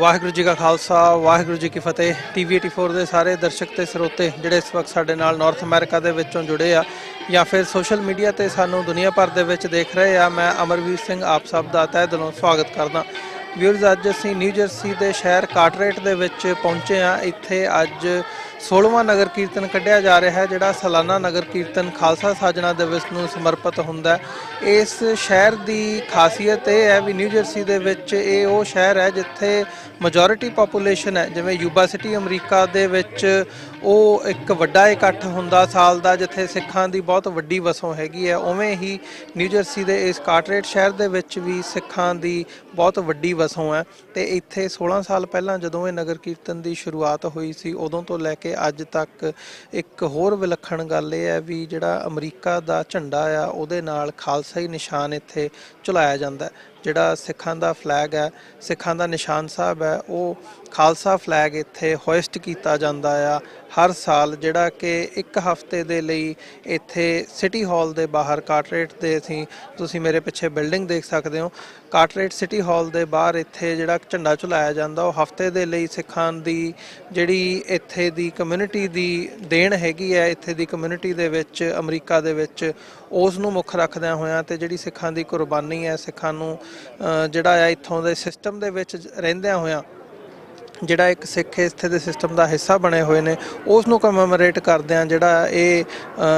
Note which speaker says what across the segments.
Speaker 1: वाहिगुरू जी का खालसा वाहिगुरू जी की फतेह। TV 84 ਦੇ ਸਾਰੇ ਦਰਸ਼ਕ ਤੇ ਸਰੋਤੇ ਜਿਹੜੇ ਇਸ ਵਕਤ ਸਾਡੇ ਨਾਲ ਨਾਰਥ ਅਮਰੀਕਾ ਦੇ ਵਿੱਚੋਂ ਜੁੜੇ ਆ ਜਾਂ ਫਿਰ ਸੋਸ਼ਲ ਮੀਡੀਆ ਤੇ ਸਾਨੂੰ ਦੁਨੀਆ ਭਰ ਦੇ ਵਿੱਚ ਦੇਖ ਰਹੇ ਆ, ਮੈਂ ਅਮਰਵੀਰ ਸਿੰਘ ਆਪ ਸਭ ਦਾ ਤਹਿ ਦਿਲੋਂ ਸਵਾਗਤ ਕਰਦਾ। ਵੀਅਰਜ਼, ਅੱਜ ਅਸੀਂ ਨਿਊ ਜਰਸੀ ਦੇ ਸ਼ਹਿਰ ਕਾਰਟਰੇਟ ਦੇ ਵਿੱਚ ਪਹੁੰਚੇ ਆ। ਇੱਥੇ ਅੱਜ 16ਵਾਂ ਨਗਰ ਕੀਰਤਨ ਕੱਢਿਆ ਜਾ ਰਿਹਾ ਹੈ, ਜਿਹੜਾ ਸਾਲਾਨਾ ਨਗਰ ਕੀਰਤਨ ਖਾਲਸਾ ਸਾਜਣਾ ਦਿਵਸ ਨੂੰ ਸਮਰਪਿਤ ਹੁੰਦਾ। ਇਸ ਸ਼ਹਿਰ ਦੀ ਖਾਸੀਅਤ ਇਹ ਹੈ ਵੀ ਨਿਊ ਜਰਸੀ ਦੇ ਵਿੱਚ ਇਹ ਉਹ ਸ਼ਹਿਰ ਹੈ ਜਿੱਥੇ ਮੈਜੋਰਿਟੀ ਪਾਪੂਲੇਸ਼ਨ ਹੈ। ਜਿਵੇਂ ਯੂਬਾ ਸਿਟੀ ਅਮਰੀਕਾ ਦੇ ਵਿੱਚ ਉਹ ਇੱਕ ਵੱਡਾ ਇਕੱਠ ਹੁੰਦਾ ਸਾਲ ਦਾ, ਜਿੱਥੇ ਸਿੱਖਾਂ ਦੀ ਬਹੁਤ ਵੱਡੀ ਵਸੋਂ ਹੈਗੀ ਹੈ, ਉਵੇਂ ਹੀ ਨਿਊ ਜਰਸੀ ਦੇ ਇਸ ਕਾਰਟਰੇਟ ਸ਼ਹਿਰ ਦੇ ਵਿੱਚ ਵੀ ਸਿੱਖਾਂ ਦੀ ਬਹੁਤ ਵੱਡੀ ਵਸੋਂ ਹੈ। ਤੇ ਇੱਥੇ 16 ਸਾਲ ਪਹਿਲਾਂ ਜਦੋਂ ਇਹ ਨਗਰ ਕੀਰਤਨ ਦੀ ਸ਼ੁਰੂਆਤ ਹੋਈ ਸੀ, ਉਦੋਂ ਤੋਂ ਲੈ ਕੇ ਅੱਜ ਤੱਕ ਇੱਕ ਹੋਰ ਵਿਲੱਖਣ ਗੱਲ ਇਹ ਹੈ ਵੀ ਜਿਹੜਾ ਅਮਰੀਕਾ ਦਾ ਝੰਡਾ ਆ ਉਹਦੇ ਨਾਲ ਖਾਲਸਾਈ ਨਿਸ਼ਾਨ ਇੱਥੇ ਝੁਲਾਇਆ ਜਾਂਦਾ। ਜਿਹੜਾ ਸਿੱਖਾਂ ਦਾ ਫਲੈਗ ਹੈ, ਸਿੱਖਾਂ ਦਾ ਨਿਸ਼ਾਨ ਸਾਹਿਬ ਹੈ, ਉਹ ਖਾਲਸਾ ਫਲੈਗ ਇੱਥੇ ਹੋਇਸਟ ਕੀਤਾ ਜਾਂਦਾ ਆ ਹਰ ਸਾਲ, ਜਿਹੜਾ ਕਿ ਇੱਕ ਹਫ਼ਤੇ ਦੇ ਲਈ ਇੱਥੇ ਸਿਟੀ ਹਾਲ ਦੇ ਬਾਹਰ ਕਾਰਟਰੇਟ ਦੇ ਤੁਸੀਂ ਮੇਰੇ ਪਿੱਛੇ ਬਿਲਡਿੰਗ ਦੇਖ ਸਕਦੇ ਹੋ। ਕਾਰਟਰੇਟ ਸਿਟੀ ਹਾਲ ਦੇ ਬਾਹਰ ਇੱਥੇ ਜਿਹੜਾ ਝੰਡਾ ਝੁਲਾਇਆ ਜਾਂਦਾ ਉਹ ਹਫ਼ਤੇ ਦੇ ਲਈ ਸਿੱਖਾਂ ਦੀ ਜਿਹੜੀ ਇੱਥੇ ਦੀ ਕਮਿਊਨਿਟੀ ਦੀ ਦੇਣ ਹੈਗੀ ਹੈ, ਇੱਥੇ ਦੀ ਕਮਿਊਨਿਟੀ ਦੇ ਵਿੱਚ ਅਮਰੀਕਾ ਦੇ ਵਿੱਚ, ਉਸ ਨੂੰ ਮੁੱਖ ਰੱਖਦਿਆਂ ਹੋਇਆਂ ਤੇ ਜਿਹੜੀ ਸਿੱਖਾਂ ਦੀ ਕੁਰਬਾਨੀ ਹੈ, ਸਿੱਖਾਂ ਨੂੰ ਜਿਹੜਾ ਆ ਇੱਥੋਂ ਦੇ ਸਿਸਟਮ ਦੇ ਵਿੱਚ ਰਹਿੰਦਿਆਂ ਹੋਇਆਂ ਜਿਹੜਾ ਇੱਕ ਸਿੱਖ ਇੱਥੇ ਦੇ ਸਿਸਟਮ ਦਾ ਹਿੱਸਾ ਬਣੇ ਹੋਏ ਨੇ, ਉਸ ਨੂੰ ਕਮੈਮੋਰੇਟ ਕਰਦਿਆਂ ਜਿਹੜਾ ਇਹ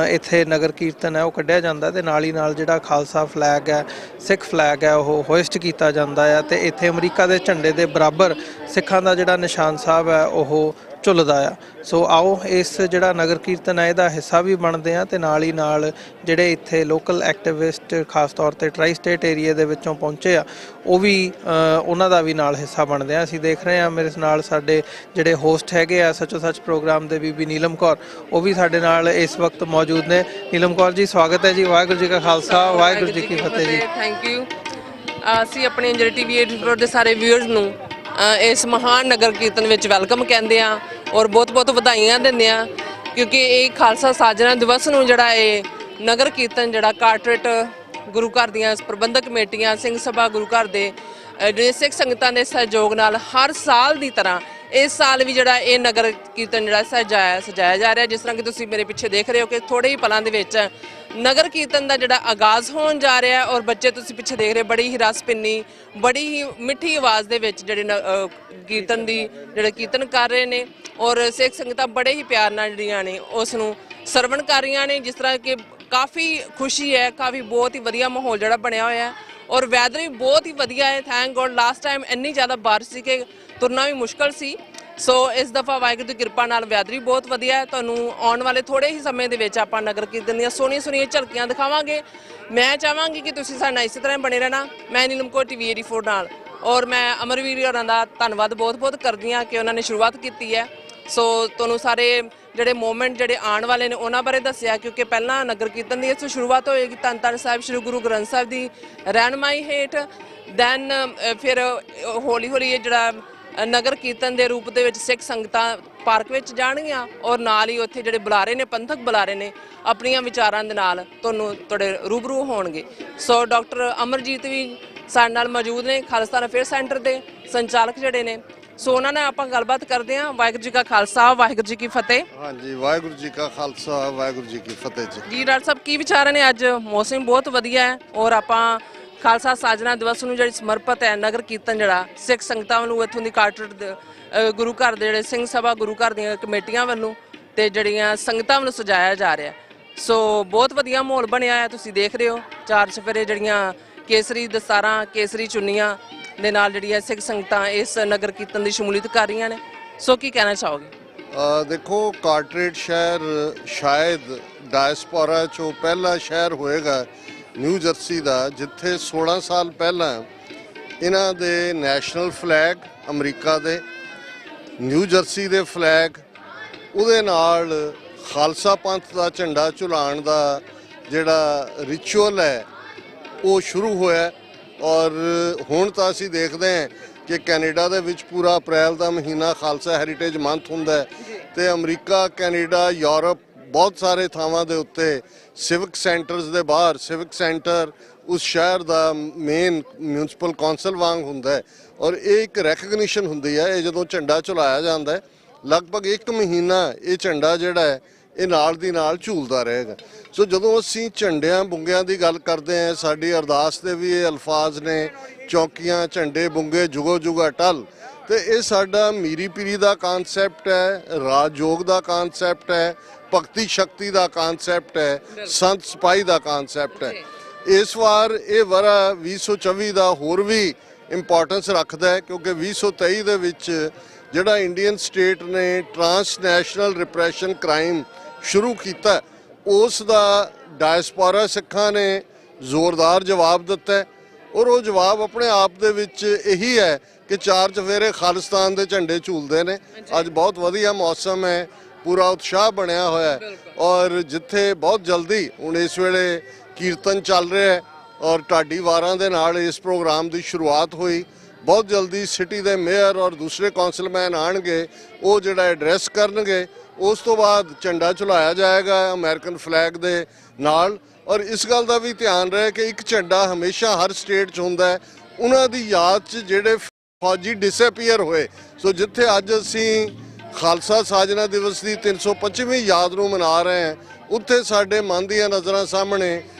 Speaker 1: ਇੱਥੇ ਨਗਰ ਕੀਰਤਨ ਹੈ ਉਹ ਕੱਢਿਆ ਜਾਂਦਾ। ਤੇ ਨਾਲ ਹੀ ਨਾਲ ਜਿਹੜਾ ਖਾਲਸਾ ਫਲੈਗ ਹੈ, ਸਿੱਖ ਫਲੈਗ ਹੈ, ਉਹ ਹੋਇਸਟ ਕੀਤਾ ਜਾਂਦਾ ਆ। ਤੇ ਇੱਥੇ ਅਮਰੀਕਾ ਦੇ ਝੰਡੇ ਦੇ ਬਰਾਬਰ ਸਿੱਖਾਂ ਦਾ ਜਿਹੜਾ ਨਿਸ਼ਾਨ ਸਾਹਿਬ ਹੈ ਉਹ ਝੁੱਲਦਾ ਆ। ਸੋ ਆਓ ਇਸ ਜਿਹੜਾ ਨਗਰ ਕੀਰਤਨ ਹੈ ਇਹਦਾ ਹਿੱਸਾ ਵੀ ਬਣਦੇ ਆ, ਤੇ ਨਾਲ ਹੀ ਨਾਲ ਜਿਹੜੇ ਇੱਥੇ ਲੋਕਲ ਐਕਟਿਵਿਸਟ ਖਾਸ ਤੌਰ ਤੇ ਟਰਾਈ ਸਟੇਟ ਏਰੀਆ ਦੇ ਵਿੱਚੋਂ ਪਹੁੰਚੇ ਆ, ਉਹ ਵੀ ਉਹਨਾਂ ਦਾ ਵੀ ਨਾਲ ਹਿੱਸਾ ਬਣਦੇ ਆ। ਅਸੀਂ ਦੇਖ ਰਹੇ ਹਾਂ ਮੇਰੇ ਨਾਲ ਸਾਡੇ ਜਿਹੜੇ ਹੋਸਟ ਹੈਗੇ ਆ ਸੱਚੋ ਸੱਚ ਪ੍ਰੋਗਰਾਮ ਦੇ, ਬੀਬੀ ਨੀਲਮ ਕੌਰ, ਉਹ ਵੀ ਸਾਡੇ ਨਾਲ ਇਸ ਵਕਤ ਮੌਜੂਦ ਨੇ। ਨੀਲਮ ਕੌਰ ਜੀ, ਸਵਾਗਤ ਹੈ ਜੀ। ਵਾਹਿਗੁਰੂ ਜੀ ਕਾ ਖਾਲਸਾ ਵਾਹਿਗੁਰੂ ਜੀ ਕੀ ਫਤਿਹ ਜੀ।
Speaker 2: Thank you. ਅਸੀਂ ਆਪਣੇ ਜਿਹੜੀ TV 84 ਦੇ ਸਾਰੇ ਵਿਊਅਰਸ ਨੂੰ ਇਸ ਮਹਾਨ ਨਗਰ ਕੀਰਤਨ ਵਿੱਚ ਵੈਲਕਮ ਕਹਿੰਦੇ ਆ ਔਰ ਬਹੁਤ ਬਹੁਤ ਵਧਾਈਆਂ ਦਿੰਦੇ ਆ, ਕਿਉਂਕਿ ਇਹ ਖਾਲਸਾ ਸਾਜਣਾ ਦਿਵਸ ਨੂੰ ਜਿਹੜਾ ਇਹ ਨਗਰ ਕੀਰਤਨ ਜਿਹੜਾ ਕਾਰਟਰੇਟ ਗੁਰੂ ਘਰ ਦੀਆਂ ਪ੍ਰਬੰਧਕ ਕਮੇਟੀਆਂ, ਸਿੰਘ ਸਭਾ ਗੁਰੂ ਘਰ ਦੇ ਜਿਹੜੇ ਸਿੱਖ ਸੰਗਤਾਂ ਦੇ ਸਹਿਯੋਗ ਨਾਲ ਹਰ ਸਾਲ ਦੀ ਤਰ੍ਹਾਂ ਇਸ ਸਾਲ ਵੀ ਜਿਹੜਾ ਇਹ ਨਗਰ ਕੀਰਤਨ ਜਿਹੜਾ ਸਜਾਇਆ ਜਾ ਰਿਹਾ। ਜਿਸ ਤਰ੍ਹਾਂ ਕਿ ਤੁਸੀਂ ਮੇਰੇ ਪਿੱਛੇ ਦੇਖ ਰਹੇ ਹੋ ਕਿ ਥੋੜੇ ਹੀ ਪਲਾਂ ਦੇ ਵਿੱਚ ਨਗਰ ਕੀਰਤਨ ਦਾ ਜਿਹੜਾ ਆਗਾਜ਼ ਹੋਣ ਜਾ ਰਿਹਾ ਔਰ ਬੱਚੇ ਤੁਸੀਂ ਪਿੱਛੇ ਦੇਖ ਰਹੇ ਬੜੀ ਹੀ ਰਸ ਪਿੰਨੀ, ਬੜੀ ਹੀ ਮਿੱਠੀ ਆਵਾਜ਼ ਦੇ ਵਿੱਚ ਜਿਹੜੇ ਕੀਰਤਨ ਦੀ ਜਿਹੜੇ ਕੀਰਤਨ ਕਰ ਰਹੇ ਨੇ ਔਰ ਸਿੱਖ ਸੰਗਤਾਂ ਬੜੇ ਹੀ ਪਿਆਰ ਨਾਲ ਜਿਹੜੀਆਂ ਨੇ ਉਸ ਨੂੰ ਸਰਵਣ ਕਰ ਰਹੀਆਂ ਨੇ। ਜਿਸ ਤਰ੍ਹਾਂ ਕਿ ਕਾਫੀ ਖੁਸ਼ੀ ਹੈ, ਕਾਫੀ ਬਹੁਤ ਹੀ ਵਧੀਆ ਮਾਹੌਲ ਜਿਹੜਾ ਬਣਿਆ ਹੋਇਆ ਔਰ ਵੈਦਰ ਵੀ ਬਹੁਤ ਹੀ ਵਧੀਆ ਹੈ। ਥੈਂਕ ਗੋਡ, ਲਾਸਟ ਟਾਈਮ ਇੰਨੀ ਜ਼ਿਆਦਾ ਬਾਰਿਸ਼ ਸੀ ਕਿ ਤੁਰਨਾ ਵੀ ਮੁਸ਼ਕਲ ਸੀ। ਸੋ ਇਸ ਦਫਾ ਵਾਹਿਗੁਰੂ ਦੀ ਕਿਰਪਾ ਨਾਲ ਵੈਦਰ ਵੀ ਬਹੁਤ ਵਧੀਆ ਹੈ। ਤੁਹਾਨੂੰ ਆਉਣ ਵਾਲੇ ਥੋੜੇ ਹੀ ਸਮੇਂ ਦੇ ਵਿੱਚ ਆਪਾਂ ਨਗਰ ਕੀਰਤਨ ਦੀਆਂ ਸੋਹਣੀਆਂ ਝਲਕੀਆਂ ਦਿਖਾਵਾਂਗੇ। ਮੈਂ ਚਾਹਾਂਗੀ ਕਿ ਤੁਸੀਂ ਸਾਡੇ ਨਾਲ ਇਸੇ ਤਰ੍ਹਾਂ ਬਣੇ ਰਹਿਣਾ। ਮੈਂ ਨੀਲਮ ਕੌਰ TV 84 ਨਾਲ, ਔਰ ਮੈਂ ਅਮਰਵੀਰ ਹੋਰਾਂ ਦਾ ਧੰਨਵਾਦ ਬਹੁਤ ਬਹੁਤ ਕਰਦੀ ਹਾਂ ਕਿ ਉਹਨਾਂ ਨੇ ਸ਼ੁਰੂਆਤ ਕੀਤੀ ਹੈ। ਸੋ ਤੁਹਾਨੂੰ ਸਾਰੇ ਜਿਹੜੇ ਮੂਵਮੈਂਟ ਜਿਹੜੇ ਆਉਣ ਵਾਲੇ ਨੇ ਉਹਨਾਂ ਬਾਰੇ ਦੱਸਿਆ, ਕਿਉਂਕਿ ਪਹਿਲਾਂ ਨਗਰ ਕੀਰਤਨ ਦੀ ਇਸ ਸ਼ੁਰੂਆਤ ਹੋਏਗੀ ਧੰਨ ਧੰਨ ਸਾਹਿਬ ਸ਼੍ਰੀ ਗੁਰੂ ਗ੍ਰੰਥ ਸਾਹਿਬ ਦੀ ਰਹਿਨਮਾਈ ਹੇਠ। ਦੈਨ ਫਿਰ ਹੌਲੀ ਹੌਲੀ ਇਹ ਜਿਹੜਾ ਨਗਰ ਕੀਰਤਨ ਦੇ ਰੂਪ ਦੇ ਵਿੱਚ ਸਿੱਖ ਸੰਗਤਾਂ ਪਾਰਕ ਵਿੱਚ ਜਾਣਗੀਆਂ ਔਰ ਨਾਲ ਹੀ ਉੱਥੇ ਜਿਹੜੇ ਬੁਲਾਰੇ ਨੇ, ਪੰਥਕ ਬੁਲਾਰੇ ਨੇ, ਆਪਣੀਆਂ ਵਿਚਾਰਾਂ ਦੇ ਨਾਲ ਤੁਹਾਡੇ ਰੂਬਰੂ ਹੋਣਗੇ। ਸੋ ਡਾਕਟਰ ਅਮਰਜੀਤ ਵੀ ਸਾਡੇ ਨਾਲ ਮੌਜੂਦ ਨੇ, ਖਾਲਿਸਤਾਨ ਅਫੇਅਰ ਸੈਂਟਰ ਦੇ ਸੰਚਾਲਕ ਜਿਹੜੇ ਨੇ। ਸੋ ਉਹਨਾਂ ਨਾਲ ਆਪਾਂ ਗੱਲਬਾਤ ਕਰਦੇ ਹਾਂ। ਵਾਹਿਗੁਰੂ ਜੀ ਕਾ ਖਾਲਸਾ ਵਾਹਿਗੁਰੂ ਜੀ ਕੀ ਫਤਿਹ।
Speaker 3: ਹਾਂਜੀ, ਵਾਹਿਗੁਰੂ ਜੀ ਕਾ ਖਾਲਸਾ ਵਾਹਿਗੁਰੂ ਜੀ ਕੀ ਫਤਿਹ ਜੀ।
Speaker 2: ਡਾਕਟਰ ਸਾਹਿਬ, ਕੀ ਵਿਚਾਰ ਨੇ? ਅੱਜ ਮੌਸਮ ਬਹੁਤ ਵਧੀਆ ਹੈ ਔਰ ਆਪਾਂ ਖਾਲਸਾ ਸਾਜਣਾ ਦਿਵਸ ਨੂੰ ਜਿਹੜੀ ਸਮਰਪਿਤ ਹੈ ਨਗਰ ਕੀਰਤਨ ਜਿਹੜਾ ਸਿੱਖ ਸੰਗਤਾਂ ਵੱਲੋਂ ਇੱਥੋਂ ਦੀ ਕਾਰਟਰੇਟ ਗੁਰੂ ਘਰ ਦੇ ਜਿਹੜੇ ਸਿੰਘ ਸਭਾ ਗੁਰੂ ਘਰ ਦੀਆਂ ਕਮੇਟੀਆਂ ਵੱਲੋਂ ਤੇ ਜਿਹੜੀਆਂ ਸੰਗਤਾਂ ਵੱਲੋਂ ਸਜਾਇਆ ਜਾ ਰਿਹਾ। ਸੋ ਬਹੁਤ ਵਧੀਆ ਮਾਹੌਲ ਬਣਿਆ ਹੈ। ਤੁਸੀਂ ਦੇਖ ਰਹੇ ਹੋ ਚਾਰ ਚੁਫੇਰੇ ਜਿਹੜੀਆਂ ਕੇਸਰੀ ਦਸਤਾਰਾਂ, ਕੇਸਰੀ ਚੁੰਨੀਆਂ ਦੇ ਨਾਲ ਜਿਹੜੀਆਂ ਸਿੱਖ ਸੰਗਤਾਂ ਇਸ ਨਗਰ ਕੀਰਤਨ ਦੀ ਸ਼ਮੂਲੀਅਤ ਕਰ ਰਹੀਆਂ ਨੇ। ਸੋ ਕੀ ਕਹਿਣਾ ਚਾਹੋਗੇ?
Speaker 3: ਦੇਖੋ, ਕਾਰਟਰੇਟ ਸ਼ਹਿਰ ਸ਼ਾਇਦ ਡਾਇਸਪੋਰਾ 'ਚੋਂ ਪਹਿਲਾ ਸ਼ਹਿਰ ਹੋਏਗਾ ਨਿਊ ਜਰਸੀ ਦਾ ਜਿੱਥੇ 16 ਸਾਲ ਪਹਿਲਾਂ ਇਹਨਾਂ ਦੇ ਨੈਸ਼ਨਲ ਫਲੈਗ ਅਮਰੀਕਾ ਦੇ, ਨਿਊ ਜਰਸੀ ਦੇ ਫਲੈਗ, ਉਹਦੇ ਨਾਲ ਖਾਲਸਾ ਪੰਥ ਦਾ ਝੰਡਾ ਝੁਲਾਉਣ ਦਾ ਜਿਹੜਾ ਰਿਚੁਅਲ ਹੈ ਉਹ ਸ਼ੁਰੂ ਹੋਇਆ। ਔਰ ਹੁਣ ਤਾਂ ਅਸੀਂ ਦੇਖਦੇ ਹਾਂ ਕਿ ਕੈਨੇਡਾ ਦੇ ਵਿੱਚ ਪੂਰਾ ਅਪ੍ਰੈਲ ਦਾ ਮਹੀਨਾ ਖਾਲਸਾ ਹੈਰੀਟੇਜ ਮੰਥ ਹੁੰਦਾ ਤੇ ਅਮਰੀਕਾ, ਕੈਨੇਡਾ, ਯੂਰਪ ਬਹੁਤ ਸਾਰੇ ਥਾਵਾਂ ਦੇ ਉੱਤੇ ਸਿਵਿਕ ਸੈਂਟਰਸ ਦੇ ਬਾਹਰ, ਸਿਵਿਕ ਸੈਂਟਰ ਉਸ ਸ਼ਹਿਰ ਦਾ ਮੇਨ ਮਿਊਨਿਸਪਲ ਕੌਂਸਲ ਵਾਂਗ ਹੁੰਦਾ ਹੈ ਔਰ ਇਹ ਇੱਕ ਰੈਕਗਨੀਸ਼ਨ ਹੁੰਦੀ ਹੈ। ਇਹ ਜਦੋਂ ਝੰਡਾ ਝੁਲਾਇਆ ਜਾਂਦਾ ਹੈ ਲਗਭਗ 1 ਮਹੀਨਾ ਇਹ ਝੰਡਾ ਜਿਹੜਾ ਹੈ ਇਹ ਨਾਲ ਦੀ ਨਾਲ ਝੂਲਦਾ ਰਹੇਗਾ। ਸੋ ਜਦੋਂ ਅਸੀਂ ਝੰਡਿਆਂ ਬੁੰਗਿਆਂ ਦੀ ਗੱਲ ਕਰਦੇ ਹਾਂ, ਸਾਡੀ ਅਰਦਾਸ ਦੇ ਵੀ ਇਹ ਅਲਫਾਜ਼ ਨੇ, ਚੌਕੀਆਂ ਝੰਡੇ ਬੁੰਗੇ ਜੁਗੋ ਜੁਗ ਅਟਲ, ਤੇ ਇਹ ਸਾਡਾ ਮੀਰੀ ਪੀਰੀ ਦਾ ਕਾਨਸੈਪਟ ਹੈ, ਰਾਜਯੋਗ ਦਾ ਕਾਨਸੈਪਟ ਹੈ, ਭਗਤੀ ਸ਼ਕਤੀ ਦਾ ਕਾਨਸੈਪਟ ਹੈ, ਸੰਤ ਸਿਪਾਹੀ ਦਾ ਕਾਨਸੈਪਟ ਹੈ। ਇਸ ਵਾਰ ਇਹ ਵਰਾ 2024 ਦਾ ਹੋਰ ਵੀ ਇੰਪੋਰਟੈਂਸ ਰੱਖਦਾ ਹੈ ਕਿਉਂਕਿ 2023 ਦੇ ਵਿੱਚ ਜਿਹੜਾ ਇੰਡੀਅਨ ਸਟੇਟ ਨੇ ਟਰਾਂਸਨੈਸ਼ਨਲ ਰਿਪਰੈਸ਼ਨ ਕ੍ਰਾਈਮ ਸ਼ੁਰੂ ਕੀਤਾ, ਉਸ ਦਾ ਡਾਇਸਪੋਰਾ ਸਿੱਖਾਂ ਨੇ ਜ਼ੋਰਦਾਰ ਜਵਾਬ ਦਿੱਤਾ ਹੈ ਔਰ ਉਹ ਜਵਾਬ ਆਪਣੇ ਆਪ ਦੇ ਵਿੱਚ ਇਹੀ ਹੈ ਕਿ 4 ਚੁਫੇਰੇ ਖਾਲਿਸਤਾਨ ਦੇ ਝੰਡੇ ਝੂਲਦੇ ਨੇ। ਅੱਜ ਬਹੁਤ ਵਧੀਆ ਮੌਸਮ ਹੈ, ਪੂਰਾ ਉਤਸ਼ਾਹ ਬਣਿਆ ਹੋਇਆ ਹੈ ਔਰ ਜਿੱਥੇ ਬਹੁਤ ਜਲਦੀ ਹੁਣ ਇਸ ਵੇਲੇ ਕੀਰਤਨ ਚੱਲ ਰਿਹਾ ਹੈ ਔਰ ਢਾਡੀ ਵਾਰਾਂ ਦੇ ਨਾਲ ਇਸ ਪ੍ਰੋਗਰਾਮ ਦੀ ਸ਼ੁਰੂਆਤ ਹੋਈ। ਬਹੁਤ ਜਲਦੀ ਸਿਟੀ ਦੇ ਮੇਅਰ ਔਰ ਦੂਸਰੇ ਕੌਂਸਲਮੈਨ ਆਣਗੇ, ਉਹ ਜਿਹੜਾ ਐਡਰੈਸ ਕਰਨਗੇ, ਉਸ ਤੋਂ ਬਾਅਦ ਝੰਡਾ ਝੁਲਾਇਆ ਜਾਏਗਾ ਅਮਰੀਕਨ ਫਲੈਗ ਦੇ ਨਾਲ। ਔਰ ਇਸ ਗੱਲ ਦਾ ਵੀ ਧਿਆਨ ਰਹੇ ਕਿ ਇੱਕ ਝੰਡਾ ਹਮੇਸ਼ਾ ਹਰ ਸਟੇਟ 'ਚ ਹੁੰਦਾ ਹੈ ਉਹਨਾਂ ਦੀ ਯਾਦ 'ਚ ਜਿਹੜੇ ਫੌਜੀ ਡਿਸਅਪੀਅਰ ਹੋਏ। ਸੋ ਜਿੱਥੇ ਅੱਜ ਅਸੀਂ ਖਾਲਸਾ ਸਾਜਨਾ ਦਿਵਸ ਦੀ 325ਵੀਂ ਯਾਦ ਨੂੰ ਮਨਾ ਰਹੇ ਹਾਂ, ਉੱਥੇ ਸਾਡੇ ਮਨ ਦੀਆਂ ਨਜ਼ਰਾਂ ਸਾਹਮਣੇ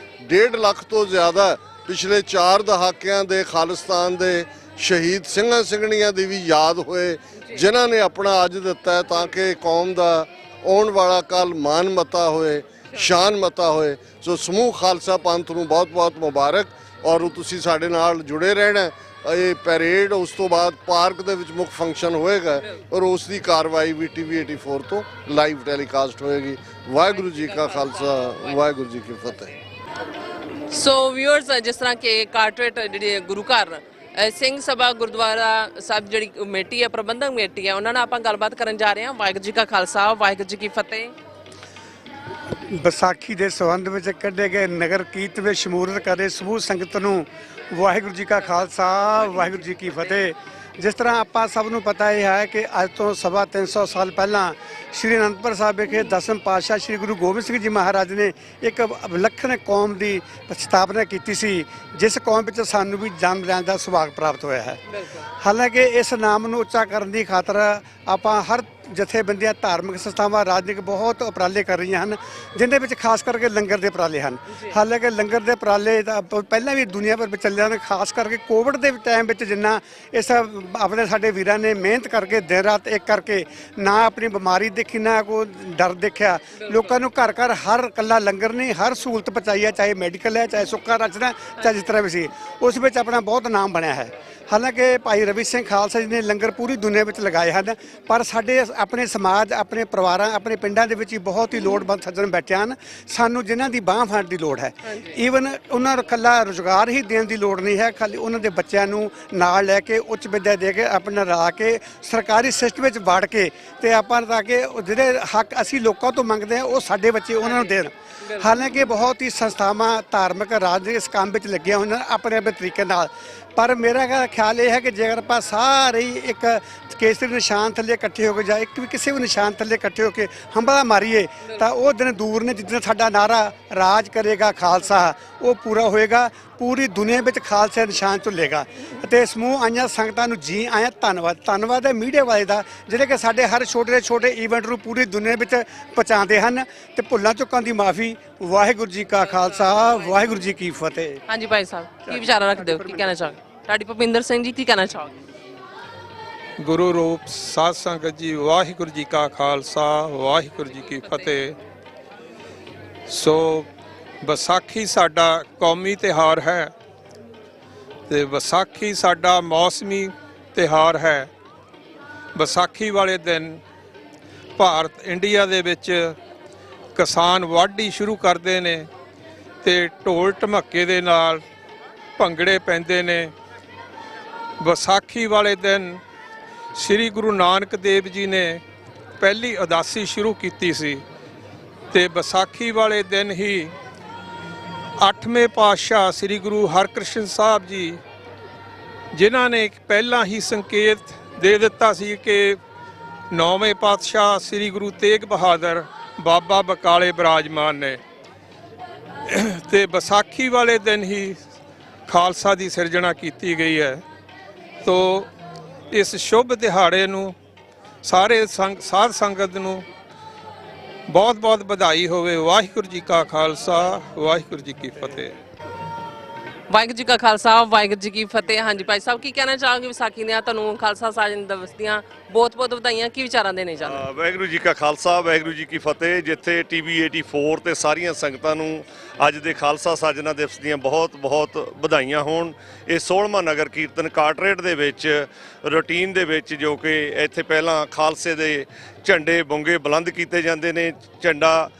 Speaker 3: 1.5 ਲੱਖ ਤੋਂ ਜ਼ਿਆਦਾ ਪਿਛਲੇ 4 ਦਹਾਕਿਆਂ ਦੇ ਖਾਲਿਸਤਾਨ ਦੇ ਸ਼ਹੀਦ ਸਿੰਘਾਂ ਸਿੰਘਣੀਆਂ ਦੀ ਵੀ ਯਾਦ ਹੋਏ, ਜਿਨ੍ਹਾਂ ਨੇ ਆਪਣਾ ਅੱਜ ਦਿੱਤਾ ਤਾਂ ਕਿ ਕੌਮ ਦਾ ਆਉਣ ਵਾਲਾ ਕੱਲ ਮਾਨ ਮਤਾ ਹੋਏ, ਸ਼ਾਨ ਮਤਾ ਹੋਏ। ਸੋ ਸਮੂਹ ਖਾਲਸਾ ਪੰਥ ਨੂੰ ਬਹੁਤ ਬਹੁਤ ਮੁਬਾਰਕ ਔਰ ਤੁਸੀਂ ਸਾਡੇ ਨਾਲ ਜੁੜੇ ਰਹਿਣਾ। ਇਹ ਪੈਰੇਡ ਉਸ ਤੋਂ ਬਾਅਦ ਪਾਰਕ ਦੇ ਵਿੱਚ ਮੁੱਖ ਫੰਕਸ਼ਨ ਹੋਏਗਾ ਔਰ ਉਸ ਦੀ ਕਾਰਵਾਈ ਵੀ TV 84 ਤੋਂ ਲਾਈਵ ਟੈਲੀਕਾਸਟ ਹੋਏਗੀ। ਵਾਹਿਗੁਰੂ ਜੀ ਕਾ ਖਾਲਸਾ, ਵਾਹਿਗੁਰੂ ਜੀ ਕੀ ਫਤਿਹ।
Speaker 2: ਸੋ ਵਿਊਅਰਸ, ਜਿਸ ਤਰ੍ਹਾਂ ਕਿ ਕਾਰਟਰੇਟ ਜਿਹੜੀ ਗੁਰੂ ਘਰ ਸਿੰਘ ਸਭਾ ਗੁਰਦੁਆਰਾ ਸਾਹਿਬ ਜਿਹੜੀ ਕਮੇਟੀ ਹੈ, ਪ੍ਰਬੰਧਕ ਕਮੇਟੀ ਹੈ, ਉਹਨਾਂ ਨਾਲ ਆਪਾਂ ਗੱਲਬਾਤ ਕਰਨ ਜਾ ਰਹੇ ਹਾਂ। ਵਾਹਿਗੁਰੂ ਜੀ ਕਾ ਖਾਲਸਾ, ਵਾਹਿਗੁਰੂ ਜੀ ਕੀ ਫਤਿਹ।
Speaker 4: ਵਿਸਾਖੀ ਦੇ ਸੰਬੰਧ ਵਿੱਚ ਕੱਢੇ ਗਏ ਨਗਰ ਕੀਰਤਨ ਵਿੱਚ ਸ਼ਮੂਲੀਅਤ ਕਰੇ ਸਮੂਹ ਸੰਗਤ ਨੂੰ ਵਾਹਿਗੁਰੂ ਜੀ ਕਾ ਖਾਲਸਾ, ਵਾਹਿਗੁਰੂ ਜੀ ਕੀ ਫਤਿਹ। ਜਿਸ ਤਰ੍ਹਾਂ ਆਪਾਂ ਸਭ ਨੂੰ ਪਤਾ ਇਹ ਹੈ ਕਿ ਅੱਜ ਤੋਂ 350 ਸਾਲ ਪਹਿਲਾਂ ਸ਼੍ਰੀ ਅਨੰਦਪੁਰ ਸਾਹਿਬ ਵਿਖੇ 10ਵੇਂ ਪਾਤਸ਼ਾਹ ਸ਼੍ਰੀ ਗੁਰੂ ਗੋਬਿੰਦ ਸਿੰਘ ਜੀ ਮਹਾਰਾਜ ਨੇ ਇੱਕ ਵਿਲੱਖਣ ਕੌਮ ਦੀ ਸਥਾਪਨਾ ਕੀਤੀ ਸੀ, ਜਿਸ ਕੌਮ ਵਿੱਚ ਸਾਨੂੰ ਵੀ ਜਨਮ ਲੈਣ ਦਾ ਸੁਭਾਗ ਪ੍ਰਾਪਤ ਹੋਇਆ ਹੈ। ਹਾਲਾਂਕਿ ਇਸ ਨਾਮ ਨੂੰ ਉੱਚਾ ਕਰਨ ਦੀ ਖਾਤਰ ਆਪਾਂ ਹਰ ਜਥੇਬੰਦੀਆਂ, ਧਾਰਮਿਕ ਸੰਸਥਾਵਾਂ, ਰਾਜਨੀਤਿਕ ਬਹੁਤ ਉਪਰਾਲੇ ਕਰ ਰਹੀਆਂ ਹਨ, ਜਿਨ੍ਹਾਂ ਵਿੱਚ ਖਾਸ ਕਰਕੇ ਲੰਗਰ ਦੇ ਉਪਰਾਲੇ ਹਨ। ਹਾਲਾਂਕਿ ਲੰਗਰ ਦੇ ਉਪਰਾਲੇ ਤਾਂ ਪਹਿਲਾਂ ਵੀ ਦੁਨੀਆ ਭਰ ਵਿੱਚ ਚੱਲੇ ਹਨ, ਖਾਸ ਕਰਕੇ ਕੋਵਿਡ ਦੇ ਟਾਈਮ ਵਿੱਚ ਜਿੰਨਾ ਇਸ ਆਪਣੇ ਸਾਡੇ ਵੀਰਾਂ ਨੇ ਮਿਹਨਤ ਕਰਕੇ ਦਿਨ ਰਾਤ ਇੱਕ ਕਰਕੇ ਨਾ ਆਪਣੀ ਬਿਮਾਰੀ ਦੇਖੀ ਨਾ ਕੋਈ ਡਰ ਦੇਖਿਆ, ਲੋਕਾਂ ਨੂੰ ਘਰ ਘਰ ਹਰ ਇਕੱਲਾ ਲੰਗਰ ਨਹੀਂ ਹਰ ਸਹੂਲਤ ਪਹੁੰਚਾਈ ਹੈ, ਚਾਹੇ ਮੈਡੀਕਲ ਹੈ, ਚਾਹੇ ਸੁੱਕਾ ਰਚਨਾ, ਚਾਹੇ ਜਿਸ ਤਰ੍ਹਾਂ ਵੀ ਸੀ, ਉਸ ਵਿੱਚ ਆਪਣਾ ਬਹੁਤ ਨਾਮ ਬਣਿਆ ਹੈ। ਹਾਲਾਂਕਿ ਭਾਈ ਰਵੀ ਸਿੰਘ ਖਾਲਸਾ ਜੀ ਨੇ ਲੰਗਰ ਪੂਰੀ ਦੁਨੀਆ ਵਿੱਚ ਲਗਾਏ ਹਨ, ਪਰ ਸਾਡੇ ਆਪਣੇ ਸਮਾਜ, ਆਪਣੇ ਪਰਿਵਾਰਾਂ, ਆਪਣੇ ਪਿੰਡਾਂ ਦੇ ਵਿੱਚ ਹੀ ਬਹੁਤ ਹੀ ਲੋੜਵੰਦ ਸੱਜਣ ਬੈਠੇ ਹਨ, ਸਾਨੂੰ ਜਿਨ੍ਹਾਂ ਦੀ ਬਾਂਹ ਫੜਨ ਦੀ ਲੋੜ ਹੈ। ਈਵਨ ਉਹਨਾਂ ਨੂੰ ਇਕੱਲਾ ਰੁਜ਼ਗਾਰ ਹੀ ਦੇਣ ਦੀ ਲੋੜ ਨਹੀਂ ਹੈ, ਖਾਲੀ ਉਹਨਾਂ ਦੇ ਬੱਚਿਆਂ ਨੂੰ ਨਾਲ ਲੈ ਕੇ ਉੱਚ ਵਿੱਦਿਆ ਦੇ ਕੇ ਆਪਣਾ ਲਾ ਕੇ ਸਰਕਾਰੀ ਸਿਸਟਮ ਵਿੱਚ ਵੜ ਕੇ ਤੇ ਆਪਾਂ ਤਾਂ ਕਿ ਜਿਹੜੇ ਹੱਕ ਅਸੀਂ ਲੋਕਾਂ ਤੋਂ ਮੰਗਦੇ ਹਾਂ ਉਹ ਸਾਡੇ ਬੱਚੇ ਉਹਨਾਂ ਨੂੰ ਦੇਣ। ਹਾਲਾਂਕਿ ਬਹੁਤ ਹੀ ਸੰਸਥਾਵਾਂ ਧਾਰਮਿਕ ਰਾਜਨੀਤਿਕ ਇਸ ਕੰਮ ਵਿੱਚ ਲੱਗੀਆਂ ਹੋਈਆਂ ਆਪਣੇ ਆਪਣੇ ਤਰੀਕੇ ਨਾਲ, ਪਰ ਮੇਰਾ ਖਿਆਲ ਇਹ ਹੈ ਕਿ ਜੇਕਰ ਆਪਾਂ ਸਾਰੇ ਹੀ ਇੱਕ ਕੇਸਰੀ ਨਿਸ਼ਾਨ ਥੱਲੇ ਇਕੱਠੇ ਹੋ ਕੇ ਜਾਂ ਇੱਕ ਵੀ ਕਿਸੇ ਵੀ ਨਿਸ਼ਾਨ ਥੱਲੇ ਇਕੱਠੇ ਹੋ ਕੇ ਹੰਭਲਾ ਮਾਰੀਏ ਤਾਂ ਉਹ ਦਿਨ ਦੂਰ ਨੇ ਜਿੱਦਣ ਸਾਡਾ ਨਾਰਾ ਰਾਜ ਕਰੇਗਾ ਖਾਲਸਾ ਉਹ ਪੂਰਾ ਹੋਏਗਾ, ਪੂਰੀ ਦੁਨੀਆ ਵਿੱਚ ਖਾਲਸਾ ਨਿਸ਼ਾਨ ਝੁੱਲੇਗਾ। ਅਤੇ ਸਮੂਹ ਆਈਆਂ ਸੰਗਤਾਂ ਨੂੰ ਜੀ ਆਇਆਂ ਧੰਨਵਾਦ ਹੈ ਮੀਡੀਆ ਵਾਲੇ ਦਾ, ਜਿਹੜੇ ਕਿ ਸਾਡੇ ਹਰ ਛੋਟੇ ਛੋਟੇ ਈਵੈਂਟ ਨੂੰ ਪੂਰੀ ਦੁਨੀਆ ਵਿੱਚ ਪਹੁੰਚਾਉਂਦੇ ਹਨ ਤੇ ਭੁੱਲਾਂ ਚੁੱਕਾਂ ਦੀ ਮਾਫੀ। ਵਾਹਿਗੁਰੂ ਜੀ ਕਾ ਖਾਲਸਾ, ਵਾਹਿਗੁਰੂ ਜੀ ਕੀ ਫਤਿਹ।
Speaker 2: ਹਾਂਜੀ ਭਾਈ ਸਾਹਿਬ, ਕੀ ਵਿਚਾਰਾ ਰੱਖਦੇ ਹੋ, ਕੀ ਕਹਿਣਾ ਚਾਹੋਗੇ? ਤੁਹਾਡੀ ਭੁਪਿੰਦਰ ਸਿੰਘ ਜੀ, ਕੀ ਕਹਿਣਾ ਚਾਹੋਗੇ?
Speaker 1: ਗੁਰੂ ਰੂਪ ਸਾਧ ਸੰਗਤ ਜੀ, ਵਾਹਿਗੁਰੂ ਜੀ ਕਾ ਖਾਲਸਾ, ਵਾਹਿਗੁਰੂ ਜੀ ਕੀ ਫਤਿਹ। ਸੋ ਵਿਸਾਖੀ ਸਾਡਾ ਕੌਮੀ ਤਿਉਹਾਰ ਹੈ ਤੇ ਵਿਸਾਖੀ ਸਾਡਾ ਮੌਸਮੀ ਤਿਉਹਾਰ ਹੈ। ਵਿਸਾਖੀ ਵਾਲੇ ਦਿਨ ਭਾਰਤ ਇੰਡੀਆ ਦੇ ਵਿੱਚ ਕਿਸਾਨ ਵਾਢੀ ਸ਼ੁਰੂ ਕਰਦੇ ਨੇ ਤੇ ਢੋਲ ਢਮੱਕੇ ਦੇ ਨਾਲ ਭੰਗੜੇ ਪੈਂਦੇ ਨੇ। ਵਿਸਾਖੀ ਵਾਲੇ ਦਿਨ ਸ੍ਰੀ ਗੁਰੂ ਨਾਨਕ ਦੇਵ ਜੀ ਨੇ ਪਹਿਲੀ ਉਦਾਸੀ ਸ਼ੁਰੂ ਕੀਤੀ ਸੀ ਤੇ ਵਿਸਾਖੀ ਵਾਲੇ ਦਿਨ ਹੀ 8ਵੇਂ ਪਾਤਸ਼ਾਹ ਸ੍ਰੀ ਗੁਰੂ ਹਰਕ੍ਰਿਸ਼ਨ ਸਾਹਿਬ ਜੀ, ਜਿਨ੍ਹਾਂ ਨੇ ਪਹਿਲਾਂ ਹੀ ਸੰਕੇਤ ਦੇ ਦਿੱਤਾ ਸੀ ਕਿ 9ਵੇਂ ਪਾਤਸ਼ਾਹ ਸ੍ਰੀ ਗੁਰੂ ਤੇਗ ਬਹਾਦਰ ਬਾਬਾ ਬਕਾਲੇ ਬਿਰਾਜਮਾਨ ਨੇ, ਤੇ ਵਿਸਾਖੀ ਵਾਲੇ ਦਿਨ ਹੀ
Speaker 5: ਖਾਲਸਾ ਦੀ ਸਿਰਜਣਾ ਕੀਤੀ ਗਈ ਹੈ। ਤੋ ਇਸ ਸ਼ੁਭ ਦਿਹਾੜੇ ਨੂੰ ਸਾਰੇ ਸਾਧ ਸੰਗਤ ਨੂੰ ਬਹੁਤ ਬਹੁਤ ਵਧਾਈ ਹੋਵੇ। ਵਾਹਿਗੁਰੂ ਜੀ ਕਾ ਖਾਲਸਾ, ਵਾਹਿਗੁਰੂ ਜੀ ਕੀ ਫਤਿਹ।
Speaker 2: ਵਾਹਿਗੁਰੂ ਜੀ ਕਾ ਖਾਲਸਾ, ਵਾਹਿਗੁਰੂ ਜੀ ਕੀ ਫਤਿਹ। ਹਾਂਜੀ ਭਾਈ ਸਾਹਿਬ, ਕੀ ਕਹਿਣਾ ਚਾਹੋਗੇ ਵਿਸਾਖੀ ਦੀਆਂ ਤੁਹਾਨੂੰ ਖਾਲਸਾ ਸਾਜਨ ਦਿਵਸ ਦੀਆਂ ਬਹੁਤ ਬਹੁਤ ਵਧਾਈਆਂ, ਕੀ ਵਿਚਾਰਾਂ ਦੇਣੇ ਚਾਹੁੰਦੇ?
Speaker 6: ਵਾਹਿਗੁਰੂ ਜੀ ਕਾ ਖਾਲਸਾ, ਵਾਹਿਗੁਰੂ ਜੀ ਕੀ ਫਤਿਹ। ਜਿੱਥੇ TV 84 ਤੇ ਸਾਰੀਆਂ ਸੰਗਤਾਂ ਨੂੰ ਅੱਜ ਦੇ ਖਾਲਸਾ ਸਾਜਨਾ ਦਿਵਸ ਦੀਆਂ ਬਹੁਤ ਬਹੁਤ ਵਧਾਈਆਂ ਹੋਣ। ਇਹ 16ਵਾਂ ਨਗਰ ਕੀਰਤਨ ਕਾਟਰੇਟ ਦੇ ਵਿੱਚ ਰੂਟੀਨ ਦੇ ਵਿੱਚ, ਜੋ ਕਿ ਇੱਥੇ ਪਹਿਲਾਂ ਖਾਲਸੇ ਦੇ ਝੰਡੇ ਬੁੰਗੇ ਬੁਲੰਦ ਕੀਤੇ ਜਾਂਦੇ ਨੇ, ਝੰਡਾ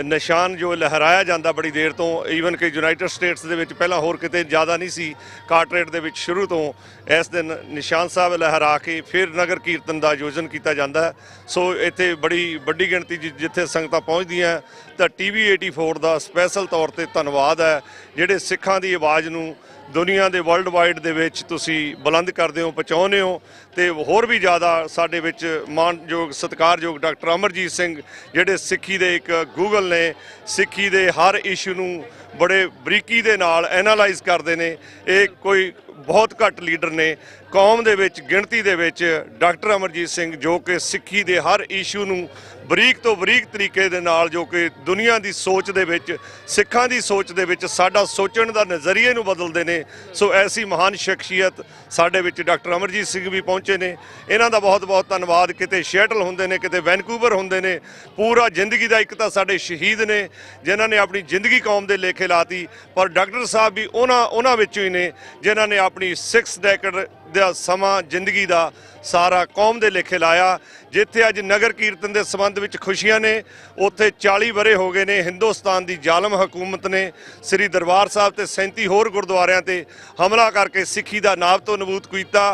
Speaker 6: ਨਿਸ਼ਾਨ ਜੋ ਲਹਿਰਾਇਆ ਜਾਂਦਾ ਬੜੀ ਦੇਰ ਤੋਂ, ਈਵਨ ਕਿ ਯੂਨਾਈਟਿਡ ਸਟੇਟਸ ਦੇ ਵਿੱਚ ਪਹਿਲਾਂ ਹੋਰ ਕਿਤੇ ਜ਼ਿਆਦਾ ਨਹੀਂ ਸੀ, ਕਾਟਰੇਟ ਦੇ ਵਿੱਚ ਸ਼ੁਰੂ ਤੋਂ ਇਸ ਦਿਨ ਨਿਸ਼ਾਨ ਸਾਹਿਬ ਲਹਿਰਾ ਕੇ ਫਿਰ ਨਗਰ ਕੀਰਤਨ ਦਾ ਆਯੋਜਨ ਕੀਤਾ ਜਾਂਦਾ। ਸੋ ਇੱਥੇ ਬੜੀ ਵੱਡੀ ਗਿਣਤੀ ਜਿੱਥੇ ਸੰਗਤਾਂ ਪਹੁੰਚਦੀਆਂ, ਤਾਂ TV 84 ਦਾ ਸਪੈਸ਼ਲ ਤੌਰ ਤੇ ਧੰਨਵਾਦ ਹੈ, ਜਿਹੜੇ ਸਿੱਖਾਂ ਦੀ ਆਵਾਜ਼ ਨੂੰ ਦੁਨੀਆ ਦੇ ਵਰਲਡ ਵਾਈਡ ਦੇ ਵਿੱਚ ਤੁਸੀਂ ਬੁਲੰਦ ਕਰਦੇ ਹੋ, ਪਹੁੰਚਾਉਂਦੇ ਹੋ। ਤੇ ਹੋਰ ਵੀ ਜ਼ਿਆਦਾ ਸਾਡੇ ਵਿੱਚ ਮਾਣਯੋਗ ਸਤਿਕਾਰਯੋਗ ਡਾਕਟਰ ਅਮਰਜੀਤ ਸਿੰਘ, ਜਿਹੜੇ ਸਿੱਖੀ ਦੇ ਇੱਕ ਗੂਗਲ ਨੇ, ਸਿੱਖੀ ਦੇ ਹਰ ਇਸ਼ੂ ਨੂੰ ਬੜੇ ਬਰੀਕੀ ਦੇ ਨਾਲ ਐਨਾਲਾਈਜ਼ ਕਰਦੇ ਨੇ। ਇਹ ਕੋਈ ਬਹੁਤ ਘੱਟ ਲੀਡਰ ਨੇ ਕੌਮ ਦੇ ਵਿੱਚ, ਗਿਣਤੀ ਦੇ ਵਿੱਚ ਡਾਕਟਰ ਅਮਰਜੀਤ ਸਿੰਘ, ਜੋ ਕਿ ਸਿੱਖੀ ਦੇ ਹਰ ਇਸ਼ੂ ਨੂੰ ਬਰੀਕ ਤੋਂ ਬਰੀਕ ਤਰੀਕੇ ਦੇ ਨਾਲ, ਜੋ ਕਿ ਦੁਨੀਆ ਦੀ ਸੋਚ ਦੇ ਵਿੱਚ, ਸਿੱਖਾਂ ਦੀ ਸੋਚ ਦੇ ਵਿੱਚ ਸਾਡਾ ਸੋਚਣ ਦਾ ਨਜ਼ਰੀਏ ਨੂੰ ਬਦਲਦੇ ਨੇ। ਸੋ ਐਸੀ ਮਹਾਨ ਸ਼ਖਸੀਅਤ ਸਾਡੇ ਵਿੱਚ ਡਾਕਟਰ ਅਮਰਜੀਤ ਸਿੰਘ ਵੀ ਪਹੁੰਚੇ ਨੇ। ਇਹਨਾਂ ਦਾ ਬਹੁਤ ਬਹੁਤ ਧੰਨਵਾਦ। ਕਿਤੇ ਸ਼ੈਟਲ ਹੁੰਦੇ ਨੇ, ਕਿਤੇ ਵੈਨਕੂਵਰ ਹੁੰਦੇ ਨੇ। ਪੂਰਾ ਜ਼ਿੰਦਗੀ ਦਾ ਇੱਕ ਤਾਂ ਸਾਡੇ ਸ਼ਹੀਦ ਨੇ ਜਿਨ੍ਹਾਂ ਨੇ ਆਪਣੀ ਜ਼ਿੰਦਗੀ ਕੌਮ ਦੇ ਲੇਖੇ ਲਾਤੀ, ਪਰ ਡਾਕਟਰ ਸਾਹਿਬ ਵੀ ਉਹਨਾਂ ਵਿੱਚੋਂ ਹੀ ਨੇ ਜਿਨ੍ਹਾਂ ਨੇ ਆਪਣੀ 6 ਡੈਕੇਡ ਦਾ ਸਮਾਂ ਜ਼ਿੰਦਗੀ ਦਾ ਸਾਰਾ ਕੌਮ ਦੇ ਲੇਖੇ ਲਾਇਆ। ਜਿੱਥੇ ਅੱਜ ਨਗਰ ਕੀਰਤਨ ਦੇ ਸੰਬੰਧ ਵਿੱਚ ਖੁਸ਼ੀਆਂ ਨੇ, ਉੱਥੇ 40 ਵਰ੍ਹੇ ਹੋ ਗਏ ਨੇ ਹਿੰਦੁਸਤਾਨ ਦੀ ਜ਼ਾਲਮ ਹਕੂਮਤ ਨੇ ਸ੍ਰੀ ਦਰਬਾਰ ਸਾਹਿਬ ਤੇ 37 ਹੋਰ ਗੁਰਦੁਆਰਿਆਂ ਤੇ ਹਮਲਾ ਕਰਕੇ ਸਿੱਖੀ ਦਾ ਨਾਬ ਤੋਂ ਨਬੂਦ ਕੀਤਾ।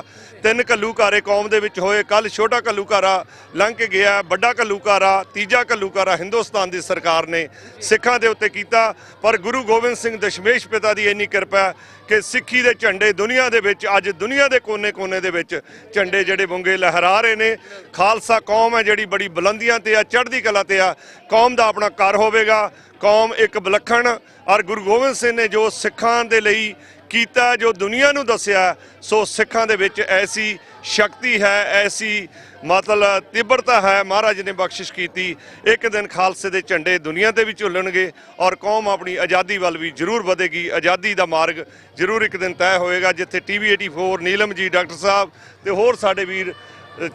Speaker 6: 3 ਘੱਲੂਘਾਰੇ ਕੌਮ ਦੇ ਵਿੱਚ ਹੋਏ। ਕੱਲ ਛੋਟਾ ਘੱਲੂਘਾਰਾ ਲੰਘ ਕੇ ਗਿਆ, ਵੱਡਾ ਘੱਲੂਘਾਰਾ, ਤੀਜਾ ਘੱਲੂਘਾਰਾ ਹਿੰਦੁਸਤਾਨ ਦੀ ਸਰਕਾਰ ਨੇ ਸਿੱਖਾਂ ਦੇ ਉੱਤੇ ਕੀਤਾ। ਪਰ ਗੁਰੂ ਗੋਬਿੰਦ ਸਿੰਘ ਦਸ਼ਮੇਸ਼ ਪਿਤਾ ਦੀ ਇੰਨੀ ਕਿਰਪਾ ਕਿ ਸਿੱਖੀ ਦੇ ਝੰਡੇ ਦੁਨੀਆ ਦੇ ਵਿੱਚ, ਅੱਜ ਦੁਨੀਆ ਦੇ ਕੋਨੇ-ਕੋਨੇ ਦੇ ਵਿੱਚ ਝੰਡੇ ਜਿਹੜੇ ਬੁੰਗੇ ਲਹਿਰਾ ਰਹੇ ਨੇ। ਖਾਲਸਾ ਕੌਮ ਹੈ ਜਿਹੜੀ ਬੜੀ ਬੁਲੰਦੀਆਂ ਤੇ ਆ, ਚੜ੍ਹਦੀ ਕਲਾ ਤੇ ਆ। ਕੌਮ ਦਾ ਆਪਣਾ ਘਰ ਹੋਵੇਗਾ। ਕੌਮ ਇੱਕ ਵਿਲੱਖਣ, ਔਰ ਗੁਰੂ ਗੋਬਿੰਦ ਸਿੰਘ ਨੇ ਜੋ ਸਿੱਖਾਂ ਦੇ ਲਈ ਕੀਤਾ, ਜੋ ਦੁਨੀਆ ਨੂੰ ਦੱਸਿਆ, ਸੋ ਸਿੱਖਾਂ ਦੇ ਵਿੱਚ ਐਸੀ ਸ਼ਕਤੀ ਹੈ, ਐਸੀ ਮਤਲਬ ਤਿੱਬਰਤਾ ਹੈ, ਮਹਾਰਾਜ ਨੇ ਬਖਸ਼ਿਸ਼ ਕੀਤੀ। ਇੱਕ ਦਿਨ ਖਾਲਸੇ ਦੇ ਝੰਡੇ ਦੁਨੀਆ ਤੇ ਵੀ ਝੁੱਲਣਗੇ ਔਰ ਕੌਮ ਆਪਣੀ ਆਜ਼ਾਦੀ ਵੱਲ ਵੀ ਜ਼ਰੂਰ ਵਧੇਗੀ। ਆਜ਼ਾਦੀ ਦਾ ਮਾਰਗ ਜ਼ਰੂਰ ਇੱਕ ਦਿਨ ਤੈਅ ਹੋਏਗਾ। ਜਿੱਥੇ TV 84, ਨੀਲਮ ਜੀ, ਡਾਕਟਰ ਸਾਹਿਬ ਤੇ ਹੋਰ ਸਾਡੇ ਵੀਰ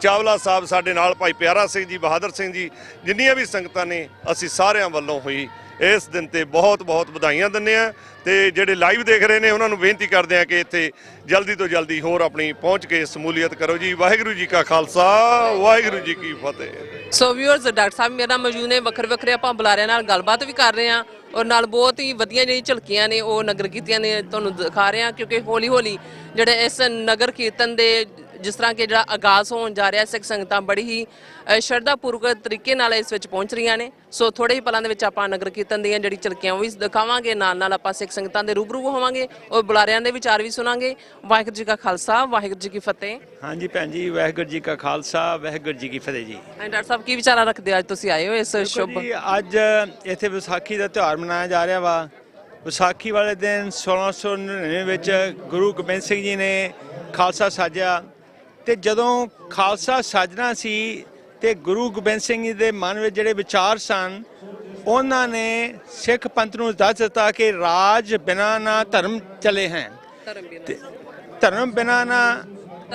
Speaker 6: ਚਾਵਲਾ ਸਾਹਿਬ ਸਾਡੇ ਨਾਲ, ਭਾਈ ਪਿਆਰਾ ਸਿੰਘ ਜੀ, ਬਹਾਦਰ ਸਿੰਘ ਜੀ, ਜਿੰਨੀਆਂ ਵੀ ਸੰਗਤਾਂ ਨੇ, ਅਸੀਂ ਸਾਰਿਆਂ ਵੱਲੋਂ ਹੋਈ ਇਸ ਦਿਨ ਤੇ ਬਹੁਤ ਬਹੁਤ ਵਧਾਈਆਂ ਦਿੰਦੇ ਆ। ਤੇ ਜਿਹੜੇ ਲਾਈਵ ਦੇਖ ਰਹੇ ਨੇ ਉਹਨਾਂ ਨੂੰ ਬੇਨਤੀ ਕਰਦੇ ਆ ਕਿ ਇੱਥੇ ਜਲਦੀ ਤੋਂ ਜਲਦੀ ਹੋਰ ਆਪਣੀ ਪਹੁੰਚ ਕੇ ਸਮੂਲੀਅਤ ਕਰੋ ਜੀ। ਵਾਹਿਗੁਰੂ ਜੀ ਕਾ ਖਾਲਸਾ, ਵਾਹਿਗੁਰੂ ਜੀ ਕੀ ਫਤਿਹ।
Speaker 2: ਸੋ ਵਿਊਅਰਸ, ਡਾਕਟਰ ਸਾਹਿਬ ਮੇਰੇ ਨਾਲ ਮੌਜੂਦ ਨੇ। ਵੱਖਰੇ ਆਪਾਂ ਬੁਲਾਰਿਆਂ ਨਾਲ ਗੱਲਬਾਤ ਵੀ ਕਰ ਰਹੇ ਹਾਂ ਔਰ ਨਾਲ ਬਹੁਤ ਹੀ ਵਧੀਆ ਜਿਹੜੀ ਝਲਕੀਆਂ ਨੇ ਉਹ ਨਗਰ ਕੀਰਤਨ ਨੇ ਤੁਹਾਨੂੰ ਦਿਖਾ ਰਹੇ ਹਾਂ, ਕਿਉਂਕਿ ਹੌਲੀ ਹੌਲੀ ਜਿਹੜੇ ਇਸ ਨਗਰ ਕੀਰਤਨ ਦੇ ਜਿਸ ਤਰ੍ਹਾਂ ਕਿ ਜਿਹੜਾ ਆਗਾਜ਼ ਹੋਣ ਜਾ ਰਿਹਾ, ਸਿੱਖ ਸੰਗਤਾਂ ਬੜੀ ਹੀ ਸ਼ਰਧਾਪੂਰਵਕ ਤਰੀਕੇ ਨਾਲ ਇਸ ਵਿੱਚ ਪਹੁੰਚ ਰਹੀਆਂ ਨੇ। ਸੋ ਥੋੜੇ ਹੀ ਪਲਾਂ ਦੇ ਵਿੱਚ ਆਪਾਂ ਨਗਰ ਕੀਰਤਨ ਦੀਆਂ ਜਿਹੜੀ ਝਲਕੀਆਂ ਉਹ ਵੀ ਦਿਖਾਵਾਂਗੇ, ਨਾਲ ਆਪਾਂ ਸਿੱਖ ਸੰਗਤਾਂ ਦੇ ਰੂਬਰੂ ਹੋਵਾਂਗੇ ਔਰ ਬੁਲਾਰਿਆਂ ਦੇ ਵਿਚਾਰ ਵੀ ਸੁਣਾਂਗੇ। ਵਾਹਿਗੁਰੂ ਜੀ ਕਾ ਖਾਲਸਾ, ਵਾਹਿਗੁਰੂ ਜੀ ਕੀ ਫਤਿਹ।
Speaker 7: ਹਾਂਜੀ ਭੈਣ ਜੀ, ਵਾਹਿਗੁਰੂ ਜੀ ਕਾ ਖਾਲਸਾ, ਵਾਹਿਗੁਰੂ ਜੀ ਕੀ ਫਤਿਹ ਜੀ।
Speaker 2: ਡਾਕਟਰ ਸਾਹਿਬ, ਕੀ ਵਿਚਾਰਾ ਰੱਖਦੇ ਹੋ ਅੱਜ ਤੁਸੀਂ ਆਏ ਹੋ ਇਸ ਸ਼ੁਭ?
Speaker 7: ਅੱਜ ਇੱਥੇ ਵਿਸਾਖੀ ਦਾ ਤਿਉਹਾਰ ਮਨਾਇਆ ਜਾ ਰਿਹਾ ਵਾ। ਵਿਸਾਖੀ ਵਾਲੇ ਦਿਨ 1699 ਵਿੱਚ ਗੁਰੂ ਗੋਬਿੰਦ ਸਿੰਘ ਜੀ ਨੇ ਖਾਲਸਾ ਸਾਜਿਆ। ਤੇ ਜਦੋਂ ਖਾਲਸਾ ਸਾਜਣਾ ਸੀ ਤੇ ਗੁਰੂ ਗੋਬਿੰਦ ਸਿੰਘ ਜੀ ਦੇ ਮਨ ਵਿੱਚ ਜਿਹੜੇ ਵਿਚਾਰ ਸਨ, ਉਹਨਾਂ ਨੇ ਸਿੱਖ ਪੰਥ ਨੂੰ ਦੱਸ ਦਿੱਤਾ ਕਿ ਰਾਜ ਬਿਨਾ ਨਾ ਧਰਮ ਚਲੇ ਹੈ, ਧਰਮ ਬਿਨਾ ਨਾ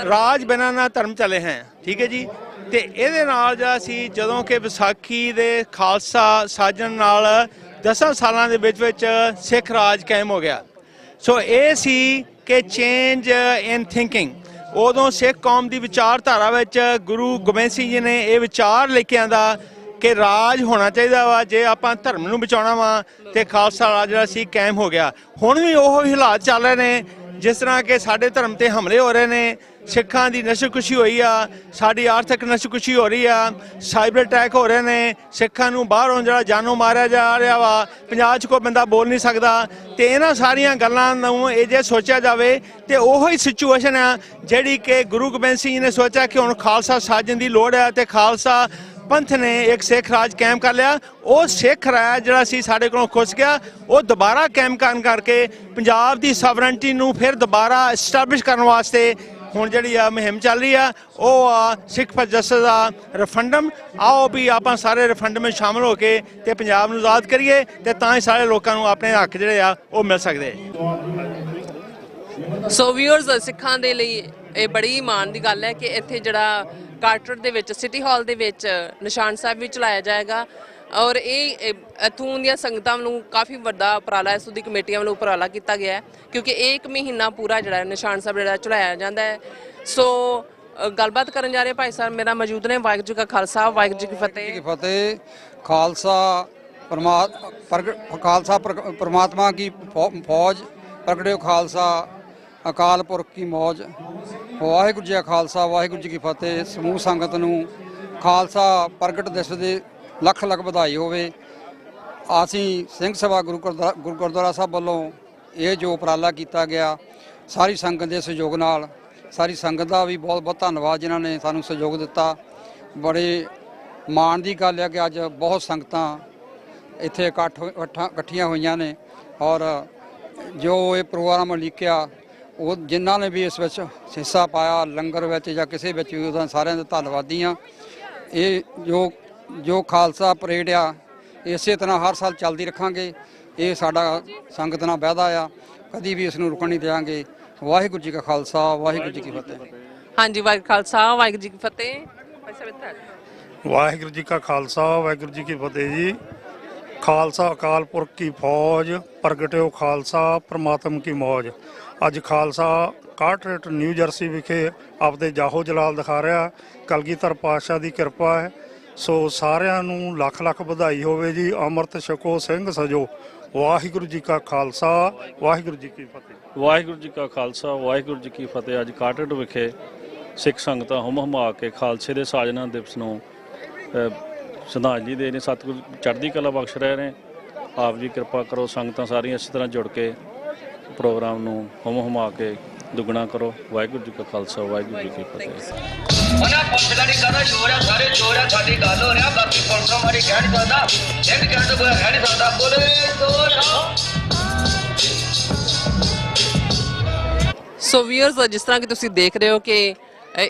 Speaker 7: ਰਾਜ ਬਿਨਾ ਨਾ ਧਰਮ ਚਲੇ ਹੈ। ਠੀਕ ਹੈ ਜੀ। ਤੇ ਇਹਦੇ ਨਾਲ ਜਿਹੜਾ ਸੀ, ਜਦੋਂ ਕਿ ਵਿਸਾਖੀ ਦੇ ਖਾਲਸਾ ਸਾਜਣ ਨਾਲ 10 ਸਾਲਾਂ ਦੇ ਵਿੱਚ ਸਿੱਖ ਰਾਜ ਕਾਇਮ ਹੋ ਗਿਆ। ਸੋ ਇਹ ਸੀ ਕਿ ਚੇਂਜ ਇਨ ਥਿੰਕਿੰਗ। ਉਦੋਂ ਸਿੱਖ ਕੌਮ ਦੀ ਵਿਚਾਰਧਾਰਾ ਵਿੱਚ ਗੁਰੂ ਗੋਬਿੰਦ ਸਿੰਘ ਜੀ ਨੇ ਇਹ ਵਿਚਾਰ ਲੈ ਕੇ ਆਂਦਾ ਕਿ ਰਾਜ ਹੋਣਾ ਚਾਹੀਦਾ ਵਾ। ਜੇ ਆਪਾਂ ਧਰਮ ਨੂੰ ਬਚਾਉਣਾ ਵਾ ਤੇ ਖਾਲਸਾ ਰਾਜ ਜਿਹੜਾ ਸੀ ਕਾਇਮ ਹੋ ਗਿਆ। ਹੁਣ ਵੀ ਉਹ ਹਾਲਾਤ ਚੱਲ ਰਹੇ ਨੇ, ਜਿਸ ਤਰ੍ਹਾਂ ਕਿ ਸਾਡੇ ਧਰਮ ਤੇ ਹਮਲੇ ਹੋ ਰਹੇ ਨੇ, ਸਿੱਖਾਂ ਦੀ ਨਸ਼ੋਖੁਸ਼ੀ ਹੋਈ ਆ, ਸਾਡੀ ਆਰਥਿਕ ਨਸ਼ੋਖੁਸ਼ੀ ਹੋ ਰਹੀ ਆ, ਸਾਈਬਰ ਅਟੈਕ ਹੋ ਰਹੇ ਨੇ, ਸਿੱਖਾਂ ਨੂੰ ਬਾਹਰੋਂ ਜਿਹੜਾ ਜਾਨੋਂ ਮਾਰਿਆ ਜਾ ਰਿਹਾ ਵਾ, ਪੰਜਾਬ 'ਚ ਕੋਈ ਬੰਦਾ ਬੋਲ ਨਹੀਂ ਸਕਦਾ। ਤੇ ਇਹਨਾਂ ਸਾਰੀਆਂ ਗੱਲਾਂ ਨੂੰ ਇਹ ਜੇ ਸੋਚਿਆ ਜਾਵੇ ਤੇ ਉਹੋ ਹੀ ਸਿਚੁਏਸ਼ਨ ਆ ਜਿਹੜੀ ਕਿ ਗੁਰੂ ਗੋਬਿੰਦ ਸਿੰਘ ਜੀ ਨੇ ਸੋਚਿਆ ਕਿ ਹੁਣ ਖਾਲਸਾ ਸਾਜਣ ਦੀ ਲੋੜ ਹੈ ਤੇ ਖਾਲਸਾ ਪੰਥ ਨੇ ਇੱਕ ਸਿੱਖ ਰਾਜ ਕਾਇਮ ਕਰ ਲਿਆ। ਉਹ ਸਿੱਖ ਰਾਜ ਜਿਹੜਾ ਸੀ ਸਾਡੇ ਕੋਲੋਂ ਖੁੱਸ ਗਿਆ, ਉਹ ਦੁਬਾਰਾ ਕਾਇਮ ਕਰਨ ਕਰਕੇ ਪੰਜਾਬ ਦੀ ਸਵਰਨਟੀ ਨੂੰ ਫਿਰ ਦੁਬਾਰਾ ਐਸਟੈਬਲਿਸ਼ ਕਰਨ ਵਾਸਤੇ ਹੁਣ ਜਿਹੜੀ ਆ ਮੁਹਿੰਮ ਚੱਲ ਰਹੀ ਆ, ਉਹ ਆ ਸਿੱਖ ਫॉर ਜਸਟਿਸ ਦਾ ਰੈਫਰੈਂਡਮ। ਆਓ ਵੀ ਆਪਾਂ ਸਾਰੇ ਰੈਫਰੈਂਡਮ ਵਿੱਚ ਸ਼ਾਮਲ ਹੋ ਕੇ ਤੇ ਪੰਜਾਬ ਨੂੰ ਆਜ਼ਾਦ ਕਰੀਏ, ਤੇ ਤਾਂ ਹੀ ਸਾਰੇ ਲੋਕਾਂ ਨੂੰ ਆਪਣੇ ਹੱਕ ਜਿਹੜੇ ਆ ਉਹ ਮਿਲ ਸਕਦੇ।
Speaker 2: ਸੋ ਵਿਊਅਰਸ, ਸਿੱਖਾਂ ਦੇ ਲਈ ਇਹ ਬੜੀ ਮਾਣ ਦੀ ਗੱਲ ਹੈ ਕਿ ਇੱਥੇ ਜਿਹੜਾ ਕਾਰਟਰ ਦੇ ਵਿੱਚ ਸਿਟੀ ਹਾਲ ਦੇ ਵਿੱਚ ਨਿਸ਼ਾਨ ਸਾਹਿਬ ਵੀ ਚਲਾਇਆ ਜਾਏਗਾ, ਔਰ ਇਹ ਇੱਥੋਂ ਦੀਆਂ ਸੰਗਤਾਂ ਨੂੰ ਕਾਫੀ ਵੱਡਾ ਉਪਰਾਲਾ, ਇਸ ਦੀ ਕਮੇਟੀਆਂ ਵੱਲੋਂ ਉਪਰਾਲਾ ਕੀਤਾ ਗਿਆ ਹੈ, ਕਿਉਂਕਿ ਇਹ ਇੱਕ ਮਹੀਨਾ ਪੂਰਾ ਜਿਹੜਾ ਨਿਸ਼ਾਨ ਸਾਹਿਬ ਜਿਹੜਾ ਚਲਾਇਆ ਜਾਂਦਾ ਹੈ। ਸੋ ਗੱਲਬਾਤ ਕਰਨ ਜਾ ਰਹੇ ਭਾਈ ਸਾਹਿਬ ਮੇਰਾ ਮੌਜੂਦ ਨੇ। ਵਾਹਿਗੁਰੂ ਜੀ ਕਾ ਖਾਲਸਾ, ਵਾਹਿਗੁਰੂ ਜੀ ਕੀ ਫਤਿਹ।
Speaker 8: फतेह। खालसा परमात्मा की फौज, प्रगटे खालसा अकाल पुरख की मौज। वाहिगुरू जी का खालसा, वाहिगुरू जी की फतेह। समूह संगत नूं खालसा प्रगट दिवस दे ਲੱਖ ਲੱਖ ਵਧਾਈ ਹੋਵੇ। ਅਸੀਂ ਸਿੰਘ ਸਭਾ ਗੁਰੂ ਗੁਰਦੁਆਰਾ ਸਾਹਿਬ ਵੱਲੋਂ ਇਹ ਜੋ ਉਪਰਾਲਾ ਕੀਤਾ ਗਿਆ, ਸਾਰੀ ਸੰਗਤ ਦੇ ਸਹਿਯੋਗ ਨਾਲ, ਸਾਰੀ ਸੰਗਤ ਦਾ ਵੀ ਬਹੁਤ ਬਹੁਤ ਧੰਨਵਾਦ ਜਿਨ੍ਹਾਂ ਨੇ ਸਾਨੂੰ ਸਹਿਯੋਗ ਦਿੱਤਾ। ਬੜੇ ਮਾਣ ਦੀ ਗੱਲ ਹੈ ਕਿ ਅੱਜ ਬਹੁਤ ਸੰਗਤਾਂ ਇੱਥੇ ਇਕੱਠੀਆਂ ਹੋਈਆਂ ਨੇ, ਔਰ ਜੋ ਇਹ ਪ੍ਰੋਗਰਾਮ ਲਿਖਿਆ ਉਹ ਜਿਨ੍ਹਾਂ ਨੇ ਵੀ ਇਸ ਵਿੱਚ ਹਿੱਸਾ ਪਾਇਆ, ਲੰਗਰ ਵਿੱਚ ਜਾਂ ਕਿਸੇ ਵਿੱਚ ਵੀ, ਉਹਦਾ ਸਾਰਿਆਂ ਦਾ ਧੰਨਵਾਦੀ ਹਾਂ। ਇਹ ਜੋ ਖਾਲਸਾ ਪਰੇਡ ਆ ਇਸੇ ਤਰ੍ਹਾਂ ਹਰ ਸਾਲ ਚੱਲਦੀ ਰੱਖਾਂਗੇ। ਇਹ ਸਾਡਾ ਸੰਗਤ ਨਾਲ ਵਾਅਦਾ ਆ, ਕਦੀ ਵੀ ਇਸ ਨੂੰ ਰੁਕਣ ਨਹੀਂ ਦੇਵਾਂਗੇ। ਵਾਹਿਗੁਰੂ ਜੀ ਕਾ ਖਾਲਸਾ, ਵਾਹਿਗੁਰੂ ਜੀ ਕੀ ਫਤਿਹ।
Speaker 2: ਹਾਂਜੀ, ਵਾਹਿਗੁਰੂ ਖਾਲਸਾ, ਵਾਹਿਗੁਰੂ ਜੀ ਕੀ ਫਤਿਹ।
Speaker 9: ਵਾਹਿਗੁਰੂ ਜੀ ਕਾ ਖਾਲਸਾ, ਵਾਹਿਗੁਰੂ ਜੀ ਕੀ ਫਤਿਹ ਜੀ। ਖਾਲਸਾ ਅਕਾਲ ਪੁਰਖ ਕੀ ਫੌਜ, ਪ੍ਰਗਟਿਓ ਖਾਲਸਾ ਪ੍ਰਮਾਤਮ ਕੀ ਮੌਜ। ਅੱਜ ਖਾਲਸਾ ਕਾਰਟਰੇਟ ਨਿਊ ਜਰਸੀ ਵਿਖੇ ਆਪਦੇ ਜਾਹੋ ਜਲਾਲ ਦਿਖਾ ਰਿਹਾ। ਕਲਗੀਧਰ ਪਾਤਸ਼ਾਹ ਦੀ ਕਿਰਪਾ ਹੈ। ਸੋ ਸਾਰਿਆਂ ਨੂੰ ਲੱਖ ਲੱਖ ਵਧਾਈ ਹੋਵੇ ਜੀ। ਅੰਮ੍ਰਿਤ ਛਕੋ, ਸਿੰਘ ਸਜੋ। ਵਾਹਿਗੁਰੂ ਜੀ ਕਾ ਖਾਲਸਾ, ਵਾਹਿਗੁਰੂ ਜੀ ਕੀ ਫਤਿਹ।
Speaker 10: ਵਾਹਿਗੁਰੂ ਜੀ ਕਾ ਖਾਲਸਾ, ਵਾਹਿਗੁਰੂ ਜੀ ਕੀ ਫਤਿਹ। ਅੱਜ ਕਾਰਟਰੇਟ ਵਿਖੇ ਸਿੱਖ ਸੰਗਤਾਂ ਹੁਮ ਕੇ ਖਾਲਸੇ ਦੇ ਸਾਜਨਾ ਦਿਵਸ ਨੂੰ ਸ਼ਰਧਾਂਜਲੀ ਦੇ ਨੇ। ਸਤਿਗੁਰੂ ਚੜ੍ਹਦੀ ਕਲਾ ਬਖਸ਼ ਰਹੇ ਨੇ। ਆਪ ਜੀ ਕਿਰਪਾ ਕਰੋ, ਸੰਗਤਾਂ ਸਾਰੀਆਂ ਇਸੇ ਤਰ੍ਹਾਂ ਜੁੜ ਕੇ ਪ੍ਰੋਗਰਾਮ ਨੂੰ ਹੁਮ ਕੇ ਦੁੱਗਣਾ ਕਰੋ। ਵਾਹਿਗੁਰੂ ਜੀ ਕਾ ਖਾਲਸਾ, ਵਾਹਿਗੁਰੂ ਜੀ ਕੀ ਫਤਿਹ।
Speaker 11: ਉਹਨਾਂ ਪੁਲਿਸ ਲੜੀ ਕਰਦਾ ਚੋਰ ਆ, ਸਾਰੇ ਚੋਰ ਆ, ਸਾਡੀ ਗੱਲ ਹੋ ਰਿਹਾ। ਬਾਕੀ ਪੁਲਿਸ ਮਾਰੀ ਕਹਿ ਨਹੀਂ ਸਕਦਾ, ਇੱਕ ਕਹਿਣ ਤੋਂ ਕੋਈ ਕਹਿ ਨਹੀਂ ਸਕਦਾ। ਬੋਲੇ
Speaker 2: ਸੋ ਵੀਅਰਸ, ਜਿਸ ਤਰ੍ਹਾਂ ਕਿ ਤੁਸੀਂ ਦੇਖ ਰਹੇ ਹੋ ਕਿ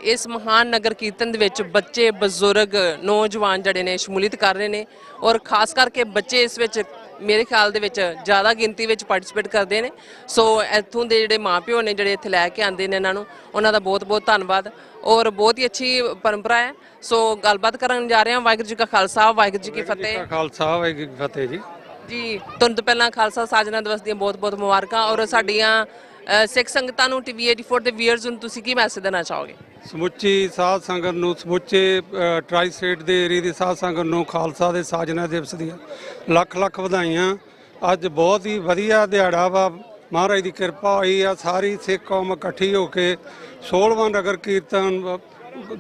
Speaker 2: ਇਸ ਮਹਾਨ ਨਗਰ ਕੀਰਤਨ ਦੇ ਵਿੱਚ ਬੱਚੇ, ਬਜ਼ੁਰਗ, ਨੌਜਵਾਨ ਜਿਹੜੇ ਨੇ ਸ਼ਮੂਲੀਅਤ ਕਰ ਰਹੇ ਨੇ, ਔਰ ਖਾਸ ਕਰਕੇ ਬੱਚੇ ਇਸ ਵਿੱਚ ਮੇਰੇ ਖਿਆਲ ਦੇ ਵਿੱਚ ਜ਼ਿਆਦਾ ਗਿਣਤੀ ਵਿੱਚ ਪਾਰਟਿਸਿਪੇਟ ਕਰਦੇ ਨੇ। ਸੋ ਇੱਥੋਂ ਦੇ ਜਿਹੜੇ ਮਾਪਿਓ ਨੇ ਜਿਹੜੇ ਇੱਥੇ ਲੈ ਕੇ ਆਉਂਦੇ ਨੇ ਇਹਨਾਂ ਨੂੰ, ਉਹਨਾਂ ਦਾ ਬਹੁਤ ਬਹੁਤ ਧੰਨਵਾਦ, ਔਰ ਬਹੁਤ ਹੀ ਅੱਛੀ ਪਰੰਪਰਾ ਹੈ। ਸੋ ਗੱਲਬਾਤ ਕਰਨ ਜਾ ਰਹੇ ਹਾਂ। ਵਾਹਿਗੁਰੂ ਜੀ ਕਾ ਖਾਲਸਾ, ਵਾਹਿਗੁਰੂ ਜੀ ਕੀ ਫਤਿਹ।
Speaker 5: ਖਾਲਸਾ, ਵਾਹਿਗੁਰੂ ਜੀ ਕੀ ਫਤਿਹ ਜੀ।
Speaker 2: ਜੀ, ਤੁਹਾਨੂੰ ਤੋਂ ਪਹਿਲਾਂ ਖਾਲਸਾ ਸਾਜਨਾ ਦਿਵਸ ਦੀਆਂ ਬਹੁਤ ਬਹੁਤ ਮੁਬਾਰਕਾਂ, ਔਰ ਸਾਡੀਆਂ ਸਿੱਖ ਸੰਗਤਾਂ ਨੂੰ, TV 84 ਦੇ ਵੀਅਰਸ ਨੂੰ ਤੁਸੀਂ ਕੀ ਮੈਸੇਜ ਦੇਣਾ ਚਾਹੋਗੇ?
Speaker 5: ਸਮੁੱਚੀ ਸਾਧ ਸੰਗਤ ਨੂੰ, ਸਮੁੱਚੇ ਟਰਾਈ ਸਟੇਟ ਦੇ ਏਰੀਏ ਦੀ ਸਾਧ ਸੰਗਤ ਨੂੰ ਖਾਲਸਾ ਦੇ ਸਾਜਨਾ ਦਿਵਸ ਦੀਆਂ ਲੱਖ ਲੱਖ ਵਧਾਈਆਂ। ਅੱਜ ਬਹੁਤ ਹੀ ਵਧੀਆ ਦਿਹਾੜਾ ਵਾ, ਮਹਾਰਾਜ ਦੀ ਕਿਰਪਾ ਹੋਈ ਆ। ਸਾਰੀ ਸਿੱਖ ਕੌਮ ਇਕੱਠੀ ਹੋ ਕੇ 16ਵਾਂ ਨਗਰ ਕੀਰਤਨ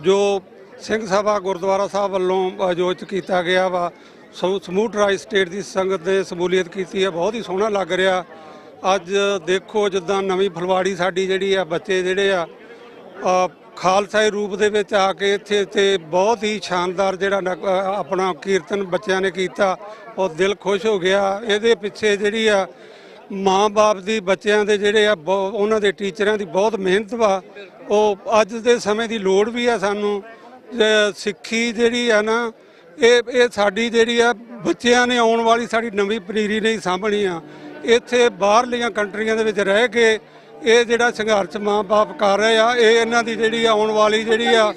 Speaker 5: ਜੋ ਸਿੰਘ ਸਭਾ ਗੁਰਦੁਆਰਾ ਸਾਹਿਬ ਵੱਲੋਂ ਆਯੋਜਿਤ ਕੀਤਾ ਗਿਆ ਵਾ, ਸਮੂਹ ਟਰਾਈ ਸਟੇਟ ਦੀ ਸੰਗਤ ਨੇ ਸ਼ਮੂਲੀਅਤ ਕੀਤੀ ਹੈ। ਬਹੁਤ ਹੀ ਸੋਹਣਾ ਲੱਗ ਰਿਹਾ। ਅੱਜ ਦੇਖੋ ਜਿੱਦਾਂ ਨਵੀਂ ਫੁਲਵਾੜੀ ਸਾਡੀ ਜਿਹੜੀ ਆ, ਬੱਚੇ ਜਿਹੜੇ ਆ ਖਾਲਸਾਈ ਰੂਪ ਦੇ ਵਿੱਚ ਆ ਕੇ ਇੱਥੇ ਤੇ ਬਹੁਤ ਹੀ ਸ਼ਾਨਦਾਰ ਜਿਹੜਾ ਆਪਣਾ ਕੀਰਤਨ ਬੱਚਿਆਂ ਨੇ ਕੀਤਾ, ਉਹ ਦਿਲ ਖੁਸ਼ ਹੋ ਗਿਆ। ਇਹਦੇ ਪਿੱਛੇ ਜਿਹੜੀ ਆ ਮਾਂ-ਬਾਪ ਦੀ, ਬੱਚਿਆਂ ਦੇ ਜਿਹੜੇ ਆ, ਉਹਨਾਂ ਦੇ ਟੀਚਰਾਂ ਦੀ ਬਹੁਤ ਮਿਹਨਤ ਵਾ। ਉਹ ਅੱਜ ਦੇ ਸਮੇਂ ਦੀ ਲੋੜ ਵੀ ਆ ਸਾਨੂੰ। ਸਿੱਖੀ ਜਿਹੜੀ ਆ ਨਾ, ਇਹ ਸਾਡੀ ਜਿਹੜੀ ਆ ਬੱਚਿਆਂ ਨੇ, ਆਉਣ ਵਾਲੀ ਸਾਡੀ ਨਵੀਂ ਪਨੀਰੀ ਨਹੀਂ ਸਾਂਭਣੀ ਆ। ਇੱਥੇ ਬਾਹਰਲੀਆਂ ਕੰਟਰੀਆਂ ਦੇ ਵਿੱਚ ਰਹਿ ਕੇ ਇਹ ਜਿਹੜਾ ਸੰਘਰਸ਼ ਮਾਂ-ਬਾਪ ਕਰ ਰਹੇ ਆ, ਇਹ ਇਹਨਾਂ ਦੀ ਜਿਹੜੀ ਆਉਣ ਵਾਲੀ ਜਿਹੜੀ ਆ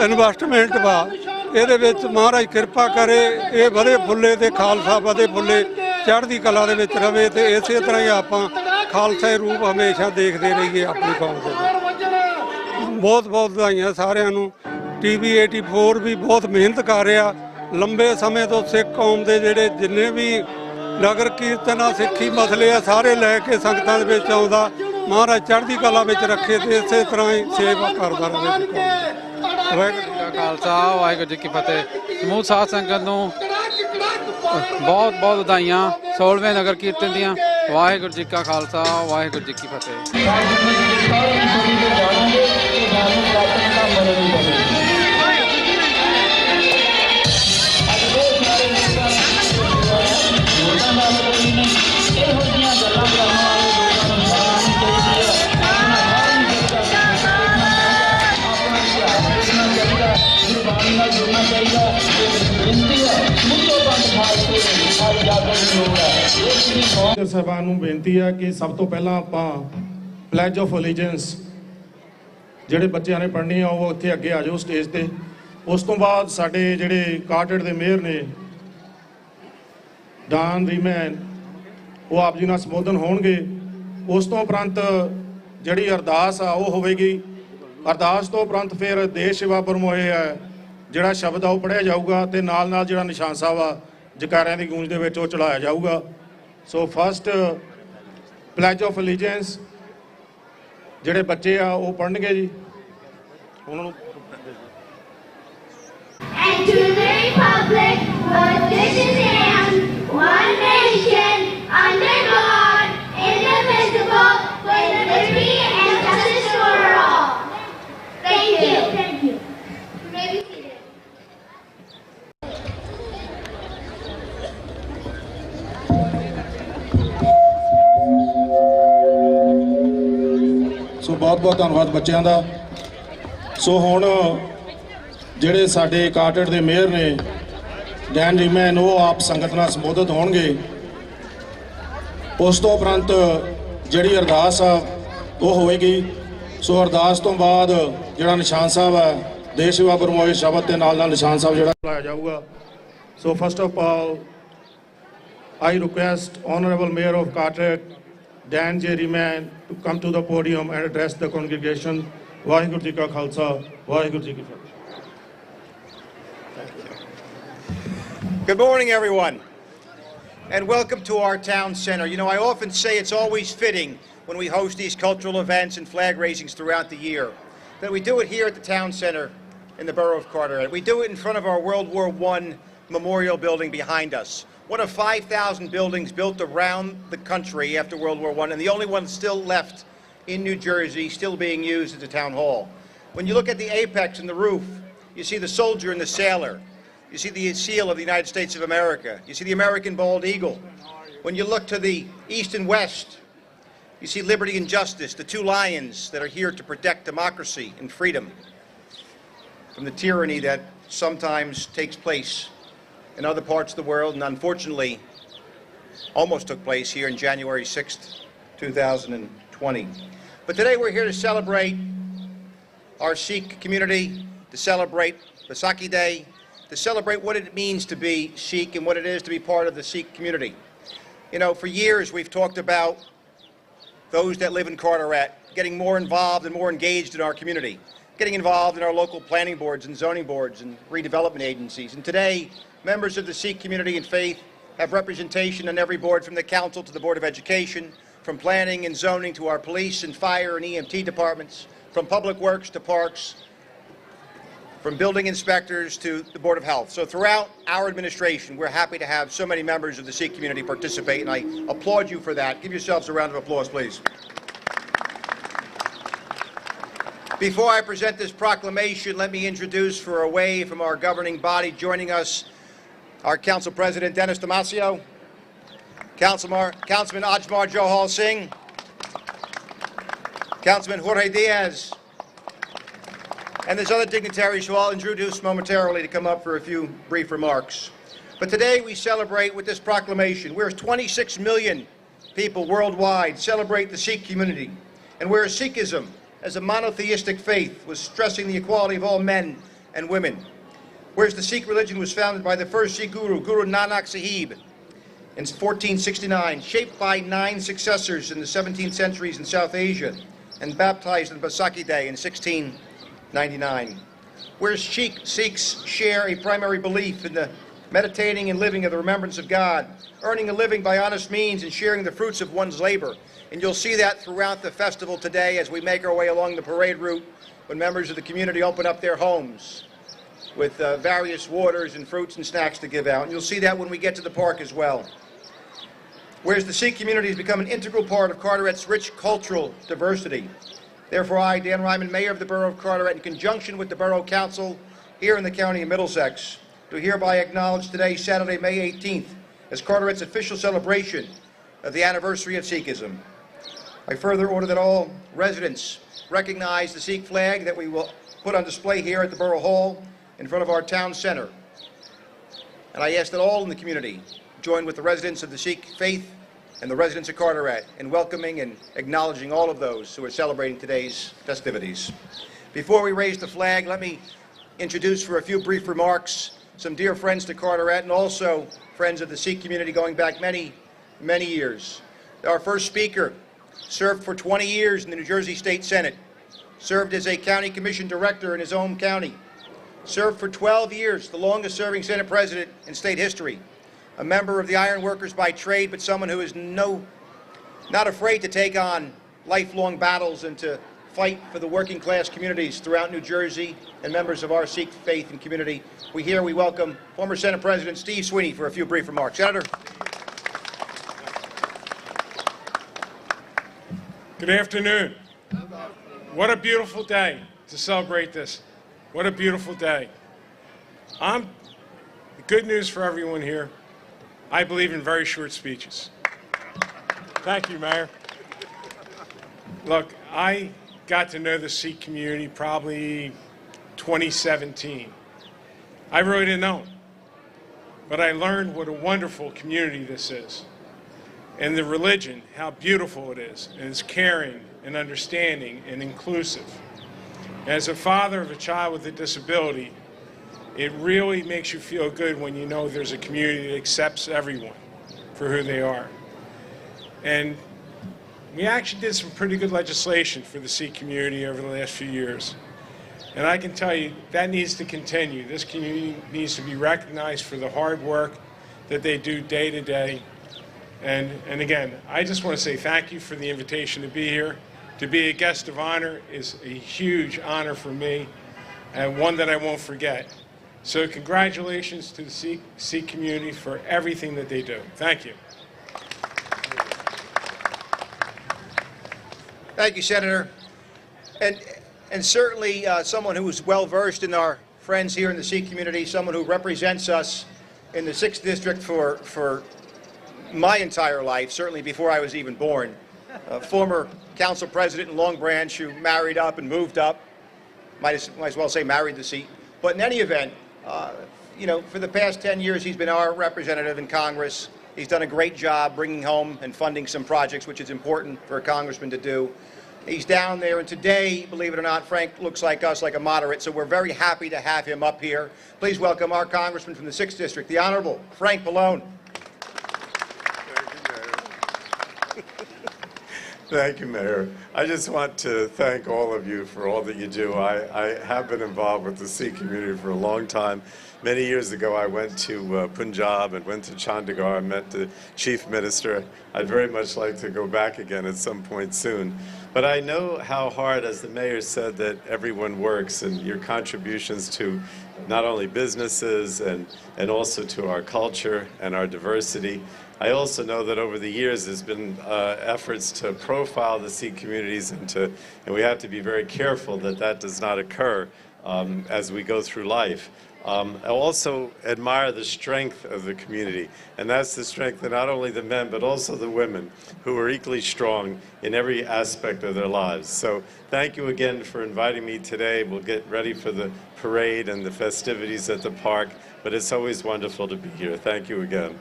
Speaker 5: ਇਨਵੈਸਟਮੈਂਟ ਵਾ। ਇਹਦੇ ਵਿੱਚ ਮਹਾਰਾਜ ਕਿਰਪਾ ਕਰੇ, ਇਹ ਵਧੇ ਫੁੱਲੇ ਤੇ ਖਾਲਸਾ ਵਧੇ ਫੁੱਲੇ, ਚੜ੍ਹਦੀ ਕਲਾ ਦੇ ਵਿੱਚ ਰਵੇ, ਤੇ ਇਸੇ ਤਰ੍ਹਾਂ ਹੀ ਆਪਾਂ ਖਾਲਸਾ ਰੂਪ ਹਮੇਸ਼ਾ ਦੇਖਦੇ ਰਹੀਏ ਆਪਣੀ ਕੌਮ ਦੇ। ਬਹੁਤ ਬਹੁਤ ਵਧਾਈਆਂ ਸਾਰਿਆਂ ਨੂੰ। TV 84 ਵੀ ਬਹੁਤ ਮਿਹਨਤ ਕਰ ਰਿਹਾ। ਲੰਬੇ ਸਮੇਂ ਤੋਂ ਸਿੱਖ ਕੌਮ ਦੇ ਜਿਹੜੇ ਜਿੰਨੇ ਵੀ ਨਗਰ ਕੀਰਤਨ ਆ, ਸਿੱਖੀ ਮਸਲੇ ਆ, ਸਾਰੇ ਲੈ ਕੇ ਸੰਗਤਾਂ ਦੇ ਵਿੱਚ ਆਉਂਦਾ। ਮਹਾਰਾਜ ਚੜ੍ਹਦੀ ਕਲਾ ਵਿੱਚ ਰੱਖੇ ਤੇ ਇਸੇ ਤਰ੍ਹਾਂ ਹੀ ਸੇਵਾ ਕਰਦਾ ਰਹੇ। ਵਾਹਿਗੁਰੂ ਜੀ ਕਾ
Speaker 8: ਖਾਲਸਾ, ਵਾਹਿਗੁਰੂ ਜੀ ਕੀ ਫਤਿਹ। ਸਮੂਹ ਸਾਧ ਸੰਗਤ ਨੂੰ ਬਹੁਤ ਬਹੁਤ ਵਧਾਈਆਂ 16ਵੇਂ ਨਗਰ ਕੀਰਤਨ ਦੀਆਂ। ਵਾਹਿਗੁਰੂ ਜੀ ਕਾ ਖਾਲਸਾ, ਵਾਹਿਗੁਰੂ ਜੀ ਕੀ ਫਤਿਹ।
Speaker 12: ਸਪੀਕਰ ਸਾਹਿਬਾਨ ਨੂੰ ਬੇਨਤੀ ਹੈ ਕਿ ਸਭ ਤੋਂ ਪਹਿਲਾਂ ਆਪਾਂ ਪਲੈਜ ਆਫ ਅਲੀਜੈਂਸ ਜਿਹੜੇ ਬੱਚਿਆਂ ਨੇ ਪੜ੍ਹਨੀ ਆ ਉਹ ਇੱਥੇ ਅੱਗੇ ਆ ਜਾਓ ਸਟੇਜ ਤੇ। ਉਸ ਤੋਂ ਬਾਅਦ ਸਾਡੇ ਜਿਹੜੇ ਕਾਰਟਰੇਟ ਦੇ ਮੇਅਰ ਨੇ ਡਾਨ ਰੀਮੈਨ, ਉਹ ਆਪ ਜੀ ਨਾਲ ਸੰਬੋਧਨ ਹੋਣਗੇ। ਉਸ ਤੋਂ ਉਪਰੰਤ ਜਿਹੜੀ ਅਰਦਾਸ ਆ ਉਹ ਹੋਵੇਗੀ। ਅਰਦਾਸ ਤੋਂ ਉਪਰੰਤ ਫਿਰ ਦੇਸ਼ ਸੇਵਾ ਪਰਮੋਏ ਹੈ ਜਿਹੜਾ ਸ਼ਬਦ ਆ ਉਹ ਪੜ੍ਹਿਆ ਜਾਊਗਾ ਤੇ ਨਾਲ ਨਾਲ ਜਿਹੜਾ ਨਿਸ਼ਾਨ ਸਾਹਿਬ ਆ ਜਕਾਰਿਆਂ ਦੀ ਗੂੰਜ ਦੇ ਵਿੱਚ ਉਹ ਚਲਾਇਆ ਜਾਊਗਾ। ਸੋ ਫਸਟ ਪਲੈਜ ਆਫ ਅਲੀਜੈਂਸ ਜਿਹੜੇ ਬੱਚੇ ਆ ਉਹ ਪੜ੍ਹਨਗੇ ਜੀ, ਉਹਨਾਂ ਨੂੰ।
Speaker 13: And to the republic for which it stands, one nation, under God, indivisible, with liberty and justice for all. Thank you. Thank you. You may be seated.
Speaker 12: ਸੋ ਬਹੁਤ ਬਹੁਤ ਧੰਨਵਾਦ ਬੱਚਿਆਂ ਦਾ। ਸੋ ਹੁਣ ਜਿਹੜੇ ਸਾਡੇ ਕਾਰਟਰੇਟ ਦੇ ਮੇਅਰ ਨੇ ਡੈਨ ਰੀਮੈਨ, ਉਹ ਆਪ ਸੰਗਤ ਨਾਲ ਸੰਬੋਧਿਤ ਹੋਣਗੇ। ਉਸ ਤੋਂ ਉਪਰੰਤ ਜਿਹੜੀ ਅਰਦਾਸ ਆ ਉਹ ਹੋਵੇਗੀ। ਸੋ ਅਰਦਾਸ ਤੋਂ ਬਾਅਦ ਜਿਹੜਾ ਨਿਸ਼ਾਨ ਸਾਹਿਬ ਹੈ ਦੇਸ਼ ਸੇਵਾ ਪਰਮੋਏ ਸ਼ਬਦ ਦੇ ਨਾਲ ਨਾਲ ਨਿਸ਼ਾਨ ਸਾਹਿਬ ਜਿਹੜਾ ਲਾਇਆ ਜਾਊਗਾ। So first of all I request Honorable Mayor of Carteret, Dan J. Riemann, to come to the podium and address the congregation. Vaheguru Ji Ka Khalsa, Vaheguru Ji Ki Fateh.
Speaker 14: Good morning, everyone, and welcome to our town center. You know, I often say it's always fitting when we host these cultural events and flag raisings throughout the year that we do it here at the town center in the borough of Carteret. We do it in front of our World War I memorial building behind us. One of 5,000 buildings built around the country after World War I, and the only one still left in New Jersey, still being used as a town hall. When you look at the apex and the roof, you see the soldier and the sailor. You see the seal of the United States of America. You see the American bald eagle. When you look to the east and west, you see liberty and justice, the two lions that are here to protect democracy and freedom from the tyranny that sometimes takes place in other parts of the world, and unfortunately almost took place here in January 6th, 2020. But today we're here to celebrate our Sikh community, to celebrate Vaisakhi Day, to celebrate what it means to be Sikh and what it is to be part of the Sikh community. You know, for years we've talked about those that live in Carteret getting more involved and more engaged in our community, getting involved in our local planning boards and zoning boards and redevelopment agencies. And today, members of the Sikh community and faith have representation on every board, from the council to the Board of Education, from planning and zoning to our police and fire and EMT departments, from public works to parks, from building inspectors to the Board of Health. So throughout our administration, we're happy to have so many members of the Sikh community participate, and I applaud you for that. Give yourselves a round of applause, please. Before I present this proclamation, let me introduce, for a wave from our governing body, joining us, our Council President Dennis Damasio, Councilman Ajmal Johal Singh, Councilman Jorge Diaz, and there's other dignitaries who I'll introduce momentarily to come up for a few brief remarks. But today we celebrate with this proclamation. Whereas 26 million people worldwide celebrate the Sikh community, and whereas Sikhism as a monotheistic faith was stressing the equality of all men and women, whereas the Sikh religion was founded by the first Sikh guru, Guru Nanak Sahib, in 1469, shaped by 9 successors in the 17th centuries in South Asia, and baptized on Vaisakhi Day in 1699. Whereas Sikhs share a primary belief in the meditating and living of the remembrance of God, earning a living by honest means and sharing the fruits of one's labor. And you'll see that throughout the festival today as we make our way along the parade route, when members of the community open up their homes with various waters and fruits and snacks to give out. And you'll see that when we get to the park as well. Whereas the Sikh community has become an integral part of Carteret's rich cultural diversity. Therefore, I, Dan Ryman, Mayor of the Borough of Carteret, in conjunction with the Borough Council here in the County of Middlesex, do hereby acknowledge today, Saturday, May 18th, as Carteret's official celebration of the anniversary of Sikhism. I further order that all residents recognize the Sikh flag that we will put on display here at the Borough Hall in front of our town center. And I ask that all in the community join with the residents of the Sikh faith and the residents of Carteret in welcoming and acknowledging all of those who are celebrating today's festivities. Before we raise the flag, let me introduce for a few brief remarks some dear friends to Carteret and also friends of the Sikh community going back many, many years. Our first speaker served for 20 years in the New Jersey State Senate, served as a county commission director in his own county, served for 12 years, the longest serving Senate president in state history, a member of the iron workers by trade, but someone who is not afraid to take on lifelong battles and to fight for the working class communities throughout New Jersey and members of our Sikh faith and community. We welcome former Senate President Steve Sweeney for a few brief remarks. Senator.
Speaker 15: Good afternoon. What a beautiful day to celebrate this. What a beautiful day. The good news for everyone here, I believe in very short speeches. Thank you, Mayor. Look, I got to know the Sikh community probably 2017. I really didn't know them, but I learned what a wonderful community this is. And the religion, how beautiful it is, and it's caring and understanding and inclusive. As a father of a child with a disability, it really makes you feel good when you know there's a community that accepts everyone for who they are. And we actually did some pretty good legislation for the Sikh community over the last few years. And I can tell you that needs to continue. This community needs to be recognized for the hard work that they do day to day. And again, I just want to say thank you for the invitation to be here. To be a guest of honor is a huge honor for me, and one that I won't forget. So congratulations to the Sikh community for everything that they do. Thank you.
Speaker 14: Thank you, Senator. And certainly someone who is well versed in our friends here in the Sikh community, someone who represents us in the 6th District for my entire life, certainly before I was even born. Former council president in Long Branch who married up and moved up, might as well say married the seat. But in any event, for the past 10 years he's been our representative in Congress. He's done a great job bringing home and funding some projects, which is important for a congressman to do. He's down there, and today, believe it or not, Frank looks like us, like a moderate, so we're very happy to have him up here. Please welcome our congressman from the 6th District, the Honorable Frank Pallone.
Speaker 16: Thank you, Mayor. I just want to thank all of you for all that you do. I have been involved with the Sikh community for a long time. Many years ago, I went to Punjab and went to Chandigarh and met the Chief Minister. I'd very much like to go back again at some point soon. But I know how hard, as the Mayor said, that everyone works, and your contributions to not only businesses and also to our culture and our diversity. I also know that over the years there's been efforts to profile the Sikh communities and we have to be very careful that that does not occur as we go through life. I also admire the strength of the community, and that's the strength of not only the men but also the women, who are equally strong in every aspect of their lives. So thank you again for inviting me today. We'll get ready for the parade and the festivities at the park, but it's always wonderful to be here. Thank you again.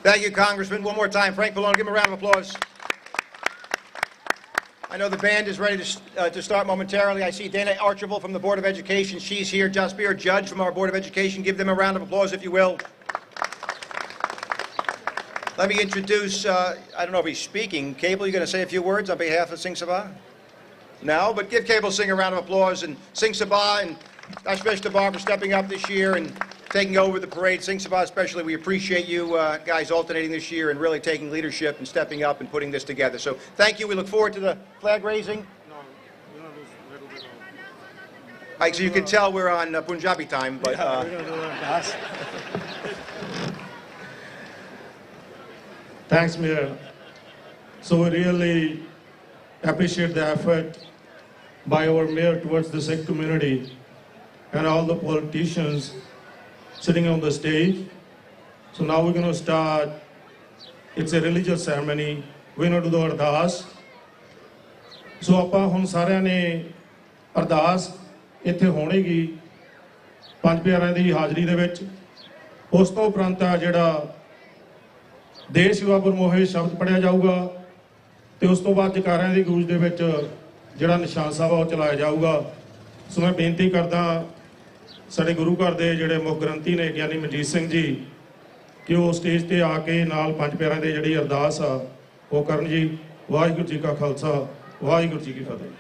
Speaker 14: Thank you, Congressman. One more time, Frank Pallone. Give him a round of applause. I know the band is ready to start momentarily. I see Dana Archibald from the Board of Education. She's here. Jasbir Judge from our Board of Education. Give them a round of applause, if you will. Let me introduce, I don't know if he's speaking. Cable, you going to say a few words on behalf of Singh Sabha? No, but give Cable Singh a round of applause. And Singh Sabha and Ashmesh Dabar for stepping up this year and taking over the parade. Singh Sabha especially, we appreciate you guys alternating this year and really taking leadership and stepping up and putting this together. So thank you. We look forward to the flag raising. Mike, so you can tell we're on Punjabi time, but
Speaker 12: Thanks, Mayor. So we really appreciate the effort by our mayor towards the Sikh community and all the politicians sitting on the stage. So now we're going to start. It's a religious ceremony. We're going to do the ardas. So ਆਪਾਂ ਹੁਣ ਸਾਰਿਆਂ ਨੇ ਅਰਦਾਸ ਇੱਥੇ ਹੋਣੇਗੀ ਪੰਜ ਪਿਆਰਿਆਂ ਦੀ ਹਾਜ਼ਰੀ ਦੇ ਵਿੱਚ ਉਸ ਤੋਂ ਉਪਰੰਤ ਆ ਜਿਹੜਾ ਦੇਸ਼ ਸੇਵਾ ਗੁਰਮੁਖੇ ਸ਼ਬਦ ਪੜਿਆ ਜਾਊਗਾ ਤੇ ਉਸ ਤੋਂ ਬਾਅਦ ਜਕਾਰਿਆਂ ਦੀ ਗੂੰਜ ਦੇ ਵਿੱਚ ਜਿਹੜਾ ਨਿਸ਼ਾਨ ਸਾਹਿਬ ਆ ਉਹ ਚਲਾਇਆ ਜਾਊਗਾ। ਸੋ ਮੈਂ ਬੇਨਤੀ ਕਰਦਾ ਸਾਡੇ ਗੁਰੂ ਘਰ ਦੇ ਜਿਹੜੇ ਮੁੱਖ ਗ੍ਰੰਥੀ ਨੇ ਗਿਆਨੀ ਮਨਜੀਤ ਸਿੰਘ ਜੀ ਕਿ ਉਹ ਸਟੇਜ ਤੇ ਆ ਕੇ ਨਾਲ ਪੰਜ ਪਿਆਰਿਆਂ ਦੇ ਜਿਹੜੀ ਅਰਦਾਸ ਆ ਉਹ ਕਰਨ ਜੀ। ਵਾਹਿਗੁਰੂ ਜੀ ਕਾ ਖਾਲਸਾ, ਵਾਹਿਗੁਰੂ ਜੀ ਕੀ ਫਤਿਹ।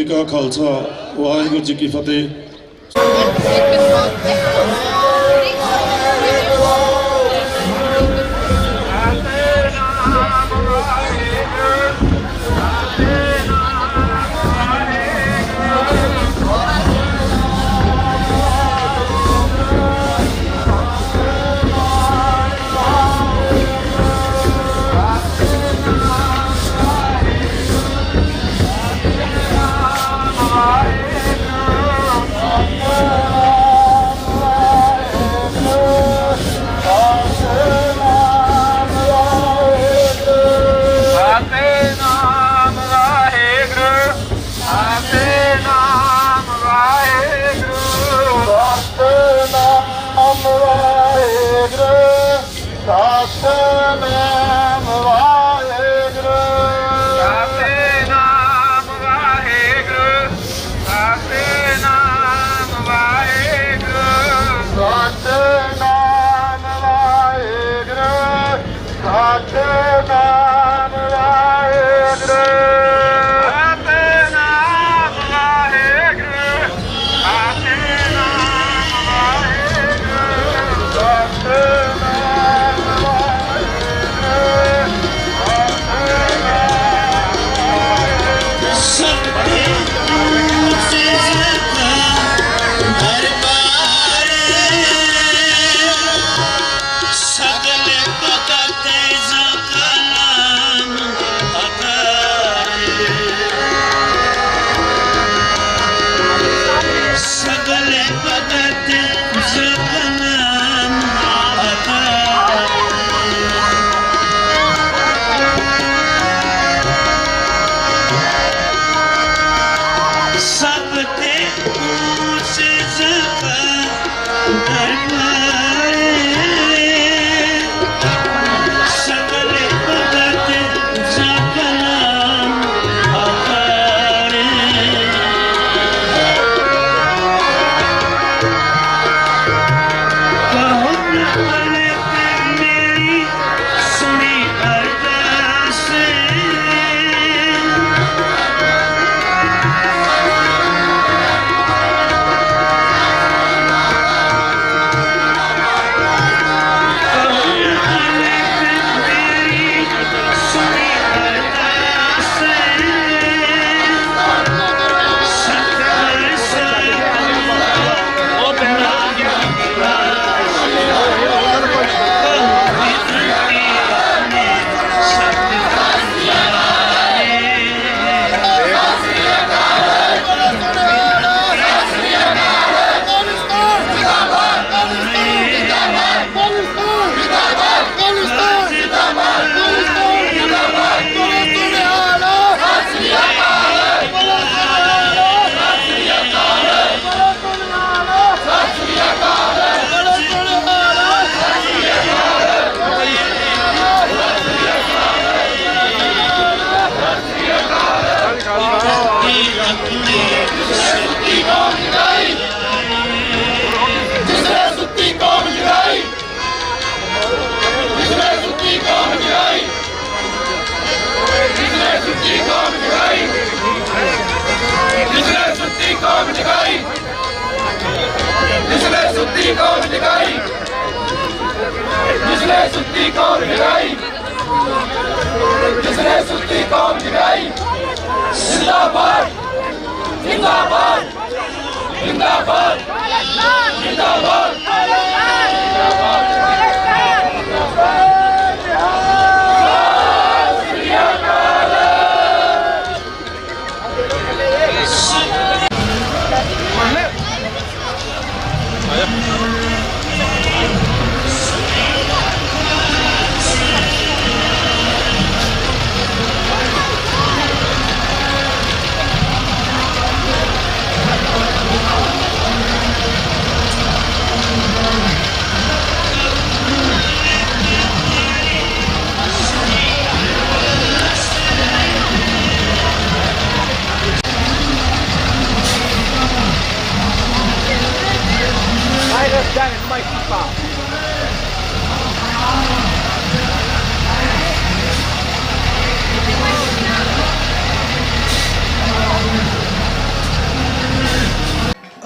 Speaker 12: ਜੀ ਕਾ ਖਾਲਸਾ ਵਾਹਿਗੁਰੂ ਜੀ ਕੀ ਫਤਿਹ।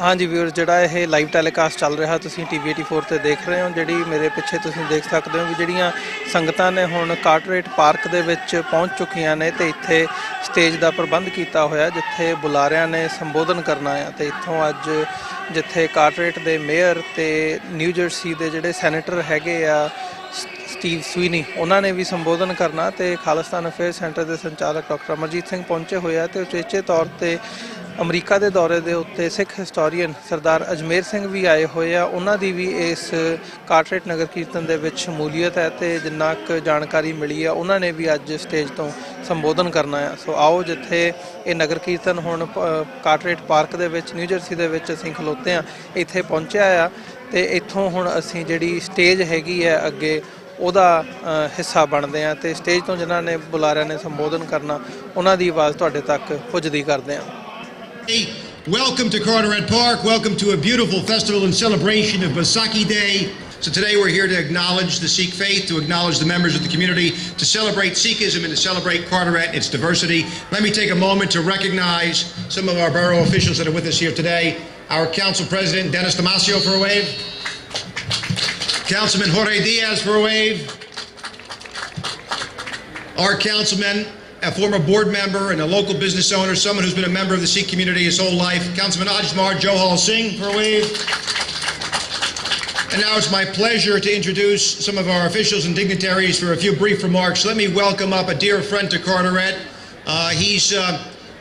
Speaker 1: ਹਾਂਜੀ ਵੀਅਰਸ, ਜਿਹੜਾ ਇਹ ਲਾਈਵ ਟੈਲੀਕਾਸਟ ਚੱਲ ਰਿਹਾ ਤੁਸੀਂ TV 84 ਤੇ ਦੇਖ ਰਹੇ ਹੋ। ਜਿਹੜੀ ਮੇਰੇ ਪਿੱਛੇ ਤੁਸੀਂ ਦੇਖ ਸਕਦੇ ਹੋ ਵੀ ਜਿਹੜੀਆਂ ਸੰਗਤਾਂ ਨੇ ਹੁਣ ਕਾਰਟਰੇਟ ਪਾਰਕ ਦੇ ਵਿੱਚ ਪਹੁੰਚ ਚੁੱਕੀਆਂ ਨੇ ਤੇ ਇੱਥੇ ਸਟੇਜ ਦਾ ਪ੍ਰਬੰਧ ਕੀਤਾ ਹੋਇਆ ਜਿੱਥੇ ਬੁਲਾਰਿਆਂ ਨੇ ਸੰਬੋਧਨ ਕਰਨਾ ਆ। ਤੇ ਇੱਥੋਂ ਅੱਜ ਜਿੱਥੇ ਕਾਰਟਰੇਟ ਦੇ ਮੇਅਰ ਤੇ ਨਿਊ ਜਰਸੀ ਦੇ ਜਿਹੜੇ ਸੈਨੇਟਰ ਹੈਗੇ ਆ ਸਟੀਵ ਸਵੀਨੀ, ਉਹਨਾਂ ਨੇ ਵੀ ਸੰਬੋਧਨ ਕਰਨਾ ਤੇ ਖਾਲਿਸਤਾਨ ਅਫੇਅਰ ਸੈਂਟਰ ਦੇ ਸੰਚਾਲਕ ਡਾਕਟਰ ਅਮਰਜੀਤ ਸਿੰਘ ਪਹੁੰਚੇ ਹੋਏ ਆ ਤੇ ਉਚੇਚੇ ਤੌਰ ਤੇ ਅਮਰੀਕਾ ਦੇ ਦੌਰੇ ਦੇ ਉੱਤੇ ਸਿੱਖ ਹਿਸਟੋਰੀਅਨ ਸਰਦਾਰ ਅਜਮੇਰ ਸਿੰਘ ਵੀ ਆਏ ਹੋਏ ਆ। ਉਹਨਾਂ ਦੀ ਵੀ ਇਸ ਕਾਰਟਰੇਟ ਨਗਰ ਕੀਰਤਨ ਦੇ ਵਿੱਚ ਸ਼ਮੂਲੀਅਤ ਹੈ ਤੇ ਜਿੰਨਾ ਕੁ ਜਾਣਕਾਰੀ ਮਿਲੀ ਆ ਉਹਨਾਂ ਨੇ ਵੀ ਅੱਜ ਸਟੇਜ ਤੋਂ ਸੰਬੋਧਨ ਕਰਨਾ ਆ। ਸੋ ਆਓ ਜਿੱਥੇ ਇਹ ਨਗਰ ਕੀਰਤਨ ਹੁਣ ਕਾਰਟਰੇਟ ਪਾਰਕ ਦੇ ਵਿੱਚ ਨਿਊ ਜਰਸੀ ਦੇ ਵਿੱਚ ਅਸੀਂ ਖਲੋਤੇ ਆ, ਇੱਥੇ ਪਹੁੰਚਿਆ ਆ ਤੇ ਇੱਥੋਂ ਹੁਣ ਅਸੀਂ ਜਿਹੜੀ ਸਟੇਜ ਹੈਗੀ ਹੈ ਅੱਗੇ ਉਹਦਾ ਹਿੱਸਾ ਬਣਦੇ ਆ ਤੇ ਸਟੇਜ ਤੋਂ ਜਿਨ੍ਹਾਂ ਨੇ ਬੁਲਾਰਿਆਂ ਨੇ ਸੰਬੋਧਨ ਕਰਨਾ ਉਹਨਾਂ ਦੀ ਆਵਾਜ਼ ਤੁਹਾਡੇ ਤੱਕ ਪੁੱਜਦੀ ਕਰਦੇ ਆ।
Speaker 14: Welcome to Carteret Park. Welcome to a beautiful festival and celebration of Baisakhi Day. So today we're here to acknowledge the Sikh faith, to acknowledge the members of the community, to celebrate Sikhism and to celebrate Carteret and its diversity. Let me take a moment to recognize some of our borough officials that are with us here today. Our Council President, Dennis Damasio, for a wave. Councilman Jorge Diaz, for a wave. Our councilman, a former board member and a local business owner, someone who's been a member of the Sikh community his whole life, Councilman Ajmar Johal Singh, for a wave. And now it's my pleasure to introduce some of our officials and dignitaries for a few brief remarks. Let me welcome up a dear friend to Carteret. He's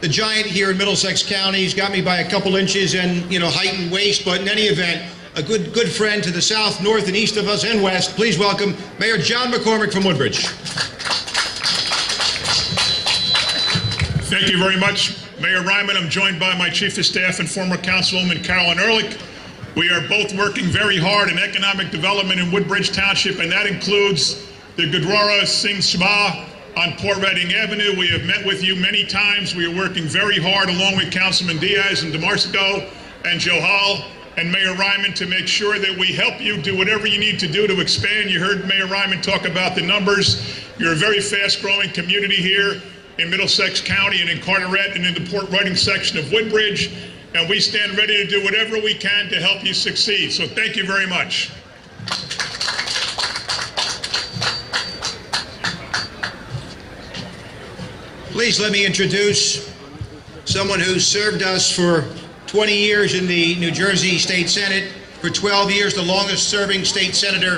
Speaker 14: the giant here in Middlesex County. He's got me by a couple inches in, height and waist, but in any event, a good friend to the south, north, and east of us and west. Please welcome Mayor John McCormick from Woodbridge.
Speaker 17: Thank you very much, Mayor Ryman. I'm joined by my Chief of Staff and former Councilwoman Carolyn Ehrlich. We are both working very hard in economic development in Woodbridge Township, and that includes the Gurdwara Singh Sabha on Port Reading Avenue. We have met with you many times. We are working very hard along with Councilman Diaz and DeMarsico and Johal and Mayor Ryman to make sure that we help you do whatever you need to do to expand. You heard Mayor Ryman talk about the numbers. You're a very fast-growing community here in Middlesex County and in Carteret and in the Port Reading section of Woodbridge, and we stand ready to do whatever we can to help you succeed. So thank you very much.
Speaker 14: Please let me introduce someone who served us for 20 years in the New Jersey State Senate, for 12 years the longest serving state senator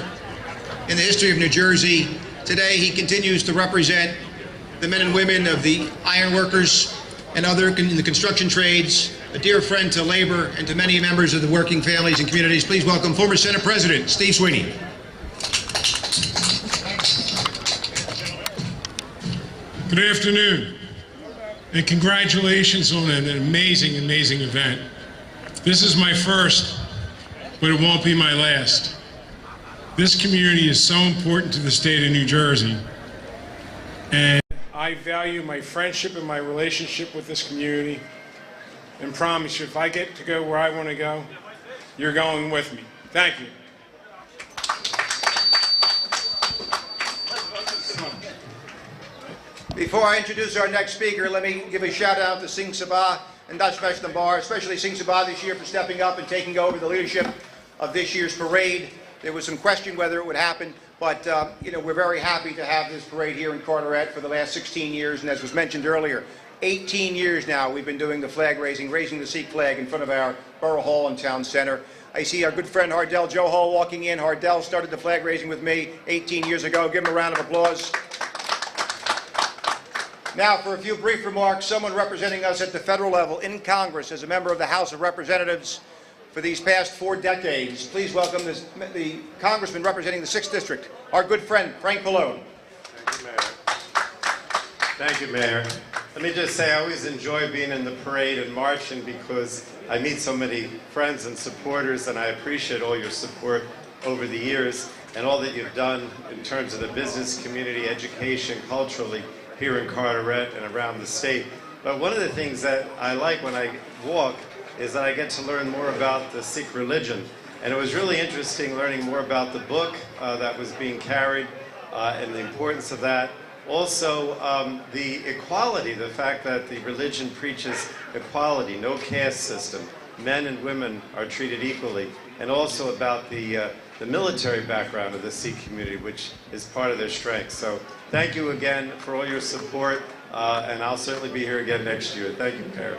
Speaker 14: in the history of New Jersey. Today he continues to represent the men and women of the iron workers and other in the construction trades, a dear friend to labor and to many members of the working families and communities. Please welcome former Senate President Steve Sweeney.
Speaker 15: Good afternoon, and congratulations on an amazing, amazing event. This is my first, but it won't be my last. This community is so important to the state of New Jersey, and I value my friendship and my relationship with this community, and promise you, if I get to go where I want to go, you're going with me. Thank you.
Speaker 14: Before I introduce our next speaker, let me give a shout out to Singh Sabha and Dutch Vegetable Bar, especially Singh Sabha this year for stepping up and taking over the leadership of this year's parade. There was some question whether it would happen, but we're very happy to have this parade here in Carteret for the last 16 years, and as was mentioned earlier, 18 years now we've been doing the flag raising the Sikh flag in front of our Borough Hall and Town Center. I see our good friend Hardell Johal walking in. Hardell started the flag raising with me 18 years ago. Give him a round of applause. Now, for a few brief remarks, someone representing us at the federal level in Congress as a member of the House of Representatives for these past 4 decades. Please welcome the Congressman representing the 6th District, our good friend, Frank Pallone.
Speaker 16: Thank you, Mayor. Thank you, Mayor. Let me just say I always enjoy being in the parade and marching because I meet so many friends and supporters, and I appreciate all your support over the years and all that you've done in terms of the business community, education, culturally, here in Carteret and around the state. But one of the things that I like when I walk is that I get to learn more about the Sikh religion. And it was really interesting learning more about the book that was being carried and the importance of that. Also, the equality, the fact that the religion preaches equality, no caste system,
Speaker 18: men and women are treated equally, and also about the military background of the Sikh community, which is part of their strength. So thank you again for all your support, and I'll certainly be here again next year. Thank you, Perry.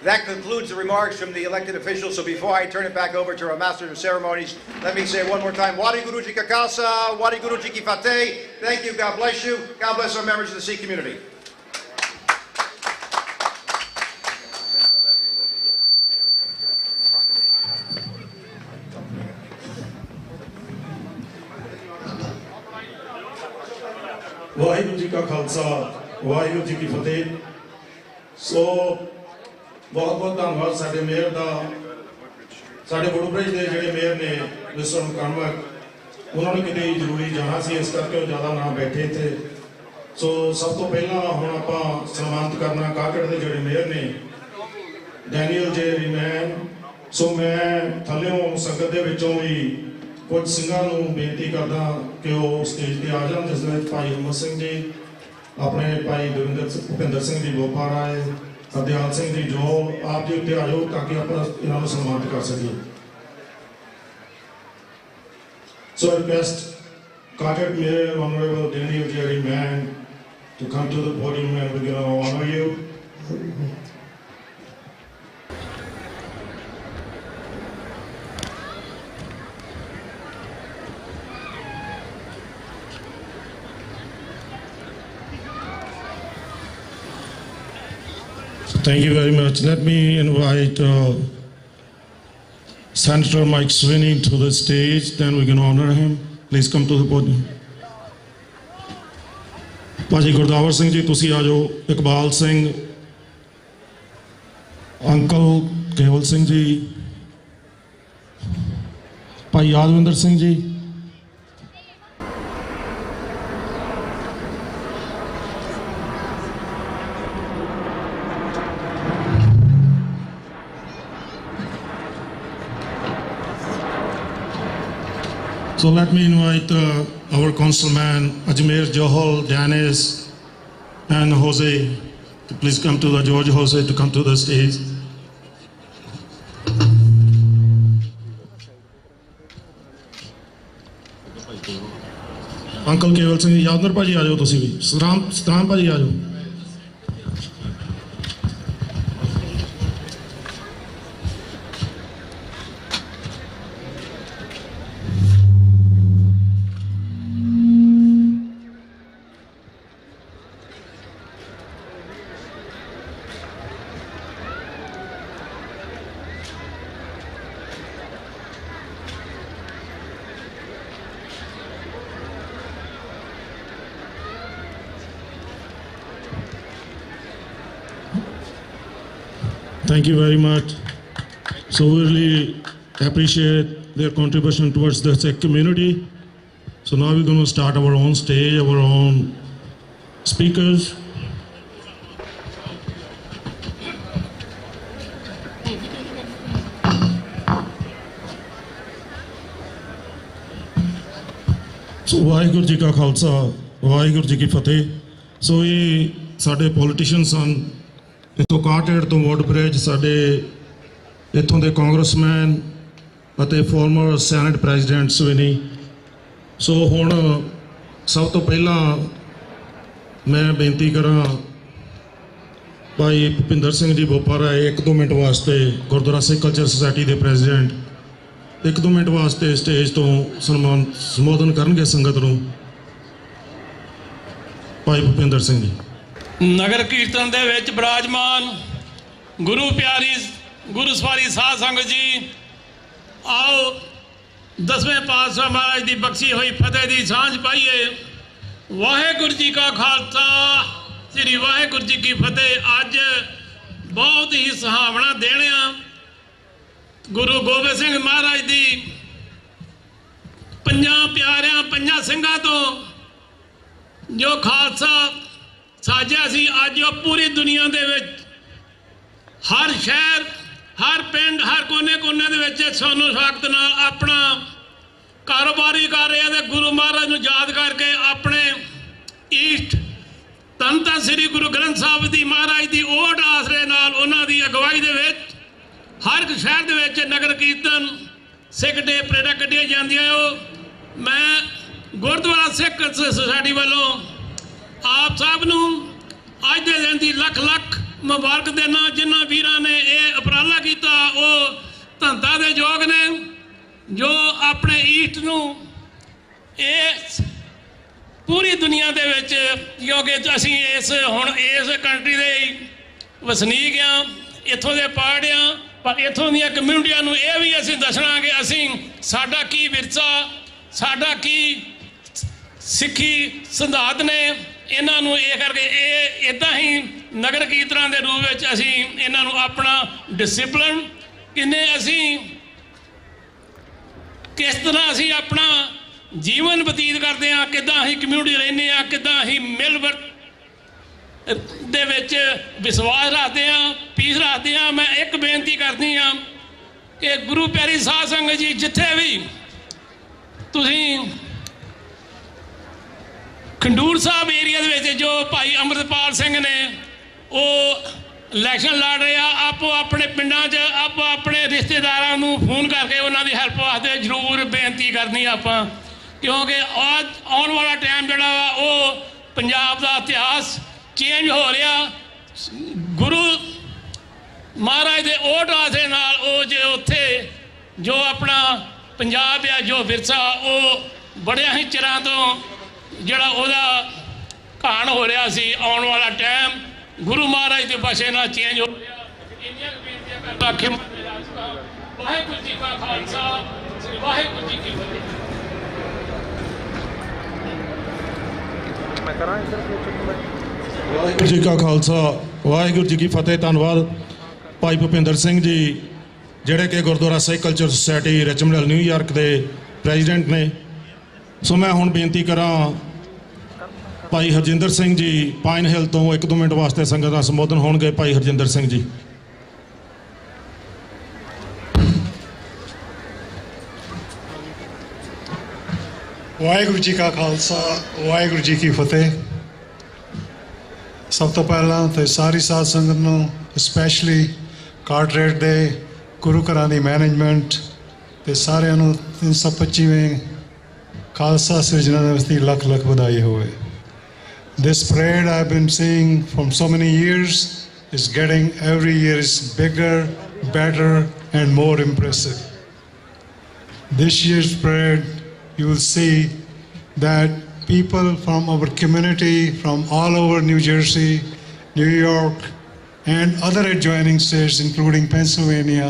Speaker 14: That concludes the remarks from the elected officials. So before I turn it back over to our Master of Ceremonies, let me say one more time, Wadi Guru Ji Ka Khalsa, Wadi Guru Ji Ki Fateh. Thank you. God bless you. God bless our members of the Sikh community.
Speaker 12: Waheguru ji ਕਾ ਖਾਲਸਾ ਵਾਹਿਗੁਰੂ ਜੀ ਕੀ ਫਤਿਹ। ਸੋ ਬਹੁਤ ਬਹੁਤ ਧੰਨਵਾਦ ਸਾਡੇ mayor ਦਾ, ਸਾਡੇ ਵੁੱਡਬ੍ਰਿਜ ਦੇ ਜਿਹੜੇ mayor ਨੇ mister ਮੁਕੰਮਲ, ਉਹਨਾਂ ਨੂੰ ਕਿਤੇ ਜ਼ਰੂਰੀ ਜਾਣਾ ਸੀ, ਇਸ ਕਰਕੇ ਉਹ ਜ਼ਿਆਦਾ ਨਾ ਬੈਠੇ ਇੱਥੇ। ਸੋ ਸਭ ਤੋਂ ਪਹਿਲਾਂ ਹੁਣ ਆਪਾਂ ਸਨਮਾਨਿਤ ਕਰਨਾ ਕਾਕੜ ਦੇ ਜਿਹੜੇ ਮੇਅਰ ਨੇ ਡੈਨੀਅਲ ਜੇ ਰੀਮੈਨ। ਸੋ ਮੈਂ ਥੱਲਿਓਂ ਸੰਗਤ ਦੇ ਵਿੱਚੋਂ ਵੀ ਕੁਝ ਸਿੰਘਾਂ ਨੂੰ ਬੇਨਤੀ ਕਰਦਾ ਕਿ ਉਹ ਸਟੇਜ ਤੇ ਆ ਜਾਣ, ਜਿਸ ਵਿੱਚ ਭਾਈ ਹਿੰਮਤ ਸਿੰਘ ਜੀ, ਆਪਣੇ ਭਾਈ ਭੁਪਿੰਦਰ ਸਿੰਘ ਜੀ ਬੋਪਾ ਰਾਏ, ਹਰਦਿਆਲ ਸਿੰਘ ਜੀ ਜੋ ਆਪ ਜੀ ਉੱਤੇ ਆ ਜਾਓ ਤਾਂ ਕਿ ਆਪਾਂ ਇਹਨਾਂ ਨੂੰ ਸਨਮਾਨਿਤ ਕਰ ਸਕੀਏ। So I request Carteret Mayor Honorable Daniel Jerry Mann to come to the podium and we're going to honor you. Thank you very much. Let me invite Senator Mike Sweeney to the stage, then we can honor him. Please come to the podium. ਭਾਜੀ ਗੁਰਦਾਵਰ ਸਿੰਘ ਜੀ ਤੁਸੀਂ ਆ ਜਾਓ, Iqbal Singh, uncle ਕੇਵਲ ਸਿੰਘ ਜੀ, ਭਾਈ Yadvinder Singh ji, So let me invite our councilman Ajmer Johal, Danis and Jose to please come to the George Jose to come to the stage. Uncle Keval Singh, Yadnar Paji aa jao tusi bhi. Sram Paji aa jao. Thank you very much. So we really appreciate their contribution towards the Sikh community. So now we're going to start our own stage, our own speakers. So Waheguru ji ਕਾ ਖਾਲਸਾ ਵਾਹਿਗੁਰੂ ਜੀ ਕੀ ਫਤਿਹ। ਸੋ ਇਹ ਸਾਡੇ politicians ਹਨ ਇੱਥੋਂ ਕਾਰਟਰੇਟ ਤੋਂ ਵੁੱਡਬ੍ਰਿਜ, ਸਾਡੇ ਇੱਥੋਂ ਦੇ congressman ਅਤੇ ਫਾਰਮਰ ਸੈਨੇਟ ਪ੍ਰੈਜ਼ੀਡੈਂਟ ਸਵੀਨੀ। ਸੋ ਹੁਣ ਸਭ ਤੋਂ ਪਹਿਲਾਂ ਮੈਂ ਬੇਨਤੀ ਕਰਾਂ ਭਾਈ ਭੁਪਿੰਦਰ ਸਿੰਘ ਜੀ ਬੋਪਾ ਰਾਏ 1-2 ਮਿੰਟ ਵਾਸਤੇ, ਗੁਰਦੁਆਰਾ ਸਿੱਖ ਕਲਚਰ ਸੁਸਾਇਟੀ ਦੇ ਪ੍ਰੈਜ਼ੀਡੈਂਟ, 1-2 ਮਿੰਟ ਵਾਸਤੇ ਸਟੇਜ ਤੋਂ ਸੰਬੋਧਨ ਕਰਨਗੇ ਸੰਗਤ ਨੂੰ। ਭਾਈ ਭੁਪਿੰਦਰ ਸਿੰਘ ਜੀ।
Speaker 19: ਨਗਰ ਕੀਰਤਨ ਦੇ ਵਿੱਚ ਬਿਰਾਜਮਾਨ ਗੁਰੂ ਪਿਆਰੀ ਗੁਰੂ ਸਵਾਰੀ ਸਾਧ ਸੰਗਤ ਜੀ, ਆਓ 10ਵੇਂ ਪਾਤਸ਼ਾਹ ਮਹਾਰਾਜ ਦੀ ਬਖਸ਼ੀ ਹੋਈ ਫਤਿਹ ਦੀ ਸਾਂਝ ਪਾਈਏ। ਵਾਹਿਗੁਰੂ ਜੀ ਕਾ ਖਾਲਸਾ ਸ੍ਰੀ ਵਾਹਿਗੁਰੂ ਜੀ ਕੀ ਫਤਿਹ। ਅੱਜ ਬਹੁਤ ਹੀ ਸੁਹਾਵਣਾ ਦਿਨ ਆ। ਗੁਰੂ ਗੋਬਿੰਦ ਸਿੰਘ ਮਹਾਰਾਜ ਦੀ ਪੰਜਾਂ ਪਿਆਰਿਆਂ ਪੰਜਾਂ ਸਿੰਘਾਂ ਤੋਂ ਜੋ ਖਾਲਸਾ ਸਾਜਿਆ ਸੀ, ਅੱਜ ਉਹ ਪੂਰੀ ਦੁਨੀਆ ਦੇ ਵਿੱਚ ਹਰ ਸ਼ਹਿਰ, ਹਰ ਪਿੰਡ, ਹਰ ਕੋਨੇ ਦੇ ਵਿੱਚ ਸਾਨੂੰ ਸਵਾਗਤ ਨਾਲ ਆਪਣਾ ਕਾਰੋਬਾਰ ਵੀ ਕਰ ਰਹੇ ਆ ਤੇ ਗੁਰੂ ਮਹਾਰਾਜ ਨੂੰ ਯਾਦ ਕਰਕੇ ਆਪਣੇ ਈਸ਼ਟ ਧੰਨ ਧੰਨ ਸ੍ਰੀ ਗੁਰੂ ਗ੍ਰੰਥ ਸਾਹਿਬ ਦੀ ਮਹਾਰਾਜ ਦੀ ਓਟ ਆਸਰੇ ਨਾਲ ਉਹਨਾਂ ਦੀ ਅਗਵਾਈ ਦੇ ਵਿੱਚ ਹਰ ਇੱਕ ਸ਼ਹਿਰ ਦੇ ਵਿੱਚ ਨਗਰ ਕੀਰਤਨ ਸਿੱਖ ਡੇ ਪਰੇਡਾਂ ਕੱਢੀਆਂ ਜਾਂਦੀਆਂ। ਉਹ ਮੈਂ ਗੁਰਦੁਆਰਾ ਸਿੱਖ ਸੁਸਾਇਟੀ ਵੱਲੋਂ ਆਪ ਸਭ ਨੂੰ ਅੱਜ ਦੇ ਦਿਨ ਦੀ ਲੱਖ ਲੱਖ ਮੁਬਾਰਕ ਦੇਣਾ। ਜਿਨ੍ਹਾਂ ਵੀਰਾਂ ਨੇ ਇਹ ਉਪਰਾਲਾ ਕੀਤਾ ਉਹ ਧੰਦਾ ਦੇ ਯੋਗ ਨੇ, ਜੋ ਆਪਣੇ ਈਸਟ ਨੂੰ ਇਸ ਪੂਰੀ ਦੁਨੀਆ ਦੇ ਵਿੱਚ, ਕਿਉਂਕਿ ਅਸੀਂ ਹੁਣ ਇਸ ਕੰਟਰੀ ਦੇ ਵਸਨੀਕ ਹਾਂ, ਇੱਥੋਂ ਦੇ ਪਾਰਟ ਹਾਂ, ਪਰ ਇੱਥੋਂ ਦੀਆਂ ਕਮਿਊਨਿਟੀਆਂ ਨੂੰ ਇਹ ਵੀ ਅਸੀਂ ਦੱਸਣਾ ਕਿ ਅਸੀਂ ਸਾਡਾ ਕੀ ਵਿਰਸਾ, ਸਾਡਾ ਕੀ ਸਿੱਖੀ ਸਿਧਾਂਤ ਨੇ, ਇਹਨਾਂ ਨੂੰ ਇਹ ਕਰਕੇ ਇਹ ਇੱਦਾਂ ਹੀ ਨਗਰ ਕੀਰਤਨਾਂ ਦੇ ਰੂਪ ਵਿੱਚ ਅਸੀਂ ਇਹਨਾਂ ਨੂੰ ਆਪਣਾ ਡਿਸਿਪਲਿਨ ਕਿੰਨੇ ਅਸੀਂ ਕਿਸ ਤਰ੍ਹਾਂ ਅਸੀਂ ਆਪਣਾ ਜੀਵਨ ਬਤੀਤ ਕਰਦੇ ਹਾਂ, ਕਿੱਦਾਂ ਅਸੀਂ ਕਮਿਊਨਿਟੀ ਰਹਿੰਦੇ ਹਾਂ, ਕਿੱਦਾਂ ਅਸੀਂ ਮਿਲ ਵਰਤ ਦੇ ਵਿੱਚ ਵਿਸ਼ਵਾਸ ਰੱਖਦੇ ਹਾਂ, ਪੀਸ ਰੱਖਦੇ ਹਾਂ। ਮੈਂ ਇੱਕ ਬੇਨਤੀ ਕਰਦੀ ਹਾਂ ਕਿ ਗੁਰੂ ਪਿਆਰੀ ਸਾਧ ਸੰਗਤ ਜੀ, ਜਿੱਥੇ ਵੀ ਤੁਸੀਂ ਖੰਡੂਰ ਸਾਹਿਬ ਏਰੀਆ ਦੇ ਵਿੱਚ ਜੋ ਭਾਈ ਅੰਮ੍ਰਿਤਪਾਲ ਸਿੰਘ ਨੇ ਉਹ ਇਲੈਕਸ਼ਨ ਲੜ ਰਹੇ ਆ, ਆਪੋ ਆਪਣੇ ਪਿੰਡਾਂ 'ਚ ਆਪੋ ਆਪਣੇ ਰਿਸ਼ਤੇਦਾਰਾਂ ਨੂੰ ਫੋਨ ਕਰਕੇ ਉਹਨਾਂ ਦੀ ਹੈਲਪ ਵਾਸਤੇ ਜ਼ਰੂਰ ਬੇਨਤੀ ਕਰਨੀ ਆਪਾਂ, ਕਿਉਂਕਿ ਆਉਣ ਵਾਲਾ ਟਾਈਮ ਜਿਹੜਾ ਵਾ ਉਹ ਪੰਜਾਬ ਦਾ ਇਤਿਹਾਸ ਚੇਂਜ ਹੋ ਰਿਹਾ। ਗੁਰੂ ਮਹਾਰਾਜ ਦੇ ਓਟ ਆਸਰੇ ਨਾਲ ਉਹ ਜੇ ਉੱਥੇ ਜੋ ਆਪਣਾ ਪੰਜਾਬ ਆ, ਜੋ ਵਿਰਸਾ, ਉਹ ਬੜਿਆਂ ਹੀ ਚਿਰਾਂ ਤੋਂ ਜਿਹੜਾ ਉਹਦਾ ਘਾਣ ਹੋ ਰਿਹਾ ਸੀ, ਆਉਣ ਵਾਲਾ ਟਾਈਮ ਗੁਰੂ ਮਹਾਰਾਜ ਦੇ ਬਖਸ਼ੇ ਨਾਲ ਚੇਂਜ ਹੋ ਰਿਹਾ। ਇੰਨੀਆਂ ਬੇਨਤੀਆਂ ਕਰਦਾ ਕਿ ਵਾਹਿਗੁਰੂ ਜੀ ਕਾ ਖਾਲਸਾ, ਵਾਹਿਗੁਰੂ ਜੀ ਕੀ ਫਤਿਹ।
Speaker 12: ਵਾਹਿਗੁਰੂ ਜੀ ਕਾ ਖਾਲਸਾ, ਵਾਹਿਗੁਰੂ ਜੀ ਕੀ ਫਤਿਹ। ਧੰਨਵਾਦ ਭਾਈ ਭੁਪਿੰਦਰ ਸਿੰਘ ਜੀ, ਜਿਹੜੇ ਕਿ ਗੁਰਦੁਆਰਾ ਸਿੱਖ ਕਲਚਰ ਸੁਸਾਇਟੀ ਰਿਚਮੰਡ ਨਿਊਯਾਰਕ ਦੇ ਪ੍ਰੈਜ਼ੀਡੈਂਟ ਨੇ। ਸੋ ਮੈਂ ਹੁਣ ਬੇਨਤੀ ਕਰਾਂ ਭਾਈ ਹਰਜਿੰਦਰ ਸਿੰਘ ਜੀ ਪਾਈਨ ਹਿੱਲ ਤੋਂ 1-2 ਮਿੰਟ ਵਾਸਤੇ ਸੰਗਤ ਦਾ ਸੰਬੋਧਨ ਹੋਣਗੇ। ਭਾਈ ਹਰਜਿੰਦਰ ਸਿੰਘ ਜੀ।
Speaker 20: ਵਾਹਿਗੁਰੂ ਜੀ ਕਾ ਖਾਲਸਾ, ਵਾਹਿਗੁਰੂ ਜੀ ਕੀ ਫਤਿਹ। ਸਭ ਤੋਂ ਪਹਿਲਾਂ ਤੇ ਸਾਰੀ ਸਾਧ ਸੰਗਤ ਨੂੰ, ਸਪੈਸ਼ਲੀ ਕਾਰਟਰੇਟ ਦੇ ਗੁਰੂ ਘਰਾਂ ਦੀ ਮੈਨੇਜਮੈਂਟ ਤੇ ਸਾਰਿਆਂ ਨੂੰ 325ਵੇਂ ਖਾਲਸਾ ਸਿਰਜਣਾ ਦਿਵਸ ਦੀ ਲੱਖ ਲੱਖ ਵਧਾਈ ਹੋਵੇ। This parade I've been seeing from so many years is getting every year is bigger, better and more impressive. This year's parade, you will see that people from our community from all over New Jersey, New York and other adjoining states including Pennsylvania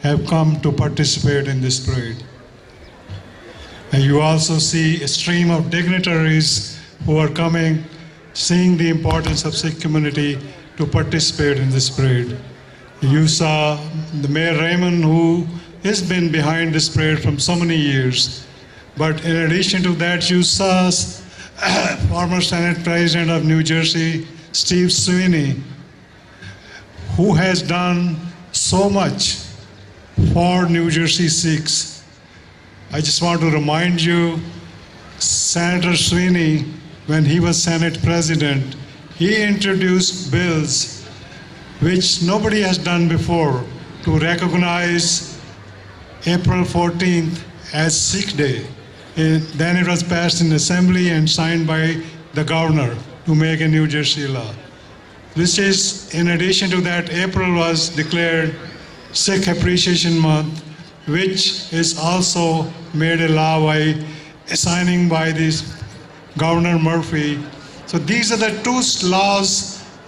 Speaker 20: have come to participate in this parade. And you also see a stream of dignitaries who are coming, seeing the importance of Sikh community to participate in this parade. You saw the Mayor Raymond, who has been behind this parade from so many years. But in addition to that, you saw former Senate President of New Jersey, Steve Sweeney, who has done so much for New Jersey Sikhs. I just want to remind you, Senator Sweeney, when he was Senate President, he introduced bills which nobody has done before to recognize April 14th as Sikh Day. Then it was passed in Assembly and signed by the Governor to make a New Jersey law. This is, in addition to that, April was declared Sikh Appreciation Month, which is also made a law by signing by this Governor Murphy. So these are the two laws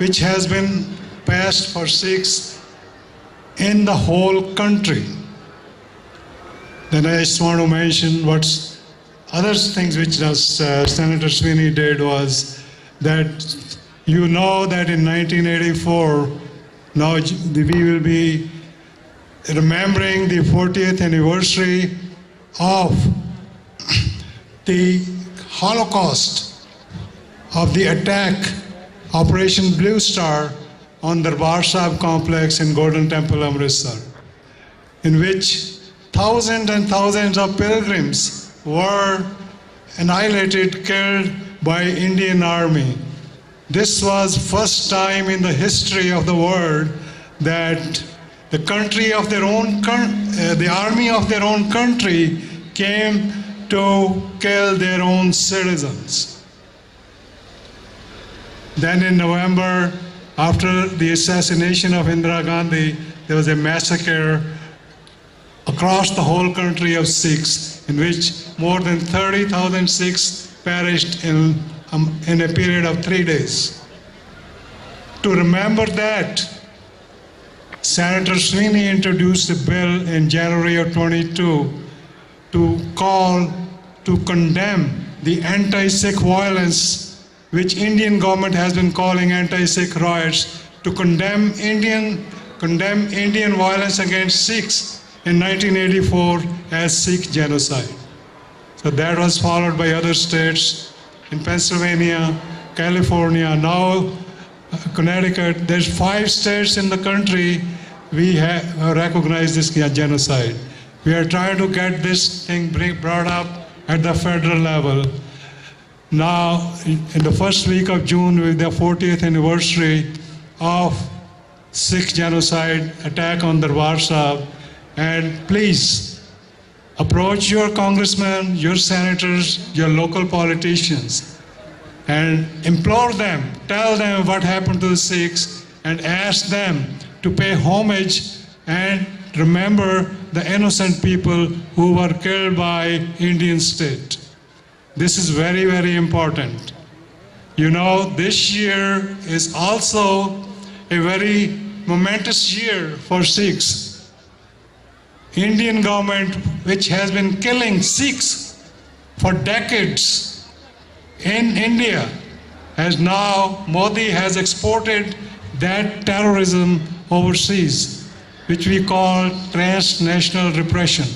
Speaker 20: which has been passed for Sikhs in the whole country. Then I just want to mention what's other things which Senator Sweeney did was that you know that in 1984, now we will be remembering the 40th anniversary of the Holocaust, of the attack, Operation Blue Star, on Darbar Sahib complex in Golden Temple, Amritsar, in which thousands and thousands of pilgrims were annihilated, killed by Indian Army. This was first time in the history of the world that the country of their own, the army of their own country came to kill their own citizens. Then in November, after the assassination of Indira Gandhi, there was a massacre across the whole country of Sikhs, in which more than 30,000 Sikhs perished in a period of 3 days. To remember that, Senator Sweeney introduced a bill in January of 22 to call to condemn the anti-Sikh violence, which Indian government has been calling anti-Sikh riots, to condemn Indian violence against Sikhs in 1984 as Sikh genocide. So that was followed by other states in Pennsylvania, California, now Connecticut. There's 5 states in the country we have recognized this genocide. We are trying to get this thing brought up at the federal level. Now, in the first week of June, with the 40th anniversary of Sikh genocide attack on Darbar Sahib, and please approach your congressmen, your senators, your local politicians, and implore them, tell them what happened to the Sikhs, and ask them to pay homage and remember the innocent people who were killed by Indian state. This is very, very important. You know, this year is also a very momentous year for Sikhs. Indian government, which has been killing Sikhs for decades in India, Modi has exported that terrorism overseas, which we call transnational repression.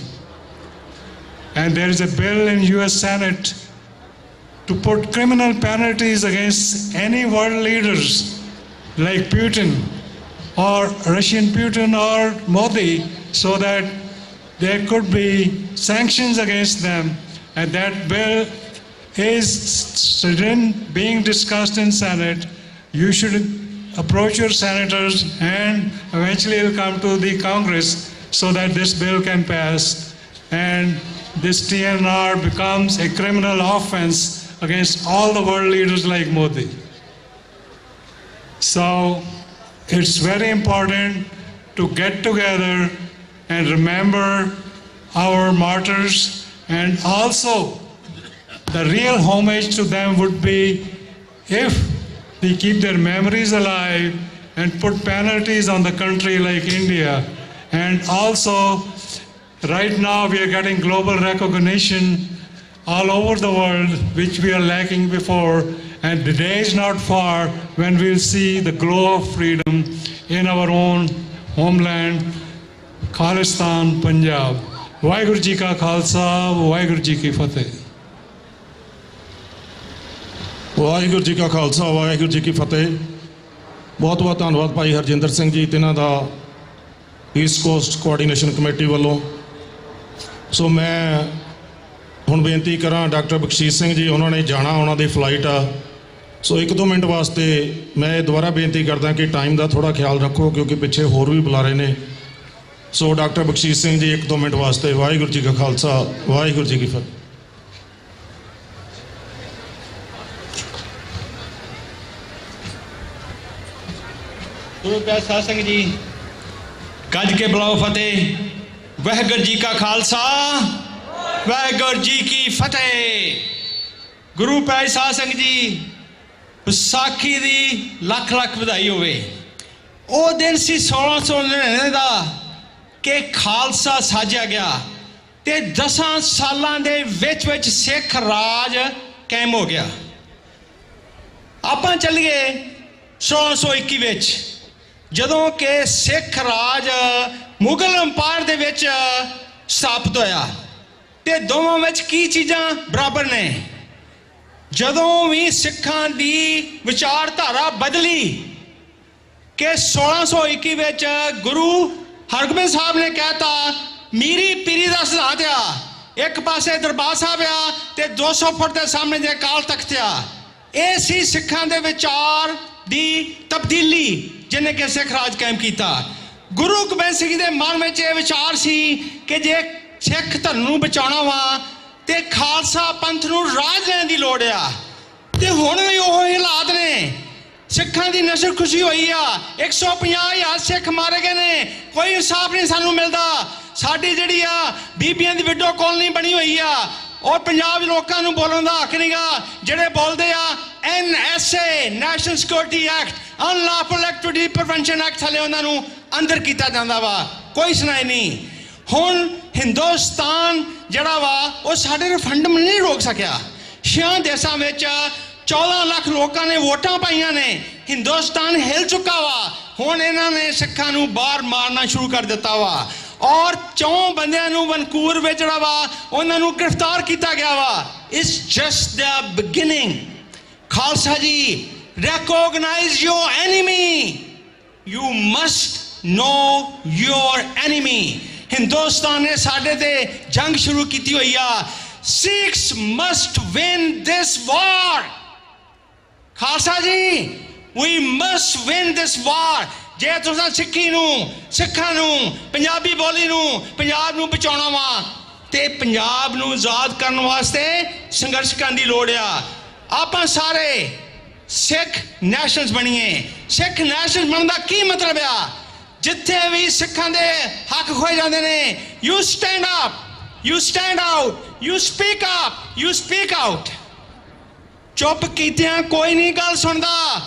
Speaker 20: And there is a bill in US Senate to put criminal penalties against any world leaders like Putin or Russian Putin or Modi, so that there could be sanctions against them. And that bill is being discussed in Senate. You should approach your senators, and eventually it will come to the Congress so that this bill can pass and this TNR becomes a criminal offense against all the world leaders like Modi. So it's very important to get together and remember our martyrs, and also the real homage to them would be if we keep their memories alive and put penalties on the country like India. And also, right now we are getting global recognition all over the world, which we are lacking before, and the day is not far when we'll see the glow of freedom in our own homeland, Khalistan, Punjab. Vaheguru Ji Ka Khalsa, Vaheguru Ji Ki Fateh.
Speaker 12: Waheguru ji ਕਾ ਖਾਲਸਾ ਵਾਹਿਗੁਰੂ ਜੀ ਕੀ ਫਤਿਹ। ਬਹੁਤ ਬਹੁਤ ਧੰਨਵਾਦ ਭਾਈ ਹਰਜਿੰਦਰ ਸਿੰਘ ਜੀ ਤੇ ਇਹਨਾਂ ਦਾ East cost coordination committee ਵੱਲੋਂ। ਸੋ ਮੈਂ ਹੁਣ ਬੇਨਤੀ ਕਰਾਂ ਡਾਕਟਰ ਬਖਸ਼ੀਸ਼ ਸਿੰਘ ਜੀ, ਉਹਨਾਂ ਨੇ ਜਾਣਾ, ਉਹਨਾਂ ਦੀ ਫਲਾਈਟ ਆ। ਸੋ 1-2 ਮਿੰਟ ਵਾਸਤੇ ਮੈਂ ਦੁਬਾਰਾ ਬੇਨਤੀ ਕਰਦਾ ਕਿ ਟਾਈਮ ਦਾ ਥੋੜਾ ਖਿਆਲ ਰੱਖੋ, ਕਿਉਂਕਿ ਪਿੱਛੇ ਹੋਰ ਵੀ ਬੁਲਾ ਰਹੇ ਨੇ। ਸੋ ਡਾਕਟਰ ਬਖਸ਼ੀਸ਼ ਸਿੰਘ ਜੀ 1-2 ਮਿੰਟ ਵਾਸਤੇ। ਵਾਹਿਗੁਰੂ ਜੀ ਕਾ ਖਾਲਸਾ ਵਾਹਿਗੁਰੂ ਜੀ ਕੀ ਫਤਿਹ।
Speaker 7: ਗੁਰੂ ਪਿਆਰੇ ਸਾਧ ਸੰਗਤ ਜੀ, ਗੱਜ ਕੇ ਬੁਲਾਓ ਫਤਿਹ। ਵਾਹਿਗੁਰੂ ਜੀ ਕਾ ਖਾਲਸਾ ਵਾਹਿਗੁਰੂ ਜੀ ਕੀ ਫਤਿਹ। ਗੁਰੂ ਪਿਆਰੇ ਸਾਧ ਸੰਗਤ ਜੀ, ਵਿਸਾਖੀ ਦੀ ਲੱਖ ਲੱਖ ਵਧਾਈ ਹੋਵੇ। ਉਹ ਦਿਨ ਸੀ 1699 ਦਾ ਕਿ ਖਾਲਸਾ ਸਾਜਿਆ ਗਿਆ ਤੇ 10 ਸਾਲਾਂ ਦੇ ਵਿੱਚ ਸਿੱਖ ਰਾਜ ਕਾਇਮ ਹੋ ਗਿਆ। ਆਪਾਂ ਚੱਲੀਏ 1621 ਵਿੱਚ, ਜਦੋਂ ਕਿ ਸਿੱਖ ਰਾਜ ਮੁਗਲ ਅੰਪਾਇਰ ਦੇ ਵਿੱਚ ਸਥਾਪਿਤ ਹੋਇਆ। ਤੇ ਦੋਵਾਂ ਵਿੱਚ ਕੀ ਚੀਜ਼ਾਂ ਬਰਾਬਰ ਨੇ? ਜਦੋਂ ਵੀ ਸਿੱਖਾਂ ਦੀ ਵਿਚਾਰਧਾਰਾ ਬਦਲੀ ਕਿ 1621 ਵਿੱਚ ਗੁਰੂ ਹਰਗੋਬਿੰਦ ਸਾਹਿਬ ਨੇ ਕਹਿਤਾ ਮੀਰੀ ਪੀਰੀ ਦਾ ਸਿਧਾਂਤ ਆ, ਇੱਕ ਪਾਸੇ ਦਰਬਾਰ ਸਾਹਿਬ ਆ ਤੇ 200 ਫੁੱਟ ਦੇ ਸਾਹਮਣੇ ਜੇ ਅਕਾਲ ਤਖਤ ਆ।
Speaker 21: ਇਹ ਸੀ ਸਿੱਖਾਂ ਦੇ ਵਿਚਾਰ ਦੀ ਤਬਦੀਲੀ ਜਿਹਨੇ ਕਿ ਸਿੱਖ ਰਾਜ ਕਾਇਮ ਕੀਤਾ। ਗੁਰੂ ਗੋਬਿੰਦ ਸਿੰਘ ਦੇ ਮਨ ਵਿੱਚ ਇਹ ਵਿਚਾਰ ਸੀ ਕਿ ਜੇ ਸਿੱਖ ਧਰਮ ਨੂੰ ਬਚਾਉਣਾ ਵਾ ਤੇ ਖਾਲਸਾ ਪੰਥ ਨੂੰ ਰਾਜ ਲੈਣ ਦੀ ਲੋੜ ਆ। ਤੇ ਹੁਣ ਵੀ ਉਹ ਹਾਲਾਤ ਨੇ। ਸਿੱਖਾਂ ਦੀ ਨਸਲ ਖੁਸ਼ੀ ਹੋਈ ਆ, 150,000 ਸਿੱਖ ਮਾਰੇ ਗਏ ਨੇ, ਕੋਈ ਇਨਸਾਫ ਨਹੀਂ ਸਾਨੂੰ ਮਿਲਦਾ। ਸਾਡੀ ਜਿਹੜੀ ਆ ਬੀਬੀਆਂ ਦੀ ਵਿਡੋ ਕਾਲਨੀ ਬਣੀ ਹੋਈ ਆ, ਔਰ ਪੰਜਾਬ ਲੋਕਾਂ ਨੂੰ ਬੋਲਣ ਦਾ ਹੱਕ ਨਹੀਂਗਾ। ਜਿਹੜੇ ਬੋਲਦੇ ਆ NSA national security act, unlawful activity prevention act ਥੱਲੇ ਉਹਨਾਂ ਨੂੰ ਅੰਦਰ ਕੀਤਾ ਜਾਂਦਾ ਵਾ, ਕੋਈ ਸੁਣਾਈ ਨਹੀਂ। ਹੁਣ ਹਿੰਦੁਸਤਾਨ ਜਿਹੜਾ ਵਾ ਉਹ ਸਾਡੇ ਰੈਫਰੈਂਡਮ ਨਹੀਂ ਰੋਕ ਸਕਿਆ। 6 ਦੇਸ਼ਾਂ ਵਿੱਚ 14 ਲੱਖ ਲੋਕਾਂ ਨੇ ਵੋਟਾਂ ਪਾਈਆਂ ਨੇ। ਹਿੰਦੁਸਤਾਨ ਹਿਲ ਚੁੱਕਾ ਵਾ। ਹੁਣ ਇਹਨਾਂ ਨੇ ਸਿੱਖਾਂ ਨੂੰ ਬਾਹਰ ਮਾਰਨਾ ਸ਼ੁਰੂ ਕਰ ਦਿੱਤਾ ਵਾ, ਔਰ 4 ਬੰਦਿਆਂ ਨੂੰ ਵਨਕੂਵਰ ਵਿੱਚ ਜਿਹੜਾ ਵਾ ਉਹਨਾਂ ਨੂੰ ਗ੍ਰਿਫਤਾਰ ਕੀਤਾ ਗਿਆ ਵਾ। It's just the beginning. Khalsa ਜੀ, recognize your enemy. You must know your enemy. Hindustan ਨੇ ਸਾਡੇ ਤੇ ਜੰਗ ਸ਼ੁਰੂ ਕੀਤੀ ਹੋਈ ਆ। Sikhs must win this war. Khalsa ਜੀ, we must win this war. ਜੇ ਤੁਸੀਂ ਸਿੱਖੀ ਨੂੰ, ਸਿੱਖਾਂ ਨੂੰ, ਪੰਜਾਬੀ ਬੋਲੀ ਨੂੰ, ਪੰਜਾਬ ਨੂੰ ਬਚਾਉਣਾ ਵਾ ਤੇ ਪੰਜਾਬ ਨੂੰ ਆਜ਼ਾਦ ਕਰਨ ਵਾਸਤੇ ਸੰਘਰਸ਼ ਕਰਨ ਦੀ ਲੋੜ ਆ। ਆਪਾਂ ਸਾਰੇ ਸਿੱਖ ਨੈਸ਼ਨਲਸ ਬਣੀਏ। ਸਿੱਖ ਨੈਸ਼ਨਲ ਬਣਨ ਦਾ ਕੀ ਮਤਲਬ ਆ? ਜਿੱਥੇ ਵੀ ਸਿੱਖਾਂ ਦੇ ਹੱਕ ਖੋਏ ਜਾਂਦੇ ਨੇ, you stand up, you stand out, you speak up, you speak out. ਚੁੱਪ ਕੀਤਿਆਂ ਕੋਈ ਨਹੀਂ ਗੱਲ ਸੁਣਦਾ।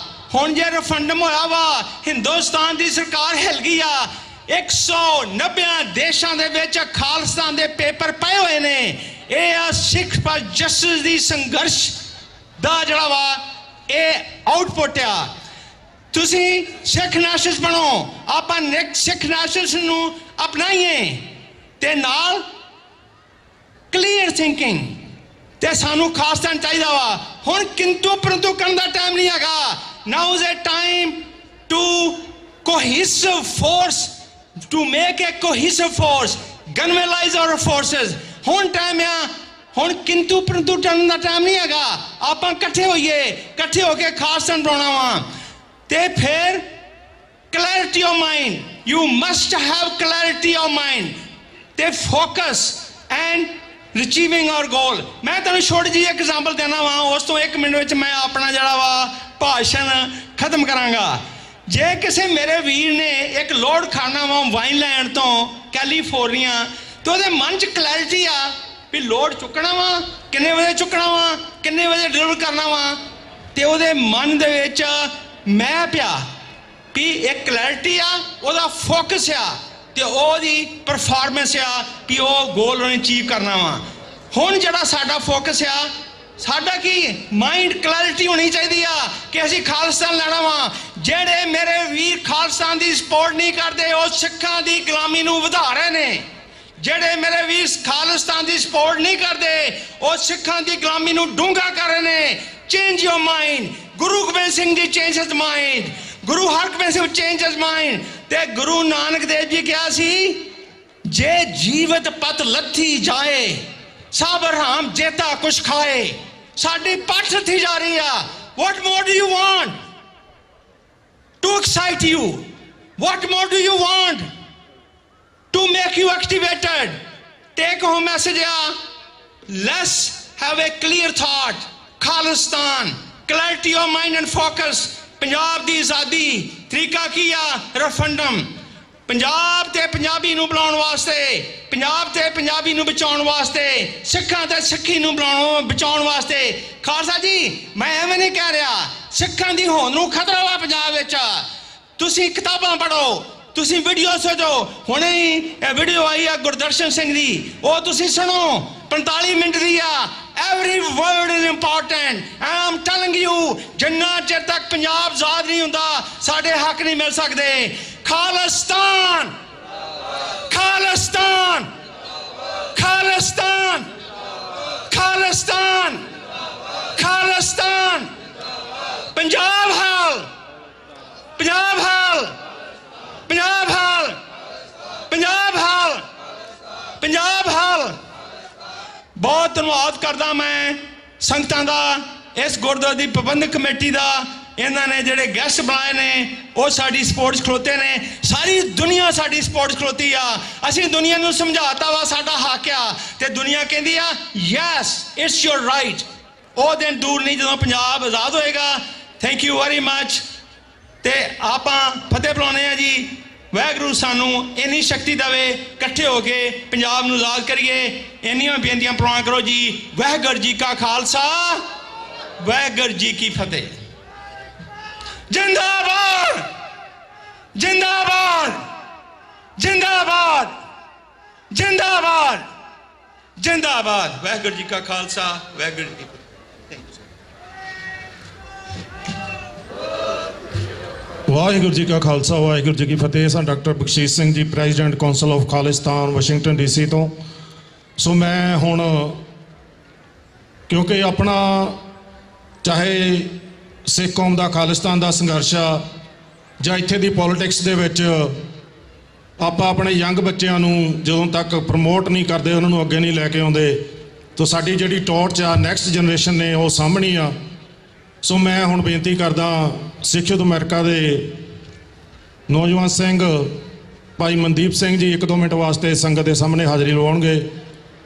Speaker 21: ਹੁਣ ਜੇ ਰੈਫਰੈਂਡਮ ਹੋਇਆ ਵਾ, ਹਿੰਦੁਸਤਾਨ ਦੀ ਸਰਕਾਰ ਹਿਲ ਗਈ ਆ। 190 ਦੇਸ਼ਾਂ ਦੇ ਵਿੱਚ ਖਾਲਿਸਤਾਨ ਦੇ ਪੇਪਰ ਪਏ ਹੋਏ ਨੇ। ਇਹ ਆ ਸਿੱਖ ਫਾਰ ਜਸਟਿਸ ਦੀ ਸੰਘਰਸ਼ ਦਾ ਜਿਹੜਾ ਵਾ ਇਹ ਆਊਟਪੁੱਟ ਆ। ਤੁਸੀਂ ਸਿੱਖ ਨੈਸ਼ਨਲਸ ਬਣੋ, ਆਪਾਂ ਸਿੱਖ ਨੈਸ਼ਨਲਸ ਨੂੰ ਅਪਣਾਈਏ ਤੇ ਨਾਲ ਕਲੀਅਰ ਥਿੰਕਿੰਗ। ਤੇ ਸਾਨੂੰ ਖਾਲਸਤਾਨ ਚਾਹੀਦਾ ਵਾ। ਹੁਣ ਕਿੰਤੂ ਪਰੰਤੂ ਕਰਨ ਦਾ ਟਾਈਮ ਨਹੀਂ ਹੈਗਾ। Now is a time to cohesive force, to make a cohesive force, gunmelize our forces. ਹੁਣ ਟਾਈਮ ਆ, ਹੁਣ ਕਿੰਤੂ ਪਰੰਤੂ ਕਰਨ ਦਾ ਟਾਈਮ ਨਹੀਂ ਹੈਗਾ। ਆਪਾਂ ਇਕੱਠੇ ਹੋਈਏ, ਇਕੱਠੇ ਹੋ ਕੇ ਖਾਲਸਤਾਨ ਬਣਾਉਣਾ ਵਾ। ਤੇ ਫਿਰ clarity of mind, you must have clarity of mind ਤੇ focus and achieving our goal. ਮੈਂ ਤੁਹਾਨੂੰ ਛੋਟੀ ਜਿਹੀ ਐਗਜ਼ਾਮਪਲ ਦੇਣਾ ਵਾ, ਉਸ ਤੋਂ 1 ਮਿੰਟ ਵਿੱਚ ਮੈਂ ਆਪਣਾ ਜਿਹੜਾ ਵਾ ਭਾਸ਼ਣ ਖਤਮ ਕਰਾਂਗਾ। ਜੇ ਕਿਸੇ ਮੇਰੇ ਵੀਰ ਨੇ ਇੱਕ ਲੋਡ ਖਾਣਾ ਵਾ ਵਾਈਨਲੈਂਡ ਤੋਂ ਕੈਲੀਫੋਰਨੀਆ, ਤੇ ਉਹਦੇ ਮਨ 'ਚ ਕਲੈਰਿਟੀ ਆ ਵੀ ਲੋਡ ਚੁੱਕਣਾ ਵਾ, ਕਿੰਨੇ ਵਜੇ ਚੁੱਕਣਾ ਵਾ, ਕਿੰਨੇ ਵਜੇ ਡਿਲੀਵਰ ਕਰਨਾ ਵਾ, ਤੇ ਉਹਦੇ ਮਨ ਦੇ ਵਿੱਚ ਮੈਂ ਪਿਆ ਵੀ ਇੱਕ ਕਲੈਰਿਟੀ ਆ, ਉਹਦਾ ਫੋਕਸ ਆ ਤੇ ਉਹਦੀ ਪਰਫਾਰਮੈਂਸ ਆ ਵੀ ਉਹ ਗੋਲ ਉਹਨੇ ਅਚੀਵ ਕਰਨਾ ਵਾ। ਹੁਣ ਜਿਹੜਾ ਸਾਡਾ ਫੋਕਸ ਆ, ਸਾਡਾ ਕੀ ਮਾਈਂਡ ਕਲੈਰਿਟੀ ਹੋਣੀ ਚਾਹੀਦੀ ਆ ਕਿ ਅਸੀਂ ਖਾਲਿਸਤਾਨ ਲੈਣਾ ਵਾ। ਜਿਹੜੇ ਮੇਰੇ ਵੀਰ ਖਾਲਿਸਤਾਨ ਦੀ ਸਪੋਰਟ ਨਹੀਂ ਕਰਦੇ, ਉਹ ਸਿੱਖਾਂ ਦੀ ਗੁਲਾਮੀ ਨੂੰ ਵਧਾ ਰਹੇ ਨੇ। ਜਿਹੜੇ ਮੇਰੇ ਵੀਰ ਖਾਲਿਸਤਾਨ ਦੀ ਸਪੋਰਟ ਨਹੀਂ ਕਰਦੇ, ਉਹ ਸਿੱਖਾਂ ਦੀ ਗੁਲਾਮੀ ਨੂੰ ਡੂੰਘਾ ਕਰ ਰਹੇ ਨੇ। Change your mind. Guru Gobind Singh ji change his mind, Guru Hargobind Singh change his mind. ਤੇ ਗੁਰੂ ਨਾਨਕ ਦੇਵ ਜੀ ਕਿਹਾ ਸੀ, ਜੇ ਜੀਵਤ ਪਤ ਲੱਥੀ ਜਾਏ, ਸਭ ਰਾਮ ਜੇਤਾ ਕੁਛ ਖਾਏ। ਸਾਡੀ ਪੱਠ ਲੱਥੀ ਜਾ ਰਹੀ ਆ। What more do you want to excite you? What more do you want to make you activated? Take home message a, let's have a clear thought. Khalistan, clarity of mind and focus. Punjab ਦੀ ਆਜ਼ਾਦੀ ਤਰੀਕਾ ਕੀ ਆ? Referendum. Punjab ਤੇ ਪੰਜਾਬੀ ਨੂੰ ਬੁਲਾਉਣ ਵਾਸਤੇ, ਪੰਜਾਬ ਤੇ ਪੰਜਾਬੀ ਨੂੰ ਬਚਾਉਣ ਵਾਸਤੇ, ਸਿੱਖਾਂ ਤੇ ਸਿੱਖੀ ਨੂੰ ਬਚਾਉਣ ਵਾਸਤੇ। ਖਾਲਸਾ ਜੀ, ਮੈਂ ਐਵੇਂ ਨਹੀਂ ਕਹਿ ਰਿਹਾ, ਸਿੱਖਾਂ ਦੀ ਹੋਂਦ ਨੂੰ ਖਤਰਾ ਵਾ ਪੰਜਾਬ ਵਿੱਚ। ਤੁਸੀਂ ਕਿਤਾਬਾਂ ਪੜ੍ਹੋ, ਤੁਸੀਂ ਵੀਡੀਓ ਸੁਣੋ। ਹੁਣੇ ਹੀ ਇਹ ਵੀਡੀਓ ਆਈ ਆ ਗੁਰਦਰਸ਼ਨ ਸਿੰਘ ਦੀ, ਉਹ ਤੁਸੀਂ ਸੁਣੋ, 45 ਮਿੰਟ ਦੀ ਆ। Every word is important. And I'm telling you, ਜਿੰਨਾ ਚਿਰ ਤੱਕ ਪੰਜਾਬ ਆਜ਼ਾਦ ਨਹੀਂ ਹੁੰਦਾ, ਸਾਡੇ ਹੱਕ ਨਹੀਂ ਮਿਲ ਸਕਦੇ। ਖਾਲਿਸਤਾਨ, ਖਾਲਿਸਤਾਨ, ਖਾਲਿਸਤਾਨ, ਖਾਲਿਸਤਾਨ, ਖਾਲਿਸਤਾਨ। ਪੰਜਾਬ ਹਾਲ, ਪੰਜਾਬ ਹਾਲ, ਪੰਜਾਬ ਹਾਲ, ਪੰਜਾਬ ਹਾਲ, ਪੰਜਾਬ ਹਾਲ। ਬਹੁਤ ਧੰਨਵਾਦ ਕਰਦਾ ਮੈਂ ਸੰਗਤਾਂ ਦਾ ਇਸ ਗੁਰਦੁਆਰੇ ਦੀ ਪ੍ਰਬੰਧਕ ਕਮੇਟੀ ਦਾ ਇਹਨਾਂ ਨੇ ਜਿਹੜੇ ਗੈਸਟ ਬਣਾਏ ਨੇ ਉਹ ਸਾਡੀ ਸਪੋਰਟਸ ਖਲੋਤੇ ਨੇ। ਸਾਰੀ ਦੁਨੀਆ ਸਾਡੀ ਸਪੋਰਟਸ ਖਲੋਤੀ ਆ। ਅਸੀਂ ਦੁਨੀਆ ਨੂੰ ਸਮਝਾਤਾ ਵਾ ਸਾਡਾ ਹੱਕ ਆ ਤੇ ਦੁਨੀਆ ਕਹਿੰਦੀ ਆ ਯੈਸ ਇਟਸ ਯੋਰ ਰਾਈਟ। ਉਹ ਦਿਨ ਦੂਰ ਨਹੀਂ ਜਦੋਂ ਪੰਜਾਬ ਆਜ਼ਾਦ ਹੋਏਗਾ। Thank you very much. ਤੇ ਆਪਾਂ ਫਤਿਹ ਬੁਲਾਉਂਦੇ ਆ ਜੀ। ਵਾਹਿਗੁਰੂ ਸਾਨੂੰ ਇੰਨੀ ਸ਼ਕਤੀ ਦੇਵੇ, ਇਕੱਠੇ ਹੋ ਕੇ ਪੰਜਾਬ ਨੂੰ ਆਜ਼ਾਦ ਕਰੀਏ। ਇੰਨੀਆਂ ਬੇਨਤੀਆਂ ਪ੍ਰਵਾਨ ਕਰੋ ਜੀ। ਵਾਹਿਗੁਰੂ ਜੀ ਕਾ ਖਾਲਸਾ, ਵਾਹਿਗੁਰੂ ਜੀ ਕੀ ਫਤਿਹ। जिंदाबाद जिंदाबाद जिंदाबाद जिंदाबाद जिंदाबाद। वाहिगुरू जी का खालसा, वाहिगुरू जी की फतेह।
Speaker 12: ਵਾਹਿਗੁਰੂ ਜੀ ਕਾ ਖਾਲਸਾ ਵਾਹਿਗੁਰੂ ਜੀ ਕੀ ਫਤਿਹ। ਸਾਂ doctor Bakhshish Singh ji, president council of Khalistan Washington DC ਤੋਂ। ਸੋ ਮੈਂ ਹੁਣ ਕਿਉਂਕਿ ਆਪਣਾ ਚਾਹੇ ਸਿੱਖ ਕੌਮ ਦਾ ਖਾਲਿਸਤਾਨ ਦਾ ਸੰਘਰਸ਼ ਆ ਜਾਂ ਇੱਥੇ ਦੀ ਪੋਲਿਟਿਕਸ ਦੇ ਵਿੱਚ ਆਪਾਂ ਆਪਣੇ ਯੰਗ ਬੱਚਿਆਂ ਨੂੰ ਜਦੋਂ ਤੱਕ ਪ੍ਰਮੋਟ ਨਹੀਂ ਕਰਦੇ, ਉਹਨਾਂ ਨੂੰ ਅੱਗੇ ਨਹੀਂ ਲੈ ਕੇ ਆਉਂਦੇ, ਤਾਂ ਸਾਡੀ ਜਿਹੜੀ ਟੌਰਚ ਆ ਨੈਕਸਟ ਜਨਰੇਸ਼ਨ ਨੇ ਉਹ ਸਾਹਮਣੀ ਆ। ਸੋ ਮੈਂ ਹੁਣ ਬੇਨਤੀ ਕਰਦਾ ਸਿੱਖ ਯੂਥ ਅਮਰੀਕਾ ਦੇ ਨੌਜਵਾਨ ਸਿੰਘ ਭਾਈ ਮਨਦੀਪ ਸਿੰਘ ਜੀ 1-2 ਮਿੰਟ ਵਾਸਤੇ ਸੰਗਤ ਦੇ ਸਾਹਮਣੇ ਹਾਜ਼ਰੀ ਲਵਾਉਣਗੇ।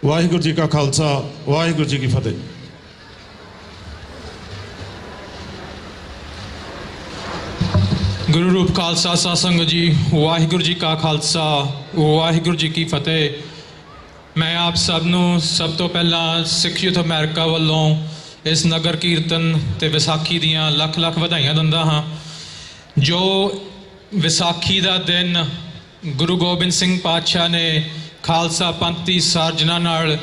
Speaker 12: ਵਾਹਿਗੁਰੂ ਜੀ ਕਾ ਖਾਲਸਾ, ਵਾਹਿਗੁਰੂ ਜੀ ਕੀ ਫਤਿਹ।
Speaker 3: ਗੁਰੂ ਰੂਪ ਖਾਲਸਾ ਸਾਧ ਸੰਗਤ ਜੀ, ਵਾਹਿਗੁਰੂ ਜੀ ਕਾ ਖਾਲਸਾ, ਵਾਹਿਗੁਰੂ ਜੀ ਕੀ ਫਤਿਹ। ਮੈਂ ਆਪ ਸਭ ਨੂੰ ਸਭ ਤੋਂ ਪਹਿਲਾਂ ਸਿੱਖ ਯੂਥ ਅਮਰੀਕਾ ਵੱਲੋਂ ਇਸ ਨਗਰ ਕੀਰਤਨ ਤੇ ਵਿਸਾਖੀ ਦੀਆਂ ਲੱਖ ਲੱਖ ਵਧਾਈਆਂ ਦਿੰਦਾ ਹਾਂ। ਜੋ ਵਿਸਾਖੀ ਦਾ ਦਿਨ ਗੁਰੂ ਗੋਬਿੰਦ ਸਿੰਘ ਪਾਤਸ਼ਾਹ ਨੇ ਖਾਲਸਾ ਪੰਥ ਦੀ ਸਾਜਨਾ ਨਾਲ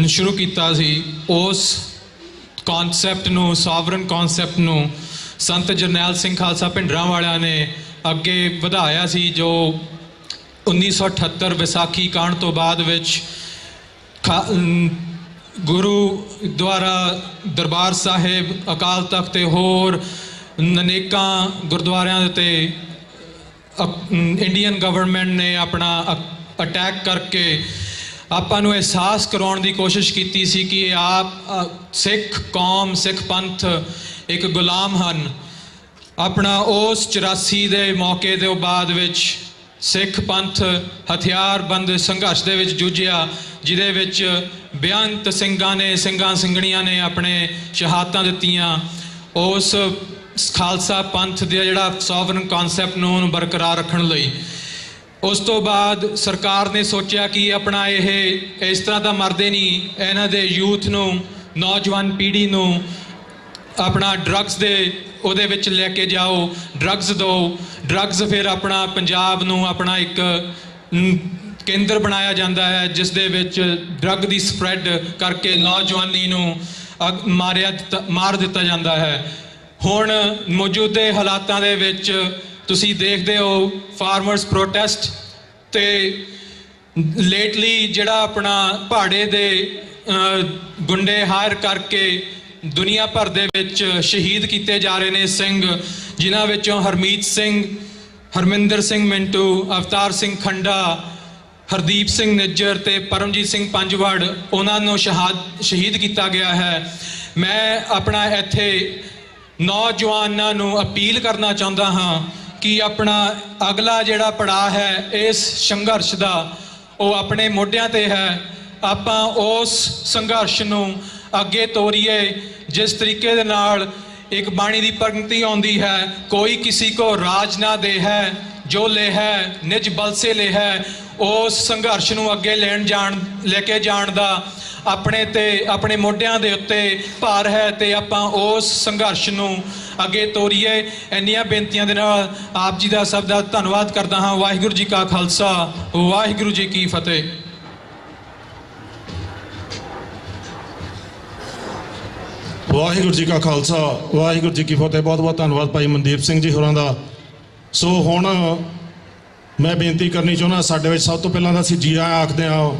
Speaker 3: ਸ਼ੁਰੂ ਕੀਤਾ ਸੀ, ਉਸ ਕਨਸੈਪਟ ਨੂੰ, ਸਾਵਰਨ ਕਨਸੈਪਟ ਨੂੰ ਸੰਤ ਜਰਨੈਲ ਸਿੰਘ ਖਾਲਸਾ ਭਿੰਡਰਾਂ ਵਾਲਿਆਂ ਨੇ ਅੱਗੇ ਵਧਾਇਆ ਸੀ, ਜੋ 1978 ਵਿਸਾਖੀ ਕਾਂਡ ਤੋਂ ਬਾਅਦ ਵਿੱਚ ਗੁਰੂ ਦੁਆਰਾ ਦਰਬਾਰ ਸਾਹਿਬ, ਅਕਾਲ ਤਖਤ ਤੇ ਹੋਰ ਅਨੇਕਾਂ ਗੁਰਦੁਆਰਿਆਂ ਦੇ ਉੱਤੇ ਇੰਡੀਅਨ ਗਵਰਨਮੈਂਟ ਨੇ ਆਪਣਾ ਅਟੈਕ ਕਰਕੇ ਆਪਾਂ ਨੂੰ ਅਹਿਸਾਸ ਕਰਾਉਣ ਦੀ ਕੋਸ਼ਿਸ਼ ਕੀਤੀ ਸੀ ਕਿ ਆਪ ਸਿੱਖ ਕੌਮ, ਸਿੱਖ ਪੰਥ ਇੱਕ ਗੁਲਾਮ ਹਨ। ਆਪਣਾ ਉਸ 84 ਦੇ ਮੌਕੇ ਦੇ ਬਾਅਦ ਵਿੱਚ ਸਿੱਖ ਪੰਥ ਹਥਿਆਰਬੰਦ ਸੰਘਰਸ਼ ਦੇ ਵਿੱਚ ਜੂਝਿਆ, ਜਿਹਦੇ ਵਿੱਚ ਬੇਅੰਤ ਸਿੰਘਾਂ ਨੇ, ਸਿੰਘਾਂ ਸਿੰਘਣੀਆਂ ਨੇ ਆਪਣੇ ਸ਼ਹਾਦਤਾਂ ਦਿੱਤੀਆਂ। ਉਸ ਖਾਲਸਾ ਪੰਥ ਦੇ ਜਿਹੜਾ ਸੋਵਰਨ ਕਨਸੈਪਟ ਨੂੰ ਉਹਨੂੰ ਬਰਕਰਾਰ ਰੱਖਣ ਲਈ ਉਸ ਤੋਂ ਬਾਅਦ ਸਰਕਾਰ ਨੇ ਸੋਚਿਆ ਕਿ ਆਪਣਾ ਇਹ ਇਸ ਤਰ੍ਹਾਂ ਤਾਂ ਮਰਦੇ ਨਹੀਂ, ਇਹਨਾਂ ਦੇ ਯੂਥ ਨੂੰ, ਨੌਜਵਾਨ ਪੀੜ੍ਹੀ ਨੂੰ ਆਪਣਾ ਡਰੱਗਸ ਦੇ ਉਹਦੇ ਵਿੱਚ ਲੈ ਕੇ ਜਾਓ, ਡਰੱਗਸ ਦਿਓ। ਡਰੱਗਸ ਫਿਰ ਆਪਣਾ ਪੰਜਾਬ ਨੂੰ ਆਪਣਾ ਇੱਕ ਕੇਂਦਰ ਬਣਾਇਆ ਜਾਂਦਾ ਹੈ, ਜਿਸ ਦੇ ਵਿੱਚ ਡਰੱਗ ਦੀ ਸਪਰੈਡ ਕਰਕੇ ਨੌਜਵਾਨੀ ਨੂੰ ਮਾਰ ਦਿੱਤਾ ਜਾਂਦਾ ਹੈ। ਹੁਣ ਮੌਜੂਦੇ ਹਾਲਾਤਾਂ ਦੇ ਵਿੱਚ ਤੁਸੀਂ ਦੇਖਦੇ ਹੋ ਫਾਰਮਰਸ ਪ੍ਰੋਟੈਸਟ ਤੇ ਲੇਟਲੀ ਜਿਹੜਾ ਆਪਣਾ ਪਹਾੜੇ ਦੇ ਗੁੰਡੇ ਹਾਇਰ ਕਰਕੇ ਦੁਨੀਆ ਭਰ ਦੇ ਵਿੱਚ ਸ਼ਹੀਦ ਕੀਤੇ ਜਾ ਰਹੇ ਨੇ ਸਿੰਘ, ਜਿਨ੍ਹਾਂ ਵਿੱਚੋਂ ਹਰਮੀਤ ਸਿੰਘ, ਹਰਮਿੰਦਰ ਸਿੰਘ ਮਿੰਟੂ, ਅਵਤਾਰ ਸਿੰਘ ਖੰਡਾ, ਹਰਦੀਪ ਸਿੰਘ ਨਿੱਜਰ ਤੇ ਪਰਮਜੀਤ ਸਿੰਘ ਪੰਜਵੜ, ਉਹਨਾਂ ਨੂੰ ਸ਼ਹੀਦ ਕੀਤਾ ਗਿਆ ਹੈ। ਮੈਂ ਆਪਣਾ ਇੱਥੇ ਨੌਜਵਾਨਾਂ ਨੂੰ ਅਪੀਲ ਕਰਨਾ ਚਾਹੁੰਦਾ ਹਾਂ ਕਿ ਆਪਣਾ ਅਗਲਾ ਜਿਹੜਾ ਪੜਾਅ ਹੈ ਇਸ ਸੰਘਰਸ਼ ਦਾ, ਉਹ ਆਪਣੇ ਮੋਢਿਆਂ ਤੇ ਹੈ। ਆਪਾਂ ਉਸ ਸੰਘਰਸ਼ ਨੂੰ ਅੱਗੇ ਤੋਰੀਏ ਜਿਸ ਤਰੀਕੇ ਦੇ ਨਾਲ ਇੱਕ ਬਾਣੀ ਦੀ ਪੰਕਤੀ ਆਉਂਦੀ ਹੈ, ਕੋਈ ਕਿਸੇ ਕੋ ਰਾਜ ਨਾ ਦੇ ਹੈ, ਜੋ ਲੈ ਹੈ ਨਿਜ ਬਲ ਸੇ ਲੈ ਹੈ। ਉਸ ਸੰਘਰਸ਼ ਨੂੰ ਅੱਗੇ ਲੈ ਕੇ ਜਾਣ ਦਾ ਆਪਣੇ ਤੇ ਆਪਣੇ ਮੋਢਿਆਂ ਦੇ ਉੱਤੇ ਭਾਰ ਹੈ ਤੇ ਆਪਾਂ ਉਸ ਸੰਘਰਸ਼ ਨੂੰ ਅੱਗੇ ਤੋਰੀਏ। ਇੰਨੀਆਂ ਬੇਨਤੀਆਂ ਦੇ ਨਾਲ ਆਪ ਜੀ ਦਾ ਸਭ ਦਾ ਧੰਨਵਾਦ ਕਰਦਾ ਹਾਂ। ਵਾਹਿਗੁਰੂ ਜੀ ਕਾ ਖਾਲਸਾ, ਵਾਹਿਗੁਰੂ ਜੀ ਕੀ ਫਤਿਹ।
Speaker 12: ਵਾਹਿਗੁਰੂ ਜੀ ਕਾ ਖਾਲਸਾ, ਵਾਹਿਗੁਰੂ ਜੀ ਕੀ ਫਤਿਹ। ਬਹੁਤ ਬਹੁਤ ਧੰਨਵਾਦ ਭਾਈ ਮਨਦੀਪ ਸਿੰਘ ਜੀ ਹੋਰਾਂ ਦਾ। ਸੋ ਹੁਣ ਮੈਂ ਬੇਨਤੀ ਕਰਨੀ ਚਾਹੁੰਦਾ, ਸਾਡੇ ਵਿੱਚ ਸਭ ਤੋਂ ਪਹਿਲਾਂ ਤਾਂ ਅਸੀਂ ਜੀ ਆਇਆਂ ਆਖਦੇ ਹਾਂ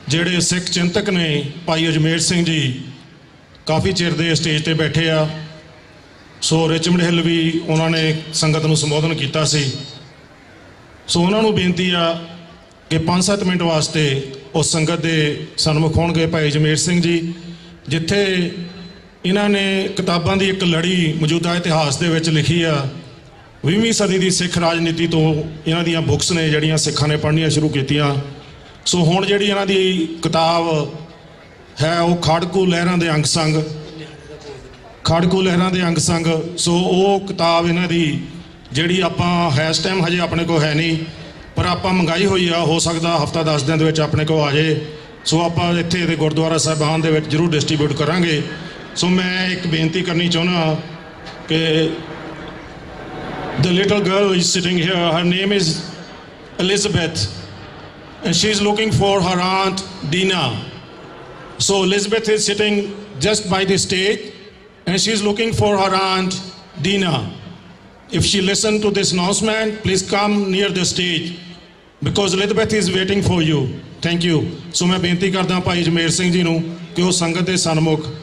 Speaker 12: ਜਿਹੜੇ ਸਿੱਖ ਚਿੰਤਕ ਨੇ ਭਾਈ ਅਜਮੇਰ ਸਿੰਘ ਜੀ, ਕਾਫੀ ਚਿਰ ਦੇ ਸਟੇਜ ਤੇ ਬੈਠੇ ਆ। ਸੋ ਰਿਚਮੰਡ ਹਿੱਲ ਵੀ ਉਹਨਾਂ ਨੇ ਸੰਗਤ ਨੂੰ ਸੰਬੋਧਨ ਕੀਤਾ ਸੀ। ਸੋ ਉਹਨਾਂ ਨੂੰ ਬੇਨਤੀ ਆ ਕਿ 5-7 ਮਿੰਟ ਵਾਸਤੇ ਉਸ ਸੰਗਤ ਦੇ ਸਨਮੁਖ ਹੋਣਗੇ ਭਾਈ ਅਜਮੇਰ ਸਿੰਘ ਜੀ। ਜਿੱਥੇ ਇਹਨਾਂ ਨੇ ਕਿਤਾਬਾਂ ਦੀ ਇੱਕ ਲੜੀ ਮੌਜੂਦਾ ਇਤਿਹਾਸ ਦੇ ਵਿੱਚ ਲਿਖੀ ਆ। 20ਵੀਂ ਸਦੀ ਦੀ ਸਿੱਖ ਰਾਜਨੀਤੀ ਤੋਂ ਇਹਨਾਂ ਦੀਆਂ ਬੁੱਕਸ ਨੇ ਜਿਹੜੀਆਂ ਸਿੱਖਾਂ ਨੇ ਪੜ੍ਹਨੀਆਂ ਸ਼ੁਰੂ ਕੀਤੀਆਂ। ਸੋ ਹੁਣ ਜਿਹੜੀ ਇਹਨਾਂ ਦੀ ਕਿਤਾਬ ਹੈ ਉਹ ਖਾੜਕੂ ਲਹਿਰਾਂ ਦੇ ਅੰਗ ਸੰਗ, ਖਾੜਕੂ ਲਹਿਰਾਂ ਦੇ ਅੰਗ ਸੰਗ। ਸੋ ਉਹ ਕਿਤਾਬ ਇਹਨਾਂ ਦੀ ਜਿਹੜੀ ਆਪਾਂ ਇਸ ਟਾਈਮ ਹਜੇ ਆਪਣੇ ਕੋਲ ਹੈ ਨਹੀਂ, ਪਰ ਆਪਾਂ ਮੰਗਾਈ ਹੋਈ ਆ। ਹੋ ਸਕਦਾ ਹਫਤਾ 10 ਦਿਨ ਦੇ ਵਿੱਚ ਆਪਣੇ ਕੋਲ ਆ ਜਾਏ। ਸੋ ਆਪਾਂ ਇੱਥੇ ਦੇ ਗੁਰਦੁਆਰਾ ਸਾਹਿਬਾਨ ਦੇ ਵਿੱਚ ਜ਼ਰੂਰ ਡਿਸਟਰੀਬਿਊਟ ਕਰਾਂਗੇ। ਸੋ ਮੈਂ ਇੱਕ ਬੇਨਤੀ ਕਰਨੀ ਚਾਹੁੰਦਾ ਕਿ the little girl is sitting here, her name is Elizabeth, and she is looking for her aunt Dina. So Elizabeth is sitting just by the stage and she is looking for her aunt Dina. If she listen to this announcement, please come near the stage because Elizabeth is waiting for you. Thank you. So मैं बेनती करदा भाई जमेर सिंह जी नूं कि वो संगत दे सन्मुख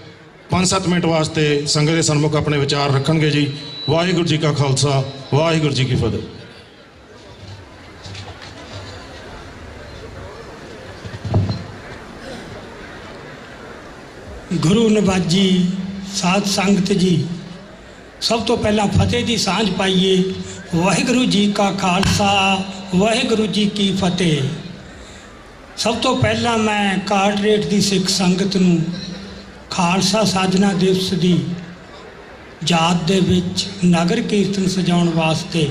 Speaker 12: 5-7 minute वास्ते संगत दे सन्मुख अपने विचार रखणगे जी। वाहिगुरू जी का खालसा, वाहिगुरू जी की फतेह।
Speaker 4: गुरु नवाजी साध संगत जी, सब तो पहला फतेह की सांझ पाइए। वाहिगुरू जी का खालसा, वाहिगुरू जी की फतेह। सब तो पहला मैं कार्टरेट की सिख संगत नूं खालसा साधना दिवस की याद दे विच नगर कीर्तन सजाउण वास्ते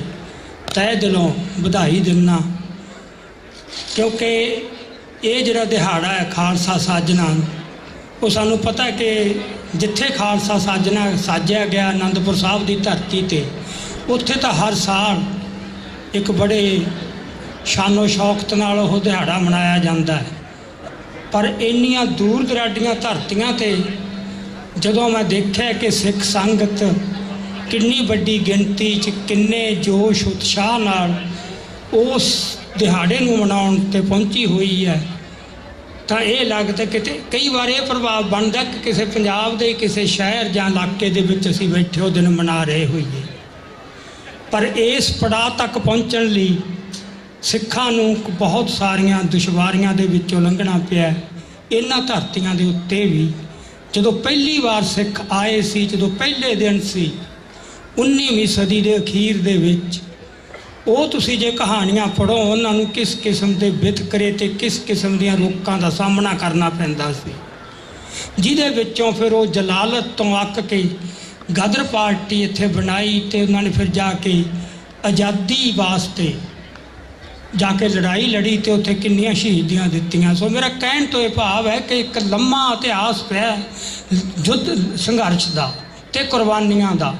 Speaker 4: तय दिलों बधाई दिना, क्योंकि ये जिहड़ा दिहाड़ा है खालसा साजना, वो सानू पता है कि जिथे खालसा साजना साजिया गया आनंदपुर साहब की धरती ते, उत्थे तो हर साल एक बड़े शानो शौकत नाल वो दिहाड़ा मनाया जाता है। पर इन्नियां दूर दराडियां धरतियां ते जदों मैं देखा कि सिख संगत किन्नी वड्डी गिनती च किन्ने जोश उत्साह नाल उस दिहाड़े नूं मनाउण ते पहुंची हुई है, तो ये लगता कि कई बार ये प्रभाव बनता कि किसी पंजाब के किसी शहर या इलाके दे विच असीं बैठे वो दिन मना रहे होइए। पर इस पड़ाव तक पहुँचण लई सिखां नूं बहुत सारियां दुश्वारियां दे विचों लंघना पिया। इन्हां धरतियां दे उत्ते भी जदों पहली बार सिख आए सी, जदों पहले दिन सी 19वीं सदी के अखीर दे विच, ਉਹ ਤੁਸੀਂ ਜੇ कहानियां पढ़ो ਉਹਨਾਂ ਨੂੰ किस किस्म के वितकरे ते किस किस्म ਦੀਆਂ ਰੋਕਾਂ ਦਾ ਸਾਹਮਣਾ ਕਰਨਾ ਪੈਂਦਾ ਸੀ, ਜਿਹਦੇ ਵਿੱਚੋਂ ਫਿਰ ਉਹ ਜਲਾਲਤ ਤੋਂ ਅੱਕ ਕੇ ਗਦਰ ਪਾਰਟੀ ਇੱਥੇ ਬਣਾਈ ਤੇ ਉਹਨਾਂ ਨੇ ਫਿਰ ਜਾ ਕੇ ਆਜ਼ਾਦੀ ਵਾਸਤੇ ਜਾ ਕੇ ਲੜਾਈ ਲੜੀ ਤੇ ਉੱਥੇ ਕਿੰਨੀਆਂ ਸ਼ਹੀਦੀਆਂ ਦਿੱਤੀਆਂ। ਸੋ ਮੇਰਾ ਕਹਿਣ ਤੋਂ ਇਹ ਭਾਵ ਹੈ ਕਿ ਇੱਕ ਲੰਮਾ ਇਤਿਹਾਸ ਪਿਆ ਯੁੱਧ ਸੰਘਰਸ਼ ਦਾ ਤੇ ਕੁਰਬਾਨੀਆਂ ਦਾ।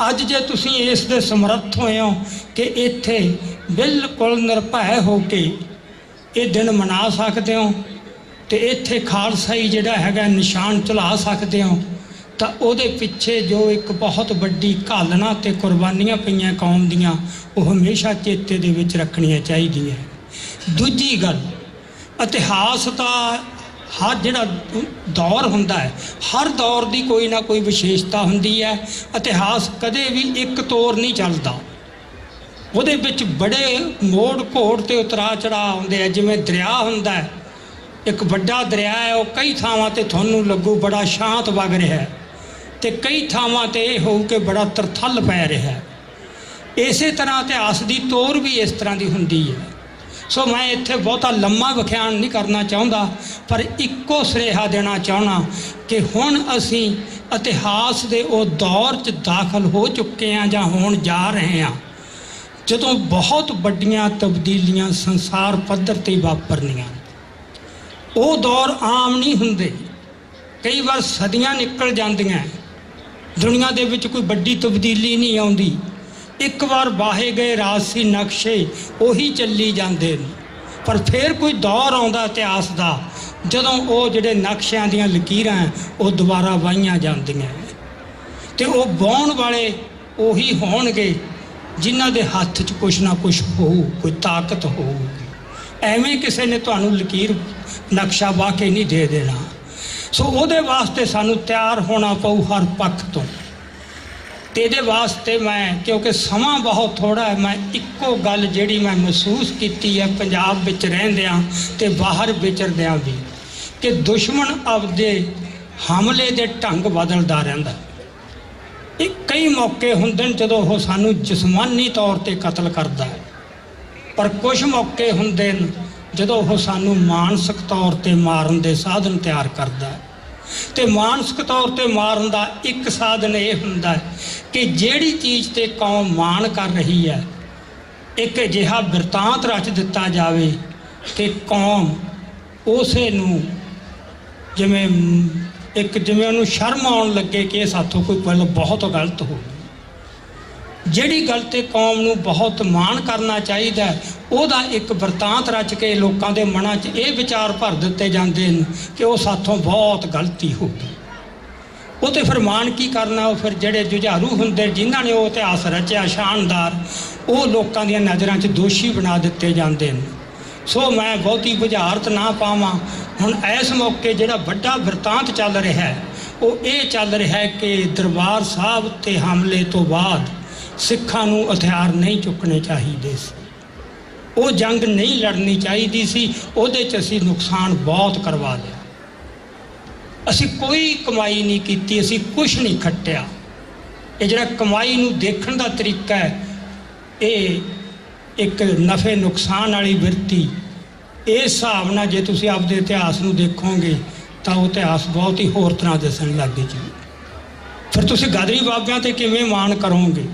Speaker 4: ਅੱਜ ਜੇ ਤੁਸੀਂ ਇਸ ਦੇ ਸਮਰੱਥ ਹੋਏ ਹੋ ਕਿ ਇੱਥੇ ਬਿਲਕੁਲ ਨਿਰਭੈ ਹੋ ਕੇ ਇਹ ਦਿਨ ਮਨਾ ਸਕਦੇ ਹੋ ਤੇ ਇੱਥੇ ਖਾਲਸਾਈ ਜਿਹੜਾ ਹੈਗਾ ਨਿਸ਼ਾਨ ਚਲਾ ਸਕਦੇ ਹੋ, ਤਾਂ ਉਹਦੇ ਪਿੱਛੇ ਜੋ ਇੱਕ ਬਹੁਤ ਵੱਡੀ ਘਾਲਣਾ ਤੇ ਕੁਰਬਾਨੀਆਂ ਪਈਆਂ ਕੌਮ ਦੀਆਂ, ਉਹ ਹਮੇਸ਼ਾ ਚੇਤੇ ਦੇ ਵਿੱਚ ਰੱਖਣੀਆਂ ਚਾਹੀਦੀਆਂ। ਦੂਜੀ ਗੱਲ, ਇਤਿਹਾਸ ਦਾ ਹਰ ਜਿਹੜਾ ਦੌਰ ਹੁੰਦਾ ਹੈ, ਹਰ ਦੌਰ ਦੀ ਕੋਈ ਨਾ ਕੋਈ ਵਿਸ਼ੇਸ਼ਤਾ ਹੁੰਦੀ ਹੈ। ਇਤਿਹਾਸ ਕਦੇ ਵੀ ਇੱਕ ਤੋਰ ਨਹੀਂ ਚੱਲਦਾ, ਉਹਦੇ ਵਿੱਚ ਬੜੇ ਮੋੜ ਘੋੜ ਤੇ ਉਤਰਾ ਚੜਾਅ ਆਉਂਦੇ ਆ। ਜਿਵੇਂ ਦਰਿਆ ਹੁੰਦਾ ਹੈ, ਇੱਕ ਵੱਡਾ ਦਰਿਆ ਹੈ, ਉਹ ਕਈ ਥਾਵਾਂ ਤੇ ਤੁਹਾਨੂੰ ਲੱਗੂ ਬੜਾ ਸ਼ਾਂਤ ਵਗ ਰਿਹਾ ਹੈ ਤੇ ਕਈ ਥਾਵਾਂ ਤੇ ਇਹ ਹੋਊ ਕਿ ਬੜਾ ਤਰਥੱਲ ਪੈ ਰਿਹਾ ਹੈ। ਇਸੇ ਤਰ੍ਹਾਂ ਇਤਿਹਾਸ ਦੀ ਤੋਰ ਵੀ ਇਸ ਤਰ੍ਹਾਂ ਦੀ ਹੁੰਦੀ ਹੈ। ਸੋ ਮੈਂ ਇੱਥੇ ਬਹੁਤਾ ਲੰਮਾ ਵਿਖਿਆਨ ਨਹੀਂ ਕਰਨਾ ਚਾਹੁੰਦਾ, ਪਰ ਇੱਕੋ ਸੁਨੇਹਾ ਦੇਣਾ ਚਾਹੁੰਦਾ ਕਿ ਹੁਣ ਅਸੀਂ ਇਤਿਹਾਸ ਦੇ ਉਹ ਦੌਰ 'ਚ ਦਾਖਲ ਹੋ ਚੁੱਕੇ ਹਾਂ ਜਾਂ ਹੋਣ ਜਾ ਰਹੇ ਹਾਂ ਜਦੋਂ ਬਹੁਤ ਵੱਡੀਆਂ ਤਬਦੀਲੀਆਂ ਸੰਸਾਰ ਪੱਧਰ 'ਤੇ ਵਾਪਰਨੀਆਂ। ਉਹ ਦੌਰ ਆਮ ਨਹੀਂ ਹੁੰਦੇ, ਕਈ ਵਾਰ ਸਦੀਆਂ ਨਿਕਲ ਜਾਂਦੀਆਂ, ਦੁਨੀਆ ਦੇ ਵਿੱਚ ਕੋਈ ਵੱਡੀ ਤਬਦੀਲੀ ਨਹੀਂ ਆਉਂਦੀ। ਇੱਕ ਵਾਰ ਵਾਹੇ ਗਏ ਰਾਜਸੀ ਨਕਸ਼ੇ ਉਹੀ ਚੱਲੀ ਜਾਂਦੇ ਨੇ, ਪਰ ਫਿਰ ਕੋਈ ਦੌਰ ਆਉਂਦਾ ਇਤਿਹਾਸ ਦਾ ਜਦੋਂ ਉਹ ਜਿਹੜੇ ਨਕਸ਼ਿਆਂ ਦੀਆਂ ਲਕੀਰਾਂ ਉਹ ਦੁਬਾਰਾ ਵਾਹੀਆਂ ਜਾਂਦੀਆਂ ਤੇ ਉਹ ਵਾਹੁਣ ਵਾਲੇ ਉਹੀ ਹੋਣਗੇ ਜਿਨ੍ਹਾਂ ਦੇ ਹੱਥ 'ਚ ਕੁਛ ਨਾ ਕੁਛ ਹੋਊ, ਕੋਈ ਤਾਕਤ ਹੋਊਗੀ। ਐਵੇਂ ਕਿਸੇ ਨੇ ਤੁਹਾਨੂੰ ਲਕੀਰ ਨਕਸ਼ਾ ਵਾਹ ਕੇ ਨਹੀਂ ਦੇ ਦੇਣਾ। ਸੋ ਉਹਦੇ ਵਾਸਤੇ ਸਾਨੂੰ ਤਿਆਰ ਹੋਣਾ ਪਊ ਹਰ ਪੱਖ ਤੋਂ। ਤੇ ਇਹਦੇ ਵਾਸਤੇ ਮੈਂ, ਕਿਉਂਕਿ ਸਮਾਂ ਬਹੁਤ ਥੋੜ੍ਹਾ ਹੈ, ਮੈਂ ਇੱਕੋ ਗੱਲ ਜਿਹੜੀ ਮੈਂ ਮਹਿਸੂਸ ਕੀਤੀ ਹੈ ਪੰਜਾਬ ਵਿੱਚ ਰਹਿੰਦਿਆਂ ਤੇ ਬਾਹਰ ਵਿਚਰਦਿਆਂ ਵੀ, ਕਿ ਦੁਸ਼ਮਣ ਆਪਦੇ ਹਮਲੇ ਦੇ ਢੰਗ ਬਦਲਦਾ ਰਹਿੰਦਾ। ਇਹ ਕਈ ਮੌਕੇ ਹੁੰਦੇ ਨੇ ਜਦੋਂ ਉਹ ਸਾਨੂੰ ਜਿਸਮਾਨੀ ਤੌਰ ਤੇ ਕਤਲ ਕਰਦਾ ਹੈ, ਪਰ ਕੁਝ ਮੌਕੇ ਹੁੰਦੇ ਨੇ ਜਦੋਂ ਉਹ ਸਾਨੂੰ ਮਾਨਸਿਕ ਤੌਰ ਤੇ ਮਾਰਨ ਦੇ ਸਾਧਨ ਤਿਆਰ ਕਰਦਾ ਹੈ। ਤੇ ਮਾਨਸਿਕ ਤੌਰ ਤੇ ਮਾਰਨ ਦਾ ਇੱਕ ਸਾਧਨ ਇਹ ਹੁੰਦਾ ਹੈ ਕਿ ਜਿਹੜੀ ਚੀਜ਼ ਤੇ ਕੌਮ ਮਾਣ ਕਰ ਰਹੀ ਹੈ, ਇੱਕ ਅਜਿਹਾ ਬਿਰਤਾਂਤ ਰਚ ਦਿੱਤਾ ਜਾਵੇ ਕਿ ਕੌਮ ਉਸੇ ਨੂੰ ਜਿਵੇਂ ਉਹਨੂੰ ਸ਼ਰਮ ਆਉਣ ਲੱਗੇ ਕਿ ਇਹ ਸਾਥੋਂ ਕੋਈ ਗੱਲ ਬਹੁਤ ਗਲਤ ਹੋ ਗਈ। ਜਿਹੜੀ ਗੱਲ ਤੇ ਕੌਮ ਨੂੰ ਬਹੁਤ ਮਾਣ ਕਰਨਾ ਚਾਹੀਦਾ, ਉਹਦਾ ਇੱਕ ਬਿਰਤਾਂਤ ਰਚ ਕੇ ਲੋਕਾਂ ਦੇ ਮਨਾਂ 'ਚ ਇਹ ਵਿਚਾਰ ਭਰ ਦਿੱਤੇ ਜਾਂਦੇ ਨੇ ਕਿ ਉਹ ਸਾਥੋਂ ਬਹੁਤ ਗਲਤੀ ਹੋ ਗਈ। ਉਹ ਤੇ ਫਿਰ ਮਾਣ ਕੀ ਕਰਨਾ, ਉਹ ਫਿਰ ਜਿਹੜੇ ਜੁਝਾਰੂ ਹੁੰਦੇ ਜਿਨ੍ਹਾਂ ਨੇ ਉਹ ਇਤਿਹਾਸ ਰਚਿਆ ਸ਼ਾਨਦਾਰ, ਉਹ ਲੋਕਾਂ ਦੀਆਂ ਨਜ਼ਰਾਂ 'ਚ ਦੋਸ਼ੀ ਬਣਾ ਦਿੱਤੇ ਜਾਂਦੇ ਨੇ। ਸੋ ਮੈਂ ਬਹੁਤੀ ਬੁਝਾਰਤ ਨਾ ਪਾਵਾਂ। ਹੁਣ ਇਸ ਮੌਕੇ ਜਿਹੜਾ ਵੱਡਾ ਬਿਰਤਾਂਤ ਚੱਲ ਰਿਹਾ ਹੈ, ਉਹ ਇਹ ਚੱਲ ਰਿਹਾ ਹੈ ਕਿ ਦਰਬਾਰ ਸਾਹਿਬ ਤੇ ਹਮਲੇ ਤੋਂ ਬਾਅਦ ਸਿੱਖਾਂ ਨੂੰ ਹਥਿਆਰ ਨਹੀਂ ਚੁੱਕਣੇ ਚਾਹੀਦੇ ਸੀ, ਉਹ ਜੰਗ ਨਹੀਂ ਲੜਨੀ ਚਾਹੀਦੀ ਸੀ। ਉਹਦੇ 'ਚ ਅਸੀਂ ਨੁਕਸਾਨ ਬਹੁਤ ਕਰਵਾ ਲਿਆ। ਅਸੀਂ ਕੋਈ ਕਮਾਈ ਨਹੀਂ ਕੀਤੀ, ਅਸੀਂ ਕੁਛ ਨਹੀਂ ਖੱਟਿਆ। ਇਹ ਜਿਹੜਾ ਕਮਾਈ ਨੂੰ ਦੇਖਣ ਦਾ ਤਰੀਕਾ ਹੈ, ਇਹ ਇੱਕ ਨਫੇ ਨੁਕਸਾਨ ਵਾਲੀ ਬਿਰਤੀ। ਇਸ ਹਿਸਾਬ ਨਾਲ ਜੇ ਤੁਸੀਂ ਆਪਦੇ ਇਤਿਹਾਸ ਨੂੰ ਦੇਖੋਗੇ ਤਾਂ ਉਹ ਇਤਿਹਾਸ ਬਹੁਤ ਹੀ ਹੋਰ ਤਰ੍ਹਾਂ ਦੱਸਣ ਲੱਗ ਜੀ। ਫਿਰ ਤੁਸੀਂ ਗਾਦਰੀ ਬਾਬਿਆਂ ਤੇ ਕਿਵੇਂ ਮਾਣ ਕਰੋਗੇ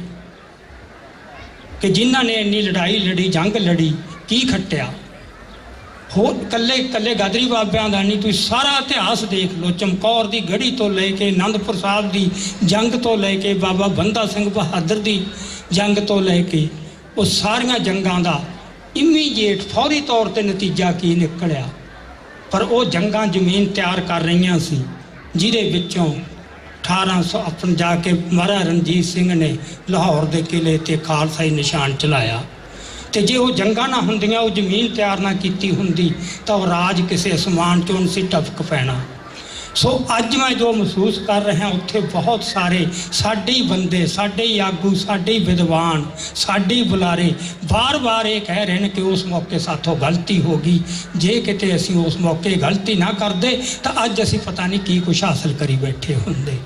Speaker 4: ਕਿ ਜਿਨ੍ਹਾਂ ਨੇ ਇੰਨੀ ਲੜਾਈ ਲੜੀ, ਜੰਗ ਲੜੀ, ਕੀ ਖੱਟਿਆ? ਹੋਰ ਇਕੱਲੇ ਗਾਦਰੀ ਬਾਬਿਆਂ ਦਾ ਨਹੀਂ, ਤੁਸੀਂ ਸਾਰਾ ਇਤਿਹਾਸ ਦੇਖ ਲਓ। ਚਮਕੌਰ ਦੀ ਗੜ੍ਹੀ ਤੋਂ ਲੈ ਕੇ ਅਨੰਦਪੁਰ ਸਾਹਿਬ ਦੀ ਜੰਗ ਤੋਂ ਲੈ ਕੇ ਬਾਬਾ ਬੰਦਾ ਸਿੰਘ ਬਹਾਦਰ ਦੀ ਜੰਗ ਤੋਂ ਲੈ ਕੇ ਉਹ ਸਾਰੀਆਂ ਜੰਗਾਂ ਦਾ ਇਮੀਡੀਏਟ ਫੌਰੀ ਤੌਰ ਤੇ ਨਤੀਜਾ ਕੀ ਨਿਕਲਿਆ। ਪਰ ਉਹ ਜੰਗਾਂ ਜ਼ਮੀਨ ਤਿਆਰ ਕਰ ਰਹੀਆਂ ਸੀ, ਜਿਹਦੇ ਵਿੱਚੋਂ 1800 ਜਾ ਕੇ ਮਹਾਰਾਜਾ ਰਣਜੀਤ ਸਿੰਘ ਨੇ ਲਾਹੌਰ ਦੇ ਕਿਲੇ ਤੇ ਖਾਲਸਾਈ ਨਿਸ਼ਾਨ ਚਲਾਇਆ। ਤੇ ਜੇ ਉਹ ਜੰਗਾਂ ਨਾ ਹੁੰਦੀਆਂ, ਉਹ ਜ਼ਮੀਨ ਤਿਆਰ ਨਾ ਕੀਤੀ ਹੁੰਦੀ, ਤਾਂ ਉਹ ਰਾਜ ਕਿਸੇ ਅਸਮਾਨ 'ਚੋਂ ਨਹੀਂ ਸੀ ਟਪਕ ਪੈਣਾ। ਸੋ ਅੱਜ ਮੈਂ ਜੋ ਮਹਿਸੂਸ ਕਰ ਰਿਹਾ, ਉੱਥੇ ਬਹੁਤ ਸਾਰੇ ਸਾਡੇ ਹੀ ਬੰਦੇ, ਸਾਡੇ ਹੀ ਆਗੂ, ਸਾਡੇ ਹੀ ਵਿਦਵਾਨ, ਸਾਡੇ ਹੀ ਬੁਲਾਰੇ ਵਾਰ-ਵਾਰ ਇਹ ਕਹਿ ਰਹੇ ਨੇ ਕਿ ਉਸ ਮੌਕੇ ਸਾਥੋਂ ਗਲਤੀ ਹੋ ਗਈ। ਜੇ ਕਿਤੇ ਅਸੀਂ ਉਸ ਮੌਕੇ ਗਲਤੀ ਨਾ ਕਰਦੇ ਤਾਂ ਅੱਜ ਅਸੀਂ ਪਤਾ ਨਹੀਂ ਕੀ ਕੁਛ ਹਾਸਲ ਕਰੀ ਬੈਠੇ ਹੁੰਦੇ।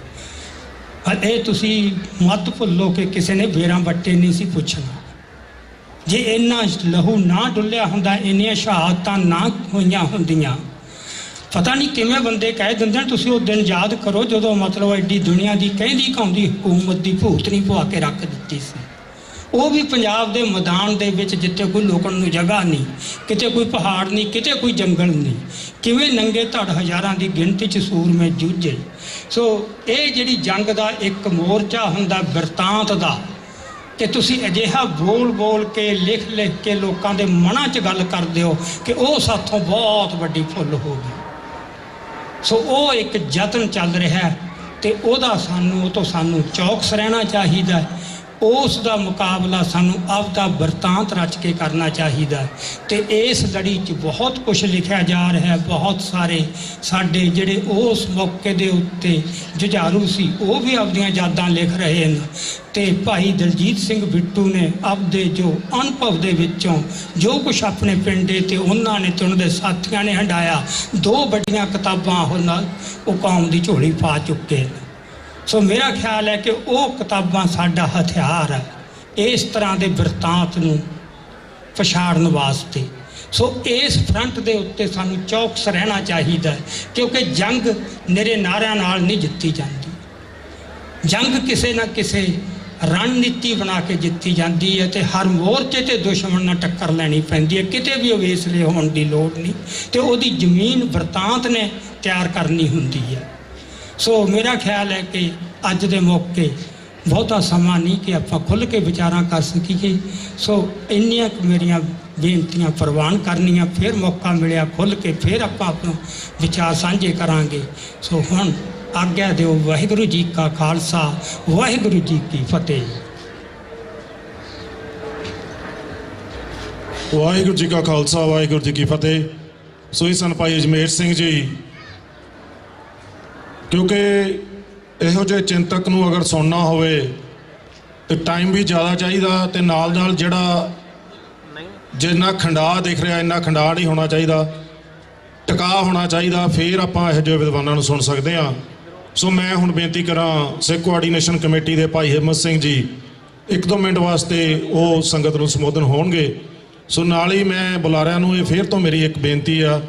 Speaker 4: ਇਹ ਤੁਸੀਂ ਮਤ ਭੁੱਲੋ ਕਿ ਕਿਸੇ ਨੇ ਬੇਰਾਂ ਬੱਟੇ ਨਹੀਂ ਸੀ ਪੁੱਛਣਾ। ਜੇ ਇੰਨਾ ਲਹੂ ਨਾ ਡੁੱਲਿਆ ਹੁੰਦਾ, ਇੰਨੀਆਂ ਸ਼ਹਾਦਤਾਂ ਨਾ ਹੋਈਆਂ ਹੁੰਦੀਆਂ, ਪਤਾ ਨਹੀਂ ਕਿਵੇਂ ਬੰਦੇ ਕਹਿ ਦਿੰਦੇ ਨੇ। ਤੁਸੀਂ ਉਹ ਦਿਨ ਯਾਦ ਕਰੋ ਜਦੋਂ ਮਤਲਬ ਐਡੀ ਦੁਨੀਆ ਦੀ ਕਹਿੰਦੀ ਕਹਾਉਂਦੀ ਹਕੂਮਤ ਦੀ ਭੂਤਨੀ ਪਵਾ ਕੇ ਰੱਖ ਦਿੱਤੀ ਸੀ। ਉਹ ਵੀ ਪੰਜਾਬ ਦੇ ਮੈਦਾਨ ਦੇ ਵਿੱਚ, ਜਿੱਥੇ ਕੋਈ ਲੋਕਣ ਨੂੰ ਜਗ੍ਹਾ ਨਹੀਂ, ਕਿਤੇ ਕੋਈ ਪਹਾੜ ਨਹੀਂ, ਕਿਤੇ ਕੋਈ ਜੰਗਲ ਨਹੀਂ। ਕਿਵੇਂ ਨੰਗੇ ਧੜ ਹਜ਼ਾਰਾਂ ਦੀ ਗਿਣਤੀ 'ਚ ਸੂਰਮੇ ਜੂਝੇ। ਸੋ ਇਹ ਜਿਹੜੀ ਜੰਗ ਦਾ ਇੱਕ ਮੋਰਚਾ ਹੁੰਦਾ ਬਿਰਤਾਂਤ ਦਾ, ਕਿ ਤੁਸੀਂ ਅਜਿਹਾ ਬੋਲ ਕੇ ਲਿਖ ਕੇ ਲੋਕਾਂ ਦੇ ਮਨਾਂ 'ਚ ਗੱਲ ਕਰਦੇ ਹੋ ਕਿ ਉਹ ਸਾਥੋਂ ਬਹੁਤ ਵੱਡੀ ਭੁੱਲ ਹੋ ਗਈ। ਸੋ ਉਹ ਇੱਕ ਯਤਨ ਚੱਲ ਰਿਹਾ ਤੇ ਉਹ ਤੋਂ ਸਾਨੂੰ ਚੌਕਸ ਰਹਿਣਾ ਚਾਹੀਦਾ। ਉਸ ਦਾ ਮੁਕਾਬਲਾ ਸਾਨੂੰ ਆਪਦਾ ਬਿਰਤਾਂਤ ਰਚ ਕੇ ਕਰਨਾ ਚਾਹੀਦਾ। ਤੇ ਇਸ ਲੜੀ 'ਚ ਬਹੁਤ ਕੁਝ ਲਿਖਿਆ ਜਾ ਰਿਹਾ। ਬਹੁਤ ਸਾਰੇ ਸਾਡੇ ਜਿਹੜੇ ਉਸ ਮੌਕੇ ਦੇ ਉੱਤੇ ਜੁਝਾਰੂ ਸੀ, ਉਹ ਵੀ ਆਪਦੀਆਂ ਯਾਦਾਂ ਲਿਖ ਰਹੇ ਨੇ। ਤੇ ਭਾਈ ਦਲਜੀਤ ਸਿੰਘ ਬਿੱਟੂ ਨੇ ਆਪਦੇ ਜੋ ਅਨੁਭਵ ਦੇ ਵਿੱਚੋਂ ਜੋ ਕੁਛ ਆਪਣੇ ਪਿੰਡੇ ਤੇ ਉਹਨਾਂ ਨੇ ਤੇ ਉਹਨਾਂ ਦੇ ਸਾਥੀਆਂ ਨੇ ਹੰਡਾਇਆ, 2 ਵੱਡੀਆਂ ਕਿਤਾਬਾਂ ਉਹ ਕੌਮ ਦੀ ਝੋਲੀ ਪਾ ਚੁੱਕੇ ਨੇ। ਸੋ ਮੇਰਾ ਖਿਆਲ ਹੈ ਕਿ ਉਹ ਕਿਤਾਬਾਂ ਸਾਡਾ ਹਥਿਆਰ ਹੈ ਇਸ ਤਰ੍ਹਾਂ ਦੇ ਬਿਰਤਾਂਤ ਨੂੰ ਪਛਾੜਨ ਵਾਸਤੇ। ਸੋ ਇਸ ਫਰੰਟ ਦੇ ਉੱਤੇ ਸਾਨੂੰ ਚੌਕਸ ਰਹਿਣਾ ਚਾਹੀਦਾ ਹੈ, ਕਿਉਂਕਿ ਜੰਗ ਨਿਰੇ ਨਾਰਿਆਂ ਨਾਲ ਨਹੀਂ ਜਿੱਤੀ ਜਾਂਦੀ। ਜੰਗ ਕਿਸੇ ਨਾ ਕਿਸੇ ਰਣਨੀਤੀ ਬਣਾ ਕੇ ਜਿੱਤੀ ਜਾਂਦੀ ਹੈ ਤੇ ਹਰ ਮੋਰਚੇ ਤੇ ਦੁਸ਼ਮਣ ਨਾਲ ਟੱਕਰ ਲੈਣੀ ਪੈਂਦੀ ਹੈ। ਕਿਤੇ ਵੀ ਅਵੇਸਲੇ ਹੋਣ ਦੀ ਲੋੜ ਨਹੀਂ ਤੇ ਉਹਦੀ ਜ਼ਮੀਨ ਬਿਰਤਾਂਤ ਨੇ ਤਿਆਰ ਕਰਨੀ ਹੁੰਦੀ ਹੈ। ਸੋ ਮੇਰਾ ਖਿਆਲ ਹੈ ਕਿ ਅੱਜ ਦੇ ਮੌਕੇ ਬਹੁਤਾ ਸਮਾਂ ਨਹੀਂ ਕਿ ਆਪਾਂ ਖੁੱਲ੍ਹ ਕੇ ਵਿਚਾਰਾਂ ਕਰ ਸਕੀਏ। ਸੋ ਇੰਨੀਆਂ ਮੇਰੀਆਂ ਬੇਨਤੀਆਂ ਪ੍ਰਵਾਨ ਕਰਨੀਆਂ, ਫਿਰ ਮੌਕਾ ਮਿਲਿਆ ਖੁੱਲ੍ਹ ਕੇ ਫਿਰ ਆਪਾਂ ਆਪਣਾ ਵਿਚਾਰ ਸਾਂਝੇ ਕਰਾਂਗੇ। ਸੋ ਹੁਣ ਆਗਿਆ ਦਿਓ। ਵਾਹਿਗੁਰੂ ਜੀ ਕਾ ਖਾਲਸਾ, ਵਾਹਿਗੁਰੂ ਜੀ ਕੀ ਫਤਿਹ।
Speaker 12: ਵਾਹਿਗੁਰੂ ਜੀ ਕਾ ਖਾਲਸਾ, ਵਾਹਿਗੁਰੂ ਜੀ ਕੀ ਫਤਿਹ। ਸੋ ਸਨ ਭਾਈ ਅਜਮੇਰ ਸਿੰਘ ਜੀ, ਕਿਉਂਕਿ ਇਹੋ ਜਿਹੇ ਚਿੰਤਕ ਨੂੰ ਅਗਰ ਸੁਣਨਾ ਹੋਵੇ ਤੇ ਟਾਈਮ ਵੀ ਜ਼ਿਆਦਾ ਚਾਹੀਦਾ ਤੇ ਨਾਲ ਜਿਹੜਾ ਜਿੰਨਾ ਖੰਡਾ ਦਿਖ ਰਿਹਾ ਇੰਨਾ ਖੰਡਾ ਨਹੀਂ ਹੋਣਾ ਚਾਹੀਦਾ। ਟਿਕਾ ਹੋਣਾ ਚਾਹੀਦਾ, ਫਿਰ ਆਪਾਂ ਇਹੋ ਜਿਹੇ ਵਿਦਵਾਨਾਂ ਨੂੰ ਸੁਣ ਸਕਦੇ ਹਾਂ। ਸੋ ਮੈਂ ਹੁਣ ਬੇਨਤੀ ਕਰਾਂ ਸਿੱਖ ਕੋਆਰਡੀਨੇਸ਼ਨ ਕਮੇਟੀ ਦੇ ਭਾਈ ਹਿੰਮਤ ਸਿੰਘ ਜੀ 1-2 ਮਿੰਟ ਵਾਸਤੇ ਉਹ ਸੰਗਤ ਨੂੰ ਸੰਬੋਧਨ ਹੋਣਗੇ। ਸੋ ਨਾਲ ਹੀ ਮੈਂ ਬੁਲਾਰਿਆਂ ਨੂੰ ਇਹ ਫਿਰ ਤੋਂ ਮੇਰੀ ਇੱਕ ਬੇਨਤੀ ਆ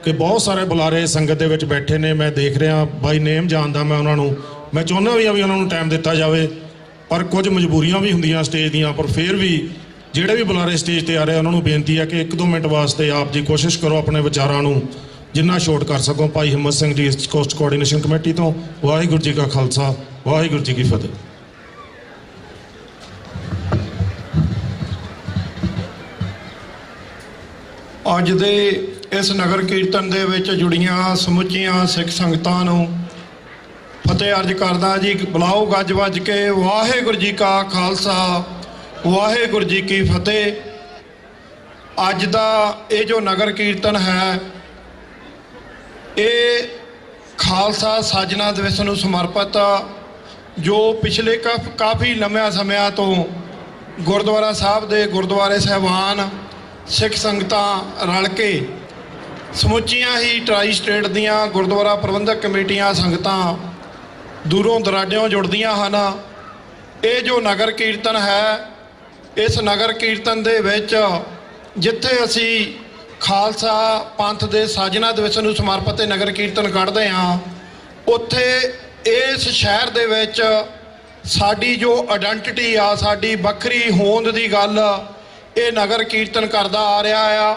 Speaker 12: ਕਿ ਬਹੁਤ ਸਾਰੇ ਬੁਲਾਰੇ ਸੰਗਤ ਦੇ ਵਿੱਚ ਬੈਠੇ ਨੇ, ਮੈਂ ਦੇਖ ਰਿਹਾ ਬਾਈ ਨੇਮ ਜਾਣਦਾ ਮੈਂ ਉਹਨਾਂ ਨੂੰ, ਮੈਂ ਚਾਹੁੰਦਾ ਵੀ ਉਹਨਾਂ ਨੂੰ ਟਾਈਮ ਦਿੱਤਾ ਜਾਵੇ, ਪਰ ਕੁਝ ਮਜਬੂਰੀਆਂ ਵੀ ਹੁੰਦੀਆਂ ਸਟੇਜ ਦੀਆਂ। ਪਰ ਫਿਰ ਵੀ ਜਿਹੜੇ ਵੀ ਬੁਲਾਰੇ ਸਟੇਜ ਤੇ ਆ ਰਹੇ ਉਹਨਾਂ ਨੂੰ ਬੇਨਤੀ ਆ ਕਿ 1-2 ਮਿੰਟ ਵਾਸਤੇ ਆਪ ਜੀ ਕੋਸ਼ਿਸ਼ ਕਰੋ ਆਪਣੇ ਵਿਚਾਰਾਂ ਨੂੰ ਜਿੰਨਾ ਸ਼ੋਰਟ ਕਰ ਸਕੋ। Bhai Himmat Singh ji East cost coordination committee ਤੋਂ। ਵਾਹਿਗੁਰੂ ਜੀ ਕਾ ਖਾਲਸਾ, ਵਾਹਿਗੁਰੂ ਜੀ ਕੀ ਫਤਿਹ।
Speaker 6: ਅੱਜ ਦੇ ਇਸ ਨਗਰ ਕੀਰਤਨ ਦੇ ਵਿੱਚ ਜੁੜੀਆਂ ਸਮੁੱਚੀਆਂ ਸਿੱਖ ਸੰਗਤਾਂ ਨੂੰ ਫਤਿਹ ਅਰਜ ਕਰਦਾ ਜੀ। ਬੁਲਾਓ ਗੱਜ ਵੱਜ ਕੇ ਵਾਹਿਗੁਰੂ ਜੀ ਕਾ ਖਾਲਸਾ, ਵਾਹਿਗੁਰੂ ਜੀ ਕੀ ਫਤਿਹ। ਅੱਜ ਦਾ ਇਹ ਜੋ ਨਗਰ ਕੀਰਤਨ ਹੈ ਇਹ ਖਾਲਸਾ ਸਾਜਨਾ ਦਿਵਸ ਨੂੰ ਸਮਰਪਿਤ ਆ, ਜੋ ਪਿਛਲੇ ਕਾਫੀ ਲੰਮਿਆਂ ਸਮਿਆਂ ਤੋਂ ਗੁਰਦੁਆਰਾ ਸਾਹਿਬ ਦੇ ਗੁਰਦੁਆਰੇ ਸਾਹਿਬਾਨ ਸਿੱਖ ਸੰਗਤਾਂ ਰਲ ਕੇ ਸਮੁੱਚੀਆਂ ਹੀ ਟਰਾਈ ਸਟੇਟ ਦੀਆਂ ਗੁਰਦੁਆਰਾ ਪ੍ਰਬੰਧਕ ਕਮੇਟੀਆਂ ਸੰਗਤਾਂ ਦੂਰੋਂ ਦਰਾਡਿਓਂ ਜੁੜਦੀਆਂ ਹਨ। ਇਹ ਜੋ ਨਗਰ ਕੀਰਤਨ ਹੈ, ਇਸ ਨਗਰ ਕੀਰਤਨ ਦੇ ਵਿੱਚ ਜਿੱਥੇ ਅਸੀਂ ਖਾਲਸਾ ਪੰਥ ਦੇ ਸਾਜਨਾ ਦਿਵਸ ਨੂੰ ਸਮਰਪਿਤ ਨਗਰ ਕੀਰਤਨ ਕੱਢਦੇ ਹਾਂ, ਉੱਥੇ ਇਸ ਸ਼ਹਿਰ ਦੇ ਵਿੱਚ ਸਾਡੀ ਜੋ ਆਇਡੈਂਟੀਟੀ ਆ, ਸਾਡੀ ਵੱਖਰੀ ਹੋਂਦ ਦੀ ਗੱਲ ਇਹ ਨਗਰ ਕੀਰਤਨ ਕਰਦਾ ਆ ਰਿਹਾ ਆ।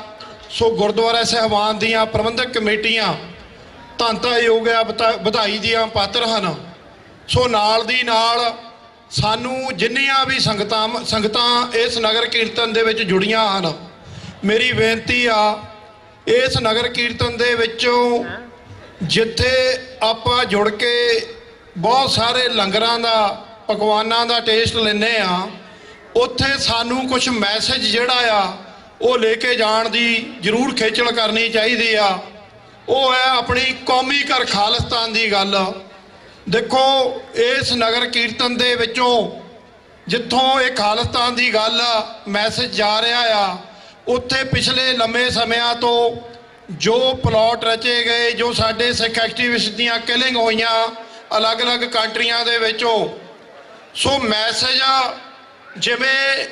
Speaker 6: ਸੋ ਗੁਰਦੁਆਰਾ ਸਾਹਿਬਾਨ ਦੀਆਂ ਪ੍ਰਬੰਧਕ ਕਮੇਟੀਆਂ ਧੰਨਤਾ ਯੋਗ ਆ, ਵਧਾਈ ਦੀਆਂ ਪਾਤਰ ਹਨ। ਸੋ ਨਾਲ ਦੀ ਨਾਲ ਸਾਨੂੰ ਜਿੰਨੀਆਂ ਵੀ ਸੰਗਤਾਂ ਇਸ ਨਗਰ ਕੀਰਤਨ ਦੇ ਵਿੱਚ ਜੁੜੀਆਂ ਹਨ, ਮੇਰੀ ਬੇਨਤੀ ਆ ਇਸ ਨਗਰ ਕੀਰਤਨ ਦੇ ਵਿੱਚੋਂ ਜਿੱਥੇ ਆਪਾਂ ਜੁੜ ਕੇ ਬਹੁਤ ਸਾਰੇ ਲੰਗਰਾਂ ਦਾ ਪਕਵਾਨਾਂ ਦਾ ਟੇਸਟ ਲੈਂਦੇ ਆ, ਉੱਥੇ ਸਾਨੂੰ ਕੁਝ ਮੈਸੇਜ ਜਿਹੜਾ ਆ ਉਹ ਲੈ ਕੇ ਜਾਣ ਦੀ ਜ਼ਰੂਰ ਖੇਚਲ ਕਰਨੀ ਚਾਹੀਦੀ ਆ। ਉਹ ਹੈ ਆਪਣੀ ਕੌਮੀ ਘਰ ਖਾਲਿਸਤਾਨ ਦੀ ਗੱਲ। ਦੇਖੋ ਇਸ ਨਗਰ ਕੀਰਤਨ ਦੇ ਵਿੱਚੋਂ ਜਿੱਥੋਂ ਇਹ ਖਾਲਿਸਤਾਨ ਦੀ ਗੱਲ ਮੈਸੇਜ ਜਾ ਰਿਹਾ ਆ, ਉੱਥੇ ਪਿਛਲੇ ਲੰਮੇ ਸਮਿਆਂ ਤੋਂ ਜੋ ਪਲਾਟ ਰਚੇ ਗਏ, ਜੋ ਸਾਡੇ ਸਿੱਖ ਐਕਟੀਵਿਸਟ ਦੀਆਂ ਕਿਲਿੰਗ ਹੋਈਆਂ ਅਲੱਗ-ਅਲੱਗ ਕੰਟਰੀਆਂ ਦੇ ਵਿੱਚੋਂ, ਸੋ ਮੈਸੇਜ ਜਿਵੇਂ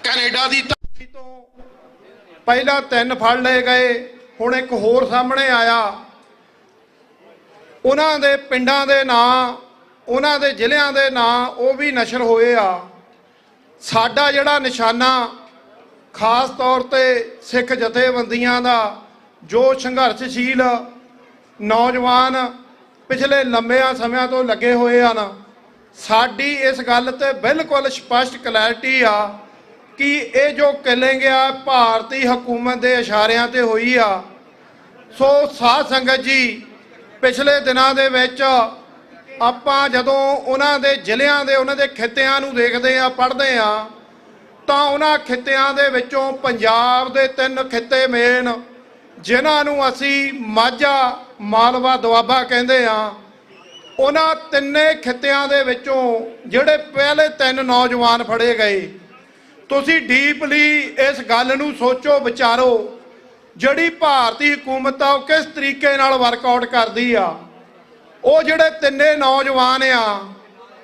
Speaker 6: ਕੈਨੇਡਾ ਦੀ ਧਰਤੀ ਤੋਂ ਪਹਿਲਾਂ 3 ਫੜ ਲਏ ਗਏ, ਹੁਣ ਇੱਕ ਹੋਰ ਸਾਹਮਣੇ ਆਇਆ। ਉਹਨਾਂ ਦੇ ਪਿੰਡਾਂ ਦੇ ਨਾਂ, ਉਹਨਾਂ ਦੇ ਜ਼ਿਲ੍ਹਿਆਂ ਦੇ ਨਾਂ ਉਹ ਵੀ ਨਸ਼ਰ ਹੋਏ ਆ। ਸਾਡਾ ਜਿਹੜਾ ਨਿਸ਼ਾਨਾ ਖਾਸ ਤੌਰ ਤੇ ਸਿੱਖ ਜਥੇਬੰਦੀਆਂ ਦਾ ਜੋ ਸੰਘਰਸ਼ਸ਼ੀਲ ਨੌਜਵਾਨ ਪਿਛਲੇ ਲੰਮਿਆਂ ਸਮਿਆਂ ਤੋਂ ਲੱਗੇ ਹੋਏ ਹਨ, ਸਾਡੀ ਇਸ ਗੱਲ ਤੇ ਬਿਲਕੁਲ ਸਪਸ਼ਟ ਕਲੈਰਿਟੀ ਆ ਕਿ ਇਹ ਜੋ ਕਿਲਿੰਗ ਆ ਭਾਰਤੀ ਹਕੂਮਤ ਦੇ ਇਸ਼ਾਰਿਆਂ ਤੇ ਹੋਈ ਆ। ਸੋ ਸਾਧ ਸੰਗਤ ਜੀ, ਪਿਛਲੇ ਦਿਨਾਂ ਦੇ ਵਿੱਚ ਆਪਾਂ ਜਦੋਂ ਉਹਨਾਂ ਦੇ ਜ਼ਿਲ੍ਹਿਆਂ ਦੇ ਉਹਨਾਂ ਦੇ ਖਿੱਤਿਆਂ ਨੂੰ ਦੇਖਦੇ ਆ, ਪੜ੍ਹਦੇ ਆ, ਤਾਂ ਉਹਨਾਂ ਖਿੱਤਿਆਂ ਦੇ ਵਿੱਚੋਂ ਪੰਜਾਬ ਦੇ 3 ਖਿੱਤੇ ਮੇਨ ਜਿਨ੍ਹਾਂ ਨੂੰ ਅਸੀਂ ਮਾਝਾ, ਮਾਲਵਾ, ਦੁਆਬਾ ਕਹਿੰਦੇ ਆ, ਉਹਨਾਂ 3 ਖਿੱਤਿਆਂ ਦੇ ਵਿੱਚੋਂ ਜਿਹੜੇ ਪਹਿਲੇ 3 ਨੌਜਵਾਨ ਫੜੇ ਗਏ, ਤੁਸੀਂ ਡੀਪਲੀ ਇਸ ਗੱਲ ਨੂੰ ਸੋਚੋ, ਵਿਚਾਰੋ। ਜਿਹੜੀ ਭਾਰਤੀ ਹਕੂਮਤ ਆ ਉਹ ਕਿਸ ਤਰੀਕੇ ਨਾਲ ਵਰਕਆਊਟ ਕਰਦੀ ਆ। ਉਹ ਜਿਹੜੇ 3 ਨੌਜਵਾਨ ਆ,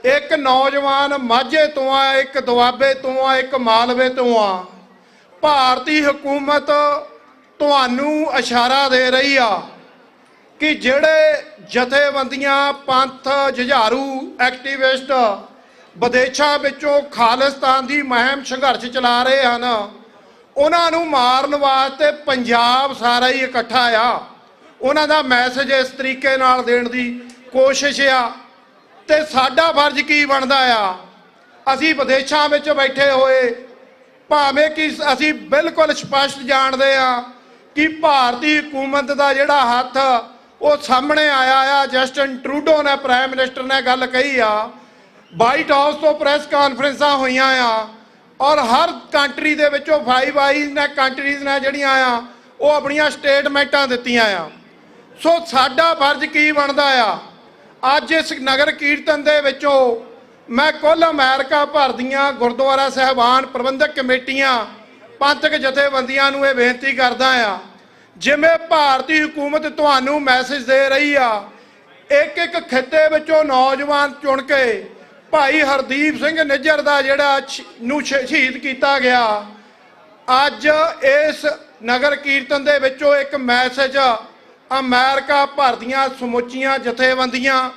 Speaker 6: ਇੱਕ ਨੌਜਵਾਨ ਮਾਝੇ ਤੋਂ ਆ, ਇੱਕ ਦੁਆਬੇ ਤੋਂ ਆ, ਇੱਕ ਮਾਲਵੇ ਤੋਂ ਆ। ਭਾਰਤੀ ਹਕੂਮਤ ਤੁਹਾਨੂੰ ਇਸ਼ਾਰਾ ਦੇ ਰਹੀ ਆ ਕਿ ਜਿਹੜੇ ਜਥੇਬੰਦੀਆਂ, ਪੰਥ, ਜੁਝਾਰੂ, ਐਕਟਿਵਿਸਟ ਵਿਦੇਸ਼ਾਂ ਵਿੱਚੋਂ ਖਾਲਿਸਤਾਨ ਦੀ ਮੁਹਿੰਮ ਸੰਘਰਸ਼ ਚਲਾ ਰਹੇ ਹਨ, ਉਹਨਾਂ ਨੂੰ ਮਾਰਨ ਵਾਸਤੇ ਪੰਜਾਬ ਸਾਰਾ ਹੀ ਇਕੱਠਾ ਆ। ਉਹਨਾਂ ਦਾ ਮੈਸੇਜ ਇਸ ਤਰੀਕੇ ਨਾਲ ਦੇਣ ਦੀ ਕੋਸ਼ਿਸ਼ ਆ। ਤੇ ਸਾਡਾ ਫਰਜ਼ ਕੀ ਬਣਦਾ ਆ? ਅਸੀਂ ਵਿਦੇਸ਼ਾਂ ਵਿੱਚ ਬੈਠੇ ਹੋਏ, ਭਾਵੇਂ ਕਿ ਅਸੀਂ ਬਿਲਕੁਲ ਸਪਸ਼ਟ ਜਾਣਦੇ ਆ ਕਿ ਭਾਰਤੀ ਹਕੂਮਤ ਦਾ ਜਿਹੜਾ ਹੱਥ ਉਹ ਸਾਹਮਣੇ ਆਇਆ ਆ। ਜਸਟਿਨ ਟਰੂਡੋ ਨੇ, ਪ੍ਰਾਈਮ ਮਿਨਿਸਟਰ ਨੇ ਗੱਲ ਕਹੀ ਆ, ਵਾਈਟ ਹਾਊਸ ਤੋਂ ਪ੍ਰੈਸ ਕਾਨਫਰੰਸਾਂ ਹੋਈਆਂ ਆ, ਔਰ ਹਰ ਕੰਟਰੀ ਦੇ ਵਿੱਚੋਂ 5 ਨੇ ਕੰਟਰੀਜ਼ ਨੇ ਜਿਹੜੀਆਂ ਆ ਉਹ ਆਪਣੀਆਂ ਸਟੇਟਮੈਂਟਾਂ ਦਿੱਤੀਆਂ ਆ। ਸੋ ਸਾਡਾ ਫਰਜ਼ ਕੀ ਬਣਦਾ ਆ? ਅੱਜ ਇਸ ਨਗਰ ਕੀਰਤਨ ਦੇ ਵਿੱਚੋਂ ਮੈਂ ਕੁੱਲ ਅਮਰੀਕਾ ਭਰ ਦੀਆਂ ਗੁਰਦੁਆਰਾ ਸਾਹਿਬਾਨ, ਪ੍ਰਬੰਧਕ ਕਮੇਟੀਆਂ, ਪੰਥਕ ਜਥੇਬੰਦੀਆਂ ਨੂੰ ਇਹ ਬੇਨਤੀ ਕਰਦਾ ਆ ਜਿਵੇਂ ਭਾਰਤੀ ਹਕੂਮਤ ਤੁਹਾਨੂੰ ਮੈਸੇਜ ਦੇ ਰਹੀ ਆ, ਇੱਕ ਇੱਕ ਖਿੱਤੇ ਵਿੱਚੋਂ ਨੌਜਵਾਨ ਚੁਣ ਕੇ ਭਾਈ ਹਰਦੀਪ ਸਿੰਘ ਨਿੱਜਰ ਦਾ ਜਿਹੜਾ ਨੂੰ ਸ਼ਹੀਦ ਕੀਤਾ ਗਿਆ, ਅੱਜ ਇਸ ਨਗਰ ਕੀਰਤਨ ਦੇ ਵਿੱਚੋਂ ਇੱਕ ਮੈਸੇਜ ਅਮਰੀਕਾ ਭਰ ਦੀਆਂ ਸਮੁੱਚੀਆਂ ਜਥੇਬੰਦੀਆਂ,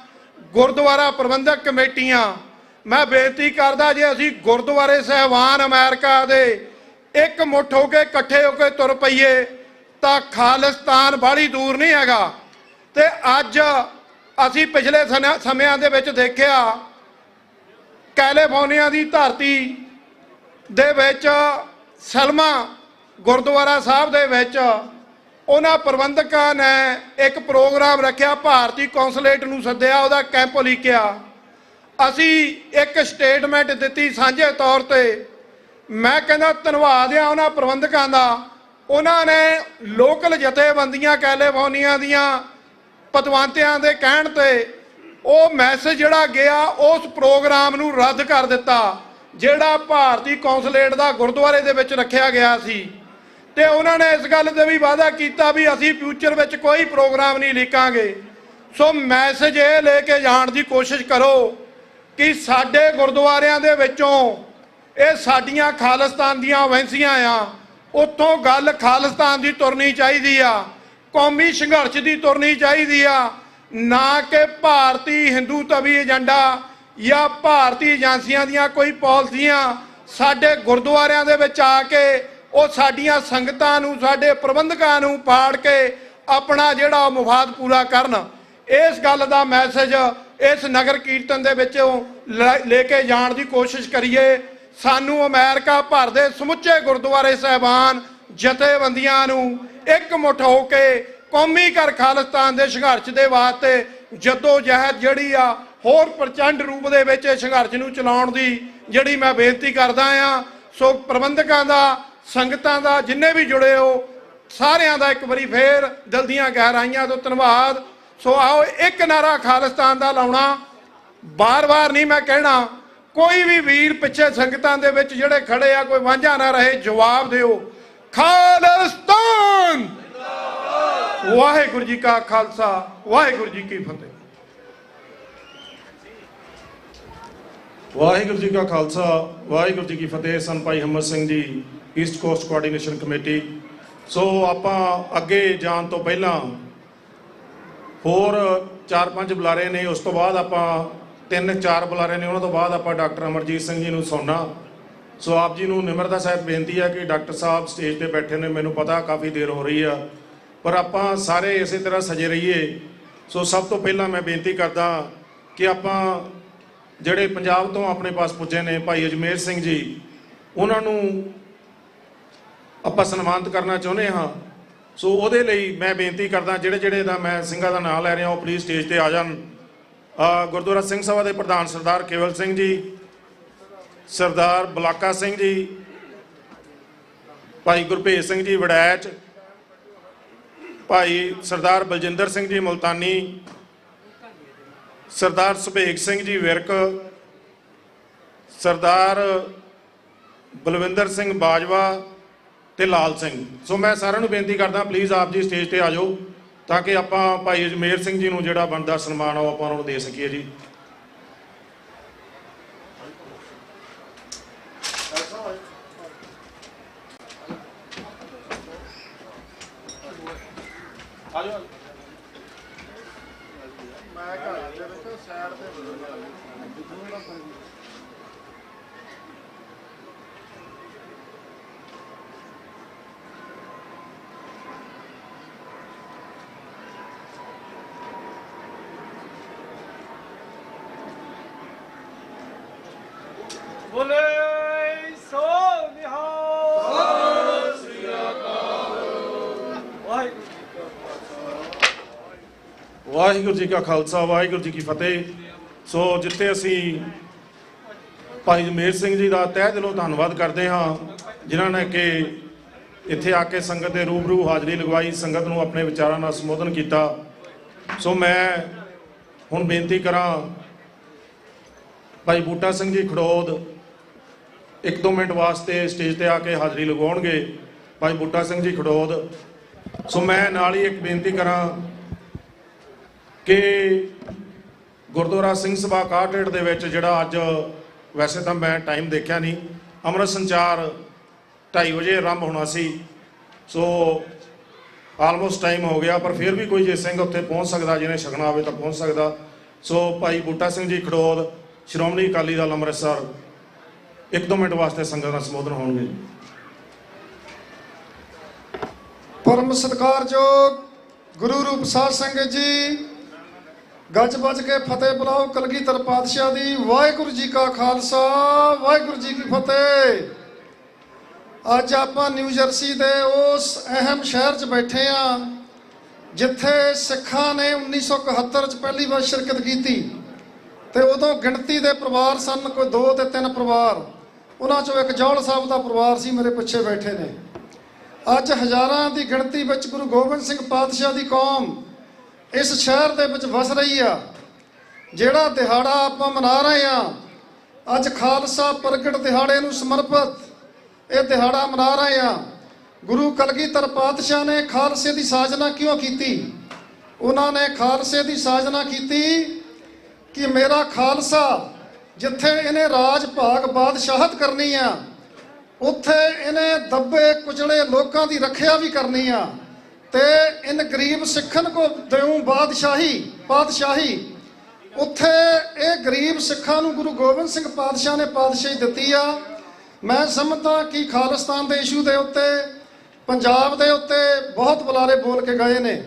Speaker 6: ਗੁਰਦੁਆਰਾ ਪ੍ਰਬੰਧਕ ਕਮੇਟੀਆਂ, ਮੈਂ ਬੇਨਤੀ ਕਰਦਾ ਜੇ ਅਸੀਂ ਗੁਰਦੁਆਰੇ ਸਾਹਿਬਾਨ ਅਮਰੀਕਾ ਦੇ ਇੱਕ ਮੁੱਠ ਹੋ ਕੇ ਇਕੱਠੇ ਹੋ ਕੇ ਤੁਰ ਪਈਏ ਤਾਂ ਖਾਲਿਸਤਾਨ ਬਾਹਲੀ ਦੂਰ ਨਹੀਂ ਹੈਗਾ। ਤੇ ਅੱਜ ਅਸੀਂ ਪਿਛਲੇ ਸਮਿਆਂ ਦੇ ਵਿੱਚ ਦੇਖਿਆ, ਕੈਲੀਫੋਰਨੀਆ ਦੀ ਧਰਤੀ ਦੇ ਵਿੱਚ ਸਲਮਾ ਗੁਰਦੁਆਰਾ ਸਾਹਿਬ ਦੇ ਵਿੱਚ ਉਹਨਾਂ ਪ੍ਰਬੰਧਕਾਂ ਨੇ ਇੱਕ ਪ੍ਰੋਗਰਾਮ ਰੱਖਿਆ, ਭਾਰਤੀ ਕੌਂਸਲੇਟ ਨੂੰ ਸੱਦਿਆ, ਉਹਦਾ ਕੈਂਪ ਲਿਖਿਆ। ਅਸੀਂ ਇੱਕ ਸਟੇਟਮੈਂਟ ਦਿੱਤੀ ਸਾਂਝੇ ਤੌਰ ਤੇ। ਮੈਂ ਕਹਿੰਦਾ ਧੰਨਵਾਦ ਆ ਉਹਨਾਂ ਪ੍ਰਬੰਧਕਾਂ ਦਾ, ਉਹਨਾਂ ਨੇ ਲੋਕਲ ਜਥੇਬੰਦੀਆਂ ਕੈਲੀਫੋਰਨੀਆ ਦੀਆਂ ਪਤਵੰਤਿਆਂ ਦੇ ਕਹਿਣ ਤੇ ਉਹ ਮੈਸੇਜ ਜਿਹੜਾ ਗਿਆ ਉਸ ਪ੍ਰੋਗਰਾਮ ਨੂੰ ਰੱਦ ਕਰ ਦਿੱਤਾ, ਜਿਹੜਾ ਭਾਰਤੀ ਕੌਂਸਲੇਟ ਦਾ ਗੁਰਦੁਆਰੇ ਦੇ ਵਿੱਚ ਰੱਖਿਆ ਗਿਆ ਸੀ। ਤੇ ਉਹਨਾਂ ਨੇ ਇਸ ਗੱਲ ਤੇ ਵੀ ਵਾਅਦਾ ਕੀਤਾ ਵੀ ਅਸੀਂ ਫਿਊਚਰ ਵਿੱਚ ਕੋਈ ਪ੍ਰੋਗਰਾਮ ਨਹੀਂ ਲਿਖਾਂਗੇ। ਸੋ ਮੈਸੇਜ ਇਹ ਲੈ ਕੇ ਜਾਣ ਦੀ ਕੋਸ਼ਿਸ਼ ਕਰੋ ਕਿ ਸਾਡੇ ਗੁਰਦੁਆਰਿਆਂ ਦੇ ਵਿੱਚੋਂ ਇਹ ਸਾਡੀਆਂ ਖਾਲਿਸਤਾਨ ਦੀਆਂ ਵੈਂਸੀਆਂ ਆ, ਉੱਥੋਂ ਗੱਲ ਖਾਲਿਸਤਾਨ ਦੀ ਤੁਰਨੀ ਚਾਹੀਦੀ ਆ, ਕੌਮੀ ਸੰਘਰਸ਼ ਦੀ ਤੁਰਨੀ ਚਾਹੀਦੀ ਆ, ਨਾ ਕਿ ਭਾਰਤੀ ਹਿੰਦੂਤਵੀ ਏਜੰਡਾ ਜਾਂ ਭਾਰਤੀ ਏਜੰਸੀਆਂ ਦੀਆਂ ਕੋਈ ਪਾਲਿਸੀਆਂ ਸਾਡੇ ਗੁਰਦੁਆਰਿਆਂ ਦੇ ਵਿੱਚ ਆ ਕੇ ਉਹ ਸਾਡੀਆਂ ਸੰਗਤਾਂ ਨੂੰ, ਸਾਡੇ ਪ੍ਰਬੰਧਕਾਂ ਨੂੰ ਪਾੜ ਕੇ ਆਪਣਾ ਜਿਹੜਾ ਮੁਫਾਦ ਪੂਰਾ ਕਰਨ। ਇਸ ਗੱਲ ਦਾ ਮੈਸੇਜ ਇਸ ਨਗਰ ਕੀਰਤਨ ਦੇ ਵਿੱਚੋਂ ਲੈ ਕੇ ਜਾਣ ਦੀ ਕੋਸ਼ਿਸ਼ ਕਰੀਏ। ਸਾਨੂੰ ਅਮਰੀਕਾ ਭਰ ਦੇ ਸਮੁੱਚੇ ਗੁਰਦੁਆਰੇ ਸਾਹਿਬਾਨ ਜਥੇਬੰਦੀਆਂ ਨੂੰ ਇੱਕ ਮੁੱਠ ਹੋ ਕੇ ਕੌਮੀ ਕਰ ਖਾਲਿਸਤਾਨ ਦੇ ਸੰਘਰਸ਼ ਦੇ ਵਾਸਤੇ ਜੱਦੋ ਜਹਿਦ ਜਿਹੜੀ ਆ ਹੋਰ ਪ੍ਰਚੰਡ ਰੂਪ ਦੇ ਵਿੱਚ ਸੰਘਰਸ਼ ਨੂੰ ਚਲਾਉਣ ਦੀ ਜਿਹੜੀ ਮੈਂ ਬੇਨਤੀ ਕਰਦਾ ਆ। ਸੋ ਪ੍ਰਬੰਧਕਾਂ ਦਾ, ਸੰਗਤਾਂ ਦਾ, ਜਿੰਨੇ ਵੀ ਜੁੜੇ ਹੋ ਸਾਰਿਆਂ ਦਾ ਇੱਕ ਵਾਰੀ ਫੇਰ ਦਿਲ ਦੀਆਂ ਗਹਿਰਾਈਆਂ ਤੋਂ ਧੰਨਵਾਦ। ਸੋ ਆਓ ਇੱਕ ਨਾਰਾ ਖਾਲਿਸਤਾਨ ਦਾ ਲਾਉਣਾ, ਬਾਰ-ਬਾਰ ਨਹੀਂ ਮੈਂ ਕਹਿਣਾ, ਕੋਈ ਵੀ ਵੀਰ ਪਿੱਛੇ ਸੰਗਤਾਂ ਦੇ ਵਿੱਚ ਜਿਹੜੇ ਖੜੇ ਆ ਕੋਈ ਵਾਂਝਾ ਨਾ ਰਹੇ, ਜਵਾਬ ਦਿਓ ਖਾਲਿਸਤਾਨ। ਵਾਹਿਗੁਰੂ ਜੀ ਕਾ ਖਾਲਸਾ, ਵਾਹਿਗੁਰੂ ਜੀ ਕੀ ਫਤਿਹ।
Speaker 12: ਵਾਹਿਗੁਰੂ ਜੀ ਕਾ ਖਾਲਸਾ, ਵਾਹਿਗੁਰੂ ਜੀ ਕੀ ਫਤਿਹ। ਸਨ Bhai Himmat Singh ji, East cost coordination committee. ਸੋ ਆਪਾਂ ਅੱਗੇ ਜਾਣ ਤੋਂ ਪਹਿਲਾਂ ਹੋਰ 4-5 ਬੁਲਾਰੇ ਨੇ, ਉਸ ਤੋਂ ਬਾਅਦ ਆਪਾਂ 3-4 ਬੁਲਾਰੇ ਨੇ, ਉਹਨਾਂ ਤੋਂ ਬਾਅਦ ਆਪਾਂ ਡਾਕਟਰ ਅਮਰਜੀਤ ਸਿੰਘ ਜੀ ਨੂੰ ਸੁਣਨਾ। ਸੋ ਆਪ ਜੀ ਨੂੰ ਨਿਮਰਤਾ ਸਹਿਤ ਬੇਨਤੀ ਹੈ ਕਿ ਡਾਕਟਰ ਸਾਹਿਬ ਸਟੇਜ ਤੇ ਬੈਠੇ ਨੇ, ਮੈਨੂੰ ਪਤਾ ਕਾਫੀ ਦੇਰ ਹੋ ਰਹੀ ਆ, ਪਰ ਆਪਾਂ ਸਾਰੇ ਇਸੇ ਤਰ੍ਹਾਂ ਸਜੇ ਰਹੀਏ। ਸੋ ਸਭ ਤੋਂ ਪਹਿਲਾਂ ਮੈਂ ਬੇਨਤੀ ਕਰਦਾ ਕਿ ਆਪਾਂ ਜਿਹੜੇ ਪੰਜਾਬ ਤੋਂ ਆਪਣੇ ਪਾਸ ਪੁੱਜੇ ਨੇ ਭਾਈ ਅਜਮੇਰ ਸਿੰਘ ਜੀ, ਉਹਨਾਂ ਨੂੰ ਆਪਾਂ ਸਨਮਾਨਿਤ ਕਰਨਾ ਚਾਹੁੰਦੇ ਹਾਂ। ਸੋ ਉਹਦੇ ਲਈ ਮੈਂ ਬੇਨਤੀ ਕਰਦਾ ਜਿਹੜੇ ਦਾ ਮੈਂ ਸਿੰਘਾਂ ਦਾ ਨਾਮ ਲੈ ਰਿਹਾ ਉਹ ਪਲੀਜ਼ ਸਟੇਜ ਤੇ ਆ ਜਾਣ। ਗੁਰਦੁਆਰਾ ਸਿੰਘ ਸਭਾ ਦੇ ਪ੍ਰਧਾਨ ਸਰਦਾਰ ਕੇਵਲ ਸਿੰਘ ਜੀ, ਸਰਦਾਰ ਬਲਾਕਾ ਸਿੰਘ ਜੀ, ਭਾਈ ਗੁਰਭੇਜ ਸਿੰਘ ਜੀ ਵੜੈਚ, ਭਾਈ ਸਰਦਾਰ ਬਲਜਿੰਦਰ ਸਿੰਘ ਜੀ ਮੁਲਤਾਨੀ, ਸਰਦਾਰ ਸੁਭੇਗ ਸਿੰਘ ਜੀ ਵਿਰਕ, ਸਰਦਾਰ ਬਲਵਿੰਦਰ ਸਿੰਘ ਬਾਜਵਾ ਤੇ ਲਾਲ ਸਿੰਘ। ਸੋ ਮੈਂ ਸਾਰਿਆਂ ਨੂੰ ਬੇਨਤੀ ਕਰਦਾ ਪਲੀਜ਼ ਆਪ ਜੀ ਸਟੇਜ ਤੇ ਆ ਜਾਓ ਤਾਂ ਕਿ ਆਪਾਂ ਭਾਈ ਅਜਮੇਰ ਸਿੰਘ ਜੀ ਨੂੰ ਜਿਹੜਾ ਬਣਦਾ ਸਨਮਾਨ ਉਹ ਆਪਾਂ ਉਹਨਾਂ ਨੂੰ ਦੇ ਸਕੀਏ ਜੀ। ਵਾਹਿਗੁਰੂ ਜੀ ਕਾ ਖਾਲਸਾ, ਵਾਹਿਗੁਰੂ ਜੀ ਕੀ ਫਤਿਹ। ਸੋ ਜਿੱਥੇ ਅਸੀਂ ਭਾਈ ਜਮੇਰ ਸਿੰਘ ਜੀ ਦਾ ਤਹਿ ਦਿਲੋਂ ਧੰਨਵਾਦ ਕਰਦੇ ਹਾਂ, ਜਿਨ੍ਹਾਂ ਨੇ ਕਿ ਇੱਥੇ ਆ ਕੇ ਸੰਗਤ ਦੇ ਰੂਬਰੂ ਹਾਜ਼ਰੀ ਲਗਵਾਈ, ਸੰਗਤ ਨੂੰ ਆਪਣੇ ਵਿਚਾਰਾਂ ਨਾਲ ਸੰਬੋਧਨ ਕੀਤਾ। ਸੋ ਮੈਂ ਹੁਣ ਬੇਨਤੀ ਕਰਾਂ ਭਾਈ ਬੂਟਾ ਸਿੰਘ ਜੀ ਖੜੋਦ 1-2 ਮਿੰਟ ਵਾਸਤੇ ਸਟੇਜ ਤੇ ਆ ਕੇ ਹਾਜ਼ਰੀ ਲਗਾਉਣਗੇ। ਭਾਈ ਬੂਟਾ ਸਿੰਘ ਜੀ ਖੜੋਦ ਸੋ ਮੈਂ ਨਾਲ ਹੀ ਇੱਕ ਬੇਨਤੀ ਕਰਾਂ ਕਿ ਗੁਰਦੁਆਰਾ ਸਿੰਘ ਸਭਾ 61 ਦੇ ਵਿੱਚ ਜਿਹੜਾ ਅੱਜ, ਵੈਸੇ ਤਾਂ ਮੈਂ ਟਾਈਮ ਦੇਖਿਆ ਨਹੀਂ, ਅੰਮ੍ਰਿਤ ਸੰਚਾਰ 2:30 ਵਜੇ ਆਰੰਭ ਹੋਣਾ ਸੀ। ਸੋ ਆਲਮੋਸਟ ਟਾਈਮ ਹੋ ਗਿਆ, ਪਰ ਫਿਰ ਵੀ ਕੋਈ ਜੇ ਸਿੰਘ ਉੱਥੇ ਪਹੁੰਚ ਸਕਦਾ, ਜਿਹਨੇ ਛਕਣਾ ਹੋਵੇ ਤਾਂ ਪਹੁੰਚ ਸਕਦਾ। ਸੋ ਭਾਈ ਬੂਟਾ ਸਿੰਘ ਜੀ ਖੜੋਦ, ਸ਼੍ਰੋਮਣੀ ਅਕਾਲੀ ਦਲ ਅੰਮ੍ਰਿਤਸਰ, 1-2 ਮਿੰਟ ਵਾਸਤੇ ਸੰਗਤ ਦਾ ਸੰਬੋਧਨ ਹੋਣਗੇ।
Speaker 6: ਪਰਮ ਸਤਿਕਾਰਯੋਗ ਗੁਰੂ ਰੂਪ ਸਾਧ ਸੰਗਤ ਜੀ, ਗੱਜ ਵੱਜ ਕੇ ਫਤਿਹ ਬੁਲਾਓ ਕਲਗੀਧਰ ਪਾਤਸ਼ਾਹ ਦੀ। ਵਾਹਿਗੁਰੂ ਜੀ ਕਾ ਖਾਲਸਾ, ਵਾਹਿਗੁਰੂ ਜੀ ਕੀ ਫਤਿਹ। ਅੱਜ ਆਪਾਂ ਨਿਊ ਜਰਸੀ ਦੇ ਉਸ ਅਹਿਮ ਸ਼ਹਿਰ 'ਚ ਬੈਠੇ ਹਾਂ ਜਿੱਥੇ ਸਿੱਖਾਂ ਨੇ 1971 'ਚ ਪਹਿਲੀ ਵਾਰ ਸ਼ਿਰਕਤ ਕੀਤੀ ਤੇ ਉਦੋਂ ਗਿਣਤੀ ਦੇ ਪਰਿਵਾਰ ਸਨ ਕੋਈ 2 ਤੇ 3 ਪਰਿਵਾਰ। ਉਹਨਾਂ 'ਚੋਂ ਇੱਕ ਜੌਲ ਸਾਹਿਬ ਦਾ ਪਰਿਵਾਰ ਸੀ, ਮੇਰੇ ਪਿੱਛੇ ਬੈਠੇ ਨੇ। ਅੱਜ ਹਜ਼ਾਰਾਂ ਦੀ ਗਿਣਤੀ ਵਿੱਚ ਗੁਰੂ ਗੋਬਿੰਦ ਸਿੰਘ ਪਾਤਸ਼ਾਹ ਦੀ ਕੌਮ ਇਸ ਸ਼ਹਿਰ ਦੇ ਵਿੱਚ ਵਸ ਰਹੀ ਆ। ਜਿਹੜਾ ਦਿਹਾੜਾ ਆਪਾਂ ਮਨਾ ਰਹੇ ਆ ਅੱਜ, ਖਾਲਸਾ ਪ੍ਰਗਟ ਦਿਹਾੜੇ ਨੂੰ ਸਮਰਪਿਤ ਇਹ ਦਿਹਾੜਾ ਮਨਾ ਰਹੇ ਆ। ਗੁਰੂ ਕਲਗੀਧਰ ਪਾਤਸ਼ਾਹ ਨੇ ਖਾਲਸੇ ਦੀ ਸਾਜਨਾ ਕਿਉਂ ਕੀਤੀ? ਉਹਨਾਂ ਨੇ ਖਾਲਸੇ ਦੀ ਸਾਜਨਾ ਕੀਤੀ ਕਿ ਮੇਰਾ ਖਾਲਸਾ ਜਿੱਥੇ ਇਹਨੇ ਰਾਜ ਭਾਗ ਬਾਦਸ਼ਾਹਤ ਕਰਨੀ ਆ, ਉੱਥੇ ਇਹਨੇ ਦੱਬੇ ਕੁਚਲੇ ਲੋਕਾਂ ਦੀ ਰੱਖਿਆ ਵੀ ਕਰਨੀ ਆ ਤੇ ਇਨ ਗਰੀਬ ਸਿੱਖਣ ਕੋ ਦਿਉ ਪਾਤਸ਼ਾਹੀ। ਉੱਥੇ ਇਹ ਗਰੀਬ ਸਿੱਖਾਂ ਨੂੰ ਗੁਰੂ ਗੋਬਿੰਦ ਸਿੰਘ ਪਾਤਸ਼ਾਹ ਨੇ ਪਾਤਸ਼ਾਹੀ ਦਿੱਤੀ ਆ। ਮੈਂ ਸਮਝਦਾ ਕਿ ਖਾਲਿਸਤਾਨ ਦੇ ਇਸ਼ੂ ਦੇ ਉੱਤੇ, ਪੰਜਾਬ ਦੇ ਉੱਤੇ ਬਹੁਤ ਬੁਲਾਰੇ ਬੋਲ ਕੇ ਗਏ ਨੇ।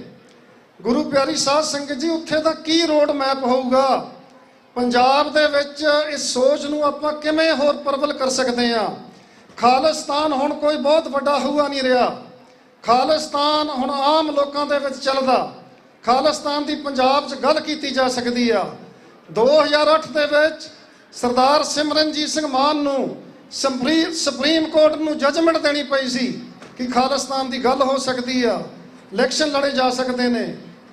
Speaker 6: ਗੁਰੂ ਪਿਆਰੀ ਸਾਧ ਸੰਗਤ ਜੀ, ਉੱਥੇ ਦਾ ਕੀ ਰੋਡ ਮੈਪ ਹੋਊਗਾ? ਪੰਜਾਬ ਦੇ ਵਿੱਚ ਇਸ ਸੋਚ ਨੂੰ ਆਪਾਂ ਕਿਵੇਂ ਹੋਰ ਪ੍ਰਬਲ ਕਰ ਸਕਦੇ ਹਾਂ? ਖਾਲਿਸਤਾਨ ਹੁਣ ਕੋਈ ਬਹੁਤ ਵੱਡਾ ਹੂਆ ਨਹੀਂ ਰਿਹਾ। ਖਾਲਿਸਤਾਨ ਹੁਣ ਆਮ ਲੋਕਾਂ ਦੇ ਵਿੱਚ ਚੱਲਦਾ। ਖਾਲਿਸਤਾਨ ਦੀ ਪੰਜਾਬ 'ਚ ਗੱਲ ਕੀਤੀ ਜਾ ਸਕਦੀ ਆ। 2008 ਦੇ ਵਿੱਚ ਸਰਦਾਰ ਸਿਮਰਨਜੀਤ ਸਿੰਘ ਮਾਨ ਨੂੰ ਸੁਪਰੀਮ ਕੋਰਟ ਨੂੰ ਜੱਜਮੈਂਟ ਦੇਣੀ ਪਈ ਸੀ ਕਿ ਖਾਲਿਸਤਾਨ ਦੀ ਗੱਲ ਹੋ ਸਕਦੀ ਆ, ਇਲੈਕਸ਼ਨ ਲੜੇ ਜਾ ਸਕਦੇ ਨੇ,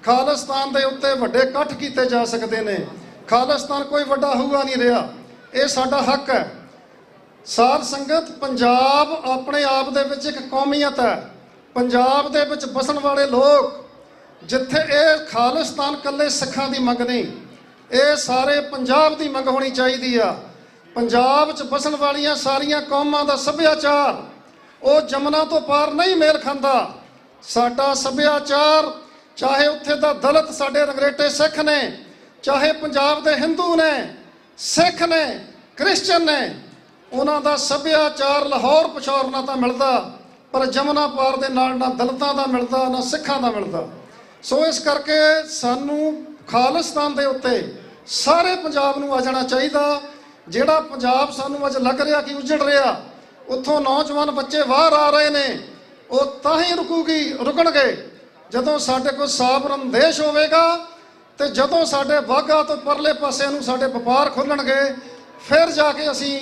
Speaker 6: ਖਾਲਿਸਤਾਨ ਦੇ ਉੱਤੇ ਵੱਡੇ ਇਕੱਠ ਕੀਤੇ ਜਾ ਸਕਦੇ ਨੇ। ਖਾਲਿਸਤਾਨ ਕੋਈ ਵੱਡਾ ਹੂਆ ਨਹੀਂ ਰਿਹਾ, ਇਹ ਸਾਡਾ ਹੱਕ ਹੈ। ਸਾਧ ਸੰਗਤ, ਪੰਜਾਬ ਆਪਣੇ ਆਪ ਦੇ ਵਿੱਚ ਇੱਕ ਕੌਮੀਅਤ ਹੈ। ਪੰਜਾਬ ਦੇ ਵਿੱਚ ਵਸਣ ਵਾਲੇ ਲੋਕ, ਜਿੱਥੇ ਇਹ ਖਾਲਿਸਤਾਨ ਇਕੱਲੇ ਸਿੱਖਾਂ ਦੀ ਮੰਗ ਨਹੀਂ, ਇਹ ਸਾਰੇ ਪੰਜਾਬ ਦੀ ਮੰਗ ਹੋਣੀ ਚਾਹੀਦੀ ਆ। ਪੰਜਾਬ 'ਚ ਵਸਣ ਵਾਲੀਆਂ ਸਾਰੀਆਂ ਕੌਮਾਂ ਦਾ ਸੱਭਿਆਚਾਰ ਉਹ ਜਮਨਾ ਤੋਂ ਪਾਰ ਨਹੀਂ ਮੇਲ ਖਾਂਦਾ। ਸਾਡਾ ਸੱਭਿਆਚਾਰ, ਚਾਹੇ ਉੱਥੇ ਦਾ ਦਲਿਤ ਸਾਡੇ ਰੰਗਰੇਟੇ ਸਿੱਖ ਨੇ, ਚਾਹੇ ਪੰਜਾਬ ਦੇ ਹਿੰਦੂ ਨੇ, ਸਿੱਖ ਨੇ, ਕ੍ਰਿਸਚਨ ਨੇ, ਉਹਨਾਂ ਦਾ ਸੱਭਿਆਚਾਰ ਲਾਹੌਰ ਪਿਸ਼ੌਰ ਨਾਲ ਤਾਂ ਮਿਲਦਾ, ਪਰ ਜਮਨਾ ਪਾਰ ਦੇ ਨਾਲ ਨਾ ਦਲਿਤਾਂ ਦਾ ਮਿਲਦਾ, ਨਾ ਸਿੱਖਾਂ ਦਾ ਮਿਲਦਾ। ਸੋ ਇਸ ਕਰਕੇ ਸਾਨੂੰ ਖਾਲਿਸਤਾਨ ਦੇ ਉੱਤੇ ਸਾਰੇ ਪੰਜਾਬ ਨੂੰ ਆ ਜਾਣਾ ਚਾਹੀਦਾ। ਜਿਹੜਾ ਪੰਜਾਬ ਸਾਨੂੰ ਅੱਜ ਲੱਗ ਰਿਹਾ ਕਿ ਉਜੜ ਰਿਹਾ, ਉੱਥੋਂ ਨੌਜਵਾਨ ਬੱਚੇ ਬਾਹਰ ਆ ਰਹੇ ਨੇ, ਉਹ ਤਾਂ ਹੀ ਰੁਕਣਗੇ ਜਦੋਂ ਸਾਡੇ ਕੋਲ ਸਾਬਰਨ ਦੇਸ਼ ਹੋਵੇਗਾ ਤੇ ਜਦੋਂ ਸਾਡੇ ਵਾਘਾ ਤੋਂ ਪਰਲੇ ਪਾਸੇ ਨੂੰ ਸਾਡੇ ਵਪਾਰ ਖੁੱਲਣਗੇ, ਫਿਰ ਜਾ ਕੇ ਅਸੀਂ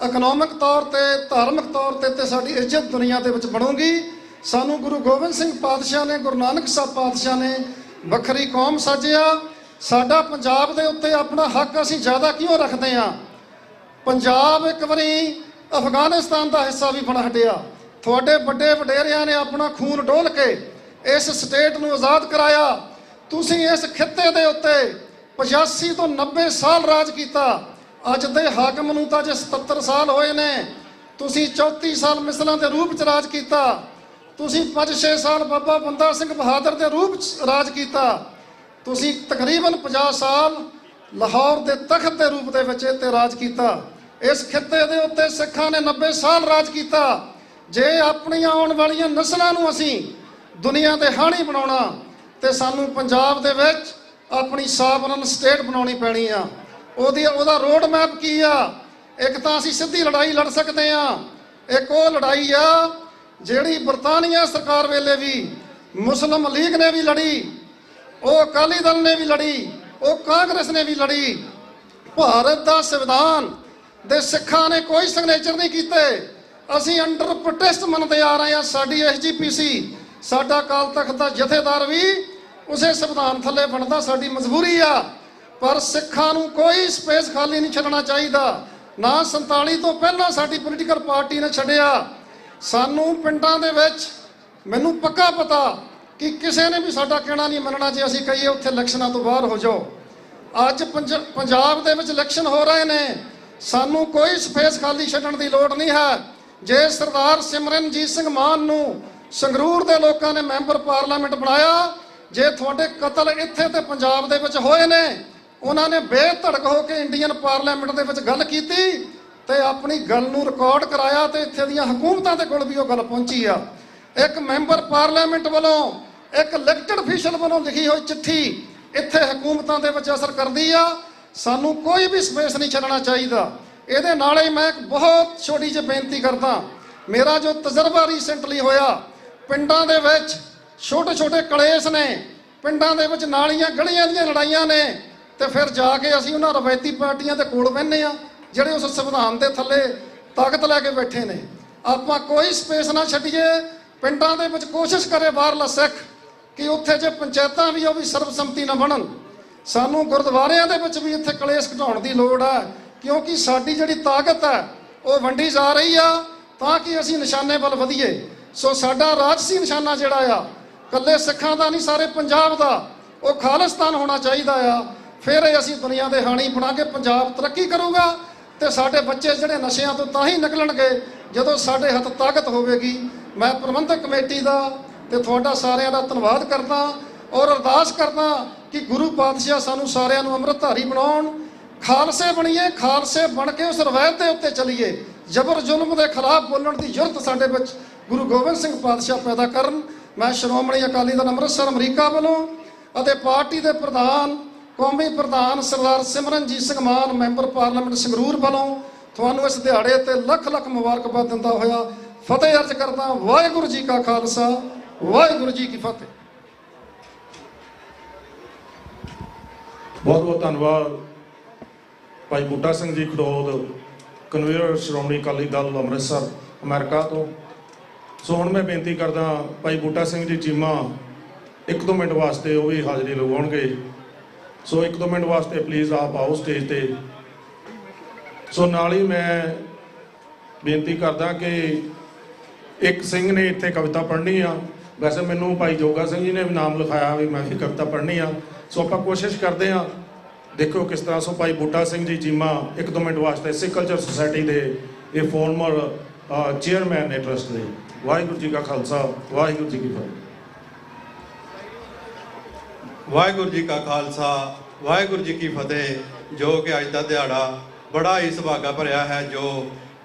Speaker 6: ਇਕਨੋਮਿਕ ਤੌਰ ਤੇ, ਧਾਰਮਿਕ ਤੌਰ ਤੇ ਸਾਡੀ ਇੱਜ਼ਤ ਦੁਨੀਆ ਦੇ ਵਿੱਚ ਬਣੂਗੀ। ਸਾਨੂੰ ਗੁਰੂ ਗੋਬਿੰਦ ਸਿੰਘ ਪਾਤਸ਼ਾਹ ਨੇ, ਗੁਰੂ ਨਾਨਕ ਸਾਹਿਬ ਪਾਤਸ਼ਾਹ ਨੇ ਵੱਖਰੀ ਕੌਮ ਸਾਜਿਆ। ਸਾਡਾ ਪੰਜਾਬ ਦੇ ਉੱਤੇ ਆਪਣਾ ਹੱਕ ਅਸੀਂ ਜ਼ਿਆਦਾ ਕਿਉਂ ਰੱਖਦੇ ਹਾਂ? ਪੰਜਾਬ ਇੱਕ ਵਾਰੀ ਅਫਗਾਨਿਸਤਾਨ ਦਾ ਹਿੱਸਾ ਵੀ ਬਣ ਹਟਿਆ। ਤੁਹਾਡੇ ਵੱਡੇ ਵਡੇਰਿਆਂ ਨੇ ਆਪਣਾ ਖੂਨ ਡੋਲ ਕੇ ਇਸ ਸਟੇਟ ਨੂੰ ਆਜ਼ਾਦ ਕਰਾਇਆ। ਤੁਸੀਂ ਇਸ ਖਿੱਤੇ ਦੇ ਉੱਤੇ 85 ਤੋਂ 90 ਸਾਲ ਰਾਜ ਕੀਤਾ। ਅੱਜ ਦੇ ਹਾਕਮ ਨੂੰ ਤਾਂ ਜੇ 77 ਸਾਲ ਹੋਏ ਨੇ। ਤੁਸੀਂ 34 ਸਾਲ ਮਿਸਲਾਂ ਦੇ ਰੂਪ 'ਚ ਰਾਜ ਕੀਤਾ। ਤੁਸੀਂ 5-6 ਸਾਲ ਬਾਬਾ ਬੰਦਾ ਸਿੰਘ ਬਹਾਦਰ ਦੇ ਰੂਪ 'ਚ ਰਾਜ ਕੀਤਾ। ਤੁਸੀਂ ਤਕਰੀਬਨ 50 ਸਾਲ ਲਾਹੌਰ ਦੇ ਤਖਤ ਦੇ ਰੂਪ ਦੇ ਵਿੱਚ ਇੱਥੇ ਰਾਜ ਕੀਤਾ। ਇਸ ਖਿੱਤੇ ਦੇ ਉੱਤੇ ਸਿੱਖਾਂ ਨੇ 90 ਸਾਲ ਰਾਜ ਕੀਤਾ। ਜੇ ਆਪਣੀਆਂ ਆਉਣ ਵਾਲੀਆਂ ਨਸਲਾਂ ਨੂੰ ਅਸੀਂ ਦੁਨੀਆ ਦੇ ਹਾਣੀ ਬਣਾਉਣਾ ਤੇ ਸਾਨੂੰ ਪੰਜਾਬ ਦੇ ਵਿੱਚ ਆਪਣੀ ਸਾਵਰਨ ਸਟੇਟ ਬਣਾਉਣੀ ਪੈਣੀ ਆ। ਉਹਦਾ ਰੋਡ ਮੈਪ ਕੀ ਆ? ਇੱਕ ਤਾਂ ਅਸੀਂ ਸਿੱਧੀ ਲੜਾਈ ਲੜ ਸਕਦੇ ਆ, ਇੱਕ ਉਹ ਲੜਾਈ ਆ ਜਿਹੜੀ ਬਰਤਾਨੀਆ ਸਰਕਾਰ ਵੇਲੇ ਵੀ ਮੁਸਲਿਮ ਲੀਗ ਨੇ ਵੀ ਲੜੀ, ਉਹ ਅਕਾਲੀ ਦਲ ਨੇ ਵੀ ਲੜੀ, ਉਹ ਕਾਂਗਰਸ ਨੇ ਵੀ ਲੜੀ। ਭਾਰਤ ਦਾ ਸੰਵਿਧਾਨ ਦੇ ਸਿੱਖਾਂ ਨੇ ਕੋਈ ਸਿਗਨੇਚਰ ਨਹੀਂ ਕੀਤੇ। ਅਸੀਂ ਅੰਡਰ ਪ੍ਰੋਟੈਸਟ ਮੰਨਦੇ ਆ ਰਹੇ ਹਾਂ। ਸਾਡੀ SGPC, ਸਾਡਾ ਅਕਾਲ ਤਖਤ ਦਾ ਜਥੇਦਾਰ ਵੀ ਉਸੇ ਸੰਵਿਧਾਨ ਥੱਲੇ ਬਣਦਾ, ਸਾਡੀ ਮਜਬੂਰੀ ਆ। ਪਰ ਸਿੱਖਾਂ ਨੂੰ ਕੋਈ ਸਪੇਸ ਖਾਲੀ ਨਹੀਂ ਛੱਡਣਾ ਚਾਹੀਦਾ। ਨਾ 47 ਤੋਂ ਪਹਿਲਾਂ ਸਾਡੀ ਪੋਲੀਟੀਕਲ ਪਾਰਟੀ ਨੇ ਛੱਡਿਆ। ਸਾਨੂੰ ਪਿੰਡਾਂ ਦੇ ਵਿੱਚ ਮੈਨੂੰ ਪੱਕਾ ਪਤਾ ਕਿ ਕਿਸੇ ਨੇ ਵੀ ਸਾਡਾ ਕਹਿਣਾ ਨਹੀਂ ਮੰਨਣਾ ਜੇ ਅਸੀਂ ਕਹੀਏ ਉੱਥੇ ਇਲੈਕਸ਼ਨਾਂ ਤੋਂ ਬਾਹਰ ਹੋ ਜਾਓ। ਅੱਜ ਪੰਜਾਬ ਦੇ ਵਿੱਚ ਇਲੈਕਸ਼ਨ ਹੋ ਰਹੇ ਨੇ, ਸਾਨੂੰ ਕੋਈ ਸਪੇਸ ਖਾਲੀ ਛੱਡਣ ਦੀ ਲੋੜ ਨਹੀਂ ਹੈ। ਜੇ ਸਰਦਾਰ ਸਿਮਰਨਜੀਤ ਸਿੰਘ ਮਾਨ ਨੂੰ ਸੰਗਰੂਰ ਦੇ ਲੋਕਾਂ ਨੇ ਮੈਂਬਰ ਪਾਰਲੀਮੈਂਟ ਬਣਾਇਆ, ਜੇ ਤੁਹਾਡੇ ਕਤਲ ਇੱਥੇ ਤੇ ਪੰਜਾਬ ਦੇ ਵਿੱਚ ਹੋਏ ਨੇ, ਉਹਨਾਂ ਨੇ ਬੇਧੜਕ ਹੋ ਕੇ ਇੰਡੀਅਨ ਪਾਰਲੀਮੈਂਟ ਦੇ ਵਿੱਚ ਗੱਲ ਕੀਤੀ ਤੇ ਆਪਣੀ ਗੱਲ ਨੂੰ ਰਿਕਾਰਡ ਕਰਾਇਆ ਤੇ ਇੱਥੇ ਦੀਆਂ ਹਕੂਮਤਾਂ ਦੇ ਕੋਲ ਵੀ ਉਹ ਗੱਲ ਪਹੁੰਚੀ ਆ। ਇੱਕ ਮੈਂਬਰ ਪਾਰਲੀਮੈਂਟ ਵੱਲੋਂ, ਇੱਕ ਇਲੈਕਟਡ ਅਫੀਸ਼ੀਅਲ ਵੱਲੋਂ ਲਿਖੀ ਹੋਈ ਚਿੱਠੀ ਇੱਥੇ ਹਕੂਮਤਾਂ ਦੇ ਵਿੱਚ ਅਸਰ ਕਰਦੀ ਆ। ਸਾਨੂੰ ਕੋਈ ਵੀ ਸਪੇਸ ਨਹੀਂ ਛੱਡਣਾ ਚਾਹੀਦਾ। ਇਹਦੇ ਨਾਲ ਹੀ ਮੈਂ ਇੱਕ ਬਹੁਤ ਛੋਟੀ ਜਿਹੀ ਬੇਨਤੀ ਕਰਦਾ। ਮੇਰਾ ਜੋ ਤਜਰਬਾ ਰੀਸੈਂਟਲੀ ਹੋਇਆ, ਪਿੰਡਾਂ ਦੇ ਵਿੱਚ ਛੋਟੇ ਛੋਟੇ ਕਲੇਸ਼ ਨੇ, ਪਿੰਡਾਂ ਦੇ ਵਿੱਚ ਨਾਲੀਆਂ ਗਲੀਆਂ ਦੀਆਂ ਲੜਾਈਆਂ ਨੇ, ਤੇ ਫਿਰ ਜਾ ਕੇ ਅਸੀਂ ਉਹਨਾਂ ਰਵਾਇਤੀ ਪਾਰਟੀਆਂ ਦੇ ਕੋਲ ਬਹਿੰਦੇ ਆ ਜਿਹੜੇ ਉਸ ਸੰਵਿਧਾਨ ਦੇ ਥੱਲੇ ਤਾਕਤ ਲੈ ਕੇ ਬੈਠੇ ਨੇ। ਆਪਾਂ ਕੋਈ ਸਪੇਸ ਨਾ ਛੱਡੀਏ। ਪਿੰਡਾਂ ਦੇ ਵਿੱਚ ਕੋਸ਼ਿਸ਼ ਕਰੇ ਬਾਹਰਲਾ ਸਿੱਖ ਕਿ ਉੱਥੇ ਜੇ ਪੰਚਾਇਤਾਂ ਵੀ ਉਹ ਵੀ ਸਰਬਸੰਮਤੀ ਨਾਲ ਬਣਨ। ਸਾਨੂੰ ਗੁਰਦੁਆਰਿਆਂ ਦੇ ਵਿੱਚ ਵੀ ਇੱਥੇ ਕਲੇਸ਼ ਘਟਾਉਣ ਦੀ ਲੋੜ ਹੈ, ਕਿਉਂਕਿ ਸਾਡੀ ਜਿਹੜੀ ਤਾਕਤ ਹੈ ਉਹ ਵੰਡੀ ਜਾ ਰਹੀ ਆ ਤਾਂ ਕਿ ਅਸੀਂ ਨਿਸ਼ਾਨੇ ਵੱਲ ਵਧੀਏ। ਸੋ ਸਾਡਾ ਰਾਜਸੀ ਨਿਸ਼ਾਨਾ ਜਿਹੜਾ ਆ ਇਕੱਲੇ ਸਿੱਖਾਂ ਦਾ ਨਹੀਂ, ਸਾਰੇ ਪੰਜਾਬ ਦਾ, ਉਹ ਖਾਲਿਸਤਾਨ ਹੋਣਾ ਚਾਹੀਦਾ ਆ। ਫਿਰ ਇਹ ਅਸੀਂ ਦੁਨੀਆ ਦੇ ਹਾਣੀ ਬਣਾ ਕੇ ਪੰਜਾਬ ਤਰੱਕੀ ਕਰੂਗਾ ਤੇ ਸਾਡੇ ਬੱਚੇ ਜਿਹੜੇ ਨਸ਼ਿਆਂ ਤੋਂ ਤਾਂ ਹੀ ਨਿਕਲਣਗੇ ਜਦੋਂ ਸਾਡੇ ਹੱਥ ਤਾਕਤ ਹੋਵੇਗੀ। ਮੈਂ ਪ੍ਰਬੰਧਕ ਕਮੇਟੀ ਦਾ ਤੇ ਤੁਹਾਡਾ ਸਾਰਿਆਂ ਦਾ ਧੰਨਵਾਦ ਕਰਦਾ ਔਰ ਅਰਦਾਸ ਕਰਦਾ ਕਿ ਗੁਰੂ ਪਾਤਸ਼ਾਹ ਸਾਨੂੰ ਸਾਰਿਆਂ ਨੂੰ ਅੰਮ੍ਰਿਤਧਾਰੀ ਬਣਾਉਣ, ਖਾਲਸੇ ਬਣੀਏ, ਖਾਲਸੇ ਬਣ ਕੇ ਉਸ ਰਵਾਇਤ ਦੇ ਉੱਤੇ ਚੱਲੀਏ। ਜ਼ਬਰ ਜ਼ੁਲਮ ਦੇ ਖਿਲਾਫ ਬੋਲਣ ਦੀ ਜ਼ਰੂਰਤ ਸਾਡੇ ਵਿੱਚ ਗੁਰੂ ਗੋਬਿੰਦ ਸਿੰਘ ਪਾਤਸ਼ਾਹ ਪੈਦਾ ਕਰਨ। ਮੈਂ ਸ਼੍ਰੋਮਣੀ ਅਕਾਲੀ ਦਲ ਅੰਮ੍ਰਿਤਸਰ ਅਮਰੀਕਾ ਵੱਲੋਂ ਅਤੇ ਪਾਰਟੀ ਦੇ ਪ੍ਰਧਾਨ, ਕੌਮੀ ਪ੍ਰਧਾਨ ਸਰਦਾਰ ਸਿਮਰਨਜੀਤ ਸਿੰਘ ਮਾਨ, ਮੈਂਬਰ ਪਾਰਲੀਮੈਂਟ ਸੰਗਰੂਰ ਵੱਲੋਂ ਤੁਹਾਨੂੰ ਇਸ ਦਿਹਾੜੇ ਤੇ ਲੱਖ ਲੱਖ ਮੁਬਾਰਕਬਾਦ ਦਿੰਦਾ ਹੋਇਆ ਫਤਿਹ ਅਰਜ਼ ਕਰਦਾ। ਵਾਹਿਗੁਰੂ ਜੀ ਕਾ ਖਾਲਸਾ, ਵਾਹਿਗੁਰੂ ਜੀ ਕੀ ਫਤਿਹ।
Speaker 12: ਬਹੁਤ ਬਹੁਤ ਧੰਨਵਾਦ ਭਾਈ ਬੂਟਾ ਸਿੰਘ ਜੀ ਖਡੋਦ, ਕਨਵੀਨਰ ਸ਼੍ਰੋਮਣੀ ਅਕਾਲੀ ਦਲ ਅੰਮ੍ਰਿਤਸਰ ਅਮਰੀਕਾ ਤੋਂ। ਸੋ ਹੁਣ ਮੈਂ ਬੇਨਤੀ ਕਰਦਾ ਭਾਈ ਬੂਟਾ ਸਿੰਘ ਜੀ ਚੀਮਾ 1-2 ਮਿੰਟ ਵਾਸਤੇ ਉਹ ਵੀ ਹਾਜ਼ਰੀ ਲਗਾਉਣਗੇ। ਸੋ 1-2 ਮਿੰਟ ਵਾਸਤੇ ਪਲੀਜ਼ ਆਪ ਆਓ ਸਟੇਜ ਤੇ। ਸੋ ਨਾਲ ਹੀ ਮੈਂ ਬੇਨਤੀ ਕਰਦਾ ਕਿ ਇੱਕ ਸਿੰਘ ਨੇ ਇੱਥੇ ਕਵਿਤਾ ਪੜ੍ਹਨੀ ਆ। ਵੈਸੇ ਮੈਨੂੰ ਭਾਈ ਜੋਗਾ ਸਿੰਘ ਜੀ ਨੇ ਵੀ ਨਾਮ ਲਿਖਾਇਆ ਵੀ ਮੈਂ ਵੀ ਕਵਿਤਾ ਪੜ੍ਹਨੀ ਆ। ਸੋ ਆਪਾਂ ਕੋਸ਼ਿਸ਼ ਕਰਦੇ ਹਾਂ, ਦੇਖੋ ਕਿਸ ਤਰ੍ਹਾਂ। ਸੋ ਭਾਈ ਬੂਟਾ ਸਿੰਘ ਜੀ ਚੀਮਾ 1-2 ਮਿੰਟ ਵਾਸਤੇ ਸਿੱਖ ਕਲਚਰ ਸੁਸਾਇਟੀ ਦੇ ਇਹ ਫਾਰਮਰ ਚੇਅਰਮੈਨ ਨੇ ਟਰਸਟ ਦੇ। ਵਾਹਿਗੁਰੂ ਜੀ ਕਾ ਖਾਲਸਾ, ਵਾਹਿਗੁਰੂ ਜੀ ਕੀ ਫਤਿਹ।
Speaker 9: ਵਾਹਿਗੁਰੂ ਜੀ ਕਾ ਖਾਲਸਾ, ਵਾਹਿਗੁਰੂ ਜੀ ਕੀ ਫਤਿਹ। ਜੋ ਕਿ ਅੱਜ ਦਾ ਦਿਹਾੜਾ ਬੜਾ ਹੀ ਸੁਭਾਗਾ ਭਰਿਆ ਹੈ, ਜੋ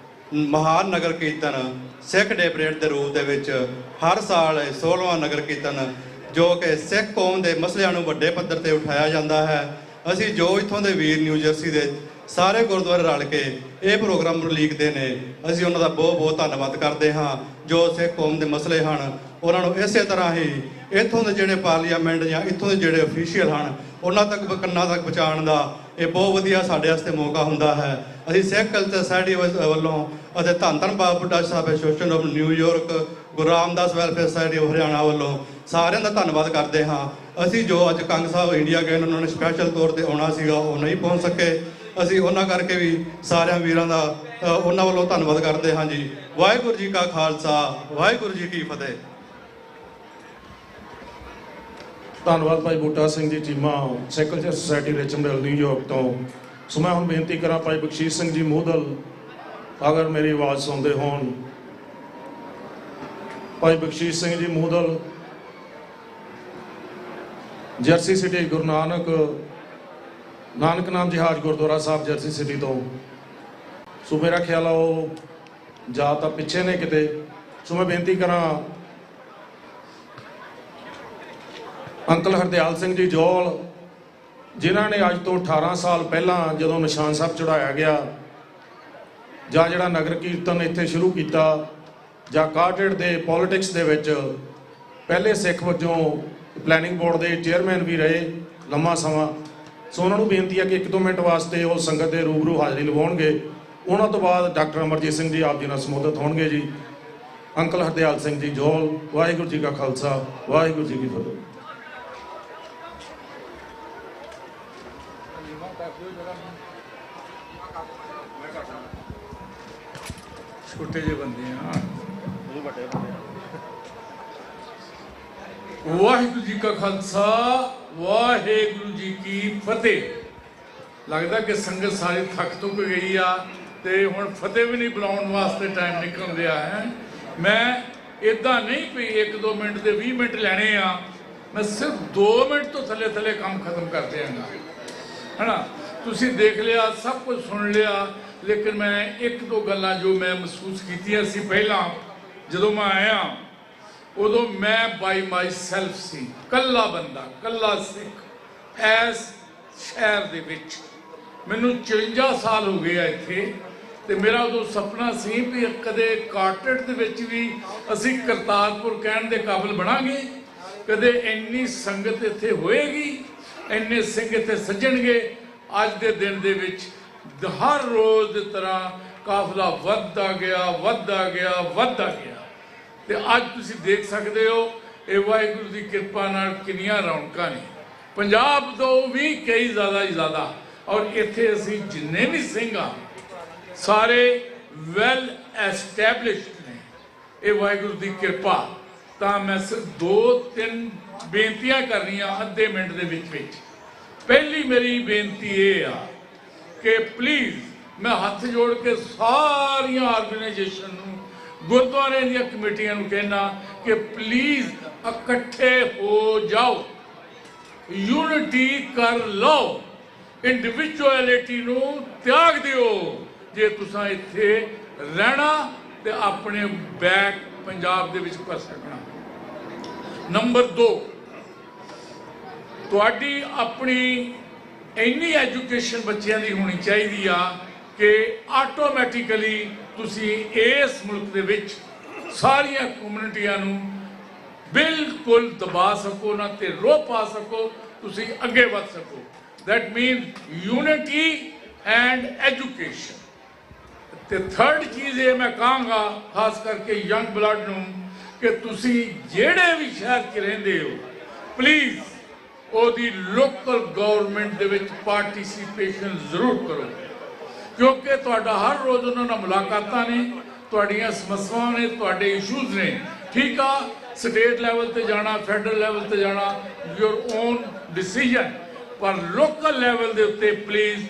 Speaker 9: ਮਹਾਨ ਨਗਰ ਕੀਰਤਨ ਸਿੱਖ ਡੇ ਪਰੇਡ ਦੇ ਰੂਪ ਦੇ ਵਿੱਚ ਹਰ ਸਾਲ 16ਵਾਂ ਨਗਰ ਕੀਰਤਨ ਜੋ ਕਿ ਸਿੱਖ ਕੌਮ ਦੇ ਮਸਲਿਆਂ ਨੂੰ ਵੱਡੇ ਪੱਧਰ ਤੇ ਉਠਾਇਆ ਜਾਂਦਾ ਹੈ। ਅਸੀਂ ਜੋ ਇੱਥੋਂ ਦੇ ਵੀਰ ਨਿਊ ਜਰਸੀ ਦੇ ਸਾਰੇ ਗੁਰਦੁਆਰੇ ਰਲ ਕੇ ਇਹ ਪ੍ਰੋਗਰਾਮ ਉਲੀਕਦੇ ਨੇ, ਅਸੀਂ ਉਹਨਾਂ ਦਾ ਬਹੁਤ ਬਹੁਤ ਧੰਨਵਾਦ ਕਰਦੇ ਹਾਂ। ਜੋ ਸਿੱਖ ਕੌਮ ਦੇ ਮਸਲੇ ਹਨ ਉਹਨਾਂ ਨੂੰ ਇਸੇ ਤਰ੍ਹਾਂ ਹੀ ਇੱਥੋਂ ਦੇ ਜਿਹੜੇ ਪਾਰਲੀਮੈਂਟ ਜਾਂ ਇੱਥੋਂ ਦੇ ਜਿਹੜੇ ਅਫੀਸ਼ੀਅਲ ਹਨ ਉਹਨਾਂ ਤੱਕ ਕੰਨਾਂ ਤੱਕ ਪਹੁੰਚਾਉਣ ਦਾ ਇਹ ਬਹੁਤ ਵਧੀਆ ਸਾਡੇ ਵਾਸਤੇ ਮੌਕਾ ਹੁੰਦਾ ਹੈ। ਅਸੀਂ ਸਿੱਖ ਕਲਚਰ ਸੁਸਾਇਟੀ ਵੱਲੋਂ ਅਤੇ ਧੰਨ ਧੰਨ ਬਾਬਾ ਬੁੱਢਾ ਸਾਹਿਬ association of New York, Guru Ramdas welfare society of Haryana ਵੱਲੋਂ ਸਾਰਿਆਂ ਦਾ ਧੰਨਵਾਦ ਕਰਦੇ ਹਾਂ। ਅਸੀਂ ਜੋ ਅੱਜ ਕੰਗ ਸਾਹਿਬ ਇੰਡੀਆ ਗਏ ਉਹਨਾਂ ਨੇ ਸਪੈਸ਼ਲ ਤੌਰ ਤੇ ਆਉਣਾ ਸੀਗਾ, ਉਹ ਨਹੀਂ ਪਹੁੰਚ ਸਕੇ। ਅਸੀਂ ਉਹਨਾਂ ਕਰਕੇ ਵੀ ਸਾਰਿਆਂ ਵੀਰਾਂ ਦਾ ਉਹਨਾਂ ਵੱਲੋਂ ਧੰਨਵਾਦ ਕਰਦੇ ਹਾਂ ਜੀ। ਵਾਹਿਗੁਰੂ ਜੀ ਕਾ ਖਾਲਸਾ, ਵਾਹਿਗੁਰੂ ਜੀ ਕੀ ਫਤਿਹ।
Speaker 12: ਧੰਨਵਾਦ ਭਾਈ ਬੂਟਾ ਸਿੰਘ ਜੀ ਚੀਮਾ, ਸਿੱਖ ਕਲਚਰ ਸੁਸਾਇਟੀ ਰਿਚਮੰਡ ਨਿਊਯਾਰਕ ਤੋਂ। ਸੋ ਮੈਂ ਹੁਣ ਬੇਨਤੀ ਕਰਾਂ ਭਾਈ ਬਖਸ਼ੀਸ਼ ਸਿੰਘ ਜੀ ਮੂਦਲ, ਅਗਰ ਮੇਰੀ ਆਵਾਜ਼ ਸੁਣਦੇ ਹੋਣ। ਭਾਈ ਬਖਸ਼ੀਸ਼ ਸਿੰਘ ਜੀ ਮੂਦਲ, ਜਰਸੀ ਸਿਟੀ, ਗੁਰੂ ਨਾਨਕ ਨਾਮ ਜਹਾਜ਼ ਗੁਰਦੁਆਰਾ ਸਾਹਿਬ ਜਰਸੀ ਸਿਟੀ ਤੋਂ। ਸੋ ਮੇਰਾ ਖਿਆਲ ਆ ਉਹ ਜਾਂ ਤਾਂ ਪਿੱਛੇ ਨੇ ਕਿਤੇ। ਸੋ ਮੈਂ ਬੇਨਤੀ ਕਰਾਂ ਅੰਕਲ ਹਰਦਿਆਲ ਸਿੰਘ ਜੀ ਜੋਲ, ਜਿਨ੍ਹਾਂ ਨੇ ਅੱਜ ਤੋਂ 18 ਸਾਲ ਪਹਿਲਾਂ ਜਦੋਂ ਨਿਸ਼ਾਨ ਸਾਹਿਬ ਚੜਾਇਆ ਗਿਆ ਜਾਂ ਜਿਹੜਾ ਨਗਰ ਕੀਰਤਨ ਇੱਥੇ ਸ਼ੁਰੂ ਕੀਤਾ ਜਾਂ ਕਾਟੇਡ ਦੇ ਪੋਲਿਟਿਕਸ ਦੇ ਵਿੱਚ ਪਹਿਲੇ ਸਿੱਖ ਵਜੋਂ ਪਲੈਨਿੰਗ ਬੋਰਡ ਦੇ ਚੇਅਰਮੈਨ ਵੀ ਰਹੇ ਲੰਮਾ ਸਮਾਂ। ਸੋ ਉਹਨਾਂ ਨੂੰ ਬੇਨਤੀ ਹੈ ਕਿ 1-2 ਮਿੰਟ ਵਾਸਤੇ ਉਹ ਸੰਗਤ ਦੇ ਰੂਬਰੂ ਹਾਜ਼ਰੀ ਲਗਾਉਣਗੇ। ਉਹਨਾਂ ਤੋਂ ਬਾਅਦ ਡਾਕਟਰ ਅਮਰਜੀਤ ਸਿੰਘ ਜੀ ਆਪ ਜੀ ਨਾਲ ਸੰਬੋਧਿਤ ਹੋਣਗੇ ਜੀ। ਅੰਕਲ ਹਰਦਿਆਲ ਸਿੰਘ ਜੀ ਜੋਲ, ਵਾਹਿਗੁਰੂ ਜੀ ਕਾ ਖਾਲਸਾ, ਵਾਹਿਗੁਰੂ ਜੀ ਕੀ ਫਤਿਹ।
Speaker 22: ਛੋਟੇ ਜਿਹੇ ਬੰਦੇ ਆ,
Speaker 10: ਵਾਹਿਗੁਰੂ ਜੀ ਕਾ ਖਾਲਸਾ ਵਾਹਿਗੁਰੂ ਜੀ ਕੀ ਫਤਿਹ। ਲੱਗਦਾ ਕਿ ਸੰਗਤ ਸਾਰੀ ਥੱਕ ਤੁੱਕ ਗਈ ਆ ਤੇ ਹੁਣ ਫਤਿਹ ਵੀ ਨਹੀਂ ਬੁਲਾਉਣ ਵਾਸਤੇ ਟਾਈਮ ਨਿਕਲ ਰਿਹਾ ਹੈ। ਮੈਂ ਇਦਾਂ ਨਹੀਂ ਵੀ 1-2 ਮਿੰਟ ਦੇ 20 ਮਿੰਟ ਲੈਣੇ ਆ, ਮੈਂ ਸਿਰਫ 2 ਮਿੰਟ ਤੋਂ ਥੱਲੇ ਥੱਲੇ ਕੰਮ ਖਤਮ ਕਰ ਦਿਆਂਗਾ, ਹੈ ਨਾ। ਤੁਸੀਂ ਦੇਖ ਲਿਆ, ਸਭ ਕੁਝ ਸੁਣ ਲਿਆ, ਲੇਕਿਨ ਮੈਂ 1-2 ਗੱਲਾਂ ਜੋ ਮੈਂ ਮਹਿਸੂਸ ਕੀਤੀਆਂ ਸੀ ਪਹਿਲਾਂ ਜਦੋਂ ਮੈਂ ਆਇਆ, ਉਦੋਂ ਮੈਂ ਬਾਈ ਮਾਈ ਸੈਲਫ ਸੀ, ਕੱਲਾ ਬੰਦਾ, ਕੱਲਾ ਸਿੱਖ ਐਸ ਸ਼ਹਿਰ ਦੇ ਵਿੱਚ। ਮੈਨੂੰ 54 ਸਾਲ ਹੋ ਗਏ ਆ ਇੱਥੇ, ਤੇ ਮੇਰਾ ਉਦੋਂ ਸੁਪਨਾ ਸੀ ਵੀ ਕਦੇ ਕਾਟੜ ਦੇ ਵਿੱਚ ਵੀ ਅਸੀਂ ਕਰਤਾਰਪੁਰ ਕਹਿਣ ਦੇ ਕਾਬਿਲ ਬਣਾਂਗੇ, ਕਦੇ ਇੰਨੀ ਸੰਗਤ ਇੱਥੇ ਹੋਏਗੀ, ਇੰਨੇ ਸਿੰਘ ਇੱਥੇ ਸੱਜਣਗੇ। ਅੱਜ ਦੇ ਦਿਨ ਦੇ ਵਿੱਚ ਹਰ ਰੋਜ਼ ਦੀ ਤਰ੍ਹਾਂ ਕਾਫਲਾ ਵੱਧਦਾ ਗਿਆ, ਵੱਧਦਾ ਗਿਆ, ਵੱਧਦਾ ਗਿਆ, ਤੇ ਅੱਜ ਤੁਸੀਂ ਦੇਖ ਸਕਦੇ ਹੋ ਇਹ ਵਾਹਿਗੁਰੂ ਦੀ ਕਿਰਪਾ ਨਾਲ ਕਿੰਨੀਆਂ ਰੌਣਕਾਂ ਨੇ। ਪੰਜਾਬ ਤੋਂ ਵੀ ਕਈ ਜ਼ਿਆਦਾ ਹੀ ਜ਼ਿਆਦਾ, ਔਰ ਇੱਥੇ ਅਸੀਂ ਜਿੰਨੇ ਵੀ ਸਿੰਘ ਆ ਸਾਰੇ ਵੈਲ ਐਸਟੈਬਲਿਸ਼ਡ ਨੇ। ਇਹ ਵਾਹਿਗੁਰੂ ਦੀ ਕਿਰਪਾ। ਤਾਂ ਮੈਂ ਸਿਰਫ 2-3 ਬੇਨਤੀਆਂ ਕਰਨੀਆਂ ਅੱਧੇ ਮਿੰਟ ਦੇ ਵਿੱਚ। ਪਹਿਲੀ ਮੇਰੀ ਬੇਨਤੀ ਇਹ ਆ ਕਿ ਪਲੀਜ਼ ਮੈਂ ਹੱਥ ਜੋੜ ਕੇ ਸਾਰੀਆਂ ਆਰਗੇਨਾਈਜੇਸ਼ਨ ਨੂੰ, ਗੁਰਦੁਆਰੇ ਦੀਆਂ ਕਮੇਟੀਆਂ ਨੂੰ ਕਹਿਣਾ ਕਿ ਪਲੀਜ਼ ਇਕੱਠੇ ਹੋ ਜਾਓ, ਯੂਨਿਟੀ ਕਰ ਲਓ, ਇੰਡੀਵਿਜੂਅਲਿਟੀ ਨੂੰ ਤਿਆਗ ਦਿਓ ਜੇ ਤੁਸੀਂ ਇੱਥੇ ਰਹਿਣਾ ਤੇ ਆਪਣੇ ਬੈਕ ਪੰਜਾਬ ਦੇ ਵਿੱਚ ਕਰ ਸਕਣਾ। ਨੰਬਰ 2, ਤੁਹਾਡੀ ਆਪਣੀ ਇੰਨੀ ਐਜੂਕੇਸ਼ਨ ਬੱਚਿਆਂ ਦੀ ਹੋਣੀ ਚਾਹੀਦੀ ਆ ਕਿ ਆਟੋਮੈਟਿਕਲੀ ਤੁਸੀਂ ਇਸ ਮੁਲਕ ਦੇ ਵਿੱਚ ਸਾਰੀਆਂ ਕਮਿਊਨਿਟੀਆਂ ਨੂੰ ਬਿਲਕੁਲ ਦਬਾ ਸਕੋ, ਨਾ ਤੇ ਰੋਕ ਪਾ ਸਕੋ, ਤੁਸੀਂ ਅੱਗੇ ਵੱਧ ਸਕੋ। That means unity and education. ਤੇ ਥਰਡ ਚੀਜ਼ ਇਹ ਮੈਂ ਕਹਾਂਗਾ ਖਾਸ ਕਰਕੇ ਯੰਗ ਬਲੱਡ ਨੂੰ ਕਿ ਤੁਸੀਂ ਜਿਹੜੇ ਵੀ ਸ਼ਹਿਰ 'ਚ ਰਹਿੰਦੇ ਹੋ, ਪਲੀਜ਼ ਉਹਦੀ ਲੋਕਲ ਗਵਰਨਮੈਂਟ ਦੇ ਵਿੱਚ ਪਾਰਟਿਸਿਪੇਸ਼ਨ ਜ਼ਰੂਰ ਕਰੋ, ਕਿਉਂਕਿ ਤੁਹਾਡਾ ਹਰ ਰੋਜ਼ ਉਹਨਾਂ ਨਾਲ ਮੁਲਾਕਾਤਾਂ ਨੇ, ਤੁਹਾਡੀਆਂ ਸਮੱਸਿਆਵਾਂ ਨੇ, ਤੁਹਾਡੇ ਇਸ਼ੂਜ਼ ਨੇ। ਠੀਕ ਆ, ਸਟੇਟ ਲੈਵਲ ਤੇ ਜਾਣਾ, ਫੈਡਰਲ ਲੈਵਲ ਤੇ ਜਾਣਾ, ਯੂਰ ਓਨ ਡਿਸੀਜਨ, ਪਰ ਲੋਕਲ ਲੈਵਲ ਦੇ ਉੱਤੇ ਪਲੀਜ਼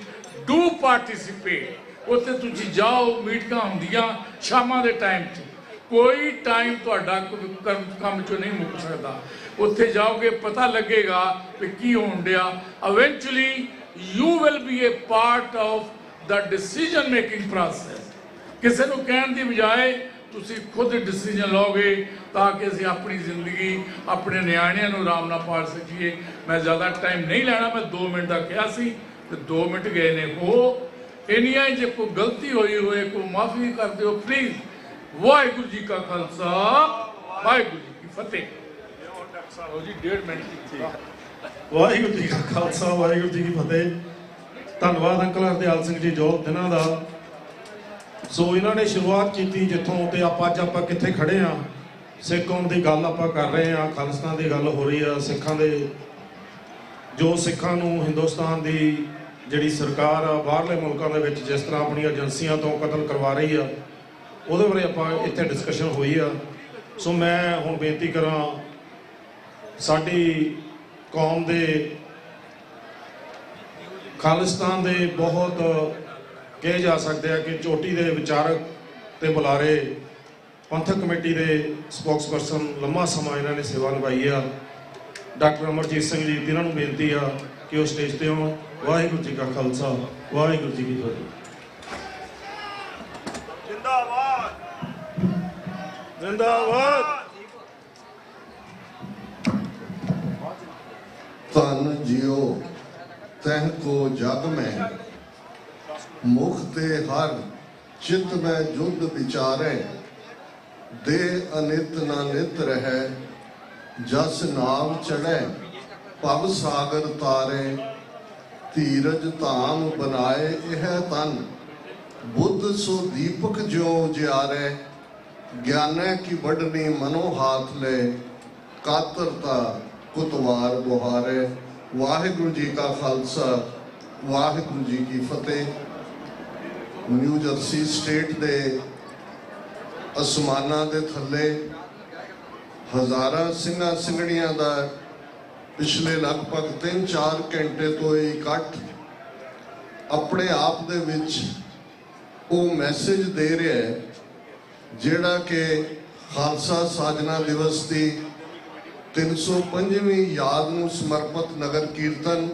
Speaker 10: ਡੂ ਪਾਰਟਿਸਿਪੇਟ। ਉੱਥੇ ਤੁਸੀਂ ਜਾਓ, ਮੀਟਿੰਗਾਂ ਹੁੰਦੀਆਂ ਸ਼ਾਮਾਂ ਦੇ ਟਾਈਮ 'ਚ, ਕੋਈ ਟਾਈਮ ਤੁਹਾਡਾ ਕੰਮ 'ਚੋਂ ਨਹੀਂ ਮੁੱਕ ਸਕਦਾ। ਉੱਥੇ ਜਾਓਗੇ ਪਤਾ ਲੱਗੇਗਾ ਕਿ ਕੀ ਹੋਣ ਡਿਆ। Eventually you will B A part of the decision making process. ਕਿਸੇ ਨੂੰ ਕਹਿਣ ਦੀ ਬਜਾਏ ਤੁਸੀਂ ਖੁਦ ਡਿਸੀਜਨ ਲਓਗੇ ਤਾਂ ਕਿ ਅਸੀਂ ਆਪਣੀ ਜ਼ਿੰਦਗੀ, ਆਪਣੇ ਨਿਆਣਿਆਂ ਨੂੰ ਆਰਾਮ ਨਾਲ ਪਾਲ ਸਕੀਏ। ਮੈਂ ਜ਼ਿਆਦਾ ਟਾਈਮ ਨਹੀਂ ਲੈਣਾ, ਮੈਂ 2 ਮਿੰਟ ਦਾ ਕਿਹਾ ਸੀ ਤੇ 2 ਮਿੰਟ ਗਏ ਨੇ। ਹੋ ਇੰਨੀਆਂ ਜੇ ਕੋਈ ਗਲਤੀ ਹੋਈ ਹੋਏ, ਕੋਈ ਮਾਫੀ ਕਰ ਦਿਓ ਪਲੀਜ਼। ਵਾਹਿਗੁਰੂ ਜੀ ਕਾ ਖਾਲਸਾ, ਵਾਹਿਗੁਰੂ ਜੀ ਕੀ ਫਤਿਹ। ਜੀ 1.5 ਮਿੰਟ।
Speaker 12: ਵਾਹਿਗੁਰੂ ਜੀ ਕਾ ਖਾਲਸਾ, ਵਾਹਿਗੁਰੂ ਜੀ ਕੀ ਫਤਿਹ। ਧੰਨਵਾਦ ਅੰਕਲ ਹਰਦਿਆਲ ਸਿੰਘ ਜੀ ਜੋ ਦਿਨਾਂ ਦਾ। ਸੋ ਇਹਨਾਂ ਨੇ ਸ਼ੁਰੂਆਤ ਕੀਤੀ ਜਿੱਥੋਂ ਤੇ ਆਪਾਂ ਕਿੱਥੇ ਖੜੇ ਆ। ਸਿੱਖ ਕੌਮ ਦੀ ਗੱਲ ਆਪਾਂ ਕਰ ਰਹੇ ਆ, ਖਾਲਿਸਤਾਨ ਦੀ ਗੱਲ ਹੋ ਰਹੀ ਆ, ਸਿੱਖਾਂ ਦੇ ਜੋ ਸਿੱਖਾਂ ਨੂੰ ਹਿੰਦੁਸਤਾਨ ਦੀ ਜਿਹੜੀ ਸਰਕਾਰ ਆ ਬਾਹਰਲੇ ਮੁਲਕਾਂ ਦੇ ਵਿੱਚ ਜਿਸ ਤਰ੍ਹਾਂ ਆਪਣੀਆਂ ਏਜੰਸੀਆਂ ਤੋਂ ਕਤਲ ਕਰਵਾ ਰਹੀ ਆ, ਉਹਦੇ ਬਾਰੇ ਆਪਾਂ ਇੱਥੇ ਡਿਸਕਸ਼ਨ ਹੋਈ ਆ। ਸੋ ਮੈਂ ਹੁਣ ਬੇਨਤੀ ਕਰਾਂ, ਸਾਡੀ ਕੌਮ ਦੇ ਖਾਲਿਸਤਾਨ ਦੇ ਬਹੁਤ ਕਹੇ ਜਾ ਸਕਦੇ ਆ ਕਿ ਚੋਟੀ ਦੇ ਵਿਚਾਰਕ ਤੇ ਬੁਲਾਰੇ, ਪੰਥਕ ਕਮੇਟੀ ਦੇ ਸਪੋਕਸਪਰਸਨ, ਲੰਮਾ ਸਮਾਂ ਇਹਨਾਂ ਨੇ ਸੇਵਾ ਨਿਭਾਈ ਆ। ਡਾਕਟਰ ਅਮਰਜੀਤ ਸਿੰਘ ਜੀ, ਇਹਨਾਂ ਨੂੰ ਬੇਨਤੀ ਆ ਕਿ ਉਹ ਸਟੇਜ ਤੇ ਆਉਣ। ਵਾਹਿਗੁਰੂ ਜੀ ਕਾ ਖਾਲਸਾ, ਵਾਹਿਗੁਰੂ ਜੀ ਕੀ ਫਤਿਹ।
Speaker 22: ਜਿੰਦਾਬਾਦ,
Speaker 12: ਜਿੰਦਾਬਾਦ।
Speaker 23: ਧਨ ਜਿਉ ਤਹਿ ਕੋ ਜਗ ਮੈਂ, ਮੁਖ ਤੇ ਹਰ ਚਿਤ ਮੈਂ ਜੁਦ ਵਿਚਾਰੇ, ਦੇ ਅਨਿਤ ਨਾ ਨਿਤ ਰਹਿ, ਜਸ ਨਾਮ ਚੜ੍ਹੈ ਭਵ ਸਾਗਰ ਤਾਰੇ, ਧੀਰਜ ਧਾਮ ਬਨਾਏ ਇਹ ਤਨ, ਬੁੱਧ ਸੋ ਦੀਪਕ ਜਿਉ ਜਿਆਰੇ, ਗਿਆਨੈ ਕੀ ਵੱਡਨੀ ਮਨੋ ਹਾਥ ਲੈ, ਕਾਤਰਤਾ ਕੁਤਵਾਰ ਬੁਹਾਰੇ। ਵਾਹਿਗੁਰੂ ਜੀ ਕਾ ਖਾਲਸਾ, ਵਾਹਿਗੁਰੂ ਜੀ ਕੀ ਫਤਿਹ। ਨਿਊ ਜਰਸੀ ਸਟੇਟ ਦੇ ਅਸਮਾਨਾਂ ਦੇ ਥੱਲੇ ਹਜ਼ਾਰਾਂ ਸਿੰਘਾਂ ਸਿੰਘਣੀਆਂ ਦਾ ਪਿਛਲੇ ਲਗਭਗ 3-4 ਘੰਟੇ ਤੋਂ ਇਹ ਇਕੱਠ ਆਪਣੇ ਆਪ ਦੇ ਵਿੱਚ ਉਹ ਮੈਸੇਜ ਦੇ ਰਿਹਾ ਹੈ ਜਿਹੜਾ ਕਿ ਖਾਲਸਾ ਸਾਜਨਾ ਦਿਵਸ ਦੀ 305ਵੀਂ ਯਾਦ ਨੂੰ ਸਮਰਪਿਤ ਨਗਰ ਕੀਰਤਨ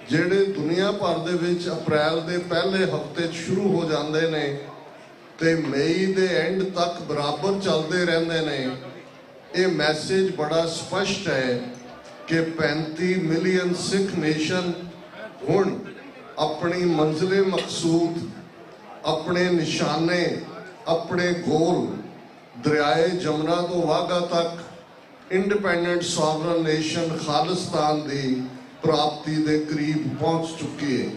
Speaker 23: ਜਿਹੜੇ ਦੁਨੀਆ ਭਰ ਦੇ ਵਿੱਚ ਅਪ੍ਰੈਲ ਦੇ ਪਹਿਲੇ ਹਫ਼ਤੇ 'ਚ ਸ਼ੁਰੂ ਹੋ ਜਾਂਦੇ ਨੇ ਤੇ ਮਈ ਦੇ ਐਂਡ ਤੱਕ ਬਰਾਬਰ ਚੱਲਦੇ ਰਹਿੰਦੇ ਨੇ। ਇਹ ਮੈਸੇਜ ਬੜਾ ਸਪਸ਼ਟ ਹੈ ਕਿ 35 ਮਿਲੀਅਨ ਸਿੱਖ ਨੇਸ਼ਨ ਹੁਣ ਆਪਣੀ ਮੰਜ਼ਿਲੇ ਮਕਸੂਦ, ਆਪਣੇ ਨਿਸ਼ਾਨੇ, ਆਪਣੇ ਗੋਲ ਦਰਿਆਏ ਜਮਨਾ ਤੋਂ ਵਾਘਾ ਤੱਕ ਇੰਡੀਪੈਂਡੈਂਟ ਸੋਵਰਨ ਨੇਸ਼ਨ ਖਾਲਿਸਤਾਨ ਦੀ ਪ੍ਰਾਪਤੀ ਦੇ ਕਰੀਬ ਪਹੁੰਚ ਚੁੱਕੀ ਹੈ।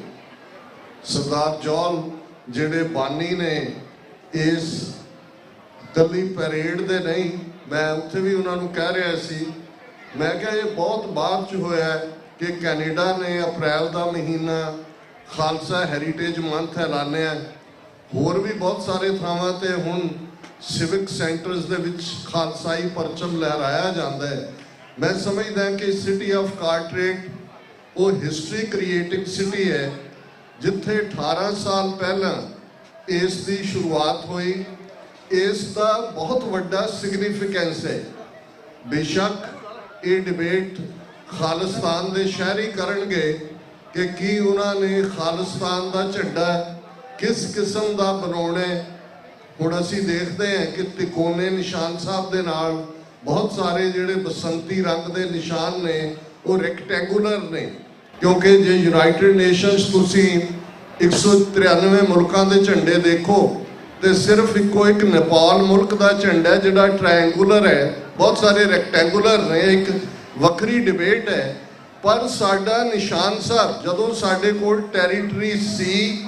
Speaker 23: ਸਰਦਾਰ ਜੌਲ ਜਿਹੜੇ ਬਾਨੀ ਨੇ ਇਸ ਕੱਲੀ ਪੈਰੇਡ ਦੇ ਨਹੀਂ, ਮੈਂ ਉੱਥੇ ਵੀ ਉਹਨਾਂ ਨੂੰ ਕਹਿ ਰਿਹਾ ਸੀ, ਮੈਂ ਕਿਹਾ ਇਹ ਬਹੁਤ ਬਾਅਦ 'ਚ ਹੋਇਆ ਕਿ ਕੈਨੇਡਾ ਨੇ ਅਪ੍ਰੈਲ ਦਾ ਮਹੀਨਾ ਖਾਲਸਾ ਹੈਰੀਟੇਜ ਮੰਥ ਐਲਾਨਿਆ। ਹੋਰ ਵੀ ਬਹੁਤ ਸਾਰੇ ਥਾਵਾਂ ਤੇ ਹੁਣ ਸਿਵਿਕ ਸੈਂਟਰਸ ਦੇ ਵਿੱਚ ਖਾਲਸਾਈ ਪਰਚਮ ਲਹਿਰਾਇਆ ਜਾਂਦਾ ਹੈ। ਮੈਂ ਸਮਝਦਾ ਕਿ ਸਿਟੀ ਆਫ ਕਾਰਟਰੇਟ ਉਹ ਹਿਸਟਰੀ ਕ੍ਰੀਏਟਿੰਗ ਸਿਟੀ ਹੈ ਜਿੱਥੇ 18 ਸਾਲ ਪਹਿਲਾਂ ਇਸ ਦੀ ਸ਼ੁਰੂਆਤ ਹੋਈ। ਇਸ ਦਾ ਬਹੁਤ ਵੱਡਾ ਸਿਗਨੀਫੀਕੈਂਸ ਹੈ। ਬੇਸ਼ੱਕ ਇਹ ਡਿਬੇਟ ਖਾਲਿਸਤਾਨ ਦੇ ਸ਼ਹਿਰੀ ਕਰਨਗੇ ਕਿ ਕੀ ਉਹਨਾਂ ਨੇ ਖਾਲਿਸਤਾਨ ਦਾ ਝੰਡਾ ਕਿਸ ਕਿਸਮ ਦਾ ਬਣਾਉਣਾ। ਹੁਣ ਅਸੀਂ ਦੇਖਦੇ ਹਾਂ ਕਿ ਤਿਕੋਨੇ ਨਿਸ਼ਾਨ ਸਾਹਿਬ ਦੇ ਨਾਲ ਬਹੁਤ ਸਾਰੇ ਜਿਹੜੇ ਬਸੰਤੀ ਰੰਗ ਦੇ ਨਿਸ਼ਾਨ ਨੇ ਉਹ ਰੈਕਟੈਂਗੂਲਰ ਨੇ, ਕਿਉਂਕਿ ਜੇ ਯੂਨਾਈਟਿਡ ਨੇਸ਼ਨਸ ਤੁਸੀਂ 193 ਮੁਲਕਾਂ ਦੇ ਝੰਡੇ ਦੇਖੋ ਤੇ ਸਿਰਫ ਇੱਕੋ ਇੱਕ ਨੇਪਾਲ ਮੁਲਕ ਦਾ ਝੰਡਾ ਜਿਹੜਾ ਟ੍ਰਾਇੰਗੂਲਰ ਹੈ, ਬਹੁਤ ਸਾਰੇ ਰੈਕਟੈਂਗੂਲਰ ਨੇ। ਇੱਕ ਵੱਖਰੀ ਡਿਬੇਟ ਹੈ। ਪਰ ਸਾਡਾ ਨਿਸ਼ਾਨ ਸਾਹਿਬ ਜਦੋਂ ਸਾਡੇ ਕੋਲ ਟੈਰੀਟਰੀ ਸੀ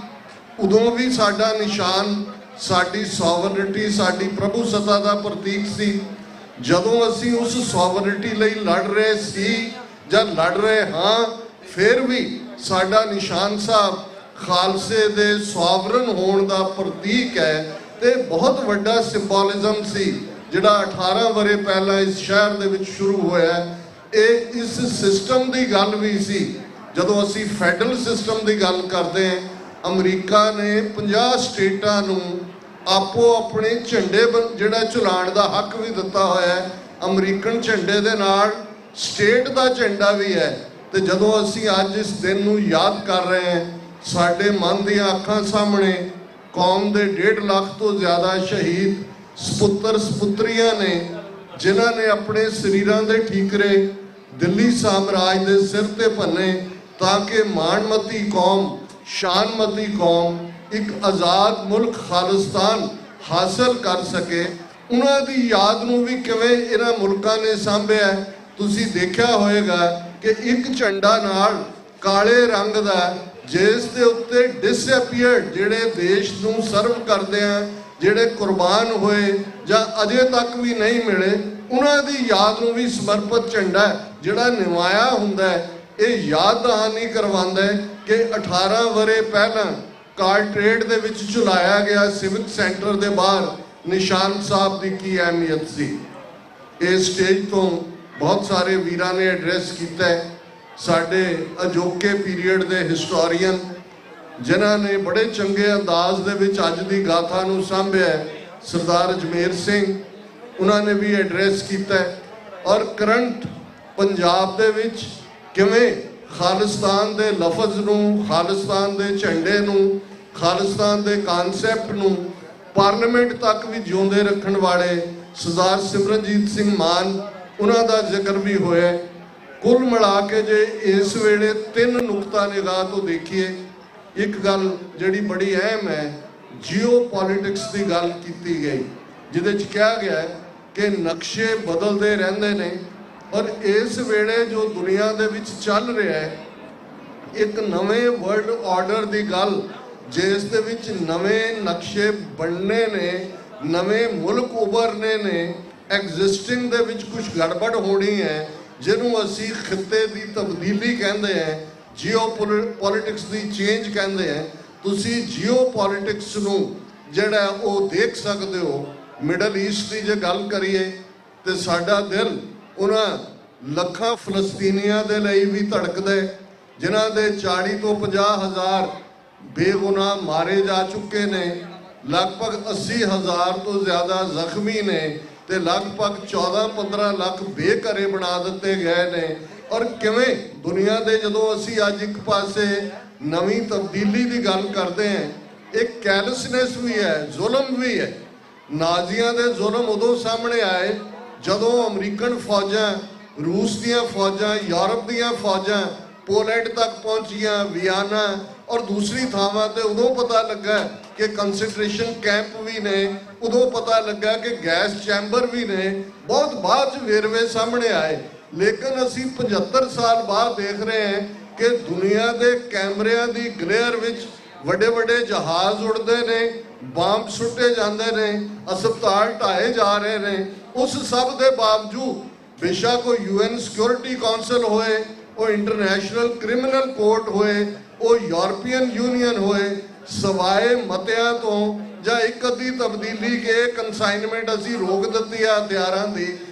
Speaker 23: ਉਦੋਂ ਵੀ ਸਾਡਾ ਨਿਸ਼ਾਨ ਸਾਡੀ ਸੋਵਰਨਿਟੀ, ਸਾਡੀ ਪ੍ਰਭੂਸੱਤਾ ਦਾ ਪ੍ਰਤੀਕ ਸੀ। ਜਦੋਂ ਅਸੀਂ ਉਸ ਸੋਵਰਨਿਟੀ ਲਈ ਲੜ ਰਹੇ ਸੀ ਜਾਂ ਲੜ ਰਹੇ ਹਾਂ, ਫਿਰ ਵੀ ਸਾਡਾ ਨਿਸ਼ਾਨ ਸਾਹਿਬ ਖਾਲਸੇ ਦੇ ਸੋਵਰਨ ਹੋਣ ਦਾ ਪ੍ਰਤੀਕ ਹੈ ਤੇ ਬਹੁਤ ਵੱਡਾ ਸਿੰਬੋਲਿਜ਼ਮ ਸੀ ਜਿਹੜਾ 18 ਵਰ੍ਹੇ ਪਹਿਲਾਂ ਇਸ ਸ਼ਹਿਰ ਦੇ ਵਿੱਚ ਸ਼ੁਰੂ ਹੋਇਆ। ਇਹ ਇਸ ਸਿਸਟਮ ਦੀ ਗੱਲ ਵੀ ਸੀ। ਜਦੋਂ ਅਸੀਂ ਫੈਡਰਲ ਸਿਸਟਮ ਦੀ ਗੱਲ ਕਰਦੇ ਹਾਂ, ਅਮਰੀਕਾ ਨੇ 50 ਸਟੇਟਾਂ ਨੂੰ ਆਪੋ ਆਪਣੇ ਝੰਡੇ ਜਿਹੜਾ ਝੁਲਾਉਣ ਦਾ ਹੱਕ ਵੀ ਦਿੱਤਾ ਹੋਇਆ ਹੈ। ਅਮਰੀਕਨ ਝੰਡੇ ਦੇ ਨਾਲ ਸਟੇਟ ਦਾ ਝੰਡਾ ਵੀ ਹੈ। ਤੇ ਜਦੋਂ ਅਸੀਂ ਅੱਜ ਇਸ ਦਿਨ ਨੂੰ ਯਾਦ ਕਰ ਰਹੇ ਹਾਂ, ਸਾਡੇ ਮਨ ਦੀਆਂ ਅੱਖਾਂ ਸਾਹਮਣੇ ਕੌਮ ਦੇ 1.5 ਲੱਖ ਤੋਂ ਜ਼ਿਆਦਾ ਸ਼ਹੀਦ ਸਪੁੱਤਰ ਸਪੁੱਤਰੀਆਂ ਨੇ ਜਿਨ੍ਹਾਂ ਨੇ ਆਪਣੇ ਸਰੀਰਾਂ ਦੇ ਠੀਕਰੇ ਦਿੱਲੀ ਸਾਮਰਾਜ ਦੇ ਸਿਰ ਤੇ ਭੰਨੇ ਤਾਂ ਕਿ ਮਾਣਮਤੀ ਕੌਮ, ਸ਼ਾਨਮਤੀ ਕੌਮ ਇੱਕ ਆਜ਼ਾਦ ਮੁਲਕ ਖਾਲਿਸਤਾਨ ਹਾਸਲ ਕਰ ਸਕੇ। ਉਹਨਾਂ ਦੀ ਯਾਦ ਨੂੰ ਵੀ ਕਿਵੇਂ ਇਹਨਾਂ ਮੁਲਕਾਂ ਨੇ ਸਾਂਭਿਆ। ਤੁਸੀਂ ਦੇਖਿਆ ਹੋਵੇਗਾ ਕਿ ਇੱਕ ਝੰਡਾ ਨਾਲ ਕਾਲੇ ਰੰਗ ਦਾ ਜਿਸ ਦੇ ਉੱਤੇ ਡਿਸਅਪੀਅਰਡ ਜਿਹੜੇ ਦੇਸ਼ ਨੂੰ ਸਰਵ ਕਰਦੇ ਆ, ਜਿਹੜੇ ਕੁਰਬਾਨ ਹੋਏ ਜਾਂ ਅਜੇ ਤੱਕ ਵੀ ਨਹੀਂ ਮਿਲੇ, ਉਹਨਾਂ ਦੀ ਯਾਦ ਨੂੰ ਵੀ ਸਮਰਪਿਤ ਝੰਡਾ ਜਿਹੜਾ ਨਿਮਾਇਆ ਹੁੰਦਾ ਹੈ। ਇਹ ਯਾਦ ਦਹਾਨੀ ਕਰਵਾਉਂਦਾ ਹੈ ਕਿ 18 ਵਰ੍ਹੇ ਪਹਿਲਾਂ ਕਾਰਟਰੇਟ ਦੇ ਵਿੱਚ ਝੁਲਾਇਆ ਗਿਆ ਸਿਵਿਕ ਸੈਂਟਰ ਦੇ ਬਾਹਰ ਨਿਸ਼ਾਨ ਸਾਹਿਬ ਦੀ ਕੀ ਅਹਿਮੀਅਤ ਸੀ। ਇਸ ਸਟੇਜ ਤੋਂ ਬਹੁਤ ਸਾਰੇ ਵੀਰਾਂ ਨੇ ਐਡਰੈਸ ਕੀਤਾ ਹੈ। ਸਾਡੇ ਅਜੋਕੇ ਪੀਰੀਅਡ ਦੇ ਹਿਸਟੋਰੀਅਨ ਜਿਨ੍ਹਾਂ ਨੇ ਬੜੇ ਚੰਗੇ ਅੰਦਾਜ਼ ਦੇ ਵਿੱਚ ਅੱਜ ਦੀ ਗਾਥਾ ਨੂੰ ਸਾਂਭਿਆ, ਸਰਦਾਰ ਅਜਮੇਰ ਸਿੰਘ, ਉਹਨਾਂ ਨੇ ਵੀ ਐਡਰੈਸ ਕੀਤਾ। ਔਰ ਕਰੰਟ ਪੰਜਾਬ ਦੇ ਵਿੱਚ ਕਿਵੇਂ ਖਾਲਿਸਤਾਨ ਦੇ ਲਫ਼ਜ਼ ਨੂੰ, ਖਾਲਿਸਤਾਨ ਦੇ ਝੰਡੇ ਨੂੰ, ਖਾਲਿਸਤਾਨ ਦੇ ਕਨਸੈਪਟ ਨੂੰ ਪਾਰਲੀਮੈਂਟ ਤੱਕ ਵੀ ਜਿਉਂਦੇ ਰੱਖਣ ਵਾਲੇ ਸਰਦਾਰ ਸਿਮਰਨਜੀਤ ਸਿੰਘ ਮਾਨ, ਉਹਨਾਂ ਦਾ ਜ਼ਿਕਰ ਵੀ ਹੋਇਆ। ਕੁੱਲ ਮਿਲਾ ਕੇ ਜੇ ਇਸ ਵੇਲੇ 3 ਨੁਕਤਾ ਨਿਗਾਹ ਤੋਂ ਦੇਖੀਏ, ਇੱਕ ਗੱਲ ਜਿਹੜੀ ਬੜੀ ਅਹਿਮ ਹੈ, ਜੀਓ ਪੋਲਿਟਿਕਸ ਦੀ ਗੱਲ ਕੀਤੀ ਗਈ ਜਿਹਦੇ 'ਚ ਕਿਹਾ ਗਿਆ ਕਿ ਨਕਸ਼ੇ ਬਦਲਦੇ ਰਹਿੰਦੇ ਨੇ। ਔਰ ਇਸ ਵੇਲੇ ਜੋ ਦੁਨੀਆ ਦੇ ਵਿੱਚ ਚੱਲ ਰਿਹਾ ਹੈ, ਇੱਕ ਨਵੇਂ ਵਰਲਡ ਆਰਡਰ ਦੀ ਗੱਲ ਜਿਸ ਦੇ ਵਿੱਚ ਨਵੇਂ ਨਕਸ਼ੇ ਬਣਨੇ ਨੇ, ਨਵੇਂ ਮੁਲਕ ਉਭਰਨੇ ਨੇ, ਐਗਜ਼ਿਸਟਿੰਗ ਦੇ ਵਿੱਚ ਕੁਝ ਗੜਬੜ ਹੋਣੀ ਹੈ ਜਿਹਨੂੰ ਅਸੀਂ ਖਿੱਤੇ ਦੀ ਤਬਦੀਲੀ ਕਹਿੰਦੇ ਹਾਂ, ਜੀਓ ਪੋਲਿਟਿਕਸ ਦੀ ਚੇਂਜ ਕਹਿੰਦੇ ਹਾਂ। ਤੁਸੀਂ ਜੀਓ ਪੋਲਿਟਿਕਸ ਨੂੰ ਜਿਹੜਾ ਉਹ ਦੇਖ ਸਕਦੇ ਹੋ। ਮਿਡਲ ਈਸਟ ਦੀ ਜੇ ਗੱਲ ਕਰੀਏ ਤੇ ਸਾਡਾ ਦਿਲ ਉਹਨਾਂ ਲੱਖਾਂ ਫਲਸਤੀਨੀਆਂ ਦੇ ਲਈ ਵੀ ਧੜਕਦਾ ਹੈ ਜਿਨ੍ਹਾਂ ਦੇ 40 ਤੋਂ 50,000 ਬੇਗੁਨਾਹ ਮਾਰੇ ਜਾ ਚੁੱਕੇ ਨੇ, ਲਗਭਗ 80,000 ਤੋਂ ਜ਼ਿਆਦਾ ਜ਼ਖਮੀ ਨੇ ਤੇ ਲਗਭਗ 14-15 ਲੱਖ ਬੇਘਰੇ ਬਣਾ ਦਿੱਤੇ ਗਏ ਨੇ। ਔਰ ਕਿਵੇਂ ਦੁਨੀਆ ਦੇ ਜਦੋਂ ਅਸੀਂ ਅੱਜ ਇੱਕ ਪਾਸੇ ਨਵੀਂ ਤਬਦੀਲੀ ਦੀ ਗੱਲ ਕਰਦੇ ਹਾਂ, ਇੱਕ ਕੈਲਸਨੈਸ ਵੀ ਹੈ, ਜ਼ੁਲਮ ਵੀ ਹੈ। ਨਾਜ਼ੀਆਂ ਦੇ ਜ਼ੁਲਮ ਉਦੋਂ ਸਾਹਮਣੇ ਆਏ ਜਦੋਂ ਅਮਰੀਕਨ ਫੌਜਾਂ, ਰੂਸ ਦੀਆਂ ਫੌਜਾਂ, ਯੂਰਪ ਦੀਆਂ ਫੌਜਾਂ ਪੋਲੈਂਡ ਤੱਕ ਪਹੁੰਚੀਆਂ, ਵਿਆਨਾ ਔਰ ਦੂਸਰੀ ਥਾਵਾਂ ਤੇ ਉਦੋਂ ਪਤਾ ਲੱਗਾ ਕਿ ਕੰਸੈਂਟਰੇਸ਼ਨ ਕੈਂਪ ਵੀ ਨੇ, ਉਦੋਂ ਪਤਾ ਲੱਗਾ ਕਿ ਗੈਸ ਚੈਂਬਰ ਵੀ ਨੇ, ਬਹੁਤ ਬਾਅਦ 'ਚ ਵੇਰਵੇ ਸਾਹਮਣੇ ਆਏ। ਲੇਕਿਨ ਅਸੀਂ 75 ਸਾਲ ਬਾਅਦ ਦੇਖ ਰਹੇ ਹਾਂ ਕਿ ਦੁਨੀਆ ਦੇ ਕੈਮਰਿਆਂ ਦੀ ਗਲੇਅਰ ਵਿੱਚ ਵੱਡੇ ਵੱਡੇ ਜਹਾਜ਼ ਉੜਦੇ ਨੇ, ਬੰਬ ਸੁੱਟੇ ਜਾਂਦੇ ਨੇ, ਹਸਪਤਾਲ ਢਾਏ ਜਾ ਰਹੇ ਨੇ। ਉਸ ਸਭ ਦੇ ਬਾਵਜੂਦ ਬੇਸ਼ੱਕ ਉਹ UN ਸਿਕਿਉਰਿਟੀ ਕੌਂਸਲ ਹੋਏ, ਉਹ ਇੰਟਰਨੈਸ਼ਨਲ ਕ੍ਰਿਮੀਨਲ ਕੋਰਟ ਹੋਏ, ਉਹ ਯੂਰਪੀਅਨ ਯੂਨੀਅਨ ਹੋਏ, ਸਵਾਏ ਮਤਿਆਂ ਤੋਂ ਜਾਂ ਇੱਕ ਅੱਧੀ ਤਬਦੀਲੀ ਕੇ ਕੰਸਾਈਨਮੈਂਟ ਅਸੀਂ ਰੋਕ ਦਿੱਤੀ ਆ ਹਥਿਆਰਾਂ ਦੀ,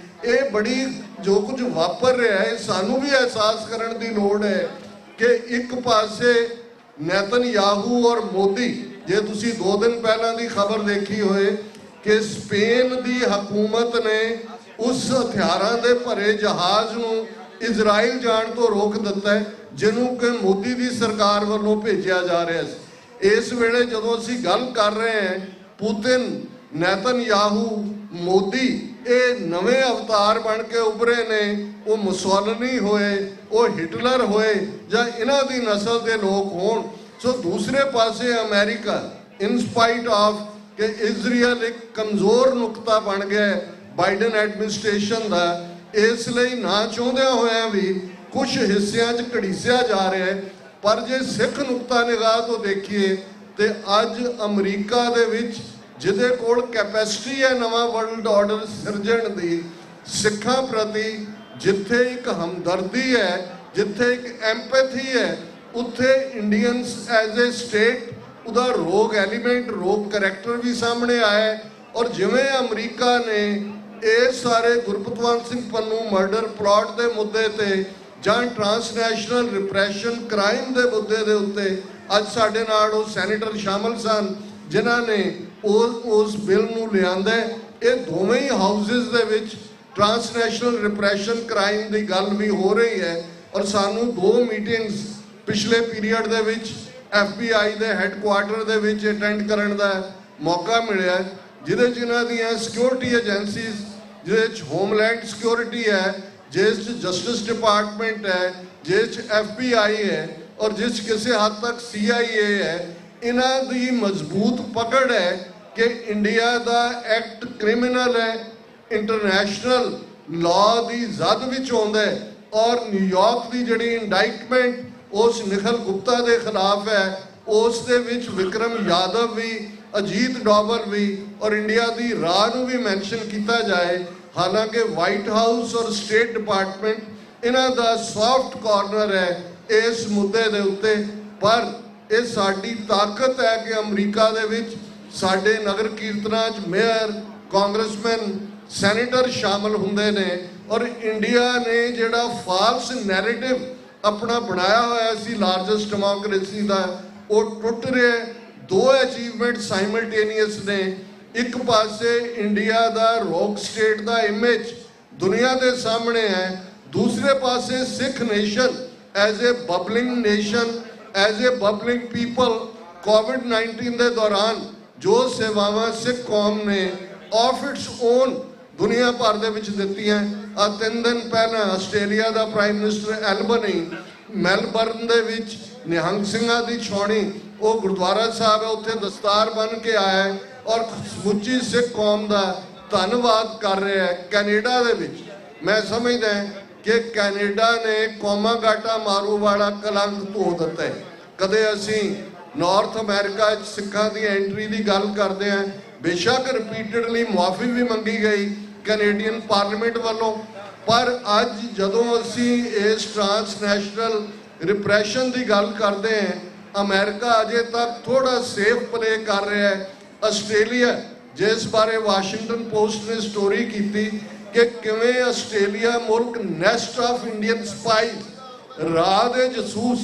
Speaker 23: ਇਹ ਬੜੀ ਜੋ ਕੁਝ ਵਾਪਰ ਰਿਹਾ ਹੈ ਸਾਨੂੰ ਵੀ ਅਹਿਸਾਸ ਕਰਨ ਦੀ ਲੋੜ ਹੈ ਕਿ ਇੱਕ ਪਾਸੇ ਨੇਤਨਯਾਹੂ ਔਰ ਮੋਦੀ, ਜੇ ਤੁਸੀਂ 2 ਦਿਨ ਪਹਿਲਾਂ ਦੀ ਖਬਰ ਦੇਖੀ ਹੋਏ ਕਿ ਸਪੇਨ ਦੀ ਹਕੂਮਤ ਨੇ ਉਸ ਹਥਿਆਰਾਂ ਦੇ ਭਰੇ ਜਹਾਜ਼ ਨੂੰ ਇਜ਼ਰਾਈਲ ਜਾਣ ਤੋਂ ਰੋਕ ਦਿੱਤਾ ਹੈ ਜਿਹਨੂੰ ਕਿ ਮੋਦੀ ਦੀ ਸਰਕਾਰ ਵੱਲੋਂ ਭੇਜਿਆ ਜਾ ਰਿਹਾ ਸੀ। ਇਸ ਵੇਲੇ ਜਦੋਂ ਅਸੀਂ ਗੱਲ ਕਰ ਰਹੇ ਹਾਂ ਪੁਤਿਨ, ਨੇਤਨਯਾਹੂ, ਮੋਦੀ, ਇਹ ਨਵੇਂ ਅਵਤਾਰ ਬਣ ਕੇ ਉੱਭਰੇ ਨੇ। ਉਹ ਮੁਸੋਲਿਨੀ ਹੋਏ, ਉਹ ਹਿਟਲਰ ਹੋਏ ਜਾਂ ਇਹਨਾਂ ਦੀ ਨਸਲ ਦੇ ਲੋਕ ਹੋਣ। ਸੋ ਦੂਸਰੇ ਪਾਸੇ ਅਮਰੀਕਾ ਇਨ ਸਪਾਈਟ ਆਫ ਕਿ ਇਜ਼ਰਾਈਲ ਇੱਕ ਕਮਜ਼ੋਰ ਨੁਕਤਾ ਬਣ ਗਿਆ ਬਾਈਡਨ ਐਡਮਿਨਿਸਟ੍ਰੇਸ਼ਨ ਦਾ, ਇਸ ਲਈ ਨਾ ਚਾਹੁੰਦਿਆਂ ਹੋਇਆਂ ਵੀ ਕੁਝ ਹਿੱਸਿਆਂ 'ਚ ਘੜੀਸਿਆ ਜਾ ਰਿਹਾ ਹੈ। ਪਰ ਜੇ ਸਿੱਖ ਨੁਕਤਾ ਨਿਗਾਹ ਤੋਂ ਦੇਖੀਏ ਤੇ ਅੱਜ ਅਮਰੀਕਾ ਦੇ ਵਿੱਚ ਜਿਹਦੇ ਕੋਲ ਕੈਪੈਸਿਟੀ ਹੈ ਨਵਾਂ ਵਰਲਡ ਆਰਡਰ ਸਿਰਜਣ ਦੀ, ਸਿੱਖਾਂ ਪ੍ਰਤੀ ਜਿੱਥੇ ਇੱਕ ਹਮਦਰਦੀ ਹੈ, ਜਿੱਥੇ ਇੱਕ ਐਮਪੈਥੀ ਹੈ, ਉੱਥੇ ਇੰਡੀਅਨਸ ਐਜ਼ ਏ ਸਟੇਟ ਉਹਦਾ ਰੋਗ ਐਲੀਮੈਂਟ, ਰੋਗ ਕਰੈਕਟਰ ਵੀ ਸਾਹਮਣੇ ਆਇਆ। ਔਰ ਜਿਵੇਂ ਅਮਰੀਕਾ ਨੇ ਇਹ ਸਾਰੇ ਗੁਰਪਤਵੰਤ ਸਿੰਘ ਪੰਨੂ ਮਰਡਰ ਪਲਾਟ ਦੇ ਮੁੱਦੇ ਤੇ ਜਾਂ ਟਰਾਂਸਨੈਸ਼ਨਲ ਰਿਪਰੈਸ਼ਨ ਕ੍ਰਾਈਮ ਦੇ ਮੁੱਦੇ ਦੇ ਉੱਤੇ ਅੱਜ ਸਾਡੇ ਨਾਲ ਉਹ ਸੈਨੇਟਰ ਸ਼ਾਮਲ ਸਨ ਜਿਨ੍ਹਾਂ ਨੇ ਉਸ ਬਿੱਲ ਨੂੰ ਲਿਆਂਦਾ। ਇਹ ਦੋਵੇਂ ਹੀ ਹਾਊਸਿਸ ਦੇ ਵਿੱਚ ਟਰਾਂਸਨੈਸ਼ਨਲ ਰਿਪਰੈਸ਼ਨ ਕ੍ਰਾਈਮ ਦੀ ਗੱਲ ਵੀ ਹੋ ਰਹੀ ਹੈ। ਔਰ ਸਾਨੂੰ 2 ਮੀਟਿੰਗਸ ਪਿਛਲੇ ਪੀਰੀਅਡ ਦੇ ਵਿੱਚ FBI ਦੇ ਹੈੱਡਕੁਆਰਟਰ ਦੇ ਵਿੱਚ ਅਟੈਂਡ ਕਰਨ ਦਾ ਮੌਕਾ ਮਿਲਿਆ, ਜਿਹਦੇ 'ਚ ਇਹਨਾਂ ਦੀਆਂ ਸਿਕਿਉਰਿਟੀ ਏਜੰਸੀਜ਼, ਜਿਹਦੇ 'ਚ ਹੋਮਲੈਂਡ ਸਿਕਿਉਰਿਟੀ ਹੈ, ਜਿਸ 'ਚ ਜਸਟਿਸ ਡਿਪਾਰਟਮੈਂਟ ਹੈ, ਜਿਸ 'ਚ FBI ਹੈ ਔਰ ਜਿਸ ਕਿਸੇ ਹੱਦ ਤੱਕ CIA ਹੈ, ਇਹਨਾਂ ਦੀ ਮਜ਼ਬੂਤ ਪਕੜ ਹੈ ਕਿ ਇੰਡੀਆ ਦਾ ਐਕਟ ਕ੍ਰਿਮੀਨਲ ਹੈ, ਇੰਟਰਨੈਸ਼ਨਲ ਲਾਅ ਦੀ ਜ਼ਦ ਵਿੱਚ ਆਉਂਦਾ ਹੈ। ਔਰ ਨਿਊਯਾਰਕ ਦੀ ਜਿਹੜੀ ਇੰਡਾਈਟਮੈਂਟ ਉਸ ਨਿਖਲ ਗੁਪਤਾ ਦੇ ਖਿਲਾਫ ਹੈ, ਉਸ ਦੇ ਵਿੱਚ ਵਿਕਰਮ ਯਾਦਵ ਵੀ, ਅਜੀਤ ਡੋਵਲ ਵੀ ਔਰ ਇੰਡੀਆ ਦੀ ਰਾਹ ਨੂੰ ਵੀ ਮੈਂਸ਼ਨ ਕੀਤਾ ਜਾਏ। ਹਾਲਾਂਕਿ ਵਾਈਟ ਹਾਊਸ ਔਰ ਸਟੇਟ ਡਿਪਾਰਟਮੈਂਟ ਇਹਨਾਂ ਦਾ ਸੌਫਟ ਕਾਰਨਰ ਹੈ ਇਸ ਮੁੱਦੇ ਦੇ ਉੱਤੇ। ਪਰ ਇਹ ਸਾਡੀ ਤਾਕਤ ਹੈ ਕਿ ਅਮਰੀਕਾ ਦੇ ਵਿੱਚ ਸਾਡੇ ਨਗਰ ਕੀਰਤਨਾਂ 'ਚ ਮੇਅਰ, ਕਾਂਗਰਸਮੈਨ, ਸੈਨੇਟਰ ਸ਼ਾਮਲ ਹੁੰਦੇ ਨੇ। ਔਰ ਇੰਡੀਆ ਨੇ ਜਿਹੜਾ ਫਾਲਸ ਨੈਰੇਟਿਵ ਆਪਣਾ ਬਣਾਇਆ ਹੋਇਆ ਸੀ ਲਾਰਜੈਸਟ ਡੈਮੋਕ੍ਰੇਸੀ ਦਾ, ਉਹ ਟੁੱਟ ਰਿਹਾ। 2 ਅਚੀਵਮੈਂਟ ਸਾਈਮਲਟੇਨੀਅਸ ਨੇ। ਇੱਕ ਪਾਸੇ ਇੰਡੀਆ ਦਾ ਰੌਕ ਸਟੇਟ ਦਾ ਇਮੇਜ ਦੁਨੀਆ ਦੇ ਸਾਹਮਣੇ ਹੈ, ਦੂਸਰੇ ਪਾਸੇ Sikh nation as a bubbling nation, as a bubbling people. ਕੋਵਿਡ-19 ਦੇ ਦੌਰਾਨ ਜੋ ਸੇਵਾਵਾਂ ਸਿੱਖ ਕੌਮ ਨੇ ਆਫ ਇਟਸ ਓਨ ਦੁਨੀਆ ਭਰ ਦੇ ਵਿੱਚ ਦਿੱਤੀਆਂ। 3 ਦਿਨ ਪਹਿਲਾਂ ਆਸਟ੍ਰੇਲੀਆ ਦਾ ਪ੍ਰਾਈਮ ਮਿਨਿਸਟਰ ਐਲਬਨੀ ਮੈਲਬਰਨ ਦੇ ਵਿੱਚ ਨਿਹੰਗ ਸਿੰਘਾਂ ਦੀ ਛਾਉਣੀ, ਉਹ ਗੁਰਦੁਆਰਾ ਸਾਹਿਬ ਹੈ, ਉੱਥੇ ਦਸਤਾਰ ਬੰਨ੍ਹ ਕੇ ਆਇਆ ਔਰ ਸਮੁੱਚੀ ਸਿੱਖ ਕੌਮ ਦਾ ਧੰਨਵਾਦ ਕਰ ਰਿਹਾ ਹੈ। ਕੈਨੇਡਾ ਦੇ ਵਿੱਚ ਮੈਂ ਸਮਝਦਾ ਕਿ ਕੈਨੇਡਾ ਨੇ ਕੌਮਾਂ ਗਾਟਾ ਮਾਰੂ ਵਾਲਾ ਕਲੰਕ ਧੋ ਦਿੱਤਾ ਹੈ। ਕਦੇ ਅਸੀਂ ਨਾਰਥ ਅਮਰੀਕਾ 'ਚ ਸਿੱਖਾਂ ਦੀ ਐਂਟਰੀ ਦੀ ਗੱਲ ਕਰਦੇ ਹਾਂ, ਬੇਸ਼ੱਕ ਰਿਪੀਟਡਲੀ ਮੁਆਫੀ ਵੀ ਮੰਗੀ ਗਈ ਕੈਨੇਡੀਅਨ ਪਾਰਲੀਮੈਂਟ ਵੱਲੋਂ, ਪਰ ਅੱਜ ਜਦੋਂ ਅਸੀਂ ਇਸ ਟਰਾਂਸਨੈਸ਼ਨਲ ਰਿਪਰੈਸ਼ਨ ਦੀ ਗੱਲ ਕਰਦੇ ਹਾਂ, ਅਮਰੀਕਾ ਅਜੇ ਤੱਕ ਥੋੜਾ ਸੇਫ ਪਲੇ ਕਰ ਰਿਹਾ ਹੈ। ਆਸਟ੍ਰੇਲੀਆ ਜਿਸ ਬਾਰੇ ਵਾਸ਼ਿੰਗਟਨ ਪੋਸਟ ਨੇ ਸਟੋਰੀ ਕੀਤੀ ਕਿ ਕਿਵੇਂ ਆਸਟ੍ਰੇਲੀਆ ਮੁਲਕ ਨੈਸਟ ਆਫ ਇੰਡੀਅਨ ਸਪਾਈਜ਼, ਰਾਹ ਦੇ ਜਸੂਸ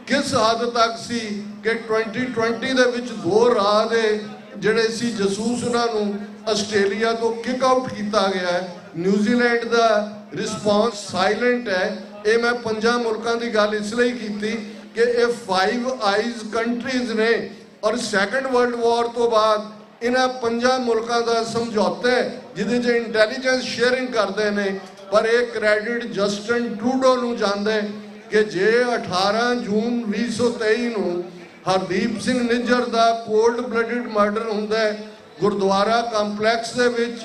Speaker 23: ਕਿਸ ਹੱਦ ਤੱਕ ਸੀ ਕਿ 2020 ਦੇ ਵਿੱਚ 2 ਰਾਹ ਦੇ ਜਿਹੜੇ ਸੀ ਜਸੂਸ ਉਹਨਾਂ ਨੂੰ ਆਸਟ੍ਰੇਲੀਆ ਤੋਂ ਕਿਕ ਆਊਟ ਕੀਤਾ ਗਿਆ ਹੈ। ਨਿਊਜ਼ੀਲੈਂਡ ਦਾ ਰਿਸਪੌਂਸ ਸਾਇਲੈਂਟ ਹੈ। ਇਹ ਮੈਂ 5 ਮੁਲਕਾਂ ਦੀ ਗੱਲ ਇਸ ਲਈ ਕੀਤੀ ਕਿ ਇਹ 5 ਆਈਜ਼ ਕੰਟਰੀਜ਼ ਨੇ ਔਰ ਸੈਕੰਡ ਵਰਲਡ ਵਾਰ ਤੋਂ ਬਾਅਦ ਇਹਨਾਂ 5 ਮੁਲਕਾਂ ਦਾ ਸਮਝੌਤਾ ਹੈ ਜਿਹਦੇ 'ਚ ਇੰਟੈਲੀਜੈਂਸ ਸ਼ੇਅਰਿੰਗ ਕਰਦੇ ਨੇ। ਪਰ ਇਹ ਕ੍ਰੈਡਿਟ ਜਸਟਨ ਟਰੂਡੋ ਨੂੰ ਜਾਂਦਾ ਹੈ ਕਿ ਜੇ 18 ਜੂਨ 2023 ਨੂੰ ਹਰਦੀਪ ਸਿੰਘ ਨਿੱਜਰ ਦਾ ਕੋਲਡ ਬਲੱਡਡ ਮਰਡਰ ਹੁੰਦਾ ਹੈ ਗੁਰਦੁਆਰਾ ਕੰਪਲੈਕਸ ਦੇ ਵਿੱਚ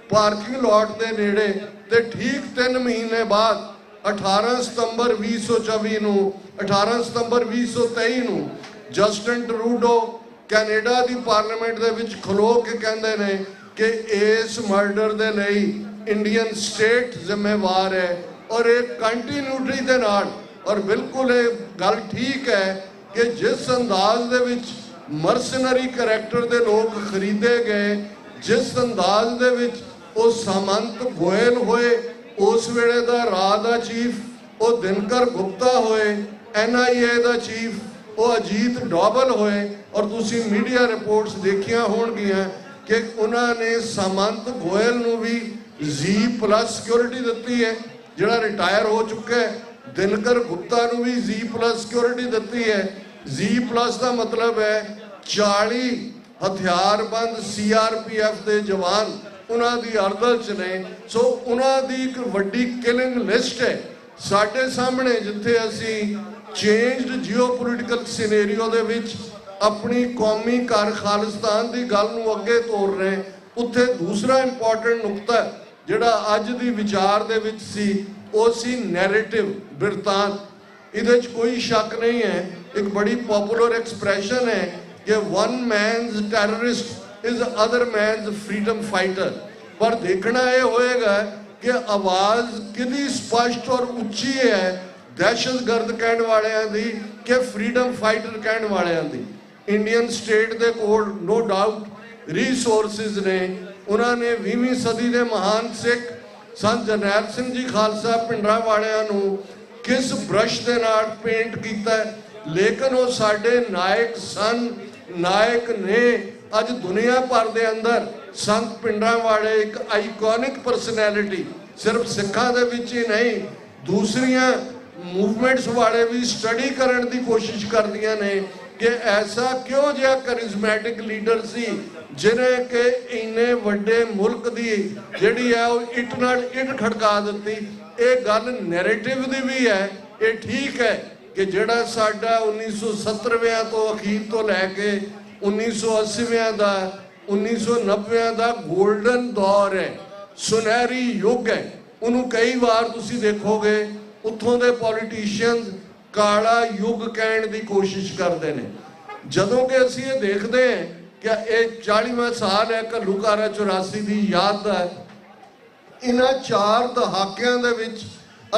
Speaker 23: ਪਾਰਕਿੰਗ ਲਾਟ ਦੇ ਨੇੜੇ, ਤੇ ਠੀਕ 3 ਮਹੀਨੇ ਬਾਅਦ 18 ਸਤੰਬਰ 2023 ਨੂੰ ਜਸਟਨ ਟਰੂਡੋ ਕੈਨੇਡਾ ਦੀ ਪਾਰਲੀਮੈਂਟ ਦੇ ਵਿੱਚ ਖਲੋ ਕੇ ਕਹਿੰਦੇ ਨੇ ਕਿ ਇਸ ਮਰਡਰ ਦੇ ਲਈ ਇੰਡੀਅਨ ਸਟੇਟ ਜ਼ਿੰਮੇਵਾਰ ਹੈ। ਔਰ ਇਹ ਕੰਟੀਨਿਊਟੀ ਦੇ ਨਾਲ, ਔਰ ਬਿਲਕੁਲ ਇਹ ਗੱਲ ਠੀਕ ਹੈ ਕਿ ਜਿਸ ਅੰਦਾਜ਼ ਦੇ ਵਿੱਚ ਮਰਸਨਰੀ ਕਰੈਕਟਰ ਦੇ ਲੋਕ ਖਰੀਦੇ ਗਏ, ਜਿਸ ਅੰਦਾਜ਼ ਦੇ ਵਿੱਚ ਉਹ ਸਾਮੰਤ ਗੋਇਲ ਹੋਏ, ਉਸ ਵੇਲੇ ਦਾ ਰਾਹ ਦਾ ਚੀਫ ਉਹ ਦਿਨਕਰ ਗੁਪਤਾ ਹੋਏ, NIA ਦਾ ਚੀਫ ਉਹ ਅਜੀਤ ਡੋਭਲ ਹੋਏ, ਔਰ ਤੁਸੀਂ ਮੀਡੀਆ ਰਿਪੋਰਟਸ ਦੇਖੀਆਂ ਹੋਣਗੀਆਂ ਕਿ ਉਹਨਾਂ ਨੇ ਸਾਮੰਤ ਗੋਇਲ ਨੂੰ ਵੀ Z+ ਸਿਕਿਉਰਿਟੀ ਦਿੱਤੀ ਹੈ ਜਿਹੜਾ ਰਿਟਾਇਰ ਹੋ ਚੁੱਕਾ ਹੈ। ਦਿਨਕਰ ਗੁਪਤਾ ਨੂੰ ਵੀ Z+ ਸਿਕਿਉਰਿਟੀ ਦਿੱਤੀ ਹੈ। Z+ ਦਾ ਮਤਲਬ ਹੈ 40 ਹਥਿਆਰਬੰਦ CRPF ਦੇ ਜਵਾਨ ਉਹਨਾਂ ਦੀ ਅਰਦਲ 'ਚ ਨੇ। ਸੋ ਉਹਨਾਂ ਦੀ ਇੱਕ ਵੱਡੀ ਕਿਲਿੰਗ ਲਿਸਟ ਹੈ ਸਾਡੇ ਸਾਹਮਣੇ, ਜਿੱਥੇ ਅਸੀਂ ਚੇਂਜਡ ਜੀਓਪੋਲਿਟੀਕਲ ਸਿਨੈਰੀਓ ਦੇ ਵਿੱਚ ਆਪਣੀ ਕੌਮੀ ਘਰ ਖਾਲਿਸਤਾਨ ਦੀ ਗੱਲ ਨੂੰ ਅੱਗੇ ਤੋਰ ਰਹੇ। ਉੱਥੇ ਦੂਸਰਾ ਇੰਪੋਰਟੈਂਟ ਨੁਕਤਾ ਜਿਹੜਾ ਅੱਜ ਦੀ ਵਿਚਾਰ ਦੇ ਵਿੱਚ ਸੀ ਉਹ ਸੀ ਨੈਰੇਟਿਵ, ਬਿਰਤਾਂਤ। ਇਹਦੇ 'ਚ ਕੋਈ ਸ਼ੱਕ ਨਹੀਂ ਹੈ, ਇੱਕ ਬੜੀ ਪਪੂਲਰ ਐਕਸਪ੍ਰੈਸ਼ਨ ਹੈ ਕਿ one man's terrorist is other man's freedom fighter। ਪਰ ਦੇਖਣਾ ਇਹ ਹੋਏਗਾ ਕਿ ਆਵਾਜ਼ ਕਿੰਨੀ ਸਪਸ਼ਟ ਔਰ ਉੱਚੀ ਹੈ ਦਹਿਸ਼ਤਗਰਦ ਕਹਿਣ ਵਾਲਿਆਂ ਦੀ ਕਿ ਫਰੀडम ਫਾਈਟਰ ਕਹਿਣ ਵਾਲਿਆਂ ਦੀ। ਇੰਡੀਅਨ ਸਟੇਟ ਦੇ ਕੋਲ ਨੋ ਡਾਊਟ ਰਿਸੋਰਸਿਸ ਨੇ। ਉਹਨਾਂ ਨੇ 20ਵੀਂ ਸਦੀ ਦੇ ਮਹਾਨ ਸਿੱਖ ਸੰਤ ਜਰਨੈਲ ਸਿੰਘ ਜੀ ਖਾਲਸਾ ਪਿੰਡਰਾਂ ਵਾਲਿਆਂ ਨੂੰ ਕਿਸ ਬ੍ਰਸ਼ ਦੇ ਨਾਲ ਪੇਂਟ ਕੀਤਾ, ਲੇਕਿਨ ਉਹ ਸਾਡੇ ਨਾਇਕ ਸਨ, ਨਾਇਕ ਨੇ। ਅੱਜ ਦੁਨੀਆ ਭਰ ਦੇ ਅੰਦਰ ਸੰਤ ਪਿੰਡਰਾਂ ਵਾਲੇ ਇੱਕ ਆਈਕੋਨਿਕ ਪਰਸਨੈਲਿਟੀ ਸਿਰਫ ਸਿੱਖਾਂ ਦੇ ਵਿੱਚ ਹੀ ਨਹੀਂ, ਦੂਸਰੀਆਂ ਮੂਵਮੈਂਟਸ ਵਾਲੇ ਵੀ ਸਟੱਡੀ ਕਰਨ ਦੀ ਕੋਸ਼ਿਸ਼ ਕਰਦੀਆਂ ਨੇ ਕਿ ਐਸਾ ਕਿਉਂ ਜਿਹਾ ਕਰਿਜ਼ਮੈਟਿਕ ਲੀਡਰ ਸੀ ਜਿਹਨੇ ਕਿ ਇੰਨੇ ਵੱਡੇ ਮੁਲਕ ਦੀ ਜਿਹੜੀ ਹੈ ਉਹ ਇੱਟ ਨਾਲ ਇੱਟ ਖੜਕਾ ਦਿੱਤੀ। ਇਹ ਗੱਲ ਨੈਰੇਟਿਵ ਦੀ ਵੀ ਹੈ। ਇਹ ਠੀਕ ਹੈ ਕਿ ਜਿਹੜਾ ਸਾਡਾ 1970ਵਿਆਂ ਤੋਂ ਅਖੀਰ ਤੋਂ ਲੈ ਕੇ 1980ਵਿਆਂ ਦਾ 1990ਵਿਆਂ ਦਾ ਗੋਲਡਨ ਦੌਰ ਹੈ, ਸੁਨਹਿਰੀ ਯੁੱਗ ਹੈ। ਉਹਨੂੰ ਕਈ ਵਾਰ ਤੁਸੀਂ ਦੇਖੋਗੇ ਉੱਥੋਂ ਦੇ ਪੋਲੀਟੀਸ਼ੀਅਨਸ ਕਾਲਾ ਯੁੱਗ ਕਹਿਣ ਦੀ ਕੋਸ਼ਿਸ਼ ਕਰਦੇ ਨੇ, ਜਦੋਂ ਕਿ ਅਸੀਂ ਇਹ ਦੇਖਦੇ ਹਾਂ ਕਿ ਇਹ 40ਵਾਂ ਸਾਲ ਹੈ ਘੱਲੂਘਾਰਾ 84 ਦੀ ਯਾਦ ਦਾ। ਇਹਨਾਂ 4 ਦਹਾਕਿਆਂ ਦੇ ਵਿੱਚ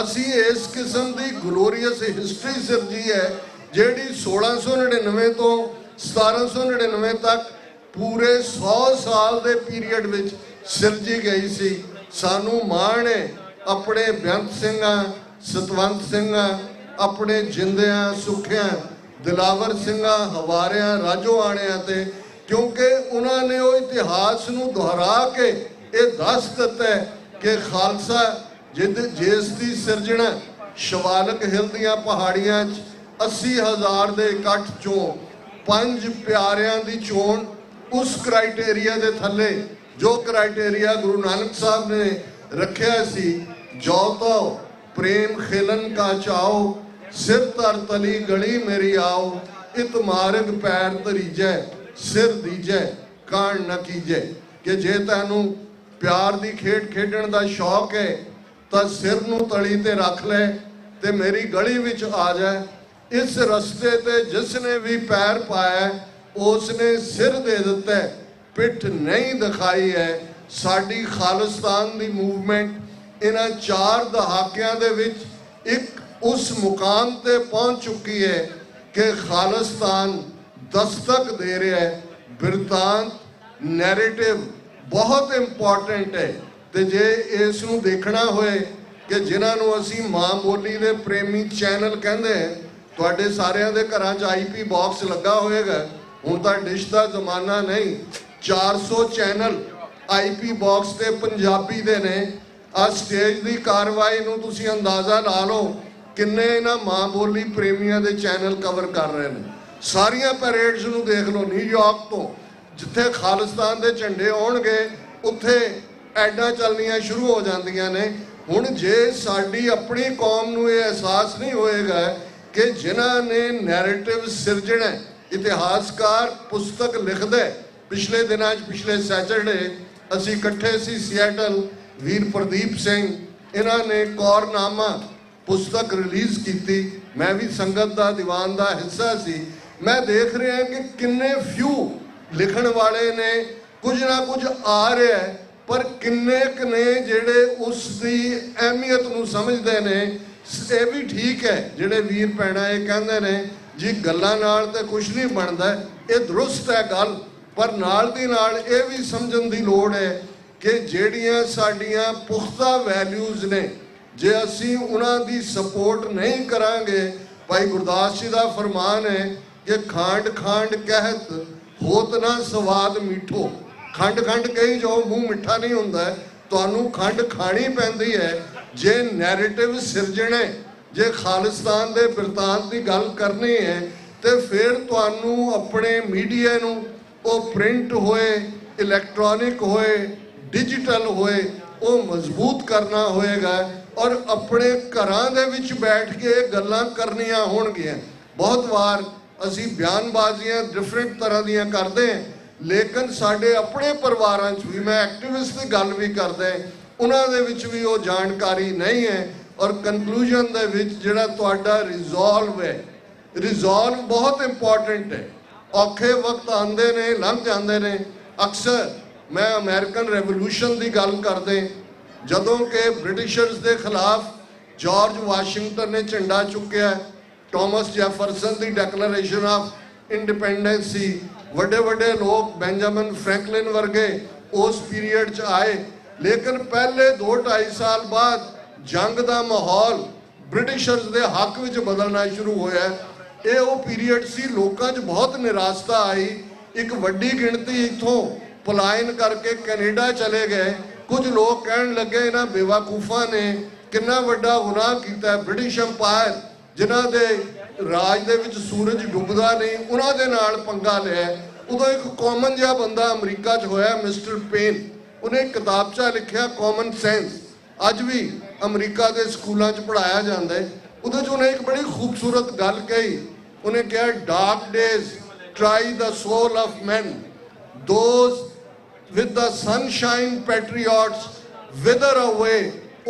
Speaker 23: ਅਸੀਂ ਇਸ ਕਿਸਮ ਦੀ ਗਲੋਰੀਅਸ ਹਿਸਟਰੀ ਸਿਰਜੀ ਹੈ ਜਿਹੜੀ 1699 ਤੋਂ 1799 ਤੱਕ ਪੂਰੇ 100 ਸਾਲ ਦੇ ਪੀਰੀਅਡ ਵਿੱਚ ਸਿਰਜੀ ਗਈ ਸੀ। ਸਾਨੂੰ ਮਾਣ ਹੈ ਆਪਣੇ ਬੇਅੰਤ ਸਿੰਘਾਂ, ਸਤਵੰਤ ਸਿੰਘਾਂ, ਆਪਣੇ ਜਿੰਦਿਆਂ ਸੁੱਖਿਆਂ, ਦਿਲਾਵਰ ਸਿੰਘਾਂ, ਹਵਾਰਿਆਂ, ਰਾਜੋਆਣਿਆਂ ਤੇ, ਕਿਉਂਕਿ ਉਹਨਾਂ ਨੇ ਉਹ ਇਤਿਹਾਸ ਨੂੰ ਦੁਹਰਾ ਕੇ ਇਹ ਦੱਸ ਦਿੱਤਾ ਕਿ ਖਾਲਸਾ ਜਿਸ ਦੀ ਸਿਰਜਣਾ ਸ਼ਿਵਾਲਿਕ ਹਿੱਲ ਦੀਆਂ ਪਹਾੜੀਆਂ 'ਚ 80,000 ਦੇ ਇਕੱਠ 'ਚੋਂ 5 ਪਿਆਰਿਆਂ ਦੀ ਚੋਣ ਉਸ ਕ੍ਰਾਈਟੇਰੀਆ ਦੇ ਥੱਲੇ, ਜੋ ਕ੍ਰਾਈਟੇਰੀਆ ਗੁਰੂ ਨਾਨਕ ਸਾਹਿਬ ਨੇ ਰੱਖਿਆ ਸੀ, ਜੋ ਤੋ ਪ੍ਰੇਮ ਖੇਲਨ ਕਾ ਚਾਓ, ਸਿਰ ਧਰ ਤਲੀ ਗਲੀ ਮੇਰੀ ਆਓ, ਇਤ ਮਾਰਗ ਪੈਰ ਧਰੀਜੈ, ਸਿਰ ਦੀਜੈ ਕਾਣ ਨਾ ਕੀਜੈ। ਕਿ ਜੇ ਤੈਨੂੰ ਪਿਆਰ ਦੀ ਖੇਡ ਖੇਡਣ ਦਾ ਸ਼ੌਕ ਹੈ ਤਾਂ ਸਿਰ ਨੂੰ ਤਲੀ ਤੇ ਰੱਖ ਲੈ ਤੇ ਮੇਰੀ ਗਲੀ ਵਿੱਚ ਆ ਜਾ। ਇਸ ਰਸਤੇ ਤੇ ਜਿਸ ਨੇ ਵੀ ਪੈਰ ਪਾਇਆ ਉਸ ਨੇ ਸਿਰ ਦੇ ਦਿੱਤਾ, ਪਿੱਠ ਨਹੀਂ ਦਿਖਾਈ ਹੈ। ਸਾਡੀ ਖਾਲਿਸਤਾਨ ਦੀ ਮੂਵਮੈਂਟ ਇਹਨਾਂ 4 ਦਹਾਕਿਆਂ ਦੇ ਵਿੱਚ ਇੱਕ ਉਸ ਮੁਕਾਮ ਤੇ ਪਹੁੰਚ ਚੁੱਕੀ ਹੈ ਕਿ ਖਾਲਿਸਤਾਨ ਦਸਤਕ ਦੇ ਰਿਹਾ ਹੈ। ਬਿਰਤਾਂਤ ਨੈਰੇਟਿਵ ਬਹੁਤ ਇੰਪੋਰਟੈਂਟ ਹੈ। ਤੇ ਜੇ ਇਸ ਨੂੰ ਦੇਖਣਾ ਹੋਏ ਕਿ ਜਿਨ੍ਹਾਂ ਨੂੰ ਅਸੀਂ ਮਾਂ ਬੋਲੀ ਦੇ ਪ੍ਰੇਮੀ ਚੈਨਲ ਕਹਿੰਦੇ ਹਾਂ, ਤੁਹਾਡੇ ਸਾਰਿਆਂ ਦੇ ਘਰਾਂ 'ਚ IP ਬਾਕਸ ਲੱਗਾ ਹੋਏਗਾ। ਹੁਣ ਤਾਂ ਡਿਸ਼ ਦਾ ਜ਼ਮਾਨਾ ਨਹੀਂ, 400 ਚੈਨਲ IP ਬਾਕਸ ਤੇ ਪੰਜਾਬੀ ਦੇ ਨੇ। ਆ ਸਟੇਜ ਦੀ ਕਾਰਵਾਈ ਨੂੰ ਤੁਸੀਂ ਅੰਦਾਜ਼ਾ ਲਾ ਲਓ ਕਿੰਨੇ ਇਹਨਾਂ ਮਾਂ ਬੋਲੀ ਪ੍ਰੇਮੀਆਂ ਦੇ ਚੈਨਲ ਕਵਰ ਕਰ ਰਹੇ ਨੇ। ਸਾਰੀਆਂ ਪੈਰੇਡਸ ਨੂੰ ਦੇਖ ਲਓ, ਨਿਊਯਾਰਕ ਤੋਂ ਜਿੱਥੇ ਖਾਲਿਸਤਾਨ ਦੇ ਝੰਡੇ ਆਉਣਗੇ ਉੱਥੇ ਐਡਾਂ ਚੱਲਣੀਆਂ ਸ਼ੁਰੂ ਹੋ ਜਾਂਦੀਆਂ ਨੇ। ਹੁਣ ਜੇ ਸਾਡੀ ਆਪਣੀ ਕੌਮ ਨੂੰ ਇਹ ਅਹਿਸਾਸ ਨਹੀਂ ਹੋਏਗਾ ਕਿ ਜਿਨ੍ਹਾਂ ਨੇ ਨੈਰੇਟਿਵ ਸਿਰਜਣਾ, ਇਤਿਹਾਸਕਾਰ ਪੁਸਤਕ ਲਿਖਦੇ, ਪਿਛਲੇ ਦਿਨਾਂ 'ਚ ਪਿਛਲੇ ਸੈਚਰਡੇ ਅਸੀਂ ਇਕੱਠੇ ਸੀ ਸਿਐਟਲ, ਵੀਰ ਪ੍ਰਦੀਪ ਸਿੰਘ ਇਹਨਾਂ ਨੇ ਕੌਰਨਾਮਾ ਪੁਸਤਕ ਰਿਲੀਜ਼ ਕੀਤੀ। ਮੈਂ ਵੀ ਸੰਗਤ ਦਾ ਦੀਵਾਨ ਦਾ ਹਿੱਸਾ ਸੀ। ਮੈਂ ਦੇਖ ਰਿਹਾ ਕਿ ਕਿੰਨੇ ਫਿਊ ਲਿਖਣ ਵਾਲੇ ਨੇ, ਕੁਝ ਨਾ ਕੁਝ ਆ ਰਿਹਾ, ਪਰ ਕਿੰਨੇ ਕੁ ਨੇ ਜਿਹੜੇ ਉਸ ਦੀ ਅਹਿਮੀਅਤ ਨੂੰ ਸਮਝਦੇ ਨੇ। ਇਹ ਵੀ ਠੀਕ ਹੈ ਜਿਹੜੇ ਵੀਰ ਭੈਣਾਂ ਇਹ ਕਹਿੰਦੇ ਨੇ ਜੀ ਗੱਲਾਂ ਨਾਲ ਤਾਂ ਕੁਝ ਨਹੀਂ ਬਣਦਾ, ਇਹ ਦਰੁਸਤ ਹੈ ਗੱਲ, ਪਰ ਨਾਲ ਦੀ ਨਾਲ ਇਹ ਵੀ ਸਮਝਣ ਦੀ ਲੋੜ ਹੈ ਕਿ ਜਿਹੜੀਆਂ ਸਾਡੀਆਂ ਪੁਖਤਾ ਵੈਲਿਊਜ਼ ਨੇ, ਜੇ ਅਸੀਂ ਉਹਨਾਂ ਦੀ ਸਪੋਰਟ ਨਹੀਂ ਕਰਾਂਗੇ, ਭਾਈ ਗੁਰਦਾਸ ਜੀ ਦਾ ਫਰਮਾਨ ਹੈ ਕਿ ਖੰਡ ਖੰਡ ਕਹਿਤ ਹੋਤ ਨਾ ਸਵਾਦ ਮਿੱਠੋ। ਖੰਡ ਖੰਡ ਕਹੀ ਜਾਓ, ਮੂੰਹ ਮਿੱਠਾ ਨਹੀਂ ਹੁੰਦਾ। ਤੁਹਾਨੂੰ ਖੰਡ ਖਾਣੀ ਪੈਂਦੀ ਹੈ ਜੇ ਨੈਰੇਟਿਵ ਸਿਰਜਣੇ, ਜੇ ਖਾਲਿਸਤਾਨ ਦੇ ਬਿਰਤਾਂਤ ਦੀ ਗੱਲ ਕਰਨੀ ਹੈ ਤੇ ਫਿਰ ਤੁਹਾਨੂੰ ਆਪਣੇ ਮੀਡੀਆ ਨੂੰ, ਉਹ ਪ੍ਰਿੰਟ ਹੋਏ, ਇਲੈਕਟ੍ਰੋਨਿਕ ਹੋਏ, ਡਿਜੀਟਲ ਹੋਏ, ਉਹ ਮਜ਼ਬੂਤ ਕਰਨਾ ਹੋਏਗਾ ਔਰ ਆਪਣੇ ਘਰਾਂ ਦੇ ਵਿੱਚ ਬੈਠ ਕੇ ਗੱਲਾਂ ਕਰਨੀਆਂ ਹੋਣਗੀਆਂ। ਬਹੁਤ ਵਾਰ ਅਸੀਂ ਬਿਆਨਬਾਜ਼ੀਆਂ ਡਿਫਰੈਂਟ ਤਰ੍ਹਾਂ ਦੀਆਂ ਕਰਦੇ ਹਾਂ, ਲੇਕਿਨ ਸਾਡੇ ਆਪਣੇ ਪਰਿਵਾਰਾਂ 'ਚ ਵੀ, ਮੈਂ ਐਕਟਿਵਿਸਟ ਦੀ ਗੱਲ ਵੀ ਕਰਦਾ, ਉਹਨਾਂ ਦੇ ਵਿੱਚ ਵੀ ਉਹ ਜਾਣਕਾਰੀ ਨਹੀਂ ਹੈ। ਔਰ ਕਨਕਲੂਜਨ ਦੇ ਵਿੱਚ ਜਿਹੜਾ ਤੁਹਾਡਾ ਰਿਜ਼ੋਲਵ ਹੈ, ਰਿਜ਼ੋਲਵ ਬਹੁਤ ਇੰਪੋਰਟੈਂਟ ਹੈ। ਔਖੇ ਵਕਤ ਆਉਂਦੇ ਨੇ, ਲੰਘ ਜਾਂਦੇ ਨੇ। ਅਕਸਰ ਮੈਂ ਅਮਰੀਕਨ ਰੈਵੋਲੂਸ਼ਨ ਦੀ ਗੱਲ ਕਰਦੇ, ਜਦੋਂ ਕਿ ਬ੍ਰਿਟਿਸ਼ਰਸ ਦੇ ਖਿਲਾਫ ਜਾਰਜ ਵਾਸ਼ਿੰਗਟਨ ਨੇ ਝੰਡਾ ਚੁੱਕਿਆ, Thomas Jefferson the declaration of independence ਸੀ, ਵੱਡੇ ਵੱਡੇ ਲੋਕ ਬੈਂਜਾਮਿਨ ਫਰੈਂਕਲਿਨ ਵਰਗੇ ਉਸ ਪੀਰੀਅਡ 'ਚ ਆਏ। ਲੇਕਿਨ ਪਹਿਲੇ 2-2.5 ਸਾਲ ਬਾਅਦ ਜੰਗ ਦਾ ਮਾਹੌਲ ਬ੍ਰਿਟਿਸ਼ਰਸ ਦੇ ਹੱਕ ਵਿੱਚ ਬਦਲਣਾ ਸ਼ੁਰੂ ਹੋਇਆ। ਇਹ ਉਹ ਪੀਰੀਅਡ ਸੀ, ਲੋਕਾਂ 'ਚ ਬਹੁਤ ਨਿਰਾਸ਼ਤਾ ਆਈ। ਇੱਕ ਵੱਡੀ ਗਿਣਤੀ ਇੱਥੋਂ ਪਲਾਇਨ ਕਰਕੇ ਕੈਨੇਡਾ ਚਲੇ ਗਏ। ਕੁਝ ਲੋਕ ਕਹਿਣ ਲੱਗੇ ਇਹਨਾਂ ਬੇਵਕੂਫਾਂ ਨੇ ਕਿੰਨਾ ਵੱਡਾ ਗੁਨਾਹ ਕੀਤਾ। ਬ੍ਰਿਟਿਸ਼ ਅੰਪਾਇਰ ਜਿਨ੍ਹਾਂ ਦੇ ਰਾਜ ਦੇ ਵਿੱਚ ਸੂਰਜ ਡੁੱਬਦਾ ਨਹੀਂ, ਉਹਨਾਂ ਦੇ ਨਾਲ ਪੰਗਾ ਲਿਆ। ਉਦੋਂ ਇੱਕ ਕਾਮਨ ਜਿਹਾ ਬੰਦਾ ਅਮਰੀਕਾ 'ਚ ਹੋਇਆ, ਮਿਸਟਰ ਪੇਨ। ਉਹਨੇ ਇੱਕ ਕਿਤਾਬਚਾ ਲਿਖਿਆ ਕਾਮਨ ਸੈਂਸ, ਅੱਜ ਵੀ ਅਮਰੀਕਾ ਦੇ ਸਕੂਲਾਂ 'ਚ ਪੜ੍ਹਾਇਆ ਜਾਂਦਾ ਹੈ। ਉਹਦੇ 'ਚ ਉਹਨੇ ਇੱਕ ਬੜੀ ਖੂਬਸੂਰਤ ਗੱਲ ਕਹੀ। ਉਹਨੇ ਕਿਹਾ, dark days try the soul of man, those with the sunshine patriots wither away,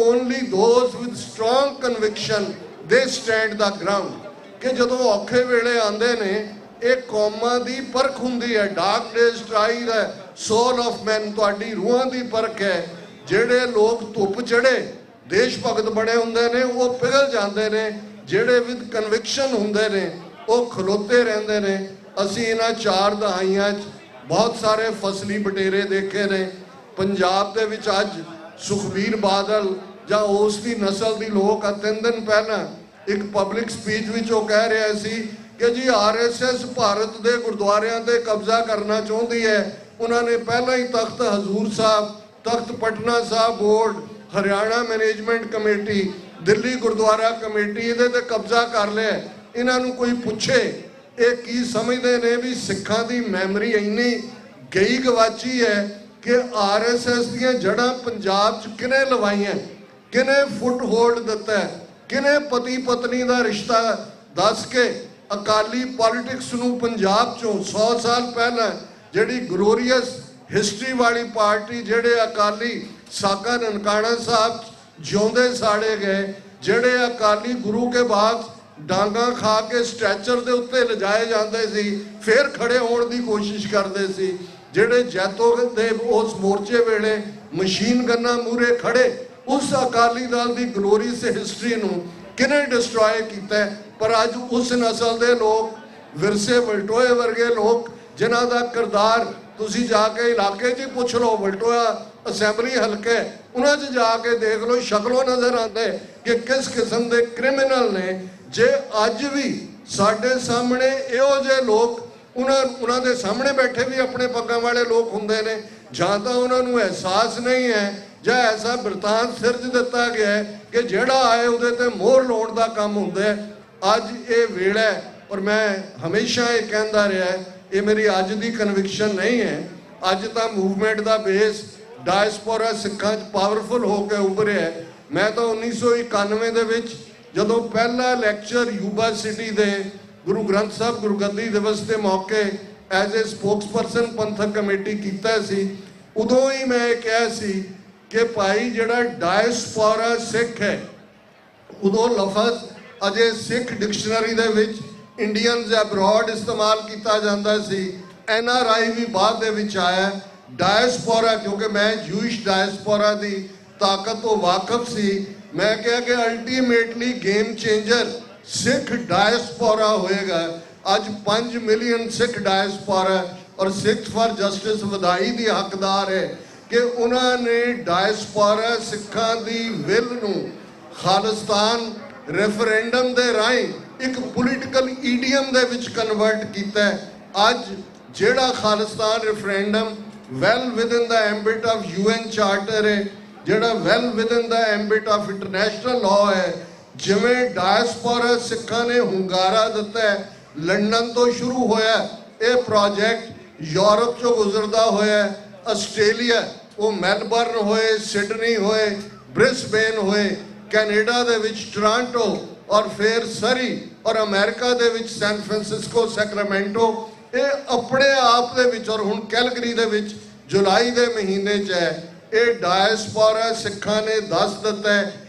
Speaker 23: only those with strong conviction they stand the ground। ਕਿ ਜਦੋਂ ਔਖੇ ਵੇਲੇ ਆਉਂਦੇ ਨੇ, ਇਹ ਕੌਮਾਂ ਦੀ ਪਰਖ ਹੁੰਦੀ ਹੈ। Dark days try the soul of man, ਤੁਹਾਡੀ ਰੂਹਾਂ ਦੀ ਪਰਖ ਹੈ। ਜਿਹੜੇ ਲੋਕ ਧੁੱਪ ਚੜੇ ਦੇਸ਼ ਭਗਤ ਬਣੇ ਹੁੰਦੇ ਨੇ, ਉਹ ਪਿਘਲ ਜਾਂਦੇ ਨੇ। ਜਿਹੜੇ ਵਿਦ ਕਨਵਿਕਸ਼ਨ ਹੁੰਦੇ ਨੇ, ਉਹ ਖਲੋਤੇ ਰਹਿੰਦੇ ਨੇ। ਅਸੀਂ ਇਹਨਾਂ 4 ਦਹਾਈਆਂ 'ਚ ਬਹੁਤ ਸਾਰੇ ਫਸਲੀ ਬਟੇਰੇ ਦੇਖੇ ਨੇ। ਪੰਜਾਬ ਦੇ ਵਿੱਚ ਅੱਜ ਸੁਖਬੀਰ ਬਾਦਲ ਜਾਂ ਉਸ ਦੀ ਨਸਲ ਦੀ ਲੋਕ 3 ਦਿਨ ਪਹਿਲਾਂ ਇੱਕ ਪਬਲਿਕ ਸਪੀਚ ਵਿੱਚ ਉਹ ਕਹਿ ਰਿਹਾ ਸੀ ਕਿ ਜੀ RSS ਭਾਰਤ ਦੇ ਗੁਰਦੁਆਰਿਆਂ ਤੇ ਕਬਜ਼ਾ ਕਰਨਾ ਚਾਹੁੰਦੀ ਹੈ। ਉਹਨਾਂ ਨੇ ਪਹਿਲਾਂ ਹੀ ਤਖਤ ਹਜ਼ੂਰ ਸਾਹਿਬ, ਤਖਤ Patna Sahib board, Haryana management committee, Delhi Gurdwara committee ਇਹਦੇ ਤੇ ਕਬਜ਼ਾ ਕਰ ਲਿਆ। ਇਹਨਾਂ ਨੂੰ ਕੋਈ ਪੁੱਛੇ ਇਹ ਕੀ ਸਮਝਦੇ ਨੇ ਵੀ ਸਿੱਖਾਂ ਦੀ ਮੈਮਰੀ ਇੰਨੀ ਗਈ ਗਵਾਚੀ ਹੈ ਕਿ RSS ਦੀਆਂ ਜੜ੍ਹਾਂ ਪੰਜਾਬ 'ਚ ਕਿਹਨੇ ਲਵਾਈਆਂ, ਕਿਹਨੇ ਫੁੱਟ ਹੋਲਡ ਦਿੱਤਾ, ਕਿਹਨੇ ਪਤੀ ਪਤਨੀ ਦਾ ਰਿਸ਼ਤਾ ਦੱਸ ਕੇ ਅਕਾਲੀ ਪੋਲਿਟਿਕਸ ਨੂੰ ਪੰਜਾਬ 'ਚੋਂ 100 ਸਾਲ ਪਹਿਲਾਂ ਜਿਹੜੀ ਗਲੋਰੀਅਸ ਹਿਸਟਰੀ ਵਾਲੀ ਪਾਰਟੀ, ਜਿਹੜੇ ਅਕਾਲੀ ਸਾਕਾ ਨਨਕਾਣਾ ਸਾਹਿਬ ਜਿਉਂਦੇ ਸਾੜੇ ਗਏ, ਜਿਹੜੇ ਅਕਾਲੀ ਗੁਰੂ ਕੇ ਬਾਗ ਡਾਂਗਾ ਖਾ ਕੇ ਸਟ੍ਰੈਚਰ ਦੇ ਉੱਤੇ ਲਿਜਾਏ ਜਾਂਦੇ ਸੀ, ਫਿਰ ਖੜੇ ਹੋਣ ਦੀ ਕੋਸ਼ਿਸ਼ ਕਰਦੇ ਸੀ, ਜਿਹੜੇ ਜੈਤੋ ਦੇ ਉਸ ਮੋਰਚੇ ਵੇਲੇ ਮਸ਼ੀਨ ਗੰਨਾਂ ਮੂਹਰੇ ਖੜੇ, ਉਸ ਅਕਾਲੀ ਦਲ ਦੀ ਗਲੋਰੀਅਸ ਹਿਸਟਰੀ ਨੂੰ ਕਿਹਨੇ ਡਿਸਟਰੋਏ ਕੀਤਾ। ਪਰ ਅੱਜ ਉਸ ਨਸਲ ਦੇ ਲੋਕ, ਵਿਰਸੇ ਵਲਟੋਏ ਵਰਗੇ ਲੋਕ, ਜਿਨ੍ਹਾਂ ਦਾ ਕਿਰਦਾਰ ਤੁਸੀਂ ਜਾ ਕੇ ਇਲਾਕੇ 'ਚ ਹੀ ਪੁੱਛ ਲਓ, ਵਲਟੋਆ ਅਸੈਂਬਲੀ ਹਲਕੇ ਉਹਨਾਂ 'ਚ ਜਾ ਕੇ ਦੇਖ ਲਓ, ਸ਼ਕਲੋਂ ਨਜ਼ਰ ਆਉਂਦੇ ਕਿ ਕਿਸ ਕਿਸਮ ਦੇ ਕ੍ਰਿਮੀਨਲ ਨੇ। ਜੇ ਅੱਜ ਵੀ ਸਾਡੇ ਸਾਹਮਣੇ ਇਹੋ ਜਿਹੇ ਲੋਕ ਉਹਨਾਂ ਦੇ ਸਾਹਮਣੇ ਬੈਠੇ ਵੀ ਆਪਣੇ ਪੱਗਾਂ ਵਾਲੇ ਲੋਕ ਹੁੰਦੇ ਨੇ, ਜਾਂ ਤਾਂ ਉਹਨਾਂ ਨੂੰ ਅਹਿਸਾਸ ਨਹੀਂ ਹੈ ਜਾਂ ਐਸਾ ਬਿਰਤਾਂਤ ਸਿਰਜ ਦਿੱਤਾ ਗਿਆ ਹੈ ਕਿ ਜਿਹੜਾ ਆਏ ਉਹਦੇ ਤੇ ਮੋਹਰ ਲਾਉਣ ਦਾ ਕੰਮ ਹੁੰਦਾ ਹੈ। ਅੱਜ ਇਹ ਵੇਲਾ ਹੈ, ਔਰ ਮੈਂ ਹਮੇਸ਼ਾ ਇਹ ਕਹਿੰਦਾ ਰਿਹਾ, ਇਹ ਮੇਰੀ ਅੱਜ ਦੀ ਕਨਵਿਕਸ਼ਨ ਨਹੀਂ ਹੈ। ਅੱਜ ਤਾਂ ਮੂਵਮੈਂਟ ਦਾ ਬੇਸ ਡਾਇਸਪੋਰਾ ਸਿੱਖਾਂ 'ਚ ਪਾਵਰਫੁਲ ਹੋ ਕੇ ਉੱਭਰਿਆ। ਮੈਂ ਤਾਂ 1991 ਦੇ ਵਿੱਚ ਜਦੋਂ ਪਹਿਲਾ ਲੈਕਚਰ ਯੂਬਾ ਸਿਟੀ ਦੇ ਗੁਰੂ ਗ੍ਰੰਥ ਸਾਹਿਬ ਗੁਰਗੱਦੀ ਦਿਵਸ ਦੇ ਮੌਕੇ ਐਜ਼ ਏ ਸਪੋਕਸਪਰਸਨ ਪੰਥਕ ਕਮੇਟੀ ਕੀਤਾ ਸੀ, ਉਦੋਂ ਹੀ ਮੈਂ ਇਹ ਕਿਹਾ ਸੀ ਕਿ ਭਾਈ ਜਿਹੜਾ ਡਾਇਸਪੋਰਾ ਸਿੱਖ ਹੈ, ਉਦੋਂ ਲਫ਼ਜ਼ ਅਜੇ ਸਿੱਖ ਡਿਕਸ਼ਨਰੀ ਦੇ ਵਿੱਚ ਇੰਡੀਅਨਸ ਐਬਰੋਡ ਇਸਤੇਮਾਲ ਕੀਤਾ ਜਾਂਦਾ ਸੀ, NRI ਵੀ ਬਾਅਦ ਦੇ ਵਿੱਚ ਆਇਆ। ਡਾਇਸਪੋਰਾ, ਕਿਉਂਕਿ ਮੈਂ ਜੂਇਸ਼ ਡਾਇਸਪੋਰਾ ਦੀ ਤਾਕਤ ਤੋਂ ਵਾਕਿਫ ਸੀ, ਮੈਂ ਕਿਹਾ ਕਿ ਅਲਟੀਮੇਟਲੀ ਗੇਮ ਚੇਂਜਰ ਸਿੱਖ ਡਾਇਸਪੋਰਾ ਹੋਏਗਾ। ਅੱਜ 5 ਮਿਲੀਅਨ ਸਿੱਖ ਡਾਇਸਪੋਰਾ ਔਰ ਸਿੱਖ ਫਾਰ ਜਸਟਿਸ ਵਧਾਈ ਦੀ ਹੱਕਦਾਰ ਹੈ ਕਿ ਉਹਨਾਂ ਨੇ ਡਾਇਸਪੋਰਾ ਸਿੱਖਾਂ ਦੀ ਵਿਲ ਨੂੰ ਖਾਲਿਸਤਾਨ ਰੈਫਰੈਂਡਮ ਦੇ ਰਾਹੀਂ ਇੱਕ ਪੋਲੀਟੀਕਲ ਈਡੀਅਮ ਦੇ ਵਿੱਚ ਕਨਵਰਟ ਕੀਤਾ। ਅੱਜ ਜਿਹੜਾ ਖਾਲਿਸਤਾਨ ਰੈਫਰੈਂਡਮ ਵੈਲ ਵਿਦਨ ਦਾ ਐਂਬਿਟ ਆਫ UN ਚਾਰਟਰ ਹੈ, ਜਿਹੜਾ ਵੈਲ ਵਿਦਨ ਦਾ ਐਂਬਿਟ ਆਫ ਇੰਟਰਨੈਸ਼ਨਲ ਲਾਅ ਹੈ, ਜਿਵੇਂ ਡਾਇਸਪੋਰਾ ਸਿੱਖਾਂ ਨੇ ਹੁੰਗਾਰਾ ਦਿੱਤਾ ਹੈ, ਲੰਡਨ ਤੋਂ ਸ਼ੁਰੂ ਹੋਇਆ ਇਹ ਪ੍ਰੋਜੈਕਟ, ਯੂਰਪ ਚੋਂ ਗੁਜ਼ਰਦਾ ਹੋਇਆ ਆਸਟ੍ਰੇਲੀਆ, ਉਹ ਮੈਲਬਰਨ ਹੋਏ, ਸਿਡਨੀ ਹੋਏ, ਬ੍ਰਿਸਬੇਨ ਹੋਏ, ਕੈਨੇਡਾ ਦੇ ਵਿੱਚ ਟੋਰਾਂਟੋ, ਔਰ ਫਿਰ ਸਰੀ, ਔਰ ਅਮਰੀਕਾ ਦੇ ਵਿੱਚ ਸੈਨ ਫਰਾਂਸਿਸਕੋ, ਸੈਕਰਾਮੈਂਟੋ, ਇਹ ਆਪਣੇ ਆਪ ਦੇ ਵਿੱਚ, ਔਰ ਹੁਣ ਕੈਲਗਰੀ ਦੇ ਵਿੱਚ ਜੁਲਾਈ ਦੇ ਮਹੀਨੇ 'ਚ ਹੈ। ਇਹ ਡਾਇਸਪੋਰਾ ਸਿੱਖਾਂ ਨੇ ਦੱਸ ਦਿੱਤਾ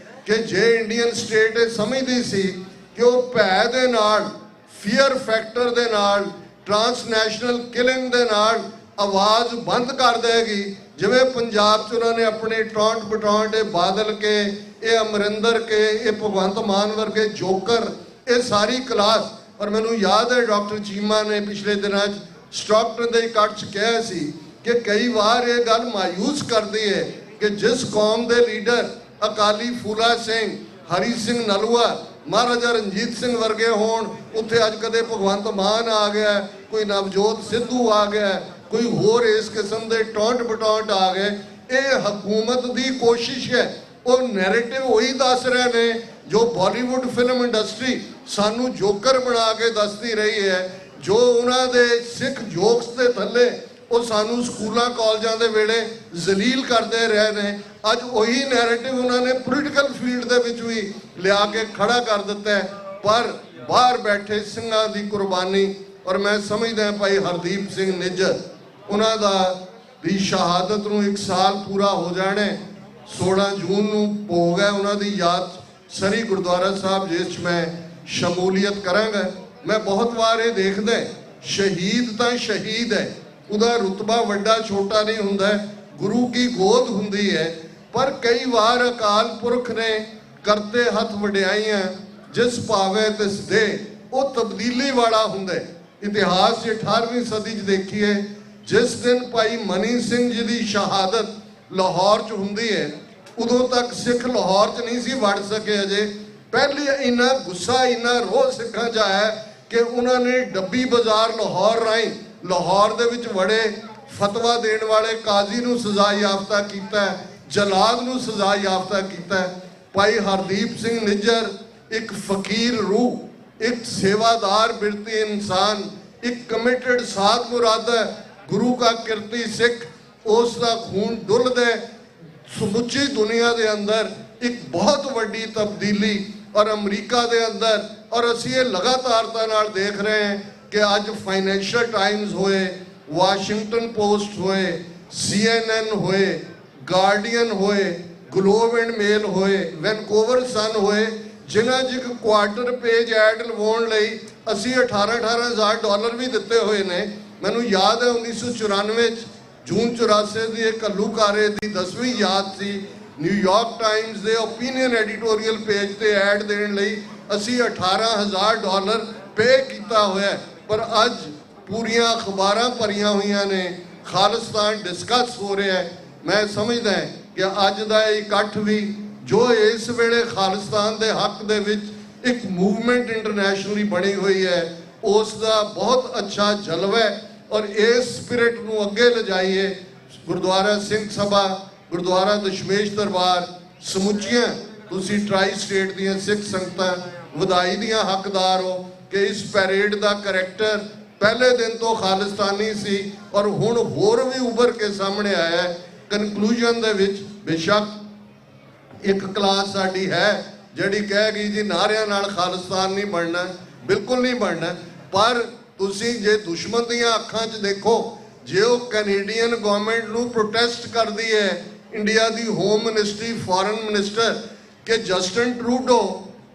Speaker 23: ਕਿ ਜੇ ਇੰਡੀਅਨ ਸਟੇਟ ਇਹ ਸਮਝਦੀ ਸੀ ਕਿ ਉਹ ਭੈ ਦੇ ਨਾਲ, ਫੀਅਰ ਫੈਕਟਰ ਦੇ ਨਾਲ, ਟਰਾਂਸਨੈਸ਼ਨਲ ਕਿਲਿੰਗ ਦੇ ਨਾਲ ਆਵਾਜ਼ ਬੰਦ ਕਰ ਦੇਗੀ, ਜਿਵੇਂ ਪੰਜਾਬ 'ਚ ਉਹਨਾਂ ਨੇ ਆਪਣੇ ਟੌਂਟ ਬਟੌਂਟ, ਇਹ ਬਾਦਲ ਕੇ, ਇਹ ਅਮਰਿੰਦਰ ਕੇ, ਇਹ ਭਗਵੰਤ ਮਾਨ ਵਰਗੇ ਜੋਕਰ, ਇਹ ਸਾਰੀ ਕਲਾਸ। ਔਰ ਮੈਨੂੰ ਯਾਦ ਹੈ ਡਾਕਟਰ ਚੀਮਾ ਨੇ ਪਿਛਲੇ ਦਿਨਾਂ 'ਚ ਸਟਾਕਟਨ ਦੇ ਇਕੱਠ 'ਚ ਕਿਹਾ ਸੀ ਕਿ ਕਈ ਵਾਰ ਇਹ ਗੱਲ ਮਾਯੂਸ ਕਰਦੀ ਹੈ ਕਿ ਜਿਸ ਕੌਮ ਦੇ ਲੀਡਰ ਅਕਾਲੀ ਫੂਲਾ ਸਿੰਘ, ਹਰੀ ਸਿੰਘ ਨਲੂਆ, ਮਹਾਰਾਜਾ ਰਣਜੀਤ ਸਿੰਘ ਵਰਗੇ ਹੋਣ, ਉੱਥੇ ਅੱਜ ਕਦੇ ਭਗਵੰਤ ਮਾਨ ਆ ਗਿਆ, ਕੋਈ ਨਵਜੋਤ ਸਿੱਧੂ ਆ ਗਿਆ, ਕੋਈ ਹੋਰ ਇਸ ਕਿਸਮ ਦੇ ਟੌਂਟ ਬਟੌਂਟ ਆ ਗਏ। ਇਹ ਹਕੂਮਤ ਦੀ ਕੋਸ਼ਿਸ਼ ਹੈ, ਉਹ ਨੈਰੇਟਿਵ ਉਹੀ ਦੱਸ ਰਹੇ ਨੇ ਜੋ ਬਾਲੀਵੁੱਡ ਫਿਲਮ ਇੰਡਸਟਰੀ ਸਾਨੂੰ ਜੋਕਰ ਬਣਾ ਕੇ ਦੱਸਦੀ ਰਹੀ ਹੈ, ਜੋ ਉਹਨਾਂ ਦੇ ਸਿੱਖ ਜੋਕਸ ਦੇ ਥੱਲੇ ਉਹ ਸਾਨੂੰ ਸਕੂਲਾਂ ਕਾਲਜਾਂ ਦੇ ਵੇਲੇ ਜ਼ਲੀਲ ਕਰਦੇ ਰਹੇ ਨੇ। ਅੱਜ ਉਹੀ ਨੈਰੇਟਿਵ ਉਹਨਾਂ ਨੇ ਪੋਲੀਟੀਕਲ ਫੀਲਡ ਦੇ ਵਿੱਚ ਵੀ ਲਿਆ ਕੇ ਖੜਾ ਕਰ ਦਿੱਤਾ। ਪਰ ਬਾਹਰ ਬੈਠੇ ਸਿੰਘਾਂ ਦੀ ਕੁਰਬਾਨੀ, ਔਰ ਮੈਂ ਸਮਝਦਾ ਭਾਈ ਹਰਦੀਪ ਸਿੰਘ ਨਿੱਜਰ, ਉਹਨਾਂ ਦੀ ਸ਼ਹਾਦਤ ਨੂੰ 1 ਸਾਲ ਪੂਰਾ ਹੋ ਜਾਣਾ। 16 ਜੂਨ ਨੂੰ ਭੋਗ ਹੈ ਉਹਨਾਂ ਦੀ ਯਾਦ ਸਰੀ ਗੁਰਦੁਆਰਾ ਸਾਹਿਬ, ਜਿਸ 'ਚ ਮੈਂ ਸ਼ਮੂਲੀਅਤ ਕਰਾਂਗਾ। ਮੈਂ ਬਹੁਤ ਵਾਰ ਇਹ ਦੇਖਦਾ, ਸ਼ਹੀਦ ਤਾਂ ਸ਼ਹੀਦ ਹੈ, ਉਹਦਾ ਰੁਤਬਾ ਵੱਡਾ ਛੋਟਾ ਨਹੀਂ ਹੁੰਦਾ, ਗੁਰੂ ਕੀ ਗੋਦ ਹੁੰਦੀ ਹੈ। ਪਰ ਕਈ ਵਾਰ ਅਕਾਲ ਪੁਰਖ ਨੇ ਕਰਤੇ ਹੱਥ ਵਡਿਆਈਆਂ, ਜਿਸ ਭਾਵੇਂ ਤਿਸ ਦੇ, ਉਹ ਤਬਦੀਲੀ ਵਾਲਾ ਹੁੰਦਾ। ਇਤਿਹਾਸ 'ਚ 18ਵੀਂ ਸਦੀ 'ਚ ਦੇਖੀਏ, ਜਿਸ ਦਿਨ ਭਾਈ ਮਨੀ ਸਿੰਘ ਜੀ ਦੀ ਸ਼ਹਾਦਤ ਲਾਹੌਰ 'ਚ ਹੁੰਦੀ ਹੈ, ਉਦੋਂ ਤੱਕ ਸਿੱਖ ਲਾਹੌਰ 'ਚ ਨਹੀਂ ਸੀ ਵੜ ਸਕੇ ਅਜੇ। ਪਹਿਲੇ ਇੰਨਾ ਗੁੱਸਾ, ਇੰਨਾ ਰੋਹ ਸਿੱਖਾਂ 'ਚ ਆਇਆ ਕਿ ਉਹਨਾਂ ਨੇ ਡੱਬੀ ਬਾਜ਼ਾਰ ਲਾਹੌਰ ਰਾਹੀਂ ਲਾਹੌਰ ਦੇ ਵਿੱਚ ਵੜੇ, ਫਤਵਾ ਦੇਣ ਵਾਲੇ ਕਾਜ਼ੀ ਨੂੰ ਸਜ਼ਾ ਯਾਫਤਾ ਕੀਤਾ, ਜਲਾਦ ਨੂੰ ਸਜ਼ਾ ਯਾਫਤਾ ਕੀਤਾ। ਭਾਈ ਹਰਦੀਪ ਸਿੰਘ ਨਿੱਜਰ ਇੱਕ ਫਕੀਰ ਰੂਹ, ਇੱਕ ਸੇਵਾਦਾਰ ਬਿਰਤੀ ਇਨਸਾਨ, ਇੱਕ ਕਮਿਟਡ ਸਾਧ ਮੁਰਾਦਾ, ਗੁਰੂ ਕਾ ਕਿਰਤੀ ਸਿੱਖ, ਉਸ ਦਾ ਖੂਨ ਡੁੱਲਦਾ ਸਮੁੱਚੀ ਦੁਨੀਆ ਦੇ ਅੰਦਰ ਇੱਕ ਬਹੁਤ ਵੱਡੀ ਤਬਦੀਲੀ। ਔਰ ਅਮਰੀਕਾ ਦੇ ਅੰਦਰ, ਔਰ ਅਸੀਂ ਇਹ ਲਗਾਤਾਰਤਾ ਨਾਲ ਦੇਖ ਰਹੇ ਹਾਂ ਕਿ ਅੱਜ ਫਾਈਨੈਂਸ਼ੀਅਲ ਟਾਈਮਜ਼ ਹੋਏ, ਵਾਸ਼ਿੰਗਟਨ ਪੋਸਟ ਹੋਏ, CNN ਹੋਏ, ਗਾਰਡੀਅਨ ਹੋਏ, ਗਲੋਬ ਐਂਡ ਮੇਲ ਹੋਏ, ਵੈਨਕੂਵਰ ਸਨ ਹੋਏ, ਜਿਨ੍ਹਾਂ 'ਚ ਇੱਕ ਕੁਆਰਟਰ ਪੇਜ ਐਡ ਲਵਾਉਣ ਲਈ ਅਸੀਂ $18,000 ਵੀ ਦਿੱਤੇ ਹੋਏ ਨੇ। ਮੈਨੂੰ ਯਾਦ ਹੈ 1994 'ਚ ਜੂਨ 84 ਦੀ ਇੱਕ ਘੱਲੂਘਾਰੇ ਦੀ 10ਵੀਂ ਯਾਦ ਸੀ। ਨਿਊਯਾਰਕ ਟਾਈਮਜ਼ ਦੇ ਓਪੀਨੀਅਨ ਐਡੀਟੋਰੀਅਲ ਪੇਜ ਤੇ ਐਡ ਦੇਣ ਲਈ ਅਸੀਂ $18,000 ਪੇ ਕੀਤਾ ਹੋਇਆ। ਪਰ ਅੱਜ ਪੂਰੀਆਂ ਅਖਬਾਰਾਂ ਭਰੀਆਂ ਹੋਈਆਂ ਨੇ, ਖਾਲਿਸਤਾਨ ਡਿਸਕਸ ਹੋ ਰਿਹਾ ਹੈ। ਮੈਂ ਸਮਝਦਾ ਕਿ ਅੱਜ ਦਾ ਇਹ ਇਕੱਠ ਵੀ ਜੋ ਇਸ ਵੇਲੇ ਖਾਲਿਸਤਾਨ ਦੇ ਹੱਕ ਦੇ ਵਿੱਚ ਇੱਕ ਮੂਵਮੈਂਟ ਇੰਟਰਨੈਸ਼ਨਲੀ ਬਣੀ ਹੋਈ ਹੈ, ਉਸ ਦਾ ਬਹੁਤ ਅੱਛਾ ਜਲਵਾ ਹੈ। ਔਰ ਇਸ ਸਪਿਰਿਟ ਨੂੰ ਅੱਗੇ ਲਿਜਾਈਏ। ਗੁਰਦੁਆਰਾ ਸਿੰਘ ਸਭਾ, ਗੁਰਦੁਆਰਾ ਦਸ਼ਮੇਸ਼ ਦਰਬਾਰ, ਸਮੁੱਚੀਆਂ ਤੁਸੀਂ ਟਰਾਈ ਸਟੇਟ ਦੀਆਂ ਸਿੱਖ ਸੰਗਤਾਂ ਵਧਾਈ ਦੀਆਂ ਹੱਕਦਾਰ ਹੋ ਕਿ ਇਸ ਪੈਰੇਡ ਦਾ ਕਰੈਕਟਰ ਪਹਿਲੇ ਦਿਨ ਤੋਂ ਖਾਲਿਸਤਾਨੀ ਸੀ ਔਰ ਹੁਣ ਹੋਰ ਵੀ ਉੱਭਰ ਕੇ ਸਾਹਮਣੇ ਆਇਆ ਹੈ। ਕਨਕਲੂਜਨ ਦੇ ਵਿੱਚ ਬੇਸ਼ੱਕ ਇੱਕ ਕਲਾਸ ਸਾਡੀ ਹੈ ਜਿਹੜੀ ਕਹਿ ਗਈ ਜੀ ਨਾਰਿਆਂ ਨਾਲ ਖਾਲਿਸਤਾਨ ਨਹੀਂ ਬਣਨਾ, ਬਿਲਕੁਲ ਨਹੀਂ ਬਣਨਾ। ਪਰ ਤੁਸੀਂ ਜੇ ਦੁਸ਼ਮਣ ਦੀਆਂ ਅੱਖਾਂ 'ਚ ਦੇਖੋ, ਜੇ ਉਹ ਕੈਨੇਡੀਅਨ ਗਵਰਨਮੈਂਟ ਨੂੰ ਪ੍ਰੋਟੈਸਟ ਕਰਦੀ ਹੈ, ਇੰਡੀਆ ਦੀ ਹੋਮ ਮਿਨਿਸਟਰੀ, ਫੋਰਨ ਮਿਨਿਸਟਰ, ਕਿ ਜਸਟਨ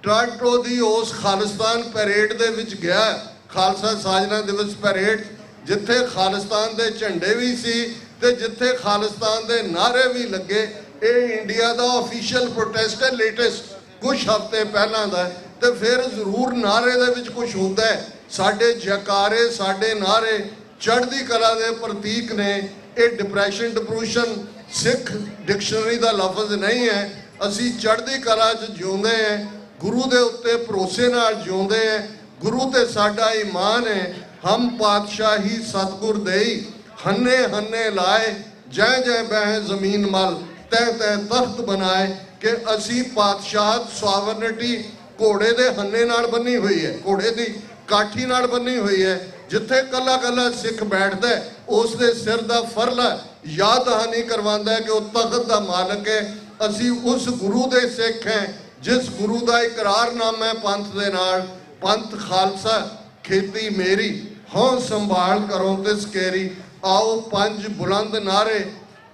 Speaker 23: ਟਰਾਂਟੋ ਦੀ ਉਸ ਖਾਲਿਸਤਾਨ ਪੈਰੇਡ ਦੇ ਵਿੱਚ ਗਿਆ, ਖਾਲਸਾ ਸਾਜਨਾ ਦਿਵਸ ਪੈਰੇਡ, ਜਿੱਥੇ ਖਾਲਿਸਤਾਨ ਦੇ ਝੰਡੇ ਵੀ ਸੀ ਤੇ ਜਿੱਥੇ ਖਾਲਿਸਤਾਨ ਦੇ ਨਾਅਰੇ ਵੀ ਲੱਗੇ। ਇਹ ਇੰਡੀਆ ਦਾ ਆਫੀਸ਼ੀਅਲ ਪ੍ਰੋਟੈਸਟ ਹੈ, ਲੇਟੈਸਟ ਕੁਝ ਹਫ਼ਤੇ ਪਹਿਲਾਂ ਦਾ। ਤੇ ਫਿਰ ਜ਼ਰੂਰ ਨਾਅਰੇ ਦੇ ਵਿੱਚ ਕੁਝ ਹੁੰਦਾ ਹੈ। ਸਾਡੇ ਜੈਕਾਰੇ, ਸਾਡੇ ਨਾਅਰੇ ਚੜ੍ਹਦੀ ਕਲਾ ਦੇ ਪ੍ਰਤੀਕ ਨੇ। ਇਹ ਡਿਪਰੈਸ਼ਨ ਸਿੱਖ ਡਿਕਸ਼ਨਰੀ ਦਾ ਲਫ਼ਜ਼ ਨਹੀਂ ਹੈ। ਅਸੀਂ ਚੜ੍ਹਦੀ ਕਲਾ 'ਚ ਜਿਉਂਦੇ ਹਾਂ, ਗੁਰੂ ਦੇ ਉੱਤੇ ਭਰੋਸੇ ਨਾਲ ਜਿਉਂਦੇ ਹਾਂ। ਗੁਰੂ ਤੇ ਸਾਡਾ ਈਮਾਨ ਹੈ। ਹਮ ਪਾਤਸ਼ਾਹੀ ਸਤਿਗੁਰ ਦੇਈ, ਹੰਨੇ ਹੰਨੇ ਲਾਏ, ਜੈ ਜੈ ਬਹਿ ਜ਼ਮੀਨ ਮਲ, ਤੈ ਤੈ ਤਖਤ ਬਣਾਏ। ਕਿ ਅਸੀਂ ਪਾਤਸ਼ਾਹਤ ਸੋਵਰਨਿਟੀ ਘੋੜੇ ਦੇ ਹੰਨੇ ਨਾਲ ਬੰਨੀ ਹੋਈ ਹੈ, ਘੋੜੇ ਦੀ ਕਾਠੀ ਨਾਲ ਬੰਨੀ ਹੋਈ ਹੈ। ਜਿੱਥੇ ਕੱਲਾ ਕੱਲਾ ਸਿੱਖ ਬੈਠਦਾ ਉਸ ਦੇ ਸਿਰ ਦਾ ਫਰਲਾ ਯਾਦ ਦਹਾਨੀ ਕਰਵਾਉਂਦਾ ਹੈ ਕਿ ਉਹ ਤਖਤ ਦਾ ਮਾਲਕ ਹੈ। ਅਸੀਂ ਉਸ ਗੁਰੂ ਦੇ ਸਿੱਖ ਹੈ ਜਿਸ ਗੁਰੂ ਦਾ ਇਕਰਾਰਨਾਮਾ ਹੈ ਪੰਥ ਦੇ ਨਾਲ, ਪੰਥ ਖਾਲਸਾ ਖੇਤੀ ਮੇਰੀ, ਹਉ ਸੰਭਾਲ ਕਰੋ ਤਿਸ ਕੇਰੀ। ਆਓ ਪੰਜ ਬੁਲੰਦ ਨਾਰੇ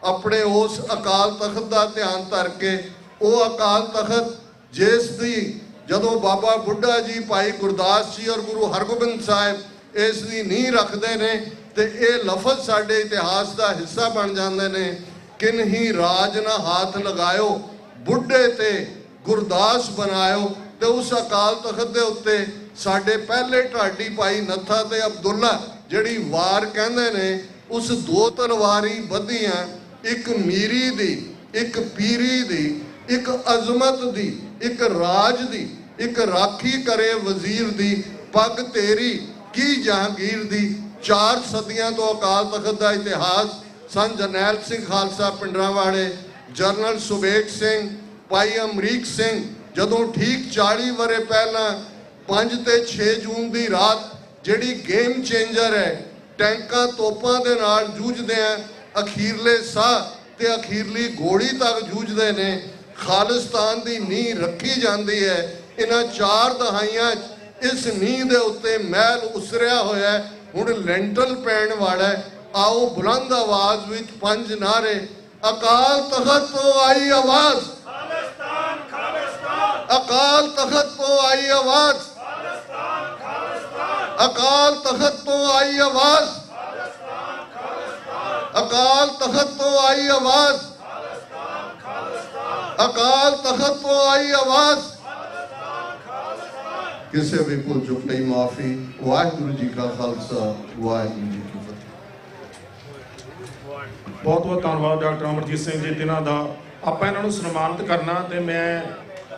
Speaker 23: ਆਪਣੇ ਉਸ ਅਕਾਲ ਤਖਤ ਦਾ ਧਿਆਨ ਧਰ ਕੇ, ਉਹ ਅਕਾਲ ਤਖਤ ਜਿਸ ਦੀ ਜਦੋਂ ਬਾਬਾ ਬੁੱਢਾ ਜੀ, ਭਾਈ ਗੁਰਦਾਸ ਜੀ ਔਰ ਗੁਰੂ ਹਰਗੋਬਿੰਦ ਸਾਹਿਬ ਇਸ ਦੀ ਨੀਂਹ ਰੱਖਦੇ ਨੇ ਤੇ ਇਹ ਲਫ਼ਜ਼ ਸਾਡੇ ਇਤਿਹਾਸ ਦਾ ਹਿੱਸਾ ਬਣ ਜਾਂਦੇ ਨੇ। ਕਿਨਹੀ ਰਾਜ ਨਾ ਹਾਥ ਲਗਾਇਓ, ਬੁੱਢੇ ਤੇ ਗੁਰਦਾਸ ਬਣਾਇਓ। ਤੇ ਉਸ ਅਕਾਲ ਤਖਤ ਦੇ ਉੱਤੇ ਸਾਡੇ ਪਹਿਲੇ ਢਾਡੀ ਭਾਈ ਨੱਥਾ ਤੇ ਅਬਦੁੱਲਾ ਜਿਹੜੀ ਵਾਰ ਕਹਿੰਦੇ ਨੇ, ਉਸ ਦੋ ਤਲਵਾਰੀ ਬੱਧੀਆਂ, ਇੱਕ ਮੀਰੀ ਦੀ, ਇੱਕ ਪੀਰੀ ਦੀ, ਇੱਕ ਅਜ਼ਮਤ ਦੀ, ਇੱਕ ਰਾਜ ਦੀ, ਇੱਕ ਰਾਖੀ ਕਰੇ ਵਜ਼ੀਰ ਦੀ, ਪੱਗ ਤੇਰੀ ਕੀ ਜਹਾਂਗੀਰ ਦੀ। 4 ਸਦੀਆਂ ਤੋਂ ਅਕਾਲ ਤਖਤ ਦਾ ਇਤਿਹਾਸ। ਸੰਤ ਜਰਨੈਲ ਸਿੰਘ ਖਾਲਸਾ ਪਿੰਡਰਾਂਵਾਲੇ, ਜਨਰਲ ਸੁਬੇਗ ਸਿੰਘ, ਭਾਈ ਅਮਰੀਕ ਸਿੰਘ, ਜਦੋਂ ਠੀਕ 40 ਵਰ੍ਹੇ ਪਹਿਲਾਂ 5 ਤੇ 6 ਜੂਨ ਦੀ ਰਾਤ ਜਿਹੜੀ ਗੇਮ ਚੇਂਜਰ ਹੈ, ਟੈਂਕਾਂ ਤੋਪਾਂ ਦੇ ਨਾਲ ਜੂਝਦੇ ਆ, ਅਖੀਰਲੇ ਸਾਹ ਤੇ ਅਖੀਰਲੀ ਗੋਲੀ ਤੱਕ ਜੂਝਦੇ ਨੇ। ਖਾਲਿਸਤਾਨ ਦੀ ਨੀਂਹ ਰੱਖੀ ਜਾਂਦੀ ਹੈ। ਇਹਨਾਂ 4 ਦਹਾਈਆਂ 'ਚ ਇਸ ਨੀਂਹ ਦੇ ਉੱਤੇ ਮਹਿਲ ਉਸਰਿਆ ਹੋਇਆ ਹੈ। ਹੁਣ ਲੈਂਟਲ ਪੈਣ ਵਾਲਾ ਹੈ। ਆਓ ਬੁਲੰਦ ਆਵਾਜ਼ ਵਿੱਚ 5 ਨਾਰੇ। ਅਕਾਲ ਤਖਤ ਤੋਂ ਆਈ ਆਵਾਜ਼, ਖਾਲਿਸਤਾਨ ਖਾਲਿਸਤਾਨ। ਅਕਾਲ ਤਖਤ ਤੋਂ ਆਈ ਆਵਾਜ਼, ਖਾਲਿਸਤਾਨ ਖਾਲਿਸਤਾਨ। ਅਕਾਲ ਤਖਤ ਤੋਂ ਆਈ ਆਵਾਜ਼, ਖਾਲਿਸਤਾਨ ਖਾਲਿਸਤਾਨ। ਅਕਾਲ ਤਖਤ ਤੋਂ ਆਈ ਆਵਾਜ਼, ਖਾਲਿਸਤਾਨ ਖਾਲਿਸਤਾਨ। ਅਕਾਲ ਤਖਤ ਤੋਂ ਆਈ ਆਵਾਜ਼, ਖਾਲਿਸਤਾਨ ਖਾਲਿਸਤਾਨ। ਕਿਸੇ ਵੀ ਭੁੱਲ ਚੁੱਕ ਲਈ ਮਾਫੀ। ਵਾਹਿਗੁਰੂ ਜੀ ਕਾ ਖਾਲਸਾ, ਵਾਹਿਗੁਰੂ ਜੀ ਕੀ ਫਤਿਹ।
Speaker 12: ਬਹੁਤ ਬਹੁਤ ਧੰਨਵਾਦ ਡਾਕਟਰ ਅਮਰਜੀਤ ਸਿੰਘ ਜੀ ਜਿਨ੍ਹਾਂ ਦਾ ਆਪਾਂ ਇਹਨਾਂ ਨੂੰ ਸਨਮਾਨਿਤ ਕਰਨਾ। ਤੇ ਮੈਂ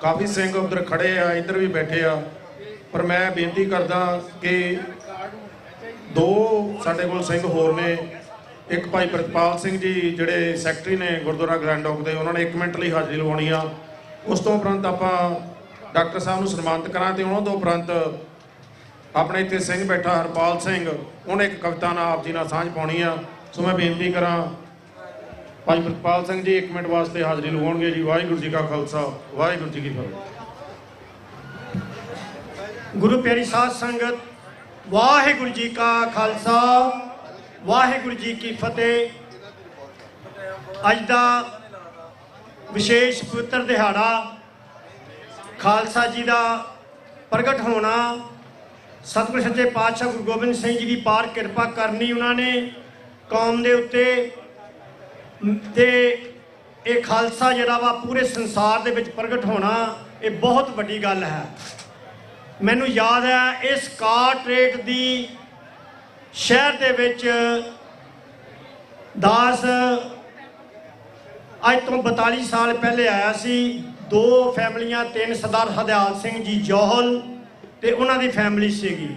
Speaker 12: ਕਾਫੀ ਸਿੰਘ ਉੱਧਰ ਖੜੇ ਆ, ਇੱਧਰ ਵੀ ਬੈਠੇ ਆ, ਪਰ ਮੈਂ ਬੇਨਤੀ ਕਰਦਾ ਕਿ 2 ਸਾਡੇ ਕੋਲ ਸਿੰਘ ਹੋਰ ਨੇ। ਇੱਕ ਭਾਈ ਪ੍ਰਿਤਪਾਲ ਸਿੰਘ ਜੀ ਜਿਹੜੇ ਸੈਕਟਰੀ ਨੇ ਗੁਰਦੁਆਰਾ ਗ੍ਰੈਂਡ ਔਕ ਦੇ, ਉਹਨਾਂ ਨੇ 1 ਮਿੰਟ ਲਈ ਹਾਜ਼ਰੀ ਲਵਾਉਣੀ ਆ। ਉਸ ਤੋਂ ਉਪਰੰਤ ਆਪਾਂ ਡਾਕਟਰ ਸਾਹਿਬ ਨੂੰ ਸਨਮਾਨਿਤ ਕਰਾਂ ਤੇ ਉਹਨਾਂ ਤੋਂ ਉਪਰੰਤ ਆਪਣੇ ਇੱਥੇ ਸਿੰਘ ਬੈਠਾ ਹਰਪਾਲ ਸਿੰਘ, ਉਹਨੇ ਇੱਕ ਕਵਿਤਾ ਨਾਲ ਆਪ ਜੀ ਨਾਲ ਸਾਂਝ ਪਾਉਣੀ ਆ। ਸੋ ਮੈਂ ਬੇਨਤੀ ਕਰਾਂ ਭਾਈ ਪ੍ਰਿਤਪਾਲ ਸਿੰਘ ਜੀ 1 ਮਿੰਟ ਵਾਸਤੇ ਹਾਜ਼ਰੀ ਲਵਾਉਣਗੇ ਜੀ। ਵਾਹਿਗੁਰੂ ਜੀ ਕਾ ਖਾਲਸਾ, ਵਾਹਿਗੁਰੂ ਜੀ ਕੀ ਫਤਿਹ।
Speaker 2: ਗੁਰੂ ਪਿਆਰੀ ਸਾਧ ਸੰਗਤ, ਵਾਹਿਗੁਰੂ ਜੀ ਕਾ ਖਾਲਸਾ, ਵਾਹਿਗੁਰੂ ਜੀ ਕੀ ਫਤਿਹ। ਅੱਜ ਦਾ ਵਿਸ਼ੇਸ਼ ਪਵਿੱਤਰ ਦਿਹਾੜਾ, ਖਾਲਸਾ ਜੀ ਦਾ ਪ੍ਰਗਟ ਹੋਣਾ, ਸਤਿਗੁਰ ਸੱਚੇ ਪਾਤਸ਼ਾਹ ਗੁਰੂ ਗੋਬਿੰਦ ਸਿੰਘ ਜੀ ਦੀ ਪਾਰ ਕਿਰਪਾ ਕਰਨੀ ਉਹਨਾਂ ਨੇ ਕੌਮ ਦੇ ਉੱਤੇ। ਤੇ ਇਹ ਖਾਲਸਾ ਜਿਹੜਾ ਵਾ ਪੂਰੇ ਸੰਸਾਰ ਦੇ ਵਿੱਚ ਪ੍ਰਗਟ ਹੋਣਾ, ਇਹ ਬਹੁਤ ਵੱਡੀ ਗੱਲ ਹੈ। ਮੈਨੂੰ ਯਾਦ ਹੈ ਇਸ ਕਾਰਟਰੇਟ ਦੀ ਸ਼ਹਿਰ ਦੇ ਵਿੱਚ ਦਾਸ ਅੱਜ ਤੋਂ 42 ਸਾਲ ਪਹਿਲੇ ਆਇਆ ਸੀ। 2 ਫੈਮਲੀਆਂ, 3 ਸਰਦਾਰ ਹਰਦਿਆਲ ਸਿੰਘ ਜੀ ਜੌਹਲ ਤੇ ਉਹਨਾਂ ਦੀ ਫੈਮਿਲੀ ਸੀਗੀ।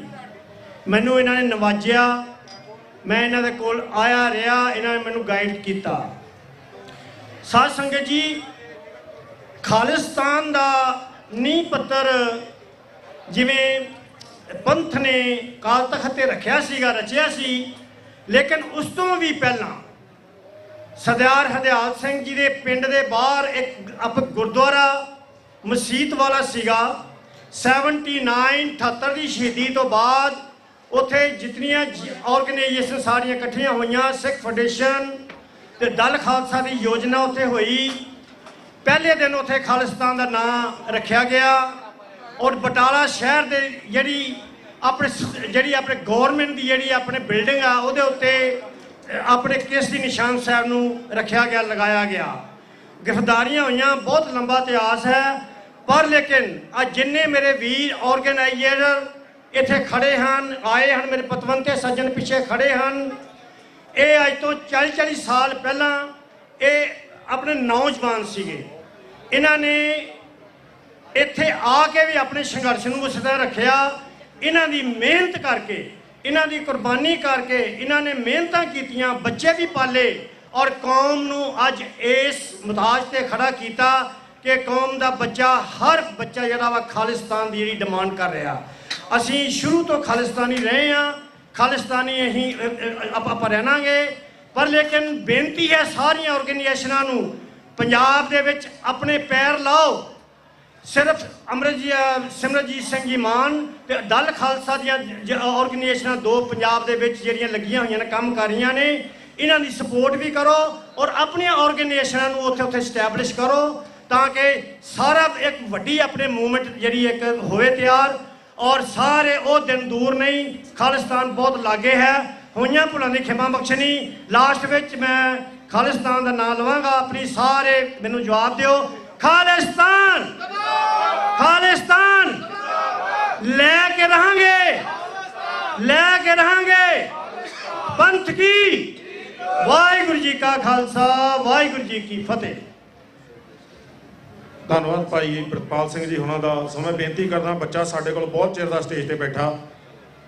Speaker 2: ਮੈਨੂੰ ਇਹਨਾਂ ਨੇ ਨਵਾਜਿਆ, ਮੈਂ ਇਹਨਾਂ ਦੇ ਕੋਲ ਆਇਆ ਰਿਹਾ, ਇਹਨਾਂ ਨੇ ਮੈਨੂੰ ਗਾਈਡ ਕੀਤਾ। ਸਾਧ ਸੰਗਤ ਜੀ, ਖਾਲਿਸਤਾਨ ਦਾ ਨੀਂਹ ਪੱਥਰ ਜਿਵੇਂ ਪੰਥ ਨੇ ਕਾਲ ਤਖਤ ਤੇ ਰੱਖਿਆ ਸੀਗਾ, ਰਚਿਆ ਸੀ, ਲੇਕਿਨ ਉਸ ਤੋਂ ਵੀ ਪਹਿਲਾਂ ਸਰਦਾਰ ਹਰਦਿਆਲ ਸਿੰਘ ਜੀ ਦੇ ਪਿੰਡ ਦੇ ਬਾਹਰ ਇੱਕ ਗੁਰਦੁਆਰਾ ਮਸੀਤ ਵਾਲਾ ਸੀਗਾ। 78 ਦੀ ਸ਼ਹੀਦੀ ਤੋਂ ਬਾਅਦ ਉੱਥੇ ਜਿਤਨੀਆਂ ਆਰਗੇਨਾਈਜੇਸ਼ਨ ਸਾਰੀਆਂ ਇਕੱਠੀਆਂ ਹੋਈਆਂ, ਸਿੱਖ ਫੈਡਰੇਸ਼ਨ ਤੇ ਦਲ ਖਾਲਸਾ ਦੀ ਯੋਜਨਾ ਉੱਥੇ ਹੋਈ। ਪਹਿਲੇ ਦਿਨ ਉੱਥੇ ਖਾਲਿਸਤਾਨ ਦਾ ਨਾਂ ਰੱਖਿਆ ਗਿਆ ਔਰ ਬਟਾਲਾ ਸ਼ਹਿਰ ਦੇ ਜਿਹੜੀ ਆਪਣੇ ਗੌਰਮੈਂਟ ਦੀ ਜਿਹੜੀ ਆਪਣੇ ਬਿਲਡਿੰਗ ਆ ਉਹਦੇ ਉੱਤੇ ਆਪਣੇ ਕੇਸਰੀ ਨਿਸ਼ਾਨ ਸਾਹਿਬ ਨੂੰ ਰੱਖਿਆ ਗਿਆ, ਲਗਾਇਆ ਗਿਆ। ਗ੍ਰਿਫਤਾਰੀਆਂ ਹੋਈਆਂ, ਬਹੁਤ ਲੰਬਾ ਇਤਿਹਾਸ ਹੈ। ਪਰ ਲੇਕਿਨ ਅੱਜ ਜਿੰਨੇ ਮੇਰੇ ਵੀਰ ਆਰਗੇਨਾਈਜ਼ਰ ਇੱਥੇ ਖੜੇ ਹਨ, ਆਏ ਹਨ, ਮੇਰੇ ਪਤਵੰਤੇ ਸੱਜਣ ਪਿੱਛੇ ਖੜੇ ਹਨ, ਇਹ ਅੱਜ ਤੋਂ 40 ਸਾਲ ਪਹਿਲਾਂ ਇਹ ਆਪਣੇ ਨੌਜਵਾਨ ਸੀਗੇ। ਇਹਨਾਂ ਨੇ ਇੱਥੇ ਆ ਕੇ ਵੀ ਆਪਣੇ ਸੰਘਰਸ਼ ਨੂੰ ਉਸ ਤਰ੍ਹਾਂ ਰੱਖਿਆ। ਇਹਨਾਂ ਦੀ ਮਿਹਨਤ ਕਰਕੇ, ਇਹਨਾਂ ਦੀ ਕੁਰਬਾਨੀ ਕਰਕੇ, ਇਹਨਾਂ ਨੇ ਮਿਹਨਤਾਂ ਕੀਤੀਆਂ, ਬੱਚੇ ਵੀ ਪਾਲੇ ਔਰ ਕੌਮ ਨੂੰ ਅੱਜ ਇਸ ਮੁਤਾਜ ਤੇ ਖੜਾ ਕੀਤਾ ਕਿ ਕੌਮ ਦਾ ਬੱਚਾ, ਹਰ ਬੱਚਾ ਜਿਹੜਾ ਵਾ ਖਾਲਿਸਤਾਨ ਦੀ ਜਿਹੜੀ ਡਿਮਾਂਡ ਕਰ ਰਿਹਾ। ਅਸੀਂ ਸ਼ੁਰੂ ਤੋਂ ਖਾਲਿਸਤਾਨੀ ਰਹੇ ਹਾਂ, ਖਾਲਿਸਤਾਨੀ ਅਸੀਂ ਆਪਾਂ ਰਹਿਣਾਂਗੇ। ਪਰ ਲੇਕਿਨ ਬੇਨਤੀ ਹੈ ਸਾਰੀਆਂ ਆਰਗੇਨਾਈਜੇਸ਼ਨਾਂ ਨੂੰ, ਪੰਜਾਬ ਦੇ ਵਿੱਚ ਆਪਣੇ ਪੈਰ ਲਾਓ। ਸਿਰਫ ਸਿਮਰਜੀਤ ਸਿੰਘ ਜੀ ਮਾਨ ਤੇ ਦਲ ਖਾਲਸਾ ਦੀਆਂ ਆਰਗੇਨਾਈਜੇਸ਼ਨਾਂ 2 ਪੰਜਾਬ ਦੇ ਵਿੱਚ ਜਿਹੜੀਆਂ ਲੱਗੀਆਂ ਹੋਈਆਂ ਨੇ, ਕੰਮ ਕਰ ਰਹੀਆਂ ਨੇ, ਇਹਨਾਂ ਦੀ ਸਪੋਰਟ ਵੀ ਕਰੋ ਔਰ ਆਪਣੀਆਂ ਆਰਗੇਨਾਈਜੇਸ਼ਨਾਂ ਨੂੰ ਉੱਥੇ ਸਟੈਬਲਿਸ਼ ਕਰੋ ਤਾਂ ਕਿ ਸਾਰਾ ਇੱਕ ਵੱਡੀ ਆਪਣੇ ਮੂਵਮੈਂਟ ਜਿਹੜੀ ਇੱਕ ਹੋਵੇ ਤਿਆਰ। ਔਰ ਸਾਰੇ ਉਹ ਦਿਨ ਦੂਰ ਨਹੀਂ, ਖਾਲਿਸਤਾਨ ਬਹੁਤ ਲਾਗੇ ਹੈ। ਹੋਈਆਂ ਭੁੱਲਾਂ ਦੀ ਖਿਮਾ ਬਖਸ਼ਣੀ। ਲਾਸਟ ਵਿੱਚ ਮੈਂ ਖਾਲਿਸਤਾਨ ਦਾ ਨਾਮ ਲਵਾਂਗਾ, ਆਪਣੀ ਸਾਰੇ ਮੈਨੂੰ ਜਵਾਬ ਦਿਓ। ਖਾਲਿਸਤਾਨ, ਖਾਲਿਸਤਾਨ ਲੈ ਕੇ ਰਹਾਂਗੇ, ਲੈ ਕੇ ਰਹਾਂਗੇ। ਪੰਥ ਕੀ ਵਾਹਿਗੁਰੂ ਜੀ ਕਾ ਖਾਲਸਾ, ਵਾਹਿਗੁਰੂ ਜੀ ਕੀ ਫਤਿਹ।
Speaker 12: ਧੰਨਵਾਦ ਭਾਈ ਪ੍ਰਿਤਪਾਲ ਸਿੰਘ ਜੀ ਹੁਣਾਂ ਦਾ। ਸੋ ਮੈਂ ਬੇਨਤੀ ਕਰਦਾ, ਬੱਚਾ ਸਾਡੇ ਕੋਲ ਬਹੁਤ ਚਿਰ ਦਾ ਸਟੇਜ ਤੇ ਬੈਠਾ,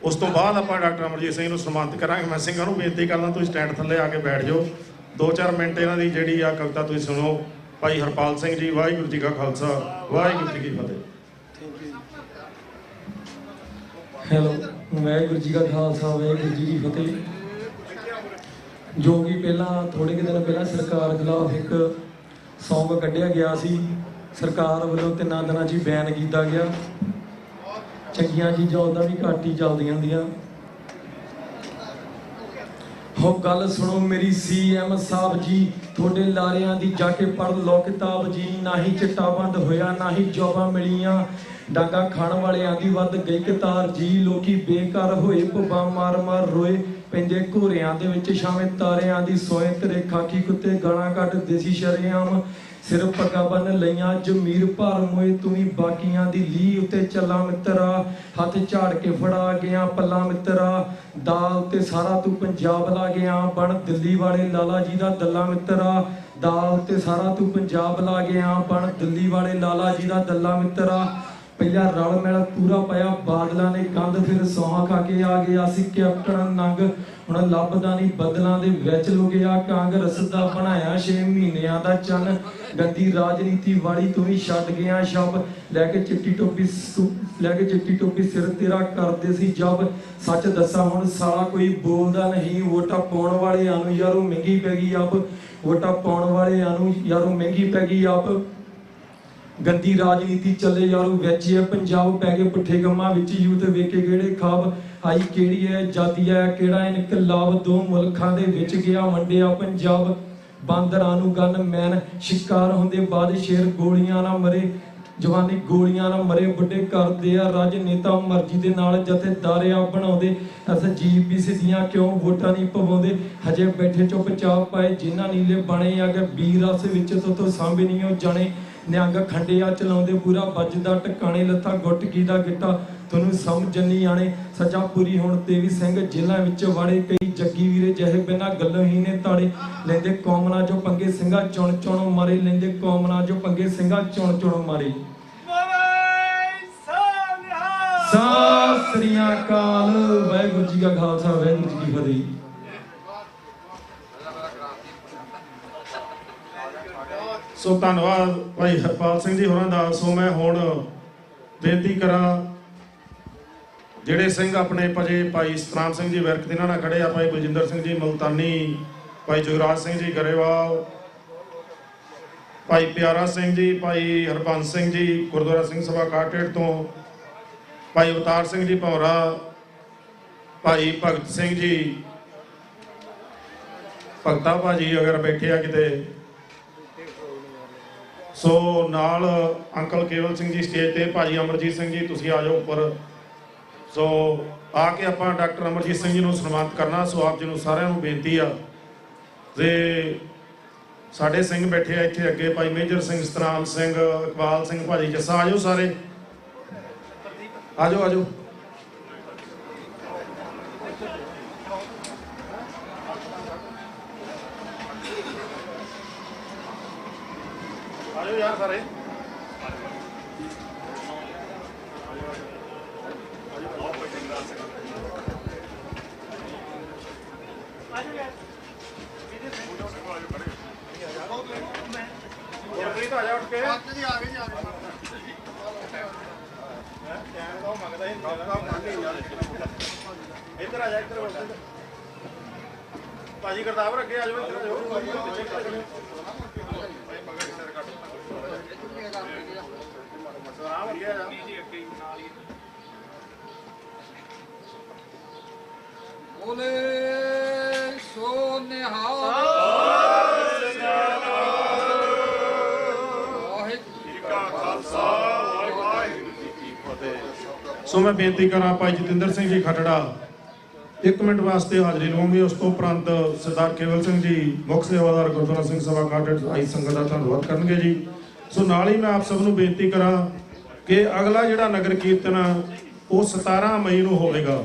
Speaker 12: ਉਸ ਤੋਂ ਬਾਅਦ ਆਪਾਂ ਡਾਕਟਰ ਅਮਰਜੀਤ ਸਿੰਘ ਨੂੰ ਸਨਮਾਨਿਤ ਕਰਾਂਗੇ। ਮੈਂ ਸਿੰਘਾਂ ਨੂੰ ਬੇਨਤੀ ਕਰਦਾ, ਤੁਸੀਂ ਸਟੈਂਡ ਥੱਲੇ ਆ ਕੇ ਬੈਠ ਜਾਓ। 2-4 ਮਿੰਟ ਇਹਨਾਂ ਦੀ ਜਿਹੜੀ ਆ ਕਵਿਤਾ ਤੁਸੀਂ ਸੁਣੋ। ਭਾਈ ਹਰਪਾਲ ਸਿੰਘ ਜੀ, ਵਾਹਿਗੁਰੂ ਜੀ ਕਾ ਖਾਲਸਾ, ਵਾਹਿਗੁਰੂ ਜੀ ਕੀ ਫਤਿਹ।
Speaker 5: ਹੈਲੋ, ਵਾਹਿਗੁਰੂ ਜੀ ਕਾ ਖਾਲਸਾ, ਵਾਹਿਗੁਰੂ ਜੀ ਕੀ ਫਤਿਹ। ਜੋ ਕਿ ਪਹਿਲਾਂ ਥੋੜੇ ਕੁ ਦਿਨ ਪਹਿਲਾਂ ਸਰਕਾਰ ਖਿਲਾਫ ਇੱਕ ਸੌਂਗ ਕੱਢਿਆ ਗਿਆ ਸੀ, ਸਰਕਾਰ ਵੱਲੋਂ 3 ਦਿਨਾਂ 'ਚ ਹੀ ਬੈਨ ਕੀਤਾ ਗਿਆ। ਚੰਗੀਆਂ ਚੀਜ਼ਾਂ ਉੱਦਾਂ ਵੀ ਘੱਟ ਹੀ ਚੱਲਦੀਆਂ ਹੁੰਦੀਆਂ। ਹੋ ਗੱਲ ਸੁਣੋ ਮੇਰੀ CM ਸਾਹਿਬ ਜੀ, ਤੁਹਾਡੇ ਲਾਰਿਆਂ ਦੀ ਜਾ ਕੇ ਪੜ੍ਹ ਲਓ ਕਿਤਾਬ ਜੀ। ਨਾ ਹੀ ਚਿੱਟਾ ਬੰਦ ਹੋਇਆ, ਨਾ ਹੀ ਜੋਬਾਂ ਮਿਲੀਆਂ, ਡਾਂਗਾ ਖਾਣ ਵਾਲਿਆਂ ਦੀ ਵੱਧ ਗਈ ਕਤਾਰ ਜੀ। ਲੋਕੀ ਬੇਕਾਰ ਹੋਏ, ਭੁੱਬਾਂ ਮਾਰ ਮਾਰ ਰੋਏ, ਪੈਂਦੇ ਘੋਰਿਆਂ ਦੇ ਵਿੱਚ ਛਾਵੇਂ ਤਾਰਿਆਂ ਦੀ ਸੋਏ। ਤੇਰੇ ਖਾਕੀ ਕੁੱਤੇ ਗਾਲਾਂ ਕੱਢ ਦੇਸੀ ਸ਼ਰੇਆਮ, ਸਿਰ ਪੱਗਾਂ ਬੰਨ ਲਈਆਂ ਜਮੀਰ ਭਰ ਮੋਏ। ਤੂੰ ਵੀ ਬਾਕੀਆਂ ਦੀ ਲੀਹ ਉੱਤੇ ਚੱਲਾ ਮਿੱਤਰਾ, ਹੱਥ ਝਾੜ ਕੇ ਫੜਾ ਗਿਆ ਪੱਲਾ ਮਿੱਤਰਾ। ਦਾਲ ਤੇ ਸਾਰਾ ਤੂੰ ਪੰਜਾਬ ਲਾ ਗਿਆ, ਬਣ ਦਿੱਲੀ ਵਾਲੇ ਲਾਲਾ ਜੀ ਦਾ ਦੱਲਾ ਮਿੱਤਰਾ। ਦਾਲ ਤੇ ਸਾਰਾ ਤੂੰ ਪੰਜਾਬ ਲਾ ਗਿਆ, ਬਣ ਦਿੱਲੀ ਵਾਲੇ ਲਾਲਾ ਜੀ ਦਾ ਦੱਲਾ ਮਿੱਤਰਾ। ਪਹਿਲਾਂ ਰਲ ਮਿਲ ਪੂਰਾ ਪਿਆ ਬਾਦਲਾਂ ਨੇ ਕੰਧ, ਫਿਰ ਸੌਹਾਂ ਖਾ ਕੇ ਆ ਗਿਆ ਸੀ ਕੈਪਟਨ ਨੰਗ। ਹੁਣ ਲੱਭਦਾ ਨਹੀਂ ਬਦਲਾਂ ਦੇ ਵਿੱਚ ਲੁਕਿਆ, ਕਾਂਗਰਸ ਦਾ ਬਣਾਇਆ 6 ਮਹੀਨਿਆਂ ਦਾ ਚੰਨ। ਗੰਦੀ ਰਾਜਨੀਤੀ ਵਾਲੀ ਤੂੰ ਵੀ ਛੱਡ ਗਿਆ ਸ਼ਬ, ਲੈ ਕੇ ਚਿੱਟੀ ਟੋਪੀ ਸਿਰ ਤੇਰਾ ਕਰਦੇ ਸੀ ਜਬ। ਸੱਚ ਦੱਸਾਂ ਹੁਣ ਸਾਲਾ ਕੋਈ ਬੋਲਦਾ ਨਹੀਂ, ਵੋਟਾਂ ਪਾਉਣ ਵਾਲਿਆਂ ਨੂੰ ਯਾਰੋ ਮਹਿੰਗੀ ਪੈ ਗਈ ਆਪ। ਵੋਟਾਂ ਪਾਉਣ ਵਾਲਿਆਂ ਨੂੰ ਯਾਰੋ ਮਹਿੰਗੀ ਪੈ ਗਈ ਆਪ। ਗੰਦੀ ਰਾਜਨੀਤੀ ਚੱਲੇ ਯਾਰੋ ਵਿੱਚ ਹੈ ਪੰਜਾਬ, ਪੈ ਗਏ ਪੁੱਠੇ ਕੰਮਾਂ ਵਿੱਚ ਯੂਥ ਵੇਖੇ ਕਿਹੜੇ ਖਾਬ। ਆਈ ਕਿਹੜੀ ਹੈ ਜਾਤੀ ਹੈ ਕਿਹੜਾ ਇਨਕਲਾਬ, 2 ਮੁਲਕਾਂ ਦੇ ਵਿੱਚ ਗਿਆ ਵੰਡਿਆ ਪੰਜਾਬ। ਬਾਂਦਰਾਂ ਨੂੰ ਗਨ ਮੈਨ ਸ਼ਿਕਾਰ ਹੁੰਦੇ ਬਾਅਦ ਸ਼ੇਰ, ਗੋਲੀਆਂ ਨਾ ਮਰੇ ਜਵਾਨੀ ਗੋਲੀਆਂ ਨਾ ਮਰੇ। ਬੁੱਢੇ ਕਰਦੇ ਆ ਰਾਜਨੇਤਾ ਮਰਜ਼ੀ ਦੇ ਨਾਲ ਜਥੇਦਾਰਿਆ ਬਣਾਉਂਦੇ। SGPC ਦੀਆਂ ਕਿਉਂ ਵੋਟਾਂ ਨਹੀਂ ਪਵਾਉਂਦੇ, ਹਜੇ ਬੈਠੇ ਚੁੱਪਚਾਪ ਪਾਏ ਜਿਨ੍ਹਾਂ ਨੀਲੇ ਬਣੇ ਆ ਗਏ ਵੀਰ ਰਸ ਵਿੱਚ ਤੋਂ ਸਾਂਭੇ ਨਹੀਂ ਉਹ ਜਾਣੇ। ਨਿਹੰਗ ਖੰਡਿਆ ਚਲਾਉਂਦੇ ਪੂਰਾ ਵੱਜਦਾ ਟਿਕਾਣੇ, ਲੱਥਾ ਗੁੱਟ ਕੀ ਦਾ ਗਿੱਟਾ ਤੁਹਾਨੂੰ ਸਮਝ ਨਹੀਂ ਆਣੇ ਸੱਚਾ ਪੂਰੀ ਹੁਣ ਤੇ ਵੀ ਸਿੰਘ ਜੇਲ੍ਹਾਂ ਵਿੱਚ ਵਾੜੇ ਕਈ ਜੱਗੀ ਵੀਰੇ ਜਿਹੇ ਬਿਨਾਂ ਗੱਲੋਂ ਹੀ ਨੇ ਤਾੜੇ ਲੈਂਦੇ ਕੌਮ ਨਾਲ ਜੋ ਪੰਗੇ ਸਿੰਘਾਂ ਚੁਣ ਚੁਣ ਮਾਰੇ ਲੈਂਦੇ ਕੌਮ ਨਾਲ ਜੋ ਪੰਗੇ ਸਿੰਘਾਂ ਚੁਣ ਚੁਣ ਮਾਰੇ ਸਤਿ ਸ੍ਰੀ ਅਕਾਲ ਵਾਹਿਗੁਰੂ ਜੀ ਕਾ ਖਾਲਸਾ ਵਾਹਿਗੁਰੂ ਜੀ ਕੀ ਫਤਿਹ।
Speaker 12: ਸੋ ਧੰਨਵਾਦ ਭਾਈ ਹਰਪਾਲ ਸਿੰਘ ਜੀ ਹੋਰਾਂ ਦਾ। ਸੋ ਮੈਂ ਹੁਣ ਬੇਨਤੀ ਕਰਾਂ ਜਿਹੜੇ ਸਿੰਘ ਆਪਣੇ ਭਜੇ ਭਾਈ ਸਤਨਾਮ ਸਿੰਘ ਜੀ ਵਿਰਕ ਦੇ ਨਾਲ ਖੜੇ ਆ, ਭਾਈ ਬਲਜਿੰਦਰ ਸਿੰਘ ਜੀ ਮਲਤਾਨੀ, ਭਾਈ ਜੁਗਰਾਜ ਸਿੰਘ ਜੀ ਗਰੇਵਾਲ, ਭਾਈ ਪਿਆਰਾ ਸਿੰਘ ਜੀ, ਭਾਈ ਹਰਬੰਸ ਸਿੰਘ ਜੀ ਗੁਰਦੁਆਰਾ ਸਿੰਘ ਸਭਾ ਕਾਟੇੜ ਤੋਂ, ਭਾਈ ਅਵਤਾਰ ਸਿੰਘ ਜੀ ਭੌਰਾ, ਭਾਈ ਭਗਤ ਸਿੰਘ ਜੀ ਭਗਤਾ ਭਾਜੀ ਅਗਰ ਬੈਠੇ ਆ ਕਿਤੇ, ਸੋ ਨਾਲ ਅੰਕਲ ਕੇਵਲ ਸਿੰਘ ਜੀ ਸਟੇਜ ਤੇ, ਭਾਜੀ ਅਮਰਜੀਤ ਸਿੰਘ ਜੀ ਤੁਸੀਂ ਆ ਜਾਓ ਉੱਪਰ। ਸੋ ਆ ਕੇ ਆਪਾਂ ਡਾਕਟਰ ਅਮਰਜੀਤ ਸਿੰਘ ਜੀ ਨੂੰ ਸਨਮਾਨਿਤ ਕਰਨਾ। ਸੋ ਆਪ ਜੀ ਨੂੰ ਸਾਰਿਆਂ ਨੂੰ ਬੇਨਤੀ ਆ ਤੇ ਸਾਡੇ ਸਿੰਘ ਬੈਠੇ ਆ ਇੱਥੇ ਅੱਗੇ, ਭਾਈ ਮੇਜਰ ਸਿੰਘ, ਸਤਨਾਮ ਸਿੰਘ, ਇਕਬਾਲ ਸਿੰਘ, ਭਾਜੀ ਜੱਸਾ, ਆ ਜਾਓ ਸਾਰੇ, ਆ ਜਾਓ ਆ ਜਾਓ। ਆਜੋ ਯਾਰ ਸਾਰੇ, ਇੱਧਰ ਆ ਜਾ, ਇੱਧਰ ਭਾਜੀ ਗੁਰਦਾਵਰ ਅੱਗੇ ਆ ਜਾਓ, ਇੱਧਰ ਆ ਜਾਓ।
Speaker 8: ਬੋਲੇ ਸੋ ਨਿਹਾਲ।
Speaker 12: ਸੋ ਮੈਂ ਬੇਨਤੀ ਕਰਾਂ ਭਾਈ ਜਤਿੰਦਰ ਸਿੰਘ ਜੀ ਖਟੜਾ 1 ਮਿੰਟ ਵਾਸਤੇ ਹਾਜ਼ਰੀ ਲਵਾਂਗੇ। ਉਸ ਤੋਂ ਉਪਰੰਤ ਸਰਦਾਰ ਕੇਵਲ ਸਿੰਘ ਜੀ ਮੁੱਖ ਸੇਵਾਦਾਰ ਗੁਰਦੁਆਰਾ ਸਿੰਘ ਸਭਾ ਕਾਟੜ ਆਈ ਸੰਗਤ ਦਾ ਧੰਨਵਾਦ ਕਰਨਗੇ ਜੀ। ਸੋ ਨਾਲ ਹੀ ਮੈਂ ਆਪ ਸਭ ਨੂੰ ਬੇਨਤੀ ਕਰਾਂ ਕਿ ਅਗਲਾ ਜਿਹੜਾ ਨਗਰ ਕੀਰਤਨ ਉਹ 17 ਮਈ ਨੂੰ ਹੋਵੇਗਾ।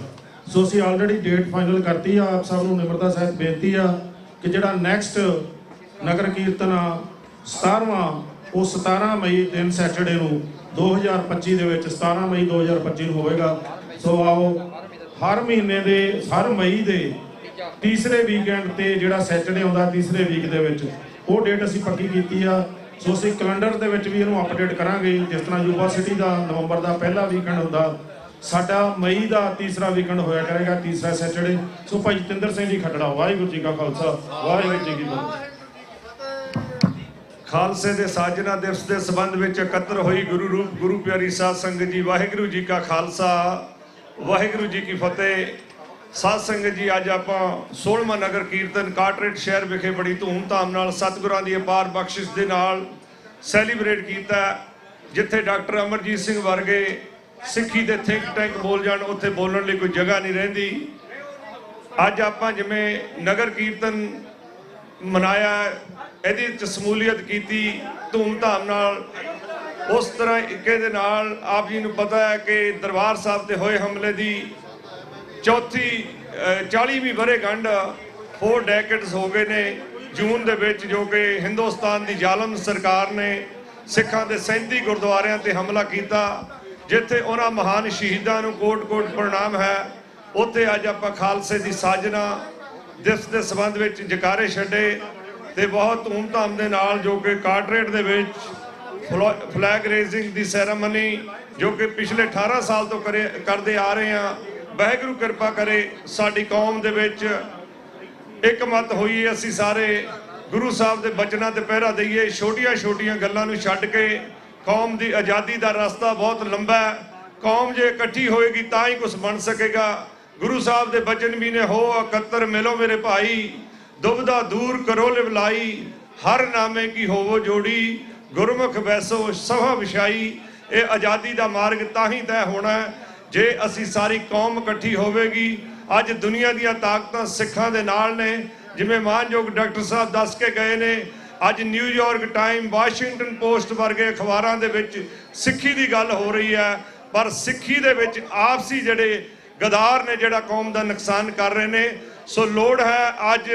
Speaker 12: ਸੋ ਅਸੀਂ ਆਲਰੇਡੀ ਡੇਟ ਫਾਈਨਲ ਕਰਤੀ ਆ। ਆਪ ਸਭ ਨੂੰ ਨਿਮਰਤਾ ਸਹਿਤ ਬੇਨਤੀ ਆ ਕਿ ਜਿਹੜਾ ਨੈਕਸਟ ਨਗਰ ਕੀਰਤਨ 17ਵਾਂ ਉਹ 17 ਮਈ ਦਿਨ ਸੈਟਰਡੇ ਨੂੰ 2025 ਦੇ ਵਿੱਚ 17 ਮਈ 2025 ਨੂੰ ਹੋਵੇਗਾ। ਸੋ ਆਓ ਹਰ ਮਹੀਨੇ ਦੇ ਹਰ ਮਈ ਦੇ ਤੀਸਰੇ ਵੀਕਐਂਡ ਤੇ ਜਿਹੜਾ ਸੈਟਰਡੇ ਆਉਂਦਾ ਤੀਸਰੇ ਵੀਕ ਦੇ ਵਿੱਚ ਉਹ ਡੇਟ ਅਸੀਂ ਪੱਕੀ ਕੀਤੀ ਆ। ਸੋ ਅਸੀਂ ਕੈਲੰਡਰ ਦੇ ਵਿੱਚ ਵੀ ਇਹਨੂੰ ਅਪਡੇਟ ਕਰਾਂਗੇ। ਜਿਸ ਤਰ੍ਹਾਂ ਯੂਬਾ ਸਿਟੀ ਦਾ ਨਵੰਬਰ ਦਾ ਪਹਿਲਾ ਵੀਕਐਂਡ ਹੁੰਦਾ, ਸਾਡਾ ਮਈ ਦਾ ਤੀਸਰਾ ਵੀਕਐਂਡ ਹੋਇਆ ਕਰੇਗਾ, ਤੀਸਰਾ ਸੈਟਰਡੇ। ਸੋ ਭਾਈ ਜਤਿੰਦਰ ਸਿੰਘ ਜੀ ਖਟੜਾ, ਵਾਹਿਗੁਰੂ ਜੀ ਕਾ ਖਾਲਸਾ ਵਾਹਿਗੁਰੂ ਜੀ ਕੀ ਫਤਿਹ।
Speaker 11: ਖਾਲਸੇ ਦੇ ਸਾਜਨਾ ਦਿਵਸ ਦੇ ਸੰਬੰਧ ਵਿੱਚ ਇਕੱਤਰ ਹੋਈ ਗੁਰੂ ਰੂਪ ਗੁਰੂ ਪਿਆਰੀ ਸਾਧ ਸੰਗਤ ਜੀ, ਵਾਹਿਗੁਰੂ ਜੀ ਕਾ ਖਾਲਸਾ ਵਾਹਿਗੁਰੂ ਜੀ ਕੀ ਫਤਿਹ। ਸਾਧ ਸੰਗਤ ਜੀ, ਅੱਜ ਆਪਾਂ 16ਵਾਂ ਨਗਰ ਕੀਰਤਨ ਕਾਟਰੇਟ ਸ਼ਹਿਰ ਵਿਖੇ ਬੜੀ ਧੂਮਧਾਮ ਨਾਲ ਸਤਿਗੁਰਾਂ ਦੀ ਅਪਾਰ ਬਖਸ਼ਿਸ਼ ਦੇ ਨਾਲ ਸੈਲੀਬ੍ਰੇਟ ਕੀਤਾ। ਜਿੱਥੇ ਡਾਕਟਰ ਅਮਰਜੀਤ ਸਿੰਘ ਵਰਗੇ ਸਿੱਖੀ ਦੇ ਥਿੰਕ ਟੈਂਕ ਬੋਲ ਜਾਣ, ਉੱਥੇ ਬੋਲਣ ਲਈ ਕੋਈ ਜਗ੍ਹਾ ਨਹੀਂ ਰਹਿੰਦੀ। ਅੱਜ ਆਪਾਂ ਜਿਵੇਂ ਨਗਰ ਕੀਰਤਨ ਮਨਾਇਆ, ਇਹਦੇ ਵਿੱਚ ਸਮੂਲੀਅਤ ਕੀਤੀ ਧੂਮਧਾਮ ਨਾਲ, ਉਸ ਤਰ੍ਹਾਂ ਇੱਕੇ ਦੇ ਨਾਲ ਆਪ ਜੀ ਨੂੰ ਪਤਾ ਹੈ ਕਿ ਦਰਬਾਰ ਸਾਹਿਬ ਤੇ ਹੋਏ ਹਮਲੇ ਦੀ 40ਵੀਂ ਵਰ੍ਹੇਗੰਢ 4 ਡੈਕੇਡਸ ਹੋ ਗਏ ਨੇ ਜੂਨ ਦੇ ਵਿੱਚ, ਜੋ ਕਿ ਹਿੰਦੁਸਤਾਨ ਦੀ ਜ਼ਾਲਮ ਸਰਕਾਰ ਨੇ ਸਿੱਖਾਂ ਦੇ 37 ਗੁਰਦੁਆਰਿਆਂ ਤੇ ਹਮਲਾ ਕੀਤਾ। ਜਿੱਥੇ ਉਹਨਾਂ ਮਹਾਨ ਸ਼ਹੀਦਾਂ ਨੂੰ ਕੋਟ-ਕੋਟ ਪ੍ਰਣਾਮ ਹੈ, ਉੱਥੇ ਅੱਜ ਆਪਾਂ ਖਾਲਸੇ ਦੀ ਸਾਜਨਾ ਦਿਵਸ ਦੇ ਸੰਬੰਧ ਵਿੱਚ ਜਕਾਰੇ ਛੱਡੇ ਤੇ ਬਹੁਤ ਧੂਮਧਾਮ ਦੇ ਨਾਲ, ਜੋ ਕਿ ਕਾਟਰੇਟ ਦੇ ਵਿੱਚ ਫਲੈਗ ਰੇਜ਼ਿੰਗ ਦੀ ਸੈਰਾਮਨੀ ਜੋ ਕਿ ਪਿਛਲੇ 18 ਸਾਲ ਤੋਂ ਕਰਦੇ ਆ ਰਹੇ ਹਾਂ। ਵਾਹਿਗੁਰੂ ਕਿਰਪਾ ਕਰੇ ਸਾਡੀ ਕੌਮ ਦੇ ਵਿੱਚ ਇੱਕ ਮਤ ਹੋਈ, ਅਸੀਂ ਸਾਰੇ ਗੁਰੂ ਸਾਹਿਬ ਦੇ ਬਚਨਾਂ ਤੇ ਪਹਿਰਾ ਦਈਏ। ਛੋਟੀਆਂ ਗੱਲਾਂ ਨੂੰ ਛੱਡ ਕੇ ਕੌਮ ਦੀ ਆਜ਼ਾਦੀ ਦਾ ਰਸਤਾ ਬਹੁਤ ਲੰਬਾ ਹੈ। ਕੌਮ ਜੇ ਇਕੱਠੀ ਹੋਏਗੀ ਤਾਂ ਹੀ ਕੁਝ ਬਣ ਸਕੇਗਾ। ਗੁਰੂ ਸਾਹਿਬ ਦੇ ਬਚਨ ਵੀ ਨੇ, ਹੋ ਇਕੱਤਰ ਮਿਲੋ ਮੇਰੇ ਭਾਈ, ਦੁਬਦਾ ਦੂਰ ਕਰੋ ਲਿਵਲਾਈ, ਹਰ ਨਾਮੇ ਕੀ ਹੋਵੋ ਜੋੜੀ, ਗੁਰਮੁਖ ਵੈਸੋ ਸਭਾ ਵਿਛਾਈ। ਇਹ ਆਜ਼ਾਦੀ ਦਾ ਮਾਰਗ ਤਾਂ ਹੀ ਤੈਅ ਹੋਣਾ ਜੇ ਅਸੀਂ ਸਾਰੀ ਕੌਮ ਇਕੱਠੀ ਹੋਵੇਗੀ। ਅੱਜ ਦੁਨੀਆ ਦੀਆਂ ਤਾਕਤਾਂ ਸਿੱਖਾਂ ਦੇ ਨਾਲ ਨੇ, ਜਿਵੇਂ ਮਾਨਯੋਗ ਡਾਕਟਰ ਸਾਹਿਬ ਦੱਸ ਕੇ ਗਏ ਨੇ। ਅੱਜ ਨਿਊਯਾਰਕ ਟਾਈਮ, ਵਾਸ਼ਿੰਗਟਨ ਪੋਸਟ ਵਰਗੇ ਅਖਬਾਰਾਂ ਦੇ ਵਿੱਚ ਸਿੱਖੀ ਦੀ ਗੱਲ ਹੋ ਰਹੀ ਹੈ। ਪਰ ਸਿੱਖੀ ਦੇ ਵਿੱਚ ਆਪਸੀ ਜਿਹੜੇ ਗਦਾਰ ਨੇ ਜਿਹੜਾ ਕੌਮ ਦਾ ਨੁਕਸਾਨ ਕਰ ਰਹੇ ਨੇ। ਸੋ ਲੋੜ ਹੈ ਅੱਜ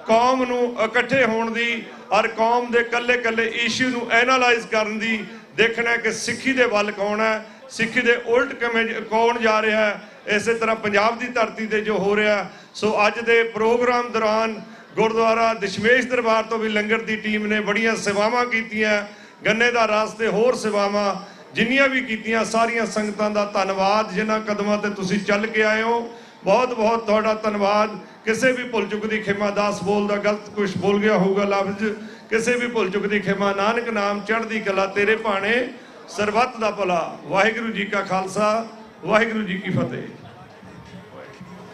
Speaker 11: ਕੌਮ ਨੂੰ ਇਕੱਠੇ ਹੋਣ ਦੀ ਔਰ ਕੌਮ ਦੇ ਕੱਲੇ ਇਸ਼ੂ ਨੂੰ ਐਨਾਲਾਈਜ਼ ਕਰਨ ਦੀ, ਦੇਖਣਾ ਕਿ ਸਿੱਖੀ ਦੇ ਵੱਲ ਕੌਣ ਹੈ, ਸਿੱਖੀ ਦੇ ਉਲਟ ਕਿਵੇਂ ਕੌਣ ਜਾ ਰਿਹਾ ਹੈ। ਇਸੇ ਤਰ੍ਹਾਂ ਪੰਜਾਬ ਦੀ ਧਰਤੀ ਤੇ ਜੋ ਹੋ ਰਿਹਾ। ਸੋ ਅੱਜ ਦੇ ਪ੍ਰੋਗਰਾਮ ਦੌਰਾਨ ਗੁਰਦੁਆਰਾ ਦਸ਼ਮੇਸ਼ ਦਰਬਾਰ ਤੋਂ ਵੀ ਲੰਗਰ ਦੀ ਟੀਮ ਨੇ ਬੜੀਆਂ ਸੇਵਾਵਾਂ ਕੀਤੀਆਂ, ਗੰਨੇ ਦਾ ਰਸ ਤੇ ਹੋਰ ਸੇਵਾਵਾਂ ਜਿੰਨੀਆਂ ਵੀ ਕੀਤੀਆਂ, ਸਾਰੀਆਂ ਸੰਗਤਾਂ ਦਾ ਧੰਨਵਾਦ ਜਿਨ੍ਹਾਂ ਕਦਮਾਂ ਤੇ ਤੁਸੀਂ ਚੱਲ ਕੇ ਆਏ ਹੋ। ਬਹੁਤ ਬਹੁਤ ਤੁਹਾਡਾ ਧੰਨਵਾਦ। ਕਿਸੇ ਵੀ ਭੁੱਲ ਚੁੱਕ ਦੀ ਖਿਮਾ, ਦਾਸ ਬੋਲਦਾ ਗਲਤ ਕੁਝ ਬੋਲ ਗਿਆ ਹੋਊਗਾ ਲਫ਼ਜ਼, ਕਿਸੇ ਵੀ ਭੁੱਲ ਚੁੱਕ ਦੀ ਖਿਮਾ। ਨਾਨਕ ਨਾਮ ਚੜ੍ਹਦੀ ਕਲਾ ਤੇਰੇ ਭਾਣੇ, ਸਰਬੱਤ ਦਾ ਭਲਾ। ਵਾਹਿਗੁਰੂ ਜੀ ਕਾ ਖਾਲਸਾ, ਵਾਹਿਗੁਰੂ ਜੀ ਕੀ ਫਤਿਹ।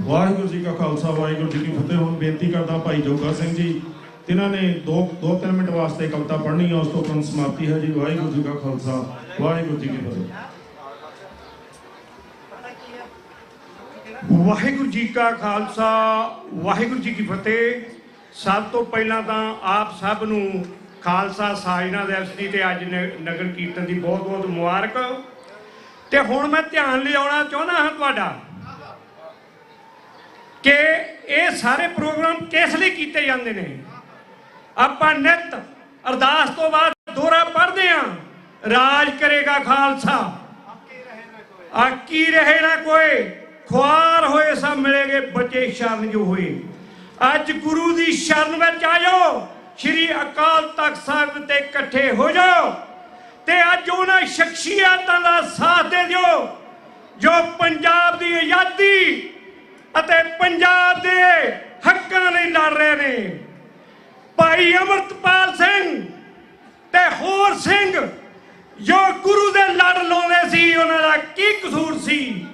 Speaker 1: ਵਾਹਿਗੁਰੂ ਜੀ ਕਾ ਖਾਲਸਾ, ਵਾਹਿਗੁਰੂ ਜੀ ਕੀ ਫਤਿਹ। ਹੁਣ ਬੇਨਤੀ ਕਰਦਾ ਭਾਈ ਜੋਗਾ ਸਿੰਘ ਜੀ, ਜਿਨ੍ਹਾਂ ਨੇ 2-3 ਮਿੰਟ ਵਾਸਤੇ ਕਵਿਤਾ ਪੜ੍ਹਨੀ ਹੈ, ਉਸ ਤੋਂ ਉਪਰੰਤ ਸਮਾਪਤੀ ਹੈ ਜੀ। ਵਾਹਿਗੁਰੂ ਜੀ ਕਾ ਖਾਲਸਾ, ਵਾਹਿਗੁਰੂ ਜੀ ਕੀ ਫਤਿਹ।
Speaker 2: ਵਾਹਿਗੁਰੂ ਜੀ ਕਾ ਖਾਲਸਾ, ਵਾਹਿਗੁਰੂ ਜੀ ਕੀ ਫਤਿਹ। ਸਭ ਤੋਂ ਪਹਿਲਾਂ ਤਾਂ ਆਪ ਸਭ ਨੂੰ ਖਾਲਸਾ ਸਾਜਨਾ ਦਿਵਸ ਦੀ ਤੇ ਅੱਜ ਨਗਰ ਕੀਰਤਨ ਦੀ ਬਹੁਤ ਬਹੁਤ ਮੁਬਾਰਕ। ਤੇ ਹੁਣ ਮੈਂ ਧਿਆਨ ਲਿਆਉਣਾ ਚਾਹੁੰਦਾ ਹਾਂ ਤੁਹਾਡਾ ਕਿ ਇਹ ਸਾਰੇ ਪ੍ਰੋਗਰਾਮ ਕਿਸ ਲਈ ਕੀਤੇ ਜਾਂਦੇ ਨੇ। ਆਪਾਂ ਨਿਤ ਅਰਦਾਸ ਤੋਂ ਬਾਅਦ ਦੋਹਰਾ ਪੜ੍ਹਦੇ ਹਾਂ, ਰਾਜ ਕਰੇਗਾ ਖਾਲਸਾ, ਆਕੀ ਰਹੇ ਨਾ ਕੋਈ, ਖੁਆਰ ਹੋਏ ਸਭ ਮਿਲੇਗੇ, ਬਚੇ ਸ਼ਰਨ ਜੋ ਹੋਏ। ਅੱਜ ਗੁਰੂ ਦੀ ਸ਼ਰਨ ਵਿੱਚ ਆ ਜਾਓ, ਸ਼੍ਰੀ ਅਕਾਲ ਤਖਤ ਸਾਹਿਬ ਤੇ ਇਕੱਠੇ ਹੋ ਜਾਓ ਤੇ ਅੱਜ ਉਹਨਾਂ ਸ਼ਖਸੀਅਤਾਂ ਦਾ ਸਾਥ ਦੇ ਦਿਓ ਜੋ ਪੰਜਾਬ ਦੀ ਆਜ਼ਾਦੀ ਅਤੇ ਪੰਜਾਬ ਦੇ ਹੱਕਾਂ ਲਈ ਲੜ ਰਹੇ ਨੇ। ਭਾਈ ਅਮਰਤਪਾਲ ਸਿੰਘ ਤੇ ਹੋਰ ਸਿੰਘ ਜੋ ਗੁਰੂ ਦੇ ਲੜ ਲਾਉਂਦੇ ਸੀ, ਉਹਨਾਂ ਦਾ ਕੀ ਕਸੂਰ ਸੀ?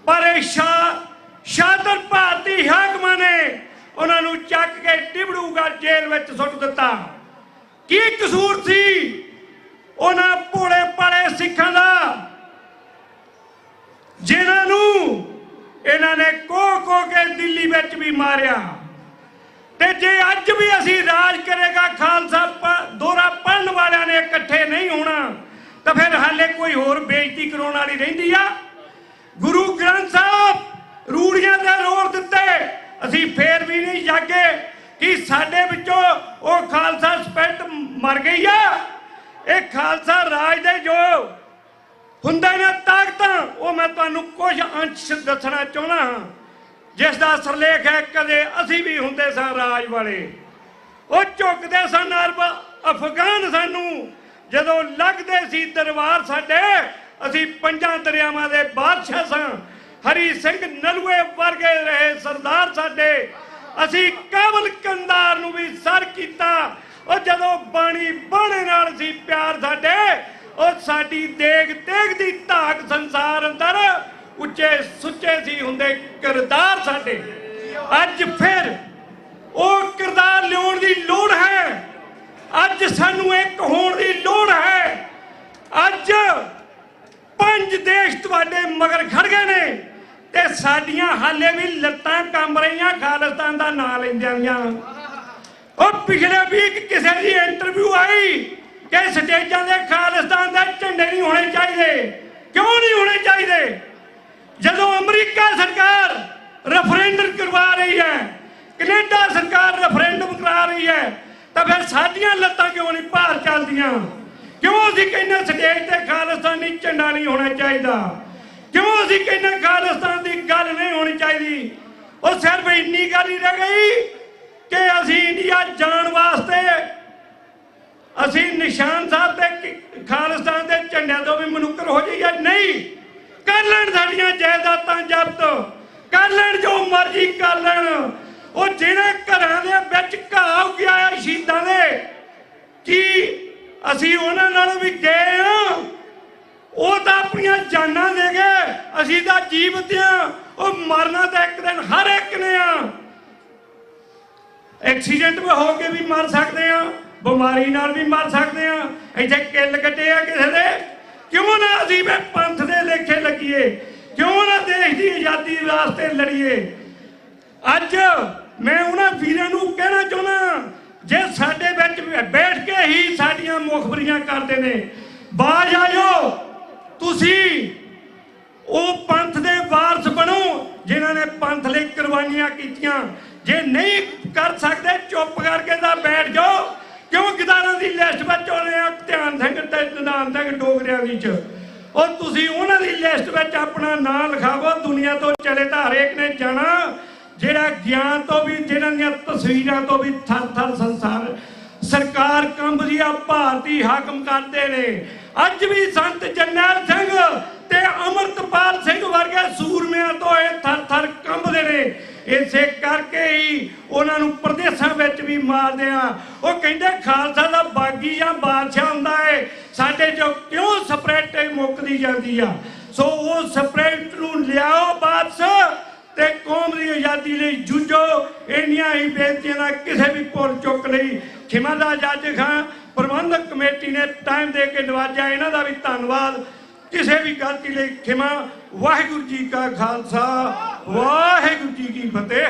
Speaker 2: ਪਰ ਇਹ ਸ਼ਾਦਰ ਭਾਰਤੀ ਹਾਕਮਾਂ ਨੇ ਉਹਨਾਂ ਨੂੰ ਚੱਕ ਕੇ ਡਿਬੜੂਗੜ੍ਹ ਜੇਲ੍ਹ ਵਿੱਚ ਸੁੱਟ ਦਿੱਤਾ। ਕੀ ਕਸੂਰ ਸੀ ਉਹਨਾਂ ਭੋਲੇ ਭਾਲੇ ਸਿੱਖਾਂ ਦਾ, ਜਿਨ੍ਹਾਂ ਨੂੰ ਇਹਨਾਂ ਨੇ ਕੋ ਕੇ ਦਿੱਲੀ ਵਿੱਚ ਵੀ ਮਾਰਿਆ? ਤੇ ਜੇ ਅੱਜ ਵੀ ਅਸੀਂ ਰਾਜ ਕਰੇਗਾ ਖਾਲਸਾ ਦੋਹਰਾ ਪੜ੍ਹਨ ਵਾਲਿਆਂ ਨੇ ਇਕੱਠੇ ਨਹੀਂ ਹੋਣਾ ਤਾਂ ਫਿਰ ਹਾਲੇ ਕੋਈ ਹੋਰ ਬੇਇੱਜ਼ਤੀ ਕਰਾਉਣ ਵਾਲੀ ਰਹਿੰਦੀ ਆ? ਗੁਰੂ ਗ੍ਰੰਥ ਸਾਹਿਬ ਰੂੜੀਆਂ ਦੇ ਰੋੜ ਦਿੱਤੇ, ਅਸੀਂ ਫੇਰ ਵੀ ਨਹੀਂ ਜਾਗੇ ਕਿ ਸਾਡੇ ਵਿੱਚੋਂ ਉਹ ਖਾਲਸਾ ਸਪਿਰਟ ਮਰ ਗਈ ਆ। ਇਹ ਖਾਲਸਾ ਰਾਜ ਦੇ ਜੋ ਹੁੰਦੇ ਨੇ ਤਾਕਤਾਂ, ਉਹ ਮੈਂ ਤੁਹਾਨੂੰ ਕੁਝ ਅੰਸ਼ ਦੱਸਣਾ ਚਾਹੁੰਦਾ ਹਾਂ ਜਿਸ ਦਾ ਸਿਰਲੇਖ ਹੈ ਕਦੇ ਅਸੀਂ ਵੀ ਹੁੰਦੇ ਸਾਂ ਰਾਜ ਵਾਲੇ। ਉਹ ਝੁਕਦੇ ਸਨ ਅਰਬ ਅਫਗਾਨ ਸਾਨੂੰ, ਜਦੋਂ ਲੱਗਦੇ ਸੀ ਦਰਬਾਰ ਸਾਡੇ, ਅਸੀਂ 5 ਦਰਿਆਵਾਂ ਦੇ ਬਾਦਸ਼ਾਹ ਸਾਂ। ਹਰੀ ਸਿੰਘ ਨਲੂਏ ਵਰਗੇ ਰਹੇ ਸਰਦਾਰ ਸਾਡੇ, ਅਸੀਂ ਕਾਬਲ ਕੰਦਾਰ ਨੂੰ ਵੀ ਸਰ ਕੀਤਾ। ਉਹ ਜਦੋਂ ਬਾਣੀ ਬਾਣੇ ਨਾਲ ਸੀ ਪਿਆਰ ਸਾਡੇ, ਉਹ ਸਾਡੀ ਦੇਗ ਤੇਗ ਦੀ ਧਾਕ ਸੰਸਾਰ ਅੰਦਰ ਉੱਚੇ ਸੁੱਚੇ ਸੀ ਹੁੰਦੇ ਕਿਰਦਾਰ ਸਾਡੇ। ਅੱਜ ਫਿਰ ਉਹ ਕਿਰਦਾਰ ਲਿਆਉਣ ਦੀ ਲੋੜ ਹੈ। ਅੱਜ ਸਾਨੂੰ ਇੱਕ ਹੋਣ ਦੀ ਲੋੜ ਹੈ। ਅੱਜ 5 ਦੇਸ਼ ਤੁਹਾਡੇ ਮਗਰ ਖੜ ਗਏ ਨੇ ਤੇ ਸਾਡੀਆਂ ਹਾਲੇ ਵੀ ਲੱਤਾਂ ਕੰਬ ਰਹੀਆਂ ਖਾਲਿਸਤਾਨ ਦਾ ਨਾਂ ਲੈਂਦਿਆਂ। ਉਹ ਪਿਛਲੇ ਵੀਕ ਕਿਸੇ ਦੀ ਇੰਟਰਵਿਊ ਆਈ ਕਿ ਸਟੇਜਾਂ ਦੇ ਖਾਲਿਸਤਾਨ ਦੇ ਝੰਡੇ ਨਹੀਂ ਹੋਣੇ ਚਾਹੀਦੇ। ਕਿਉਂ ਨਹੀਂ ਹੋਣੇ ਚਾਹੀਦੇ? ਜਦੋਂ ਅਮਰੀਕਾ ਸਰਕਾਰ ਰੈਫਰੈਂਡਮ ਕਰਵਾ ਰਹੀ ਹੈ, ਕੈਨੇਡਾ ਸਰਕਾਰ ਰੈਫਰੈਂਡਮ ਕਰਾ ਰਹੀ ਹੈ, ਤਾਂ ਫਿਰ ਸਾਡੀਆਂ ਲੱਤਾਂ ਕਿਉਂ ਨਹੀਂ ਭਾਰ ਚੱਲਦੀਆਂ? ਕਿਉਂ ਅਸੀਂ ਕਹਿੰਦੇ ਸਟੇਜ ਤੇ ਖਾਲਿਸਤਾਨੀ ਝੰਡਾ ਨਹੀਂ ਹੋਣਾ ਚਾਹੀਦਾ? ਕਿਉਂ ਅਸੀਂ ਕਹਿੰਦੇ ਖਾਲਿਸਤਾਨ ਦੀ ਗੱਲ ਨਹੀਂ ਹੋਣੀ ਚਾਹੀਦੀ? ਉਹ ਸਿਰਫ ਇੰਨੀ ਗੱਲ ਹੀ ਰਹਿ ਗਈ ਕਿ ਅਸੀਂ ਇੰਡੀਆ ਜਾਣ ਵਾਸਤੇ ਅਸੀਂ ਨਿਸ਼ਾਨ ਸਾਹਿਬ ਤੇ ਖਾਲਿਸਤਾਨ ਦੇ ਝੰਡਿਆਂ ਤੋਂ ਵੀ ਮਨੁੱਕਰ ਹੋ ਜਾਈਏ? ਨਹੀਂ, ਕਰ ਲੈਣ ਸਾਡੀਆਂ ਜਾਇਦਾਦਾਂ ਜ਼ਬਤ, ਕਰ ਲੈਣ ਜੋ ਮਰਜ਼ੀ ਕਰ ਲੈਣ। ਉਹ ਜਿਹੜੇ ਘਰਾਂ ਦੇ ਵਿੱਚ ਘਾਹ ਉੱਗਿਆ ਸ਼ਹੀਦਾਂ ਦੇ, ਕੀ ਅਸੀਂ ਉਹਨਾਂ ਨਾਲੋਂ ਵੀ ਗਏ ਹਾਂ? ਉਹ ਤਾਂ ਆਪਣੀਆਂ ਜਾਨਾਂ ਦੇ ਗਏ, ਅਸੀਂ ਤਾਂ ਜੀਵਤ ਹਾਂ। ਉਹ ਮਰਨਾ ਤਾਂ ਇੱਕ ਦਿਨ ਹਰ ਇੱਕ ਨੇ ਆ। ਐਕਸੀਡੈਂਟ ਹੋ ਕੇ ਵੀ ਮਰ ਸਕਦੇ ਆ, ਬਿਮਾਰੀ ਨਾਲ ਵੀ ਮਰ ਸਕਦੇ ਆ। ਇੱਥੇ ਕਿੱਲ ਕੱਟੇ ਆ ਕਿਸੇ ਦੇ, ਕਿਉਂ ਨਾ ਅਸੀਂ ਵੀ ਪੰਥ ਦੇ ਲੇਖੇ ਲੱਗੀਏ? ਕਿਉਂ ਨਾ ਦੇਸ਼ ਦੀ ਆਜ਼ਾਦੀ ਵਾਸਤੇ ਲੜੀਏ? ਅੱਜ ਮੈਂ ਉਹਨਾਂ ਵੀਰਾਂ ਨੂੰ ਕਹਿਣਾ ਚਾਹੁੰਦਾ, ਜੇ ਸਾਡੇ ਵਿੱਚ ਬੈਠ ਕੇ ਹੀ ਸਾਡੀਆਂ ਮੁਖਬਰੀਆਂ ਕਰਦੇ ਨੇ, ਬਾਜ ਆ ਜਾਓ। ਤੁਸੀਂ ਉਹ ਪੰਥ ਦੇ ਵਾਰਸ ਬਣੋ ਜਿਨ੍ਹਾਂ ਨੇ ਪੰਥ ਲਈ ਕੁਰਬਾਨੀਆਂ ਕੀਤੀਆਂ। ਜੇ ਨਹੀਂ ਕਰ ਸਕਦੇ ਚੁੱਪ ਕਰਕੇ ਤਾਂ ਬੈਠ ਜਾਓ। ਕਿਉਂ ਗਦਾਰਾਂ ਦੀ ਲਿਸਟ ਵਿੱਚ ਆਉਣੇ ਆ ਧਿਆਨ ਸਿੰਘ ਤੇ ਨਿਧਾਨ ਸਿੰਘ ਡੋਗਰਿਆਂ ਦੀ ਚ? ਉਹ ਤੁਸੀਂ ਉਹਨਾਂ ਦੀ ਲਿਸਟ ਵਿੱਚ ਆਪਣਾ ਨਾਂ ਲਿਖਾਵੋ। ਦੁਨੀਆ ਤੋਂ ਚਲੇ ਤਾਂ ਹਰੇਕ ਨੇ ਜਾਣਾ, ਜਿਹੜਾ ਗਿਆਨ ਤੋਂ ਵੀ, ਜਿਹਨਾਂ ਦੀਆਂ ਤਸਵੀਰਾਂ ਤੋਂ ਵੀ ਥਰ ਥਰ ਸੰਸਾਰ ਸਰਕਾਰ ਕੰਬਦੀ ਆ, ਭਾਰਤੀ ਹਾਕਮ ਕਰਦੇ ਨੇ। ਅੱਜ ਵੀ ਸੰਤ ਜਰਨੈਲ ਸਿੰਘ ਤੇ ਅਮਰਤਪਾਲ ਸਿੰਘ ਵਰਗੇ ਸੂਰਮਿਆਂ ਤੋਂ ਇਹ ਥਰ ਥਰ ਕੰਬਦੇ ਨੇ। ਇਸੇ ਕਰਕੇ ਹੀ ਉਹਨਾਂ ਨੂੰ ਪ੍ਰਦੇਸ਼ਾਂ ਵਿੱਚ ਵੀ ਮਾਰਦੇ ਆ। ਉਹ ਕਹਿੰਦੇ ਖਾਲਸਾ ਦਾ ਬਾਗੀ ਜਾਂ ਬਾਦਸ਼ਾਹ ਹੁੰਦਾ ਹੈ, ਸਾਡੇ ਚੋਂ ਕਿਉਂ ਸਪਰੇਟ ਮੁੱਕਦੀ ਜਾਂਦੀ ਆ। ਸੋ ਉਹ ਸਪਰੇਟ ਨੂੰ ਲਿਆਓ ਬਾਦਸ਼ਾਹ ਤੇ ਕੌਮ ਦੀ ਆਜ਼ਾਦੀ ਲਈ ਜੂਝੋ। ਇੰਨੀਆਂ ਹੀ ਬੇਨਤੀਆਂ ਦਾ ਕਿਸੇ ਵੀ ਭੁੱਲ ਚੁੱਕ ਲਈ ਖਿਮਾ ਦਾ ਜੱਜ ਖਾਂ ਪ੍ਰਬੰਧਕ ਕਮੇਟੀ ਨੇ ਟਾਈਮ ਦੇ ਕੇ ਨਵਾਜਿਆ, ਇਹਨਾਂ ਦਾ ਵੀ ਧੰਨਵਾਦ। ਕਿਸੇ ਵੀ ਗਲਤੀ ਲਈ ਖਿਮਾ। ਵਾਹਿਗੁਰੂ ਜੀ ਕਾ ਖਾਲਸਾ, ਵਾਹਿਗੁਰੂ ਜੀ ਕੀ ਫਤਿਹ।